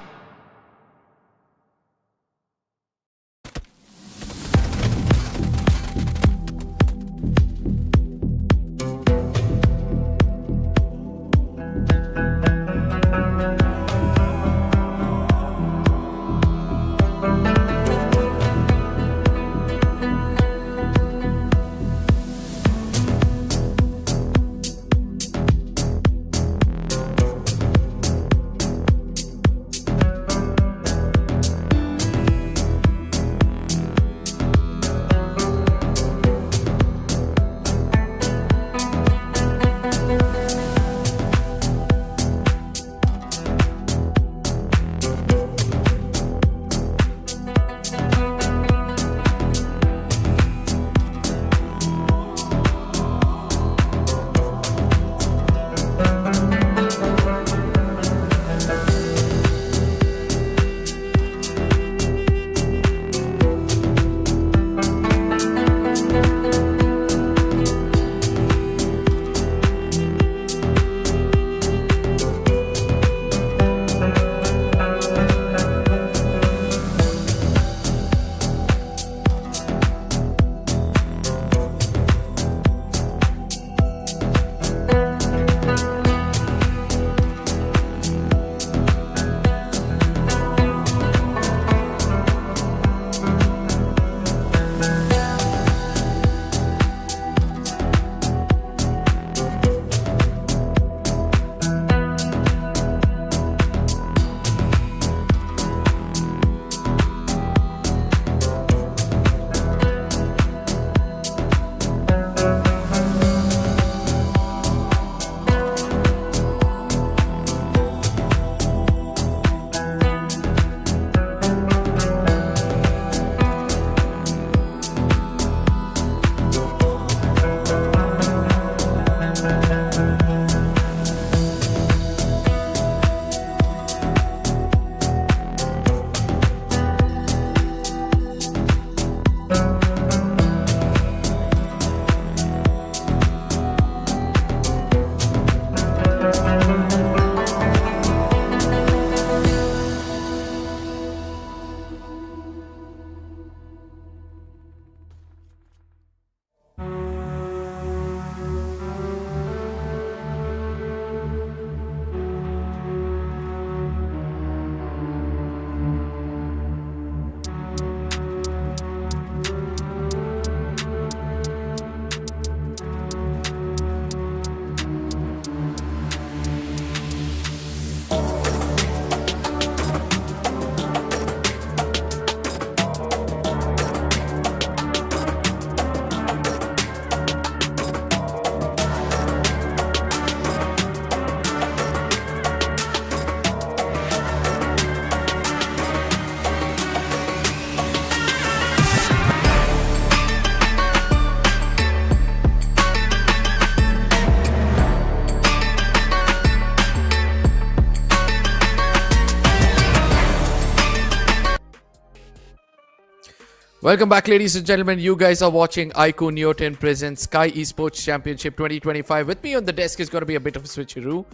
Welcome back, ladies and gentlemen. You guys are watching iQOO Neoten presents Skyesports Championship 2025. With me on the desk is going to be a bit of a switcheroo,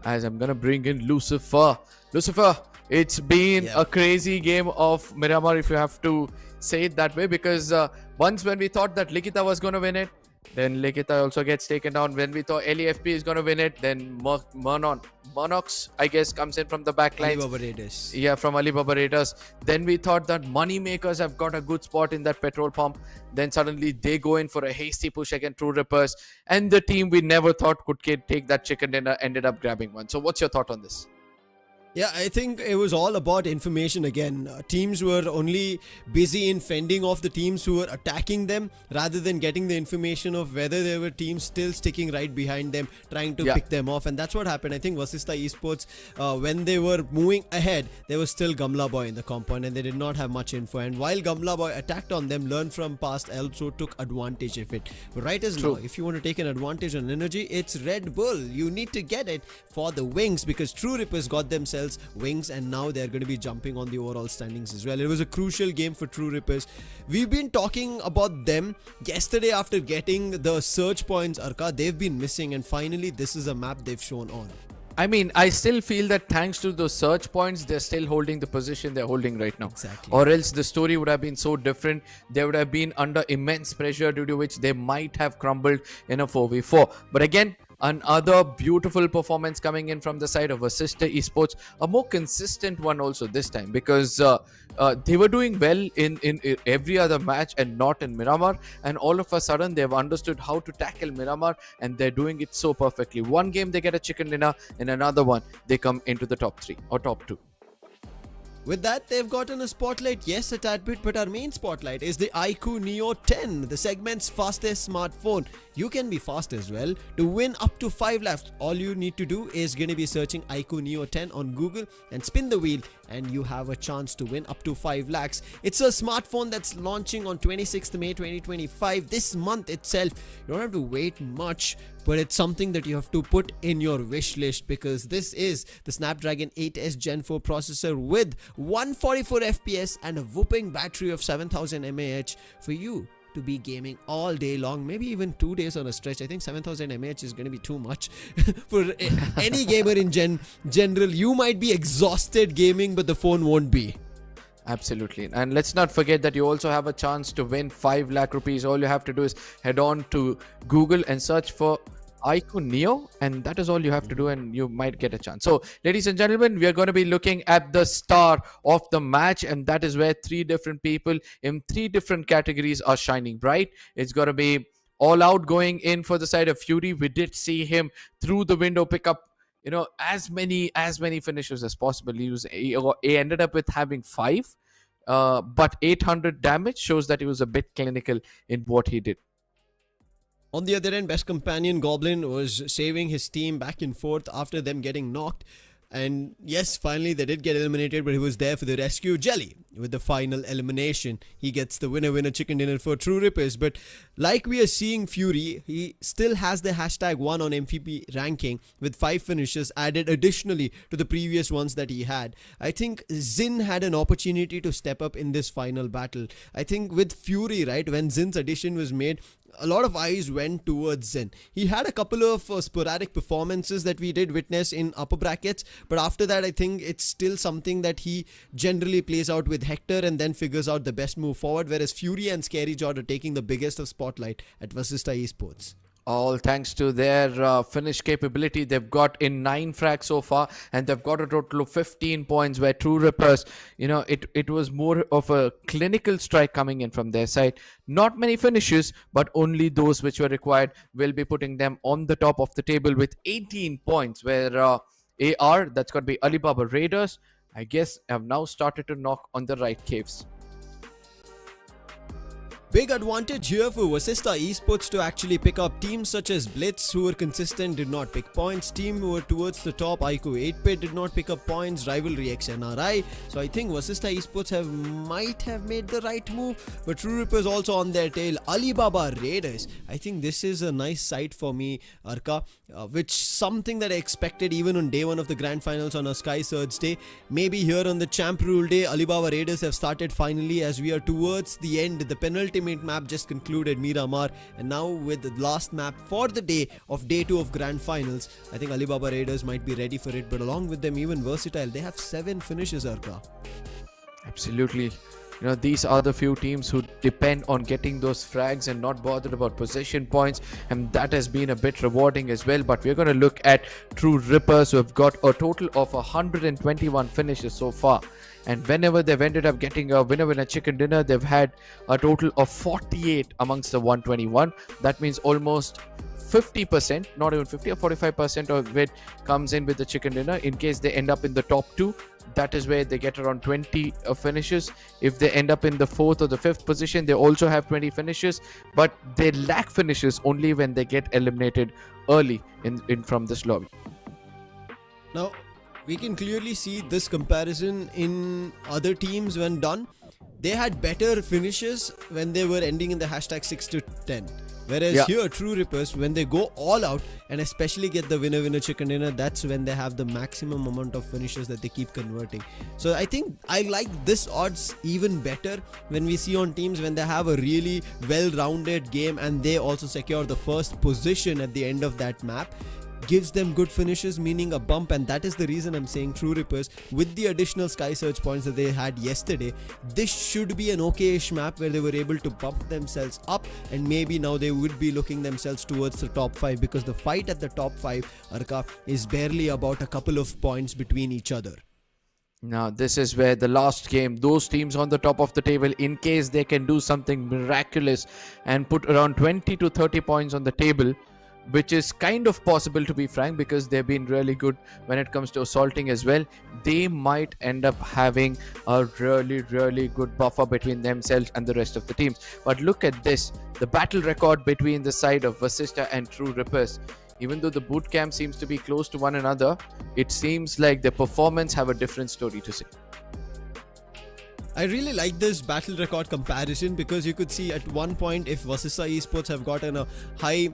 as I'm going to bring in Lucifer. Lucifer, it's been a crazy game of Miramar, if you have to say it that way, because once when we thought that Likita was going to win it, then Likita also gets taken down. When we thought LEFP is going to win it, then Monox, I guess, comes in from the back lines. Alibaba Raiders. Yeah, from Alibaba Raiders. Then we thought that Moneymakers have got a good spot in that petrol pump. Then suddenly they go in for a hasty push against True Rippers. And the team we never thought could take that chicken dinner ended up grabbing one. So what's your thought on this? Yeah, I think it was all about information again. Teams were only busy in fending off the teams who were attacking them rather than getting the information of whether there were teams still sticking right behind them, trying to pick them off. And that's what happened. I think VASISTA Esports, when they were moving ahead, there was still Gamla Boy in the compound and they did not have much info. And while Gamla Boy attacked on them, learned from past, also took advantage of it. But right as now, if you want to take an advantage on energy, it's Red Bull. You need to get it for the wings because True Rippers got themselves wings and now they're going to be jumping on the overall standings as well. It was a crucial game for True Rippers. We've been talking about them yesterday after getting the search points, Arka. They've been missing and finally this is a map they've shown on. I mean, I still feel that thanks to those search points, they're still holding the position they're holding right now. Exactly. Or else the story would have been so different. They would have been under immense pressure due to which they might have crumbled in a 4v4. But again, another beautiful performance coming in from the side of VASISTA Esports, a more consistent one also this time because they were doing well in every other match and not in Miramar, and all of a sudden they've understood how to tackle Miramar and they're doing it so perfectly. One game they get a chicken dinner, in another one they come into the top 3 or top 2. With that, they've gotten a spotlight, yes, a tad bit, but our main spotlight is the iQOO Neo 10, the segment's fastest smartphone. You can be fast as well. To win up to 5 laps, all you need to do is going to be searching iQOO Neo 10 on Google and spin the wheel and you have a chance to win up to 5 lakhs. It's a smartphone that's launching on 26th May 2025, this month itself. You don't have to wait much, but it's something that you have to put in your wish list because this is the Snapdragon 8S Gen 4 processor with 144 FPS and a whooping battery of 7000 mAh for you to be gaming all day long, maybe even 2 days on a stretch. I think 7000 mAh is going to be too much for any gamer in general. You might be exhausted gaming, but the phone won't be. Absolutely. And let's not forget that you also have a chance to win 5 lakh rupees. All you have to do is head on to Google and search for iQOO Neo, and that is all you have to do and you might get a chance. So ladies and gentlemen, we are going to be looking at the star of the match, and that is where 3 different people in 3 different categories are shining bright. It's going to be All Out going in for the side of Fury. We did see him through the window pick up as many finishes as possible. He ended up with having 5, but 800 damage shows that he was a bit clinical in what he did. On the other end, Best Companion Goblin was saving his team back and forth after them getting knocked. And yes, finally they did get eliminated, but he was there for the rescue. Jelly, with the final elimination, he gets the winner chicken dinner for True Rippers. But like we are seeing Fury, he still has the hashtag 1 on MVP ranking with 5 finishes added additionally to the previous ones that he had. I think Zin had an opportunity to step up in this final battle. I think with Fury, right, when Zin's addition was made, a lot of eyes went towards Zin. He had a couple of sporadic performances that we did witness in upper brackets, but after that I think it's still something that he generally plays out with Hector and then figures out the best move forward, whereas Fury and Scary Jord are taking the biggest of spotlight at VASISTA Esports. All thanks to their finish capability. They've got in 9 frags so far, and they've got a total of 15 points, where True Rippers, it was more of a clinical strike coming in from their side. Not many finishes, but only those which were required will be putting them on the top of the table with 18 points, where AR, that's got to be Alibaba Raiders, I guess, have now started to knock on the right caves. Big advantage here for VASISTA Esports to actually pick up teams such as BLITZ, who were consistent, did not pick points. Team who were towards the top, iQOO 8-Bit, did not pick up points. RIVALRYXNRI. So I think VASISTA Esports might have made the right move, but True Rippers also on their tail. Alibaba Raiders. I think this is a nice sight for me, Arka, which something that I expected even on day 1 of the grand finals on a Skyesports day. Maybe here on the Champ Rule day, Alibaba Raiders have started finally as we are towards the end. The penultimate map just concluded, Miramar, and now with the last map for the day of day 2 of grand finals, I think Alibaba Raiders might be ready for it. But along with them, even Versatile, they have 7 finishes, Arka. Absolutely. These are the few teams who depend on getting those frags and not bothered about possession points, and that has been a bit rewarding as well. But we're going to look at True Rippers, who have got a total of 121 finishes so far. And whenever they've ended up getting a winner chicken dinner, they've had a total of 48 amongst the 121. That means almost 50%, not even 50 or 45% of it comes in with the chicken dinner. In case they end up in the top 2, that is where they get around 20 finishes. If they end up in the 4th or the 5th position, they also have 20 finishes, but they lack finishes only when they get eliminated early in from this lobby. Now, we can clearly see this comparison in other teams when done. They had better finishes when they were ending in the hashtag 6 to 10. Whereas here, True Rippers, when they go all out and especially get the winner chicken dinner, that's when they have the maximum amount of finishes that they keep converting. So I think I like this odds even better when we see on teams when they have a really well-rounded game and they also secure the first position at the end of that map. Gives them good finishes, meaning a bump, and that is the reason I'm saying True Rippers, with the additional Sky Search points that they had yesterday, this should be an okay-ish map where they were able to bump themselves up, and maybe now they would be looking themselves towards the top 5, because the fight at the top 5, Arka, is barely about a couple of points between each other. Now, this is where the last game, those teams on the top of the table, in case they can do something miraculous and put around 20 to 30 points on the table, which is kind of possible, to be frank, because they've been really good when it comes to assaulting as well, they might end up having a really good buffer between themselves and the rest of the teams. But look at this, the battle record between the side of VASISTA and True Rippers. Even though the boot camp seems to be close to one another, it seems like their performance have a different story to say. I really like this battle record comparison, because you could see at one point, if VASISTA Esports have gotten a high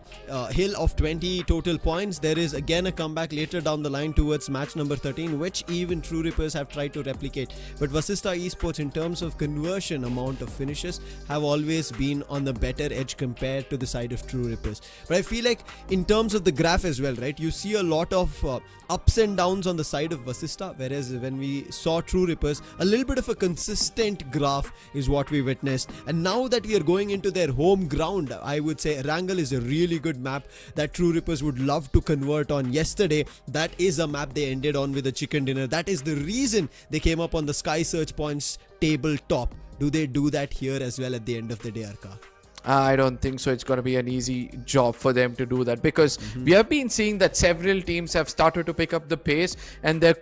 hill of 20 total points, there is again a comeback later down the line towards match number 13, which even True Rippers have tried to replicate. But VASISTA Esports, in terms of conversion amount of finishes, have always been on the better edge compared to the side of True Rippers. But I feel like in terms of the graph as well, right, you see a lot of ups and downs on the side of VASISTA, whereas when we saw True Rippers, a little bit of a consistent graph is what we witnessed. And now that we are going into their home ground, I would say Erangel is a really good map that True Rippers would love to convert on. Yesterday, that is a map they ended on with a chicken dinner. That is the reason they came up on the Sky Search points table top. Do they do that here as well at the end of the day, Arka? I don't think so. It's going to be an easy job for them to do that, because we have been seeing that several teams have started to pick up the pace and they're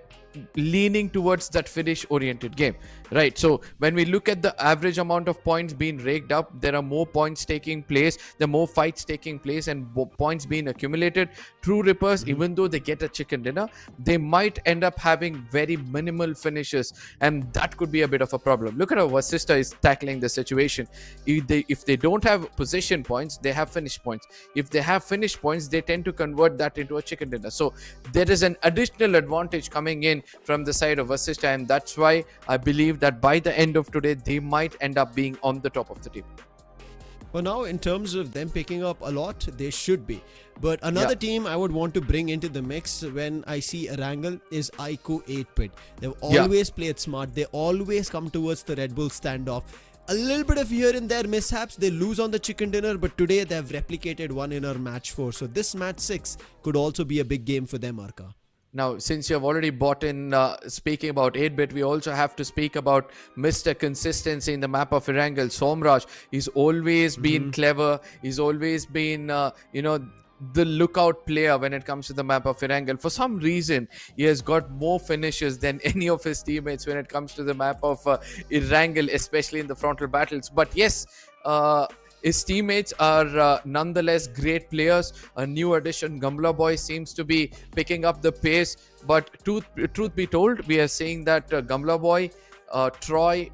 leaning towards that finish oriented game, right? So when we look at the average amount of points being raked up, there are more points taking place, there are more fights taking place, and points being accumulated. True Rippers, even though they get a chicken dinner, they might end up having very minimal finishes, and that could be a bit of a problem. Look at how VASISTA is tackling the situation. If they don't have position points, they have finish points. If they have finish points, they tend to convert that into a chicken dinner. So there is an additional advantage coming in from the side of VASISTA, and that's why I believe that by the end of today, they might end up being on the top of the table. For now, in terms of them picking up a lot, they should be. But another team I would want to bring into the mix when I see Erangel is iQOO 8-bit. They've always played smart. They always come towards the Red Bull standoff. A little bit of here and there mishaps, they lose on the chicken dinner, but today they have replicated one in our match 4. So this match 6 could also be a big game for them, Arka. Now, since you have already bought in speaking about 8-bit, we also have to speak about Mr. Consistency in the map of Erangel. Somraj, he's always been clever. He's always been, the lookout player when it comes to the map of Erangel. For some reason, he has got more finishes than any of his teammates when it comes to the map of Erangel, especially in the frontal battles. But yes, his teammates are nonetheless great players. A new addition, Gamla Boy, seems to be picking up the pace. But truth be told, we are saying that Gamla Boy, Troy,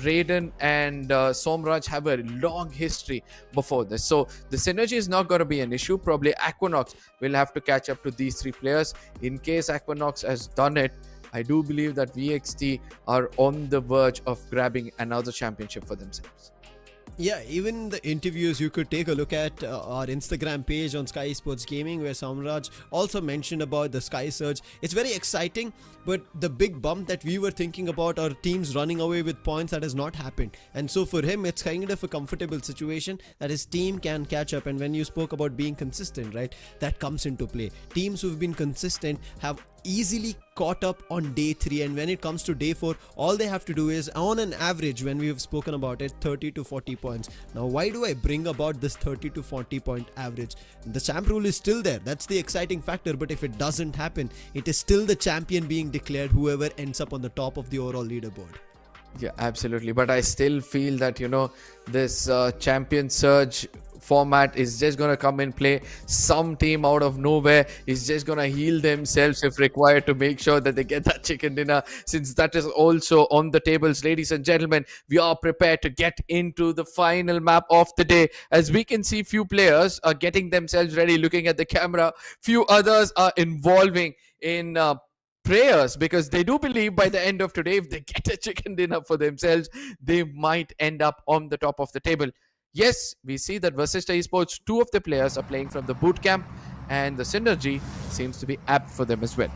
Raiden and Somraj have a long history before this. So the synergy is not going to be an issue. Probably Aquanox will have to catch up to these 3 players. In case Aquanox has done it, I do believe that VXT are on the verge of grabbing another championship for themselves. Yeah, even the interviews, you could take a look at our Instagram page on Skyesports Gaming, where Samraj also mentioned about the Sky Surge. It's very exciting, but the big bump that we were thinking about are teams running away with points, that has not happened. And so for him, it's kind of a comfortable situation that his team can catch up. And when you spoke about being consistent, right, that comes into play. Teams who've been consistent have easily caught up on day 3, and when it comes to day 4, all they have to do is, on an average, when we have spoken about it, 30 to 40 points. Now, why do I bring about this 30 to 40 point average? The champ rule is still there. That's the exciting factor. But if it doesn't happen, it is still the champion being declared, whoever ends up on the top of the overall leaderboard. Yeah, absolutely. But I still feel that, this champion surge format is just going to come in play. Some team out of nowhere is just going to heal themselves if required to make sure that they get that chicken dinner, since that is also on the tables. Ladies and gentlemen, we are prepared to get into the final map of the day. As we can see, few players are getting themselves ready, looking at the camera. Few others are involving in prayers, because they do believe by the end of today, if they get a chicken dinner for themselves, they might end up on the top of the table. Yes, we see that VASISTA Esports, 2 of the players are playing from the boot camp, and the synergy seems to be apt for them as well.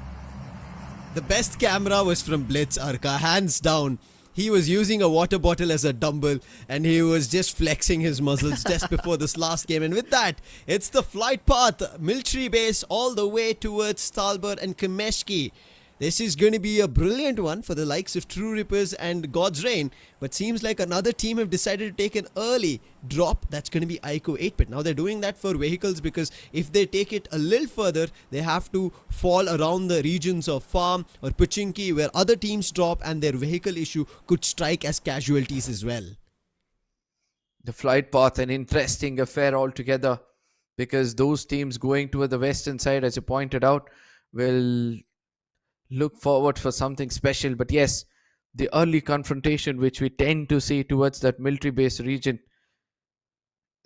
The best camera was from BLITZ, Arka, hands down. He was using a water bottle as a dumbbell, and he was just flexing his muscles just before this last game. And with that, it's the flight path, military base, all the way towards Stalbert and Kameshki. This is going to be a brilliant one for the likes of True Rippers and God's Reign, but seems like another team have decided to take an early drop. That's going to be iQOO 8-bit. Now they're doing that for vehicles, because if they take it a little further, they have to fall around the regions of Farm or Pochinki, where other teams drop, and their vehicle issue could strike as casualties as well. The flight path, an interesting affair altogether, because those teams going toward the western side, as you pointed out, will look forward for something special. But yes, the early confrontation which we tend to see towards that military base region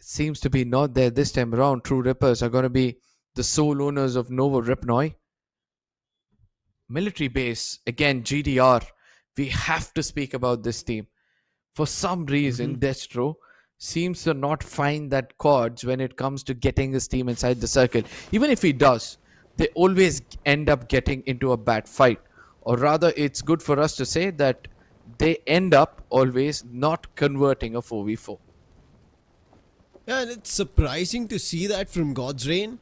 seems to be not there this time around. True Rippers are going to be the sole owners of Novo Ripnoi. Military base, again, GDR. We have to speak about this team. For some reason, Destro seems to not find that chords when it comes to getting his team inside the circle. Even if he does, they always end up getting into a bad fight. Or rather, it's good for us to say that they end up always not converting a 4v4. Yeah, and it's surprising to see that from God's Reign,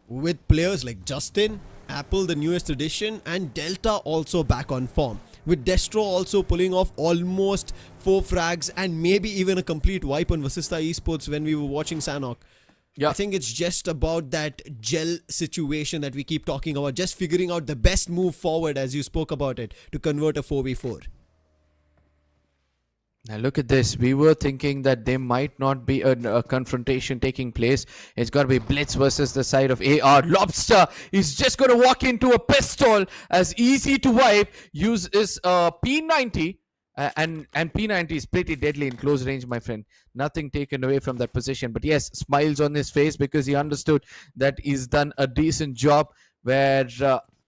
with players like Justin, Apple, the newest addition, and Delta also back on form. With Destro also pulling off almost 4 frags and maybe even a complete wipe on VASISTA Esports when we were watching Sanhok. Yeah. I think it's just about that gel situation that we keep talking about, just figuring out the best move forward, as you spoke about it, to convert a 4v4. Now look at this. We were thinking that there might not be a confrontation taking place. It's got to be Blitz versus the side of AR. Lobster is just going to walk into a pistol as easy to wipe. Use is P90. And P90 is pretty deadly in close range, my friend. Nothing taken away from that position. But yes, smiles on his face, because he understood that he's done a decent job, where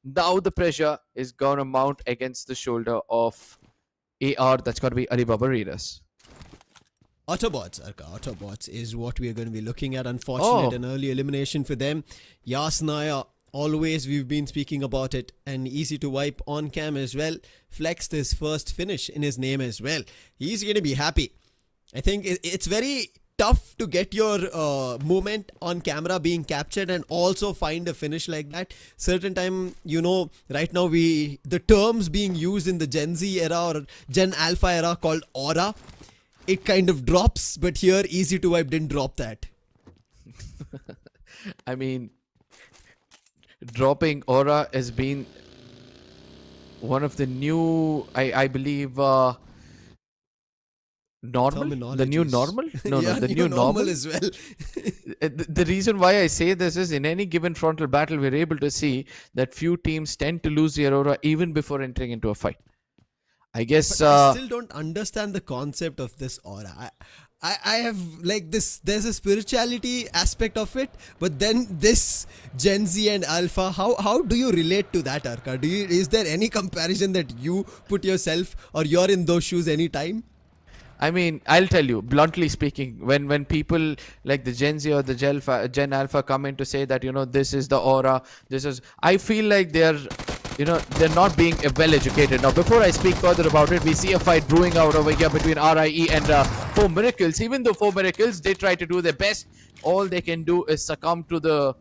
now the pressure is going to mount against the shoulder of AR. That's got to be Alibaba Readers. Autobots, Arka. Autobots is what we are going to be looking at. Unfortunate, an early elimination for them. Yasnaya, always we've been speaking about it, and easy to wipe on cam as well. Flexed his first finish in his name as well. He's going to be happy. I think it's very tough to get your movement on camera being captured and also find a finish like that. Certain time, right now the terms being used in the Gen Z era or Gen Alpha era called aura, it kind of drops, but here easy to wipe didn't drop that. I mean, dropping aura has been one of the new, I believe, normal. The new normal? No, yeah, the new normal as well. The reason why I say this is, in any given frontal battle, we're able to see that few teams tend to lose the aura even before entering into a fight. I guess I still don't understand the concept of this aura. I have like this, there's a spirituality aspect of it, but then this Gen Z and Alpha, how do you relate to that, Arka? Is there any comparison that you put yourself, or you're in those shoes anytime? I mean, I'll tell you, bluntly speaking, when people like the Gen Z or the Gen Alpha come in to say that, this is the aura, I feel like they're not being well educated. Now, before I speak further about it, we see a fight brewing out over here between RIE and 4 Miracles. Even though 4 Miracles, they try to do their best, all they can do is succumb to the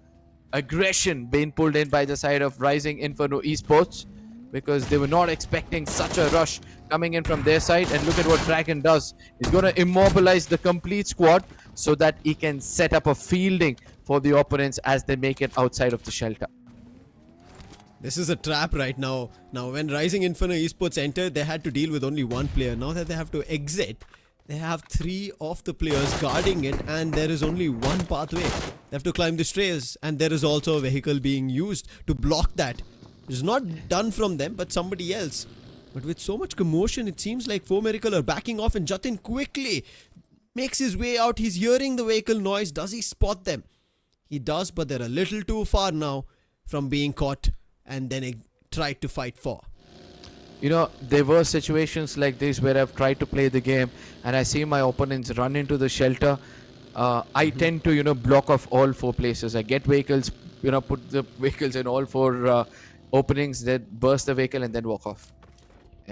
aggression being pulled in by the side of Rising Inferno Esports, because they were not expecting such a rush coming in from their side. And look at what Dragon does. He's going to immobilize the complete squad so that he can set up a fielding for the opponents as they make it outside of the shelter. This is a trap right now. Now, when Rising Inferno Esports entered, they had to deal with only one player. Now that they have to exit, they have 3 of the players guarding it, and there is only one pathway. They have to climb the stairs, and there is also a vehicle being used to block that. It's not done from them, but somebody else. But with so much commotion, it seems like FoMiracle are backing off, and Jatin quickly makes his way out. He's hearing the vehicle noise. Does he spot them? He does, but they're a little too far now from being caught and then tried to fight for. You know, there were situations like this where I've tried to play the game and I see my opponents run into the shelter. I tend to, block off all 4 places. I get vehicles, put the vehicles in all 4 openings, then burst the vehicle and then walk off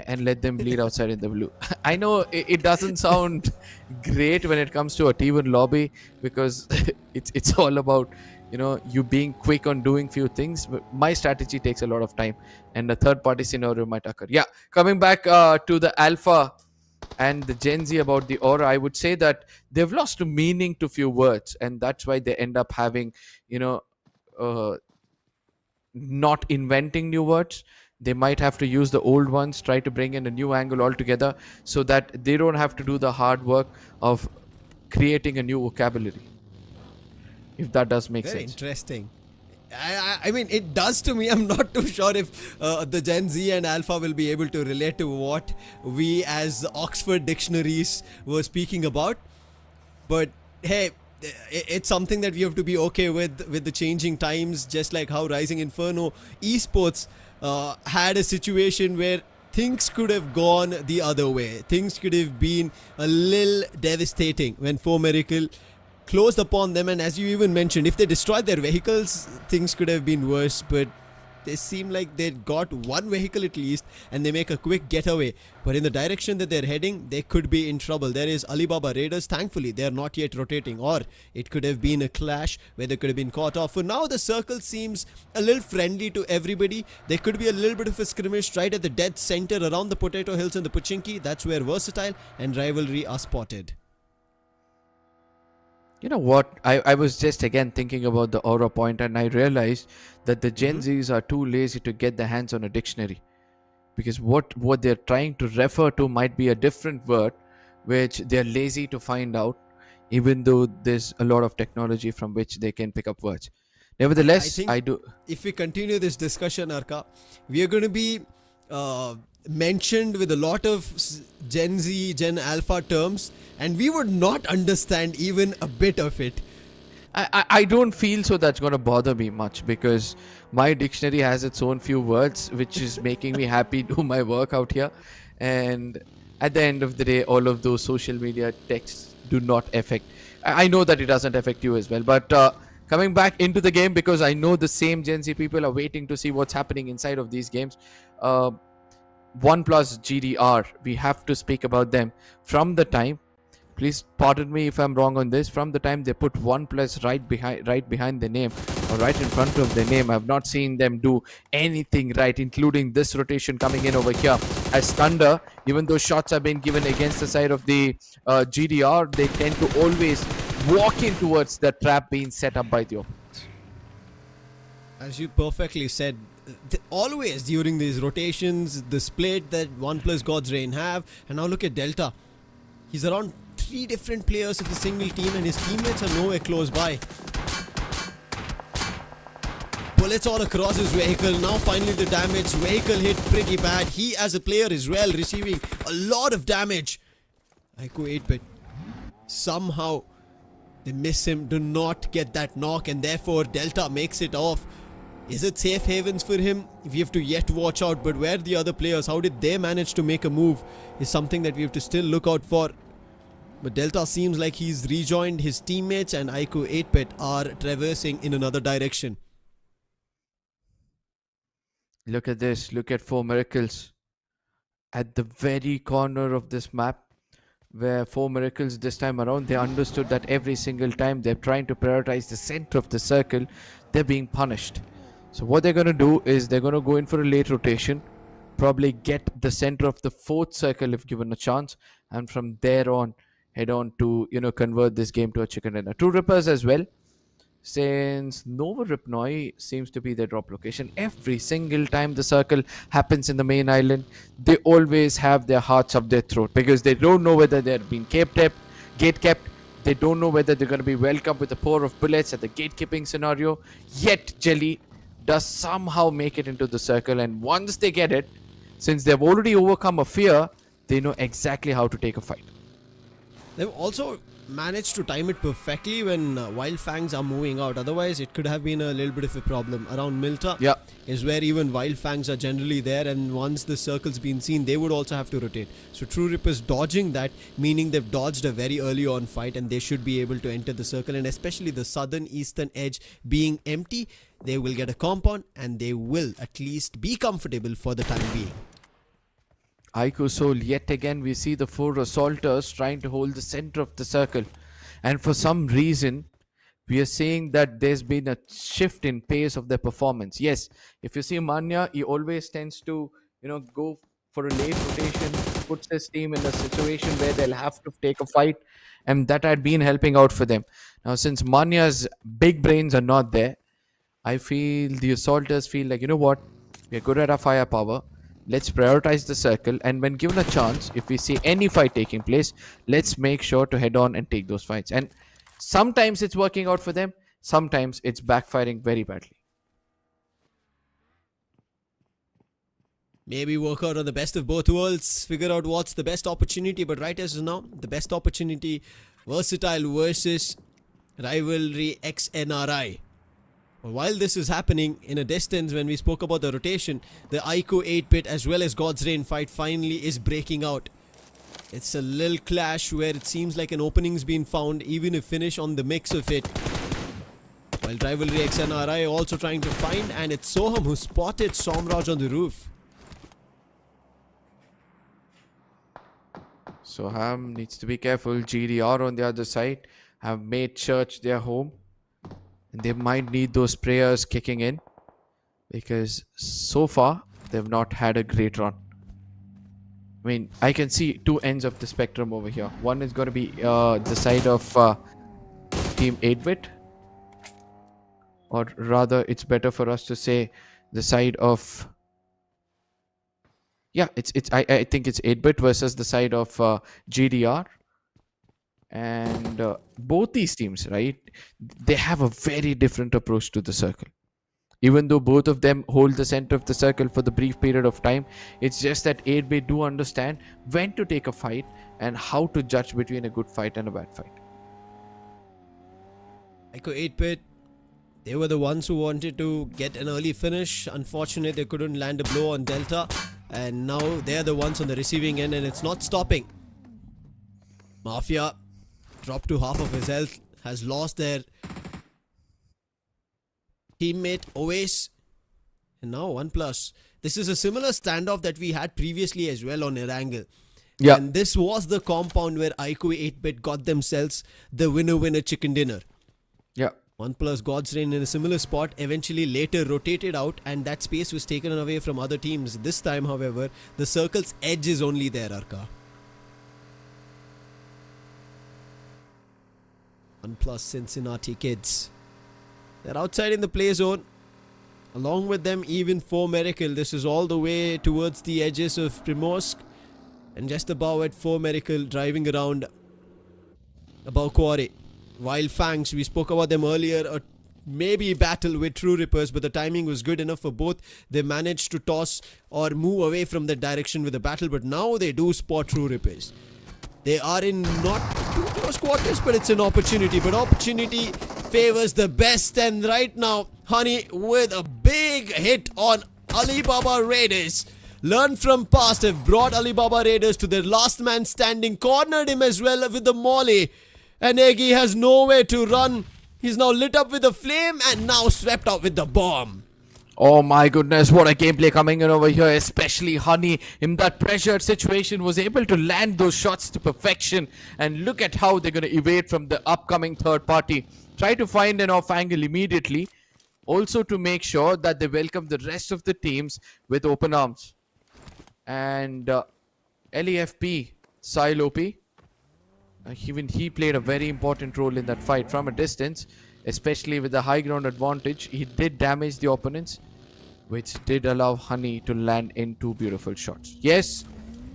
and let them bleed outside in the blue. I know it doesn't sound great when it comes to a T1 lobby, because it's all about you being quick on doing few things, but my strategy takes a lot of time and a third party scenario might occur. Yeah, coming back to the alpha and the Gen Z about the aura, I would say that they've lost meaning to few words, and that's why they end up having not inventing new words. They might have to use the old ones, try to bring in a new angle altogether, so that they don't have to do the hard work of creating a new vocabulary, if that does make Very sense. interesting. I mean, it does to me. I'm not too sure if the Gen Z and Alpha will be able to relate to what we as Oxford dictionaries were speaking about. But hey, it's something that we have to be okay with the changing times, just like how Rising Inferno Esports had a situation where things could have gone the other way. Things could have been a little devastating when FoMiracle closed upon them, and as you even mentioned, if they destroyed their vehicles, things could have been worse. But they seem like they got one vehicle at least, and they make a quick getaway. But in the direction that they're heading, they could be in trouble. There is Alibaba Raiders. Thankfully, they're not yet rotating, or it could have been a clash where they could have been caught off. For now, the circle seems a little friendly to everybody. There could be a little bit of a skirmish right at the dead center around the Potato Hills and the Pochinki. That's where Versatile and Rivalry are spotted. You know what? I was just again thinking about the aura point, and I realized that the Gen Zs are too lazy to get their hands on a dictionary, because what they're trying to refer to might be a different word, which they're lazy to find out, even though there's a lot of technology from which they can pick up words. Nevertheless, I do. If we continue this discussion, Arka, we are going to be mentioned with a lot of Gen Z, Gen Alpha terms, and we would not understand even a bit of it. I don't feel so that's going to bother me much, because my dictionary has its own few words, which is making me happy do my work out here. And at the end of the day, all of those social media texts do not affect. I know that it doesn't affect you as well, but coming back into the game, because I know the same Gen Z people are waiting to see what's happening inside of these games. ONEPLUS GDR, we have to speak about them from the time, please pardon me if I'm wrong on this, from the time they put ONEPLUS right behind the name, or right in front of the name, I've not seen them do anything right, including this rotation coming in over here as Thunder. Even though shots have been given against the side of the GDR, they tend to always walk in towards the trap being set up by the opponents. As you perfectly said, always during these rotations, the split that ONEPLUS God's Reign have, and now look at Delta. He's around 3 different players of a single team, and his teammates are nowhere close by. Bullets all across his vehicle. Now finally the damage. Vehicle hit pretty bad. He as a player as well receiving a lot of damage. iQOO 8-bit. Somehow they miss him, do not get that knock, and therefore Delta makes it off. Is it safe havens for him? We have to yet watch out, but where the other players, how did they manage to make a move, is something that we have to still look out for. But Delta seems like he's rejoined his teammates, and iQOO 8-bit are traversing in another direction. Look at this, look at FoMiracles at the very corner of this map. where 4 Miracles this time around, they understood that every single time they're trying to prioritize the center of the circle, they're being punished. So what they're going to do is they're going to go in for a late rotation, probably get the center of the 4th circle if given a chance, and from there on head on to convert this game to a chicken dinner. True Rippers as well, since Nova Ripnoi seems to be their drop location. Every single time the circle happens in the main island, they always have their hearts up their throat because they don't know whether they're being gate kept. They don't know whether they're going to be welcomed with a pour of bullets at the gatekeeping scenario. Yet Jelly does somehow make it into the circle, and once they get it, since they've already overcome a fear, they know exactly how to take a fight. They've also managed to time it perfectly when WYLD FANGS are moving out. Otherwise, it could have been a little bit of a problem. Around Milta is where even WYLD FANGS are generally there, and once the circle's been seen, they would also have to rotate. So True Rippers dodging that, meaning they've dodged a very early on fight, and they should be able to enter the circle, and especially the southern eastern edge being empty, they will get a compound and they will at least be comfortable for the time being. iQOOSOUL, yet again we see the 4 assaulters trying to hold the center of the circle, and for some reason we are seeing that there's been a shift in pace of their performance. Yes, if you see Manya, he always tends to go for a late rotation, puts his team in a situation where they'll have to take a fight, and that had been helping out for them. Now since Manya's big brains are not there, I feel the assaulters feel like, what, we're good at our firepower, let's prioritize the circle, and when given a chance, if we see any fight taking place, let's make sure to head on and take those fights. And sometimes it's working out for them, sometimes it's backfiring very badly. Maybe work out on the best of both worlds, figure out what's the best opportunity, but right as of now, the best opportunity, Versatile versus Rivalry XNRI. While this is happening, in a distance, when we spoke about the rotation, the iQOO 8-bit as well as God's Reign fight finally is breaking out. It's a little clash where it seems like an opening's been found, even a finish on the mix of it. While Rivalry XNRI also trying to find, and it's Soham who spotted Somraj on the roof. Soham needs to be careful. GDR on the other side have made church their home. And they might need those prayers kicking in, because so far they've not had a great run. I mean, I can see 2 ends of the spectrum over here. One is going to be the side of Team 8-bit, or rather it's better for us to say the side of, I think it's 8-bit versus the side of GDR. And both these teams, right, they have a very different approach to the circle. Even though both of them hold the center of the circle for the brief period of time, it's just that 8-bit do understand when to take a fight and how to judge between a good fight and a bad fight. iQOO 8-bit, they were the ones who wanted to get an early finish. Unfortunately, they couldn't land a blow on Delta, and now they're the ones on the receiving end, and it's not stopping. Mafia dropped to half of his health, has lost their teammate Oasis, and now ONEPLUS. This is a similar standoff that we had previously as well on Erangel. Yeah. And this was the compound where iQOO 8-bit got themselves the winner chicken dinner. Yeah. ONEPLUS God's Reign in a similar spot, eventually later rotated out, and that space was taken away from other teams. This time, however, the circle's edge is only there, Arka. ONEPLUS Cincinnati kids. They're outside in the play zone. Along with them, even 4 Miracle. This is all the way towards the edges of Primorsk. And just above it, 4 Miracle driving around above Quarry. WYLD FANGS, we spoke about them earlier. A maybe battle with True Rippers, but the timing was good enough for both. They managed to toss or move away from that direction with the battle, but now they do spot True Rippers. They are in not too close quarters, but it's an opportunity. But opportunity favors the best. And right now, Honey with a big hit on Alibaba Raiders. Learn from past, have brought Alibaba Raiders to their last man standing. Cornered him as well with the molly. And Egi has nowhere to run. He's now lit up with a flame and now swept out with the bomb. Oh my goodness, what a gameplay coming in over here, especially Honey in that pressured situation was able to land those shots to perfection. And look at how they're going to evade from the upcoming third party. Try to find an off angle immediately. Also to make sure that they welcome the rest of the teams with open arms. And LEFP, Sile OP, even he played a very important role in that fight from a distance. Especially with the high ground advantage, he did damage the opponents, which did allow Honey to land in 2 beautiful shots. Yes,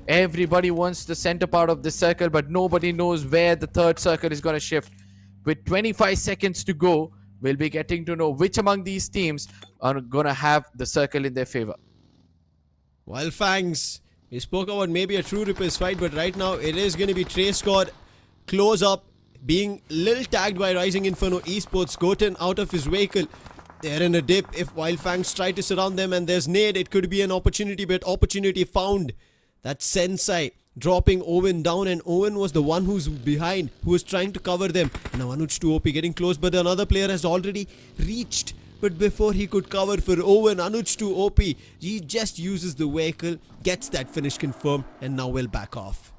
everybody wants the center part of the circle, but nobody knows where the third circle is going to shift. With 25 seconds to go, we'll be getting to know which among these teams are going to have the circle in their favor. While FANGS, we spoke about maybe a true rippers fight, but right now it is going to be Trey Scott close up, being little tagged by Rising Inferno Esports, gotten out of his vehicle. They're in a dip. If Wild Fangs try to surround them and there's nade, it could be an opportunity, but opportunity found. That's Sensei dropping Owen down, and Owen was the one who's behind, who was trying to cover them. Now Anuj 2 OP getting close, but another player has already reached. But before he could cover for Owen, Anuj 2 OP, he just uses the vehicle, gets that finish confirmed, and now will back off.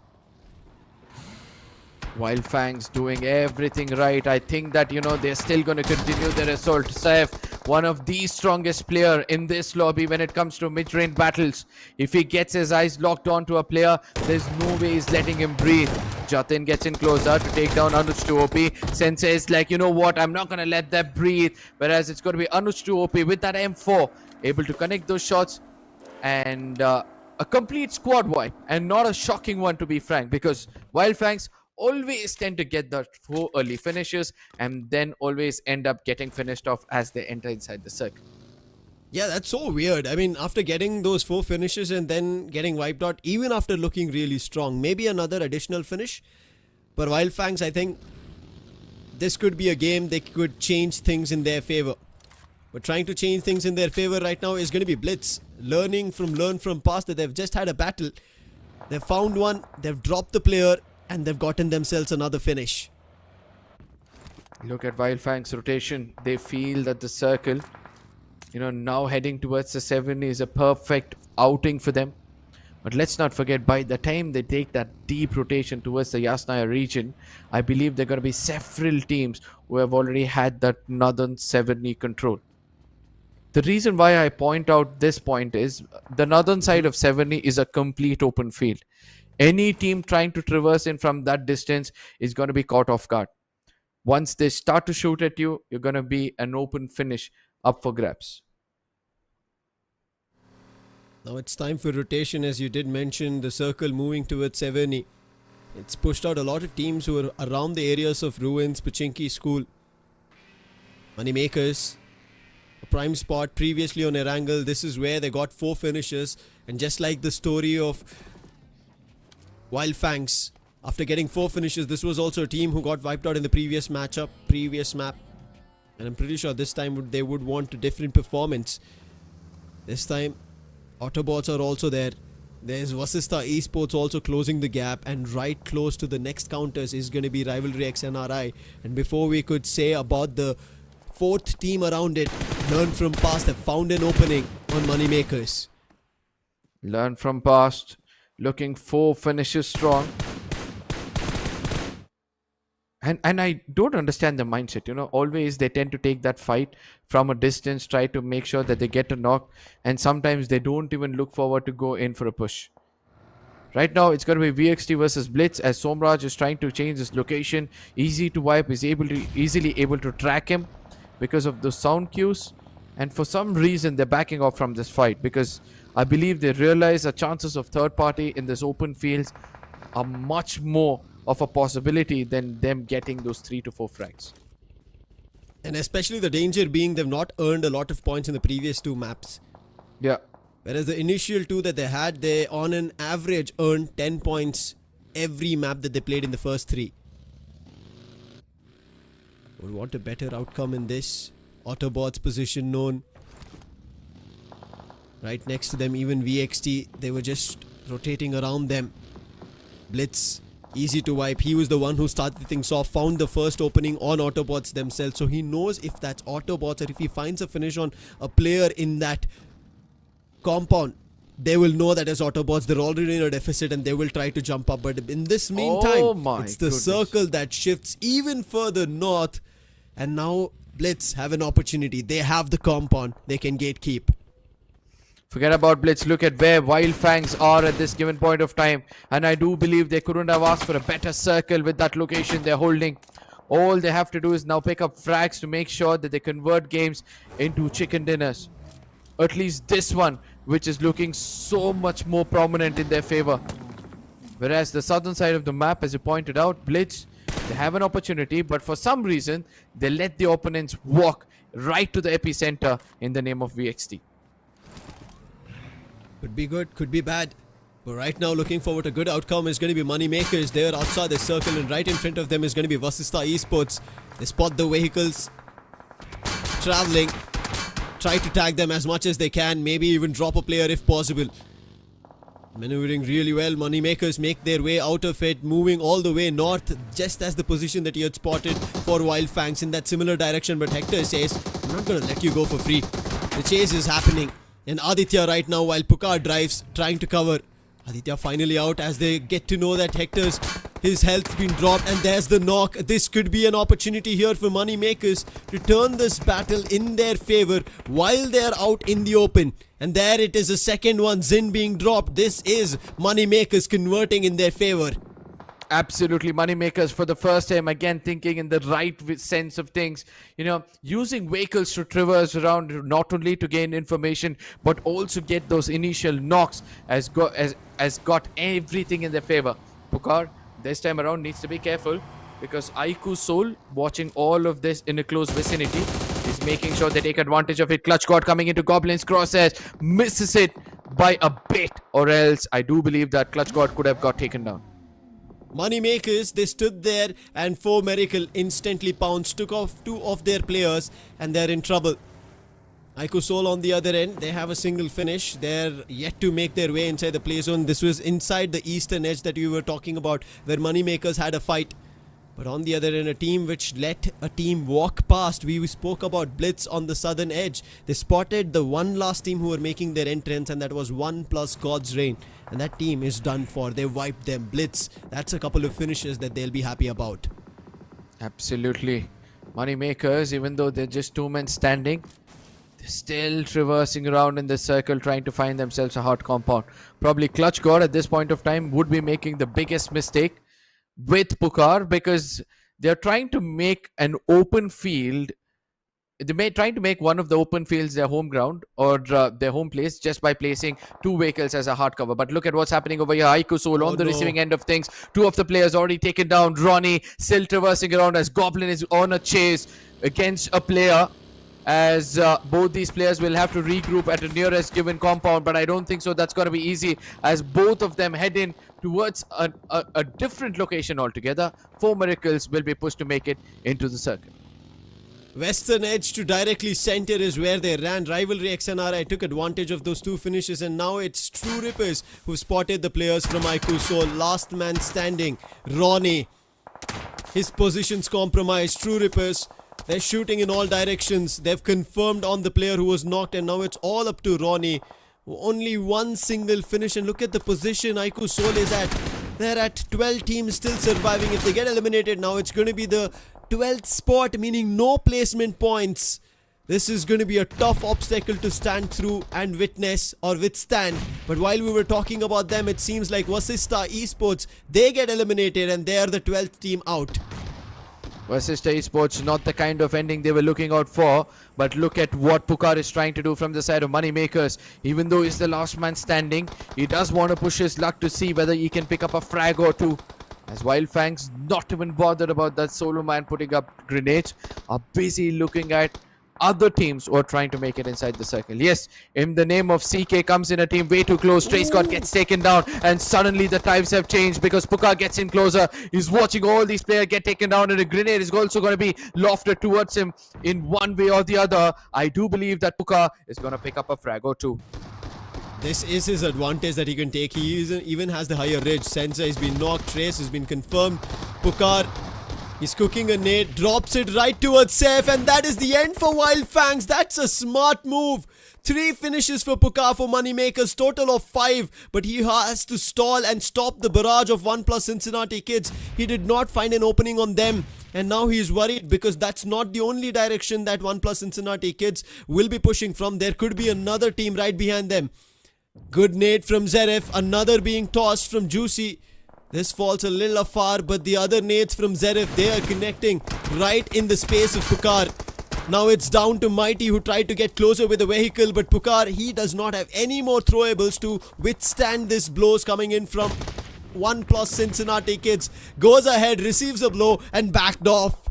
Wild Fangs doing everything right. I think that, they're still going to continue their assault. Saif, one of the strongest player in this lobby when it comes to mid-range battles. If he gets his eyes locked onto a player, there's no way he's letting him breathe. Jatin gets in closer to take down Anuj 2 OP. Sensei is like, you know what, I'm not going to let that breathe. Whereas it's going to be Anuj 2 OP with that M4, able to connect those shots. And a complete squad wipe. And not a shocking one, to be frank, because Wild Fangs always tend to get the 4 early finishes and then always end up getting finished off as they enter inside the circle. Yeah, that's so weird. I mean, after getting those 4 finishes and then getting wiped out, even after looking really strong, maybe another additional finish. But Wild Fangs, I think this could be a game they could change things in their favor. But trying to change things in their favor right now is going to be BLITZ. Learn from past that they've just had a battle. They've found one, they've dropped the player, and they've gotten themselves another finish. Look at Wild Fang's rotation. They feel that the circle, now heading towards the 7 is a perfect outing for them. But let's not forget, by the time they take that deep rotation towards the Yasnaya region, I believe there are going to be several teams who have already had that northern 7 control. The reason why I point out this point is the northern side of 7 is a complete open field. Any team trying to traverse in from that distance is going to be caught off guard. Once they start to shoot at you, you're going to be an open finish up for grabs. Now it's time for rotation, as you did mention, the circle moving towards 7. It's pushed out a lot of teams who are around the areas of Ruins, Pachinki School. MAKERZ, a prime spot previously on Erangel. This is where they got 4 finishes, and just like the story of Wild Fangs, after getting 4 finishes, this was also a team who got wiped out in the previous map. And I'm pretty sure this time they would want a different performance. This time, AUTOBOTZ are also there. There's VASISTA eSports also closing the gap, and right close to the next counters is going to be RIVALRYXNRI. And before we could say about the 4th team around it, Learn from Past have found an opening on MAKERZ. Learn from Past. Looking 4 finishes strong. And I don't understand the mindset. Always they tend to take that fight from a distance, try to make sure that they get a knock. And sometimes they don't even look forward to go in for a push. Right now, it's going to be VXT versus BLITZ, as Somraj is trying to change his location. Easy to wipe, is easily able to track him because of the sound cues. And for some reason, they're backing off from this fight because I believe they realize the chances of third party in this open fields are much more of a possibility than them getting those 3 to 4 frags. And especially the danger being they've not earned a lot of points in the previous 2 maps. Yeah. Whereas the initial 2 that they had, they on an average earned 10 points every map that they played in the first 3. Would want a better outcome in this. AUTOBOTZ position known. Right next to them, even VXT, they were just rotating around them. BLITZ easy to wipe. He was the one who started things off, found the first opening on AUTOBOTZ themselves. So he knows if that's AUTOBOTZ or if he finds a finish on a player in that compound, they will know that as AUTOBOTZ, they're already in a deficit and they will try to jump up. But in this meantime, it's the circle that shifts even further north. And now BLITZ have an opportunity. They have the compound. They can gatekeep. Forget about BLITZ. Look at where WYLD FANGS are at this given point of time. And I do believe they couldn't have asked for a better circle with that location they're holding. All they have to do is now pick up frags to make sure that they convert games into chicken dinners. At least this one, which is looking so much more prominent in their favor. Whereas the southern side of the map, as you pointed out, BLITZ, they have an opportunity, but for some reason, they let the opponents walk right to the epicenter in the name of VXT. Could be good, could be bad. But right now, looking forward to a good outcome is going to be MONEYMAKERZ. They're outside the circle, and right in front of them is going to be VASISTA Esports. They spot the vehicles traveling, try to tag them as much as they can, maybe even drop a player if possible. Maneuvering really well. MONEYMAKERZ make their way out of it, moving all the way north, just as the position that he had spotted for WYLD FANGS in that similar direction. But Hector says, I'm not going to let you go for free. The chase is happening. And Aditya right now, while Puka drives, trying to cover. Aditya finally out as they get to know that his health's been dropped, and there's the knock. This could be an opportunity here for MONEYMAKERZ to turn this battle in their favor while they're out in the open. And there it is, a second one, Zin being dropped. This is MONEYMAKERZ converting in their favor. Absolutely, MONEYMAKERZ for the first time again thinking in the right sense of things. You know, using vehicles to traverse around not only to gain information but also get those initial knocks has got everything in their favor. Pukar this time around needs to be careful because iQOOSOUL, watching all of this in a close vicinity, is making sure they take advantage of it. Clutch God coming into Goblin's crosshairs, misses it by a bit, or else I do believe that Clutch God could have got taken down. MONEYMAKERZ, they stood there and for Miracle instantly pounced, took off two of their players, and they're in trouble. iQOOSOUL on the other end, they have a single finish. They're yet to make their way inside the play zone. This was inside the eastern edge that we were talking about, where MONEYMAKERZ had a fight. But on the other end, a team which let a team walk past. We spoke about BLITZ on the southern edge. They spotted the one last team who were making their entrance, and that was ONEPLUS God's Reign. And that team is done for. They wiped them. BLITZ, that's a couple of finishes that they'll be happy about. Absolutely. MONEYMAKERZ, even though they're just two men standing, they're still traversing around in the circle trying to find themselves a hard compound. Probably Clutch God at this point of time would be making the biggest mistake with Pukar, because they're trying to make an open field. They're trying to make one of the open fields their home ground or their home place just by placing two vehicles as a hard cover. But look at what's happening over here. iQOOSOUL on the receiving end of things. Two of the players already taken down. Ronnie still traversing around as Goblin is on a chase against a player, as both these players will have to regroup at a nearest given compound. But I don't think so that's going to be easy, as both of them head in towards a different location altogether. 4 Miracles will be pushed to make it into the circle. Western edge to directly center is where they ran. RIVALRYXNRI took advantage of those two finishes, and now it's True Rippers who spotted the players from iQOOSOUL. Last man standing, Ronnie. His position's compromised. True Rippers, they're shooting in all directions. They've confirmed on the player who was knocked, and now it's all up to Ronnie. Only one single finish, and look at the position iQOOSOUL is at. They're at 12 teams still surviving. If they get eliminated now, it's going to be the 12th spot, meaning no placement points. This is going to be a tough obstacle to stand through and witness or withstand. But while we were talking about them, it seems like VASISTA Esports, they get eliminated and they are the 12th team out. VASISTA Esports, not the kind of ending they were looking out for. But look at what Pukar is trying to do from the side of MONEYMAKERZ. Even though he's the last man standing, he does want to push his luck to see whether he can pick up a frag or two. As WYLD FANGS, not even bothered about that solo man putting up grenades, are busy looking at other teams who are trying to make it inside the circle. Yes, in the name of CK comes in a team way too close. Stray Scott gets taken down, and suddenly the times have changed because Pukar gets in closer. He's watching all these players get taken down, and a grenade is also going to be lofted towards him in one way or the other. I do believe that Pukar is going to pick up a frag or two. This is his advantage that he can take. He even has the higher ridge. Senza has been knocked. Trace has been confirmed. Pukar, he's cooking a nade. Drops it right towards Safe. And that is the end for Wild Fangs. That's a smart move. 3 finishes for Pukar for Moneymakers. Total of 5. But he has to stall and stop the barrage of ONEPLUS Cincinnati kids. He did not find an opening on them. And now he is worried because that's not the only direction that ONEPLUS Cincinnati kids will be pushing from. There could be another team right behind them. Good nade from Zeref, another being tossed from Juicy. This falls a little afar, but the other nades from Zeref, they are connecting right in the space of Pukar. Now it's down to Mighty, who tried to get closer with the vehicle, but Pukar, he does not have any more throwables to withstand this blows coming in from ONEPLUS Cincinnati kids. Goes ahead, receives a blow and backed off.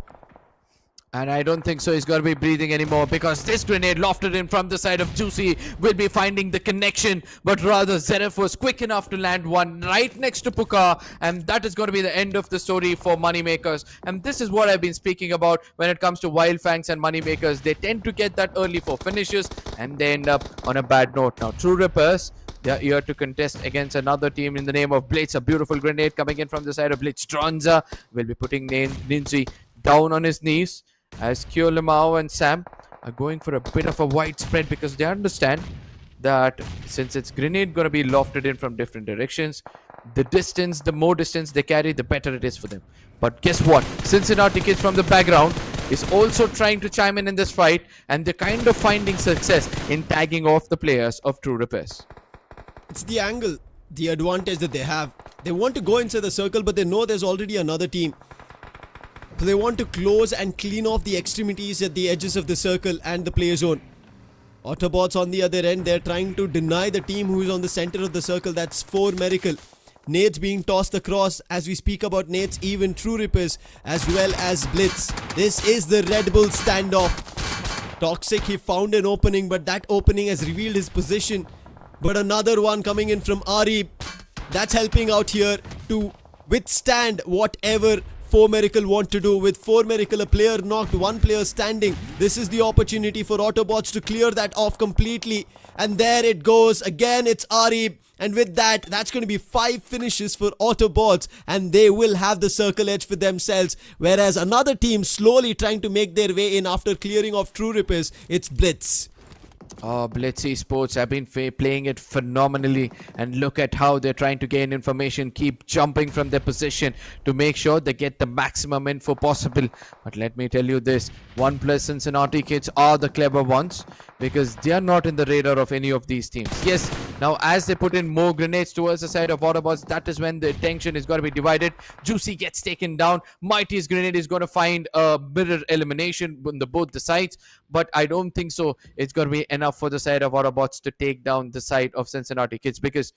And I don't think so he's going to be breathing anymore, because this grenade lofted in from the side of Juicy will be finding the connection. But rather, Zeref was quick enough to land one right next to Pukar. And that is going to be the end of the story for Moneymakers. And this is what I've been speaking about when it comes to Wild Fangs and Moneymakers. They tend to get that early for finishes and they end up on a bad note. Now, True Rippers, they are here to contest against another team in the name of BLITZ. A beautiful grenade coming in from the side of BLITZ. Stronza will be putting Ninzi down on his knees, as Kyo Limao and Sam are going for a bit of a wide spread, because they understand that since it's grenade going to be lofted in from different directions, the more distance they carry, the better it is for them. But guess what? Cincinnati kids from the background is also trying to chime in this fight, and they're kind of finding success in tagging off the players of True Repairs. It's the angle, the advantage that they have. They want to go inside the circle, but they know there's already another team. So they want to close and clean off the extremities at the edges of the circle and the play zone. Autobots on the other end, they're trying to deny the team who is on the center of the circle. That's 4 Miracle. Nades being tossed across as we speak about nades, even True Rippers as well as Blitz. This is the Red Bull standoff. Toxic, he found an opening, but that opening has revealed his position. But another one coming in from Ari. That's helping out here to withstand whatever 4 Miracle want to do. With 4 Miracle, a player knocked, 1 player standing. This is the opportunity for Autobots to clear that off completely. And there it goes. Again, it's Ari. And with that, that's going to be 5 finishes for Autobots. And they will have the circle edge for themselves. Whereas another team slowly trying to make their way in after clearing off True Rippers, it's Blitz. Oh, BLITZ Esports have been playing it phenomenally, and look at how they're trying to gain information, keep jumping from their position to make sure they get the maximum info possible. But let me tell you this, ONEPLUS Cincinnati kids are the clever ones, because they are not in the radar of any of these teams. Yes, now as they put in more grenades towards the side of Autobots, that is when the attention is going to be divided. Juicy gets taken down. Mighty's grenade is going to find a mirror elimination on both the sides, but I don't think so it's going to be enough for the side of Autobots to take down the side of Cincinnati kids, because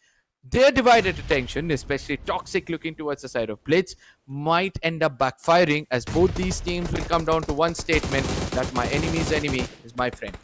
their divided attention, especially Toxic looking towards the side of Blitz, might end up backfiring, as both these teams will come down to one statement, that my enemy's enemy is my friend.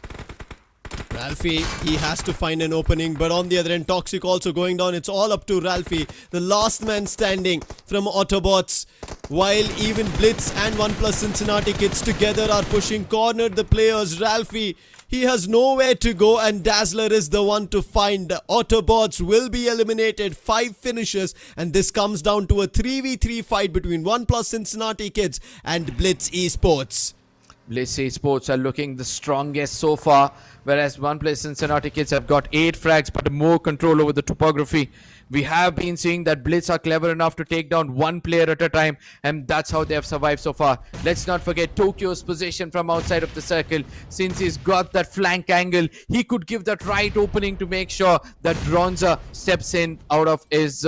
Ralphie, he has to find an opening, but on the other end, Toxic also going down. It's all up to Ralphie, the last man standing from Autobots, while even Blitz and ONEPLUS Cincinnati kids together are pushing, cornered the players. Ralphie, he has nowhere to go, and Dazzler is the one to find. Autobots will be eliminated, 5 finishes, and this comes down to a 3v3 fight between ONEPLUS Cincinnati kids and BLITZ Esports. BLITZ Esports are looking the strongest so far, whereas ONEPLUS Cincinnati kids have got 8 frags but more control over the topography. We have been seeing that Blitz are clever enough to take down 1 player at a time, and that's how they have survived so far. Let's not forget Tokyo's position from outside of the circle. Since he's got that flank angle, he could give that right opening to make sure that Dronza steps in out of his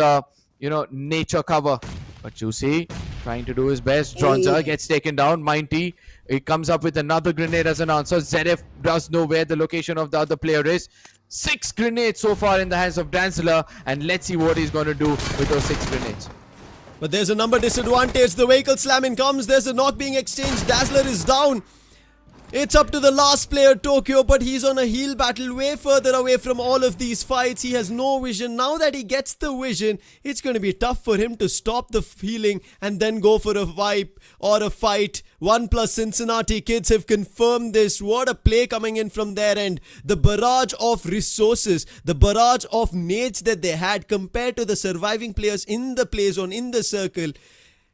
nature cover. But Juicy trying to do his best. Dronza gets taken down. Mighty, he comes up with another grenade as an answer. Zeref does know where the location of the other player is. 6 grenades so far in the hands of Dazzler, and let's see what he's going to do with those 6 grenades. But there's a number disadvantage. The vehicle slamming comes. There's a knock being exchanged. Dazzler is down. It's up to the last player, Tokyo, but he's on a heel battle way further away from all of these fights. He has no vision. Now that he gets the vision, it's going to be tough for him to stop the healing and then go for a wipe or a fight. OnePlus Cincinnati kids have confirmed this. What a play coming in from their end. The barrage of resources, the barrage of nades that they had compared to the surviving players in the play zone, in the circle.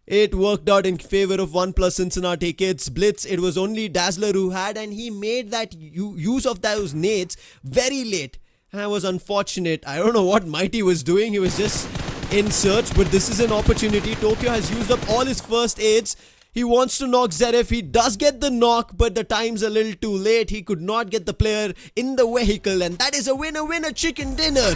It worked out in favor of OnePlus Cincinnati kids. Blitz, it was only Dazzler who had, and he made that use of those nades very late. And I was unfortunate. I don't know what Mighty was doing. He was just in search, but this is an opportunity. Tokyo has used up all his first aids. He wants to knock Zeref. He does get the knock, but the time's a little too late. He could not get the player in the vehicle, and that is a winner chicken dinner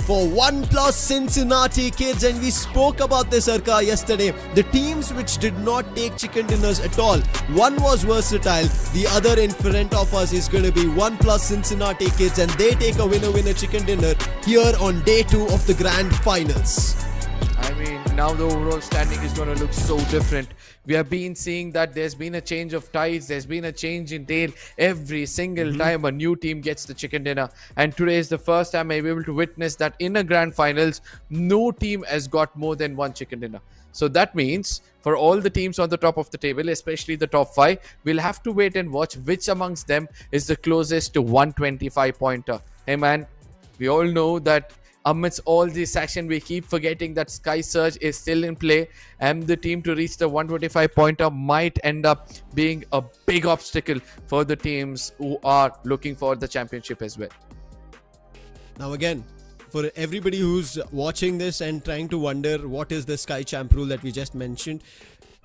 for OnePlus Cincinnati kids. And we spoke about this, Arka, yesterday. The teams which did not take chicken dinners at all, one was Versatile, the other in front of us is going to be OnePlus Cincinnati kids, and they take a winner chicken dinner here on day 2 of the grand finals. I mean, now the overall standing is going to look so different. We have been seeing that there's been a change of tides, there's been a change in tail every single time a new team gets the chicken dinner. And today is the first time I'm able to witness that in a grand finals, no team has got more than one chicken dinner. So that means for all the teams on the top of the table, especially the top 5, we'll have to wait and watch which amongst them is the closest to 125 pointer. Hey man, we all know that amidst all this action, we keep forgetting that Sky Surge is still in play, and the team to reach the 125 pointer might end up being a big obstacle for the teams who are looking for the championship as well. Now again, for everybody who's watching this and trying to wonder what is the Sky Champ rule that we just mentioned,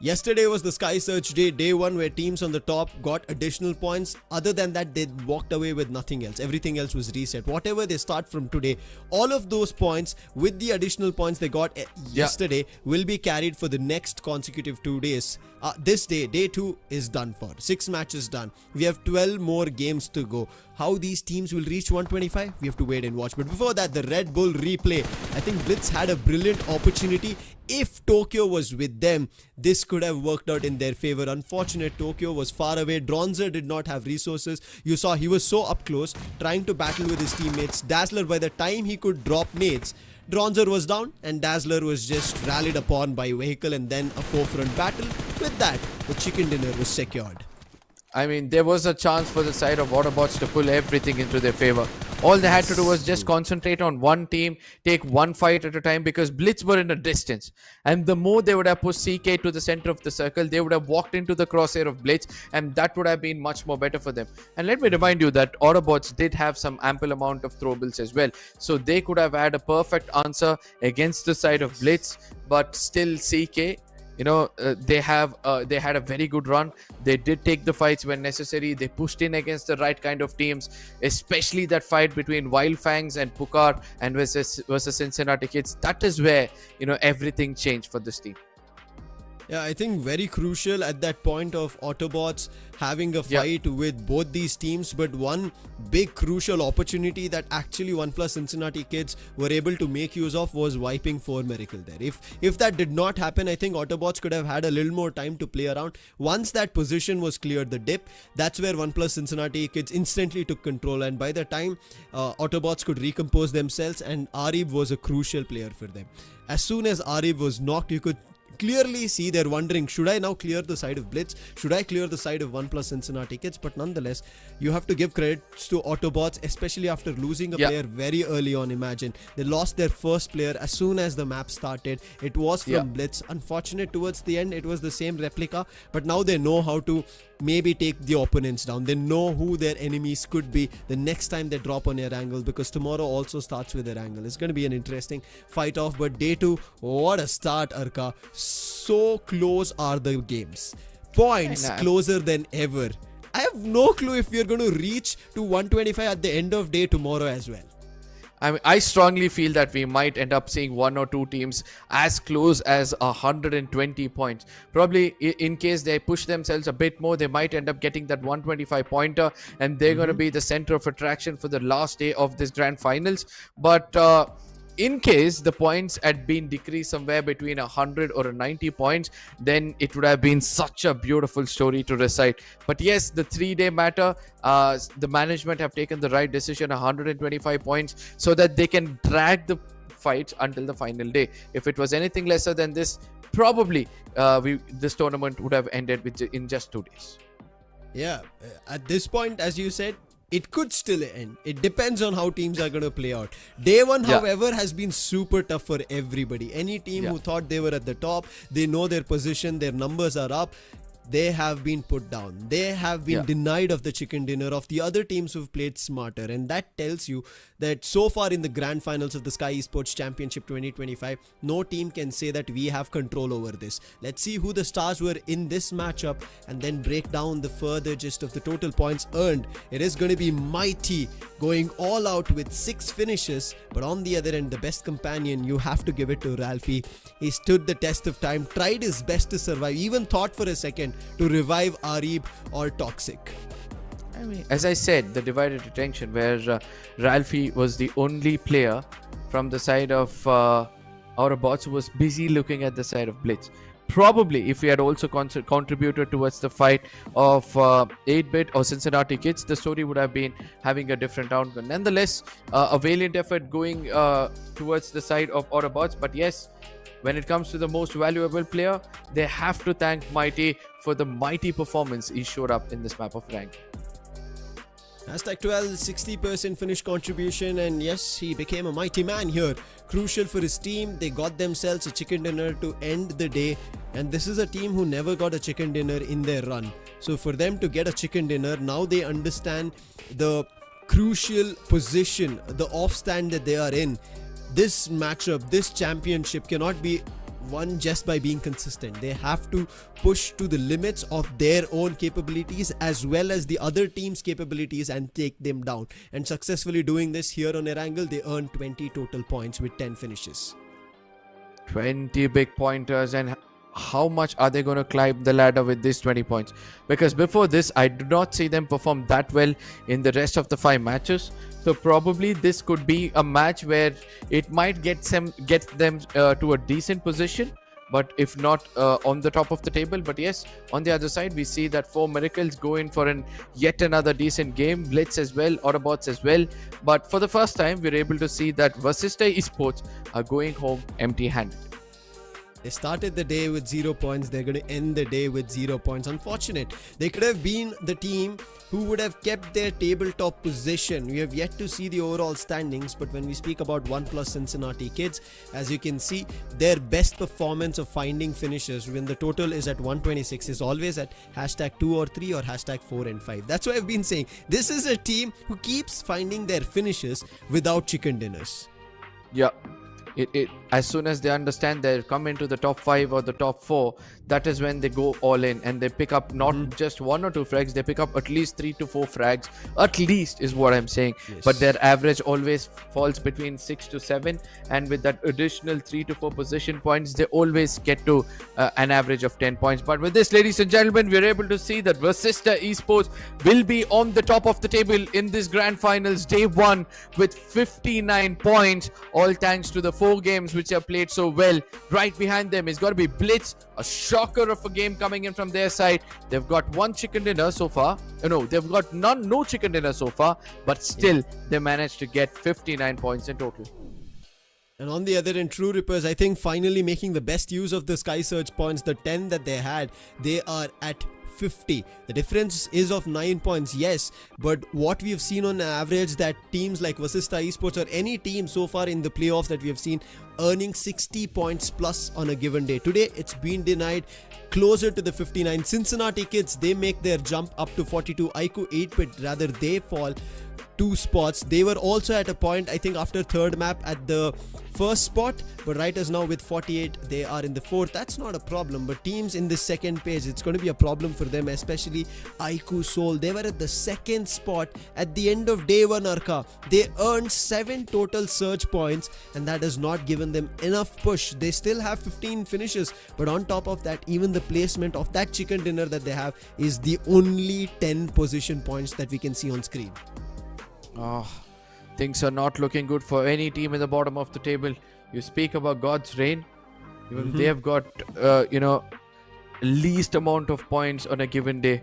yesterday was the Sky Search day, day 1, where teams on the top got additional points. Other than that, they walked away with nothing else. Everything else was reset. Whatever they start from today, all of those points with the additional points they got yesterday will be carried for the next consecutive 2 days. This day, day 2 is done for. 6 matches done. We have 12 more games to go. How these teams will reach 125, we have to wait and watch. But before that, the Red Bull replay. I think Blitz had a brilliant opportunity. If Tokyo was with them, this could have worked out in their favor. Unfortunate, Tokyo was far away. Dronzer did not have resources. You saw he was so up close, trying to battle with his teammates. Dazzler, by the time he could drop nades, Dronzer was down and Dazzler was just rallied upon by vehicle, and then a forefront battle. With that, the chicken dinner was secured. I mean, there was a chance for the side of AUTOBOTZ to pull everything into their favor. All they had to do was just concentrate on one team, take one fight at a time, because Blitz were in a distance. And the more they would have pushed CK to the center of the circle, they would have walked into the crosshair of Blitz, and that would have been much more better for them. And let me remind you that AUTOBOTZ did have some ample amount of throwables as well. So they could have had a perfect answer against the side of Blitz, but still CK, they had a very good run. They did take the fights when necessary. They pushed in against the right kind of teams, especially that fight between WYLD, FANGS and Pukar and versus Cincinnati kids. That is where everything changed for this team. Yeah, I think very crucial at that point of AUTOBOTZ having a fight with both these teams. But one big crucial opportunity that actually OnePlus Cincinnati kids were able to make use of was wiping 4 Miracle there. If that did not happen, I think AUTOBOTZ could have had a little more time to play around. Once that position was cleared, the dip, that's where OnePlus Cincinnati kids instantly took control. And by the time AUTOBOTZ could recompose themselves, and Arib was a crucial player for them. As soon as Arib was knocked, you could clearly see they're wondering, should I now clear the side of Blitz? Should I clear the side of OnePlus Cincinnati kids? But nonetheless, you have to give credits to AUTOBOTZ, especially after losing a player very early on. Imagine they lost their first player as soon as the map started. It was from Blitz. Unfortunate towards the end, it was the same replica, but now they know how to maybe take the opponents down. They know who their enemies could be the next time they drop on Erangel, because tomorrow also starts with Erangel. It's going to be an interesting fight off. But day 2, what a start, Arka. So close are the games. Points closer than ever. I have no clue if we're going to reach to 125 at the end of day tomorrow as well. I mean, I strongly feel that we might end up seeing 1 or 2 teams as close as 120 points. Probably in case they push themselves a bit more, they might end up getting that 125 pointer, and they're going to be the center of attraction for the last day of this grand finals. But in case the points had been decreased somewhere between 100 or 90 points, then it would have been such a beautiful story to recite. But yes, the 3-day matter, the management have taken the right decision, 125 points, so that they can drag the fights until the final day. If it was anything lesser than this, probably this tournament would have ended in just 2 days. Yeah, at this point, as you said, it could still end. It depends on how teams are going to play out. Day one, however, has been super tough for everybody. Any team who thought they were at the top, they know their position, their numbers are up, they have been put down. They have been denied of the chicken dinner of the other teams who've played smarter. And that tells you that so far in the grand finals of the Skyesports Championship 2025, no team can say that we have control over this. Let's see who the stars were in this matchup and then break down the further gist of the total points earned. It is going to be Mighty going all out with 6 finishes. But on the other end, the best companion, you have to give it to Ralphie. He stood the test of time, tried his best to survive, even thought for a second to revive Arib or Toxic. I mean, as I said, the divided attention where Ralphie was the only player from the side of AUTOBOTZ who was busy looking at the side of BLITZ. Probably if we had also contributed towards the fight of 8-bit or Cincinnati kids, the story would have been having a different outcome. Nonetheless, a valiant effort going towards the side of AUTOBOTZ. But yes, when it comes to the most valuable player, they have to thank Mighty for the mighty performance he showed up in this map of Erangel. Hashtag 12, 60% finish contribution, and yes, he became a mighty man here. Crucial for his team, they got themselves a chicken dinner to end the day, and this is a team who never got a chicken dinner in their run. So for them to get a chicken dinner, now they understand the crucial position, the off stand that they are in. This matchup, this championship cannot be won just by being consistent. They have to push to the limits of their own capabilities as well as the other team's capabilities and take them down. And successfully doing this here on Erangel, they earned 20 total points with 10 finishes. 20 big pointers, and how much are they going to climb the ladder with these 20 points? Because before this, I do not see them perform that well in the rest of the 5 matches. So probably this could be a match where it might get them to a decent position, but if not on the top of the table. But yes, on the other side, we see that 4 Miracles go in for yet another decent game. BLITZ as well, AUTOBOTZ as well. But for the first time, we're able to see that VASISTA eSports are going home empty-handed. They started the day with 0 points. They're going to end the day with 0 points. Unfortunate. They could have been the team who would have kept their tabletop position. We have yet to see the overall standings, but when we speak about ONEPLUS Cincinnati kids, as you can see, their best performance of finding finishes when the total is at 126 is always at hashtag 2 or 3 or hashtag 4 and 5. That's why I've been saying this is a team who keeps finding their finishes without chicken dinners. Yeah. As soon as they understand they come into the top 5 or the top 4, that is when they go all in and they pick up not just 1 or 2 frags, they pick up at least 3 to 4 frags, at least is what I'm saying. Yes. But their average always falls between 6 to 7, and with that additional 3 to 4 position points, they always get to an average of 10 points. But with this, ladies and gentlemen, we're able to see that VASISTA eSports will be on the top of the table in this grand finals day 1 with 59 points, all thanks to the 4 games which have played so well. Right behind them is got to be BLITZ, a shocker of a game coming in from their side. They've got 1 chicken dinner so far. No, they've got no chicken dinner so far, but still they managed to get 59 points in total. And on the other end, True Rippers, I think finally making the best use of the Sky Search points, the 10 that they had, they are at 50. The difference is of 9 points, yes, but what we have seen on average that teams like VASISTA eSports or any team so far in the playoffs that we have seen earning 60 points plus on a given day. Today it's been denied, closer to the 59. Cincinnati kids, they make their jump up to 42. iQOO 8-bit, rather, they fall 2 spots. They were also at a point, I think, after 3rd map at the 1st spot, but right as now with 48 they are in the 4th. That's not a problem, but teams in the 2nd page, it's going to be a problem for them, especially iQOOSOUL. They were at the 2nd spot at the end of day 1. Arka, they earned 7 total search points, and that has not given them enough push. They still have 15 finishes, but on top of that, even the placement of that chicken dinner that they have is the only 10 position points that we can see on screen. Oh, things are not looking good for any team in the bottom of the table. You speak about God's reign. Even they have got, least amount of points on a given day.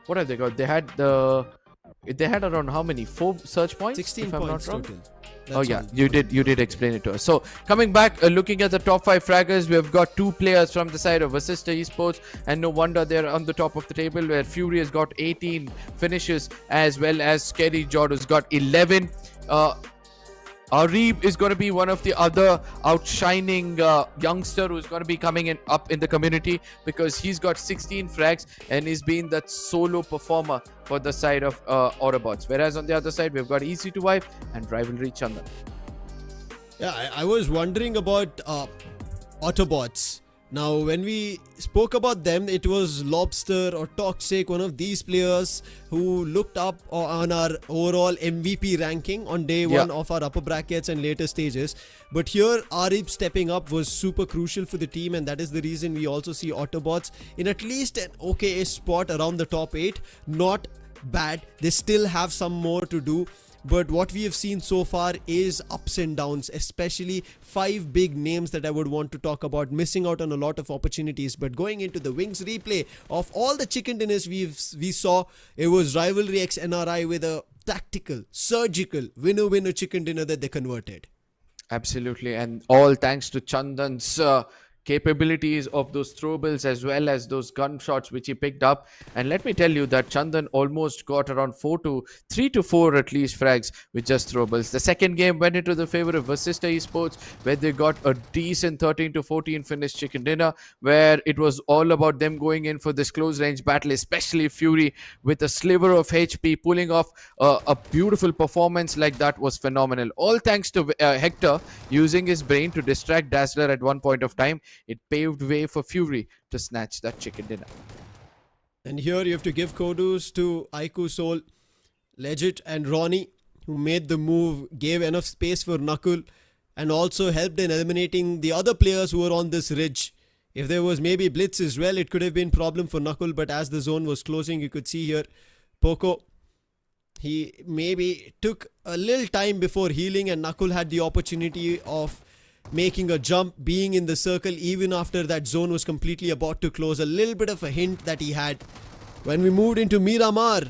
What have they got? They had around how many? 4 search points? 16 if I'm points not wrong. total. Oh That's yeah, all. you did explain it to us. So coming back, looking at the top 5 fraggers, we have got 2 players from the side of VASISTA Esports, and no wonder they're on the top of the table, where Fury has got 18 finishes, as well as Scary Jord has got 11. Arib is going to be one of the other outshining youngster who's going to be coming up in the community, because he's got 16 frags and he's been that solo performer for the side of AUTOBOTZ. Whereas on the other side, we've got Easy2Wipe and Rivalry3Chandan. Yeah, I was wondering about Autobots. Now, when we spoke about them, it was Lobster or Toxic, one of these players who looked up on our overall MVP ranking on day 1 of our upper brackets and later stages. But here, Arib stepping up was super crucial for the team, and that is the reason we also see Autobots in at least an okay spot around the top 8. Not bad. They still have some more to do. But what we have seen so far is ups and downs, especially 5 big names that I would want to talk about, missing out on a lot of opportunities. But going into the Wings replay, of all the chicken dinners we saw, it was RIVALRYXNRI with a tactical, surgical, winner-winner chicken dinner that they converted. Absolutely, and all thanks to Chandan's capabilities of those throwables, as well as those gunshots which he picked up. And let me tell you that Chandan almost got around 3 to 4 at least frags with just throwables. The second game went into the favor of VASISTA Esports, where they got a decent 13 to 14 finish chicken dinner, where it was all about them going in for this close range battle, especially Fury with a sliver of HP pulling off a beautiful performance like that was phenomenal. All thanks to Hector using his brain to distract Dazzler at one point of time. It paved way for Fury to snatch that chicken dinner. And here you have to give kudos to iQOOSOUL, Legit and Ronnie, who made the move, gave enough space for Knuckle, and also helped in eliminating the other players who were on this ridge. If there was maybe Blitz as well, it could have been problem for Knuckle, but as the zone was closing, you could see here Poco, he maybe took a little time before healing, and Knuckle had the opportunity of making a jump, being in the circle even after that zone was completely about to close. A little bit of a hint that he had. When we moved into Miramar,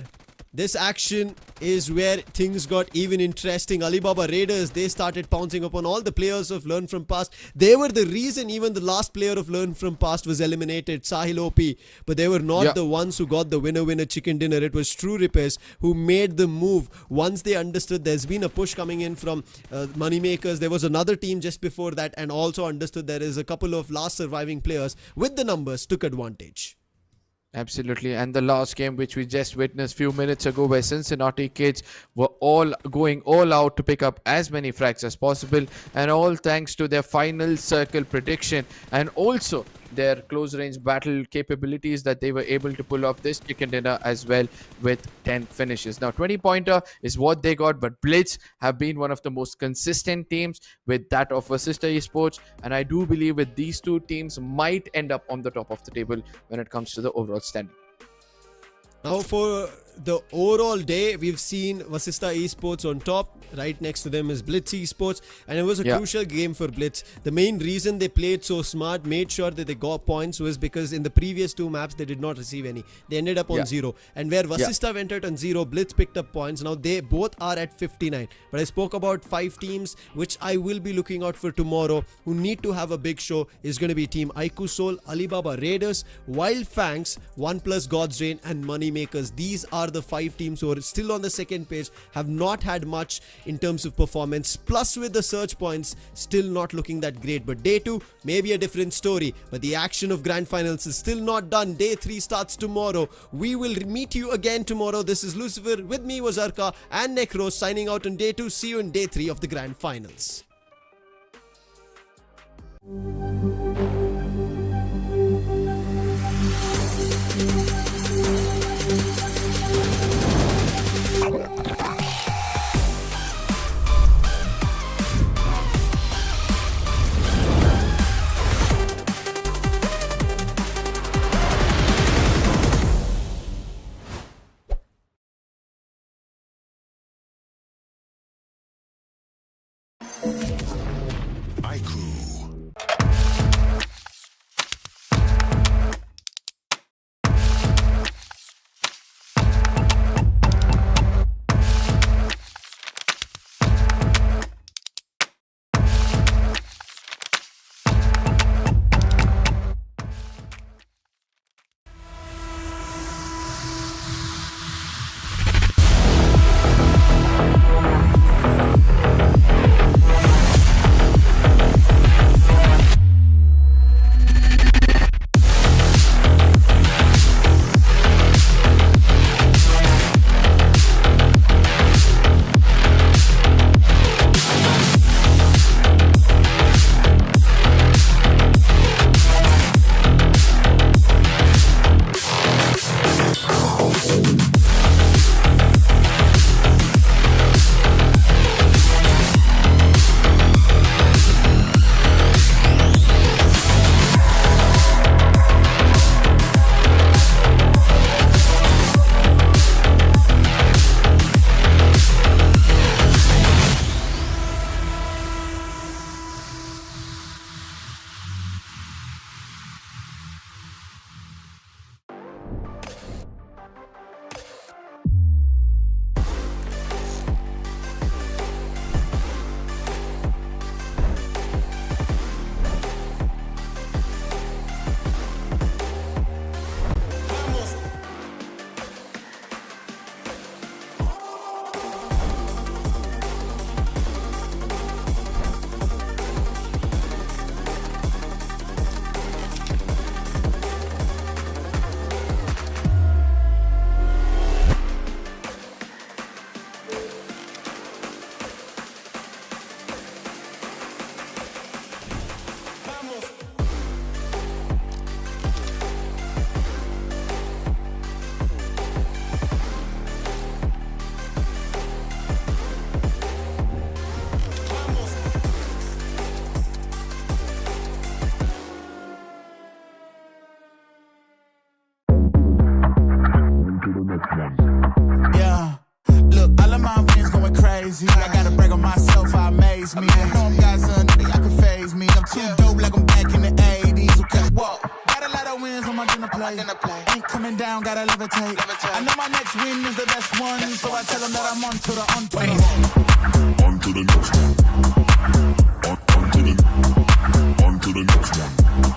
this action is where things got even interesting. Alibaba Raiders, they started pouncing upon all the players of Learn From Past. They were the reason even the last player of Learn From Past was eliminated, Sahil OP. But they were not the ones who got the winner chicken dinner. It was True Repairs who made the move. Once they understood there's been a push coming in from Moneymakers, there was another team just before that, and also understood there is a couple of last surviving players with the numbers took advantage. Absolutely, and the last game which we just witnessed few minutes ago, where Cincinnati kids were all going all out to pick up as many frags as possible, and all thanks to their final circle prediction and also their close range battle capabilities that they were able to pull off this chicken dinner as well with 10 finishes. Now 20 pointer is what they got, but Blitz have been one of the most consistent teams with that of VASISTA Esports, and I do believe with these two teams might end up on the top of the table when it comes to the overall standing. Now for the overall day, we've seen VASISTA Esports on top. Right next to them is BLITZ Esports, and it was a crucial game for BLITZ. The main reason they played so smart, made sure that they got points, was because in the previous 2 maps they did not receive any. They ended up on 0, and where VASISTA went out on 0, BLITZ picked up points. Now they both are at 59. But I spoke about 5 teams which I will be looking out for tomorrow who need to have a big show. Is going to be Team iQOOSOUL, Alibaba Raiders, WYLD FANGS, ONEPLUS God's Reign, and Moneymakers. These are the 5 teams who are still on the second page, have not had much in terms of performance, plus with the search points still not looking that great. But day 2 may be a different story, but the action of grand finals is still not done. Day 3 starts tomorrow. We will meet you again tomorrow. This is Lucifer, with me was Arka and Necro, signing out on day 2. See you in day 3 of the grand finals. crazy. I gotta brag on myself, I amaze me. I know I'm got something I can phase me. I'm too dope like I'm back in the 80s. Okay, whoa. Got a lot of wins on my dinner plate. Ain't coming down, gotta levitate. I know my next win is the best one, so I tell them that I'm on to the On to the next one. On to the next one.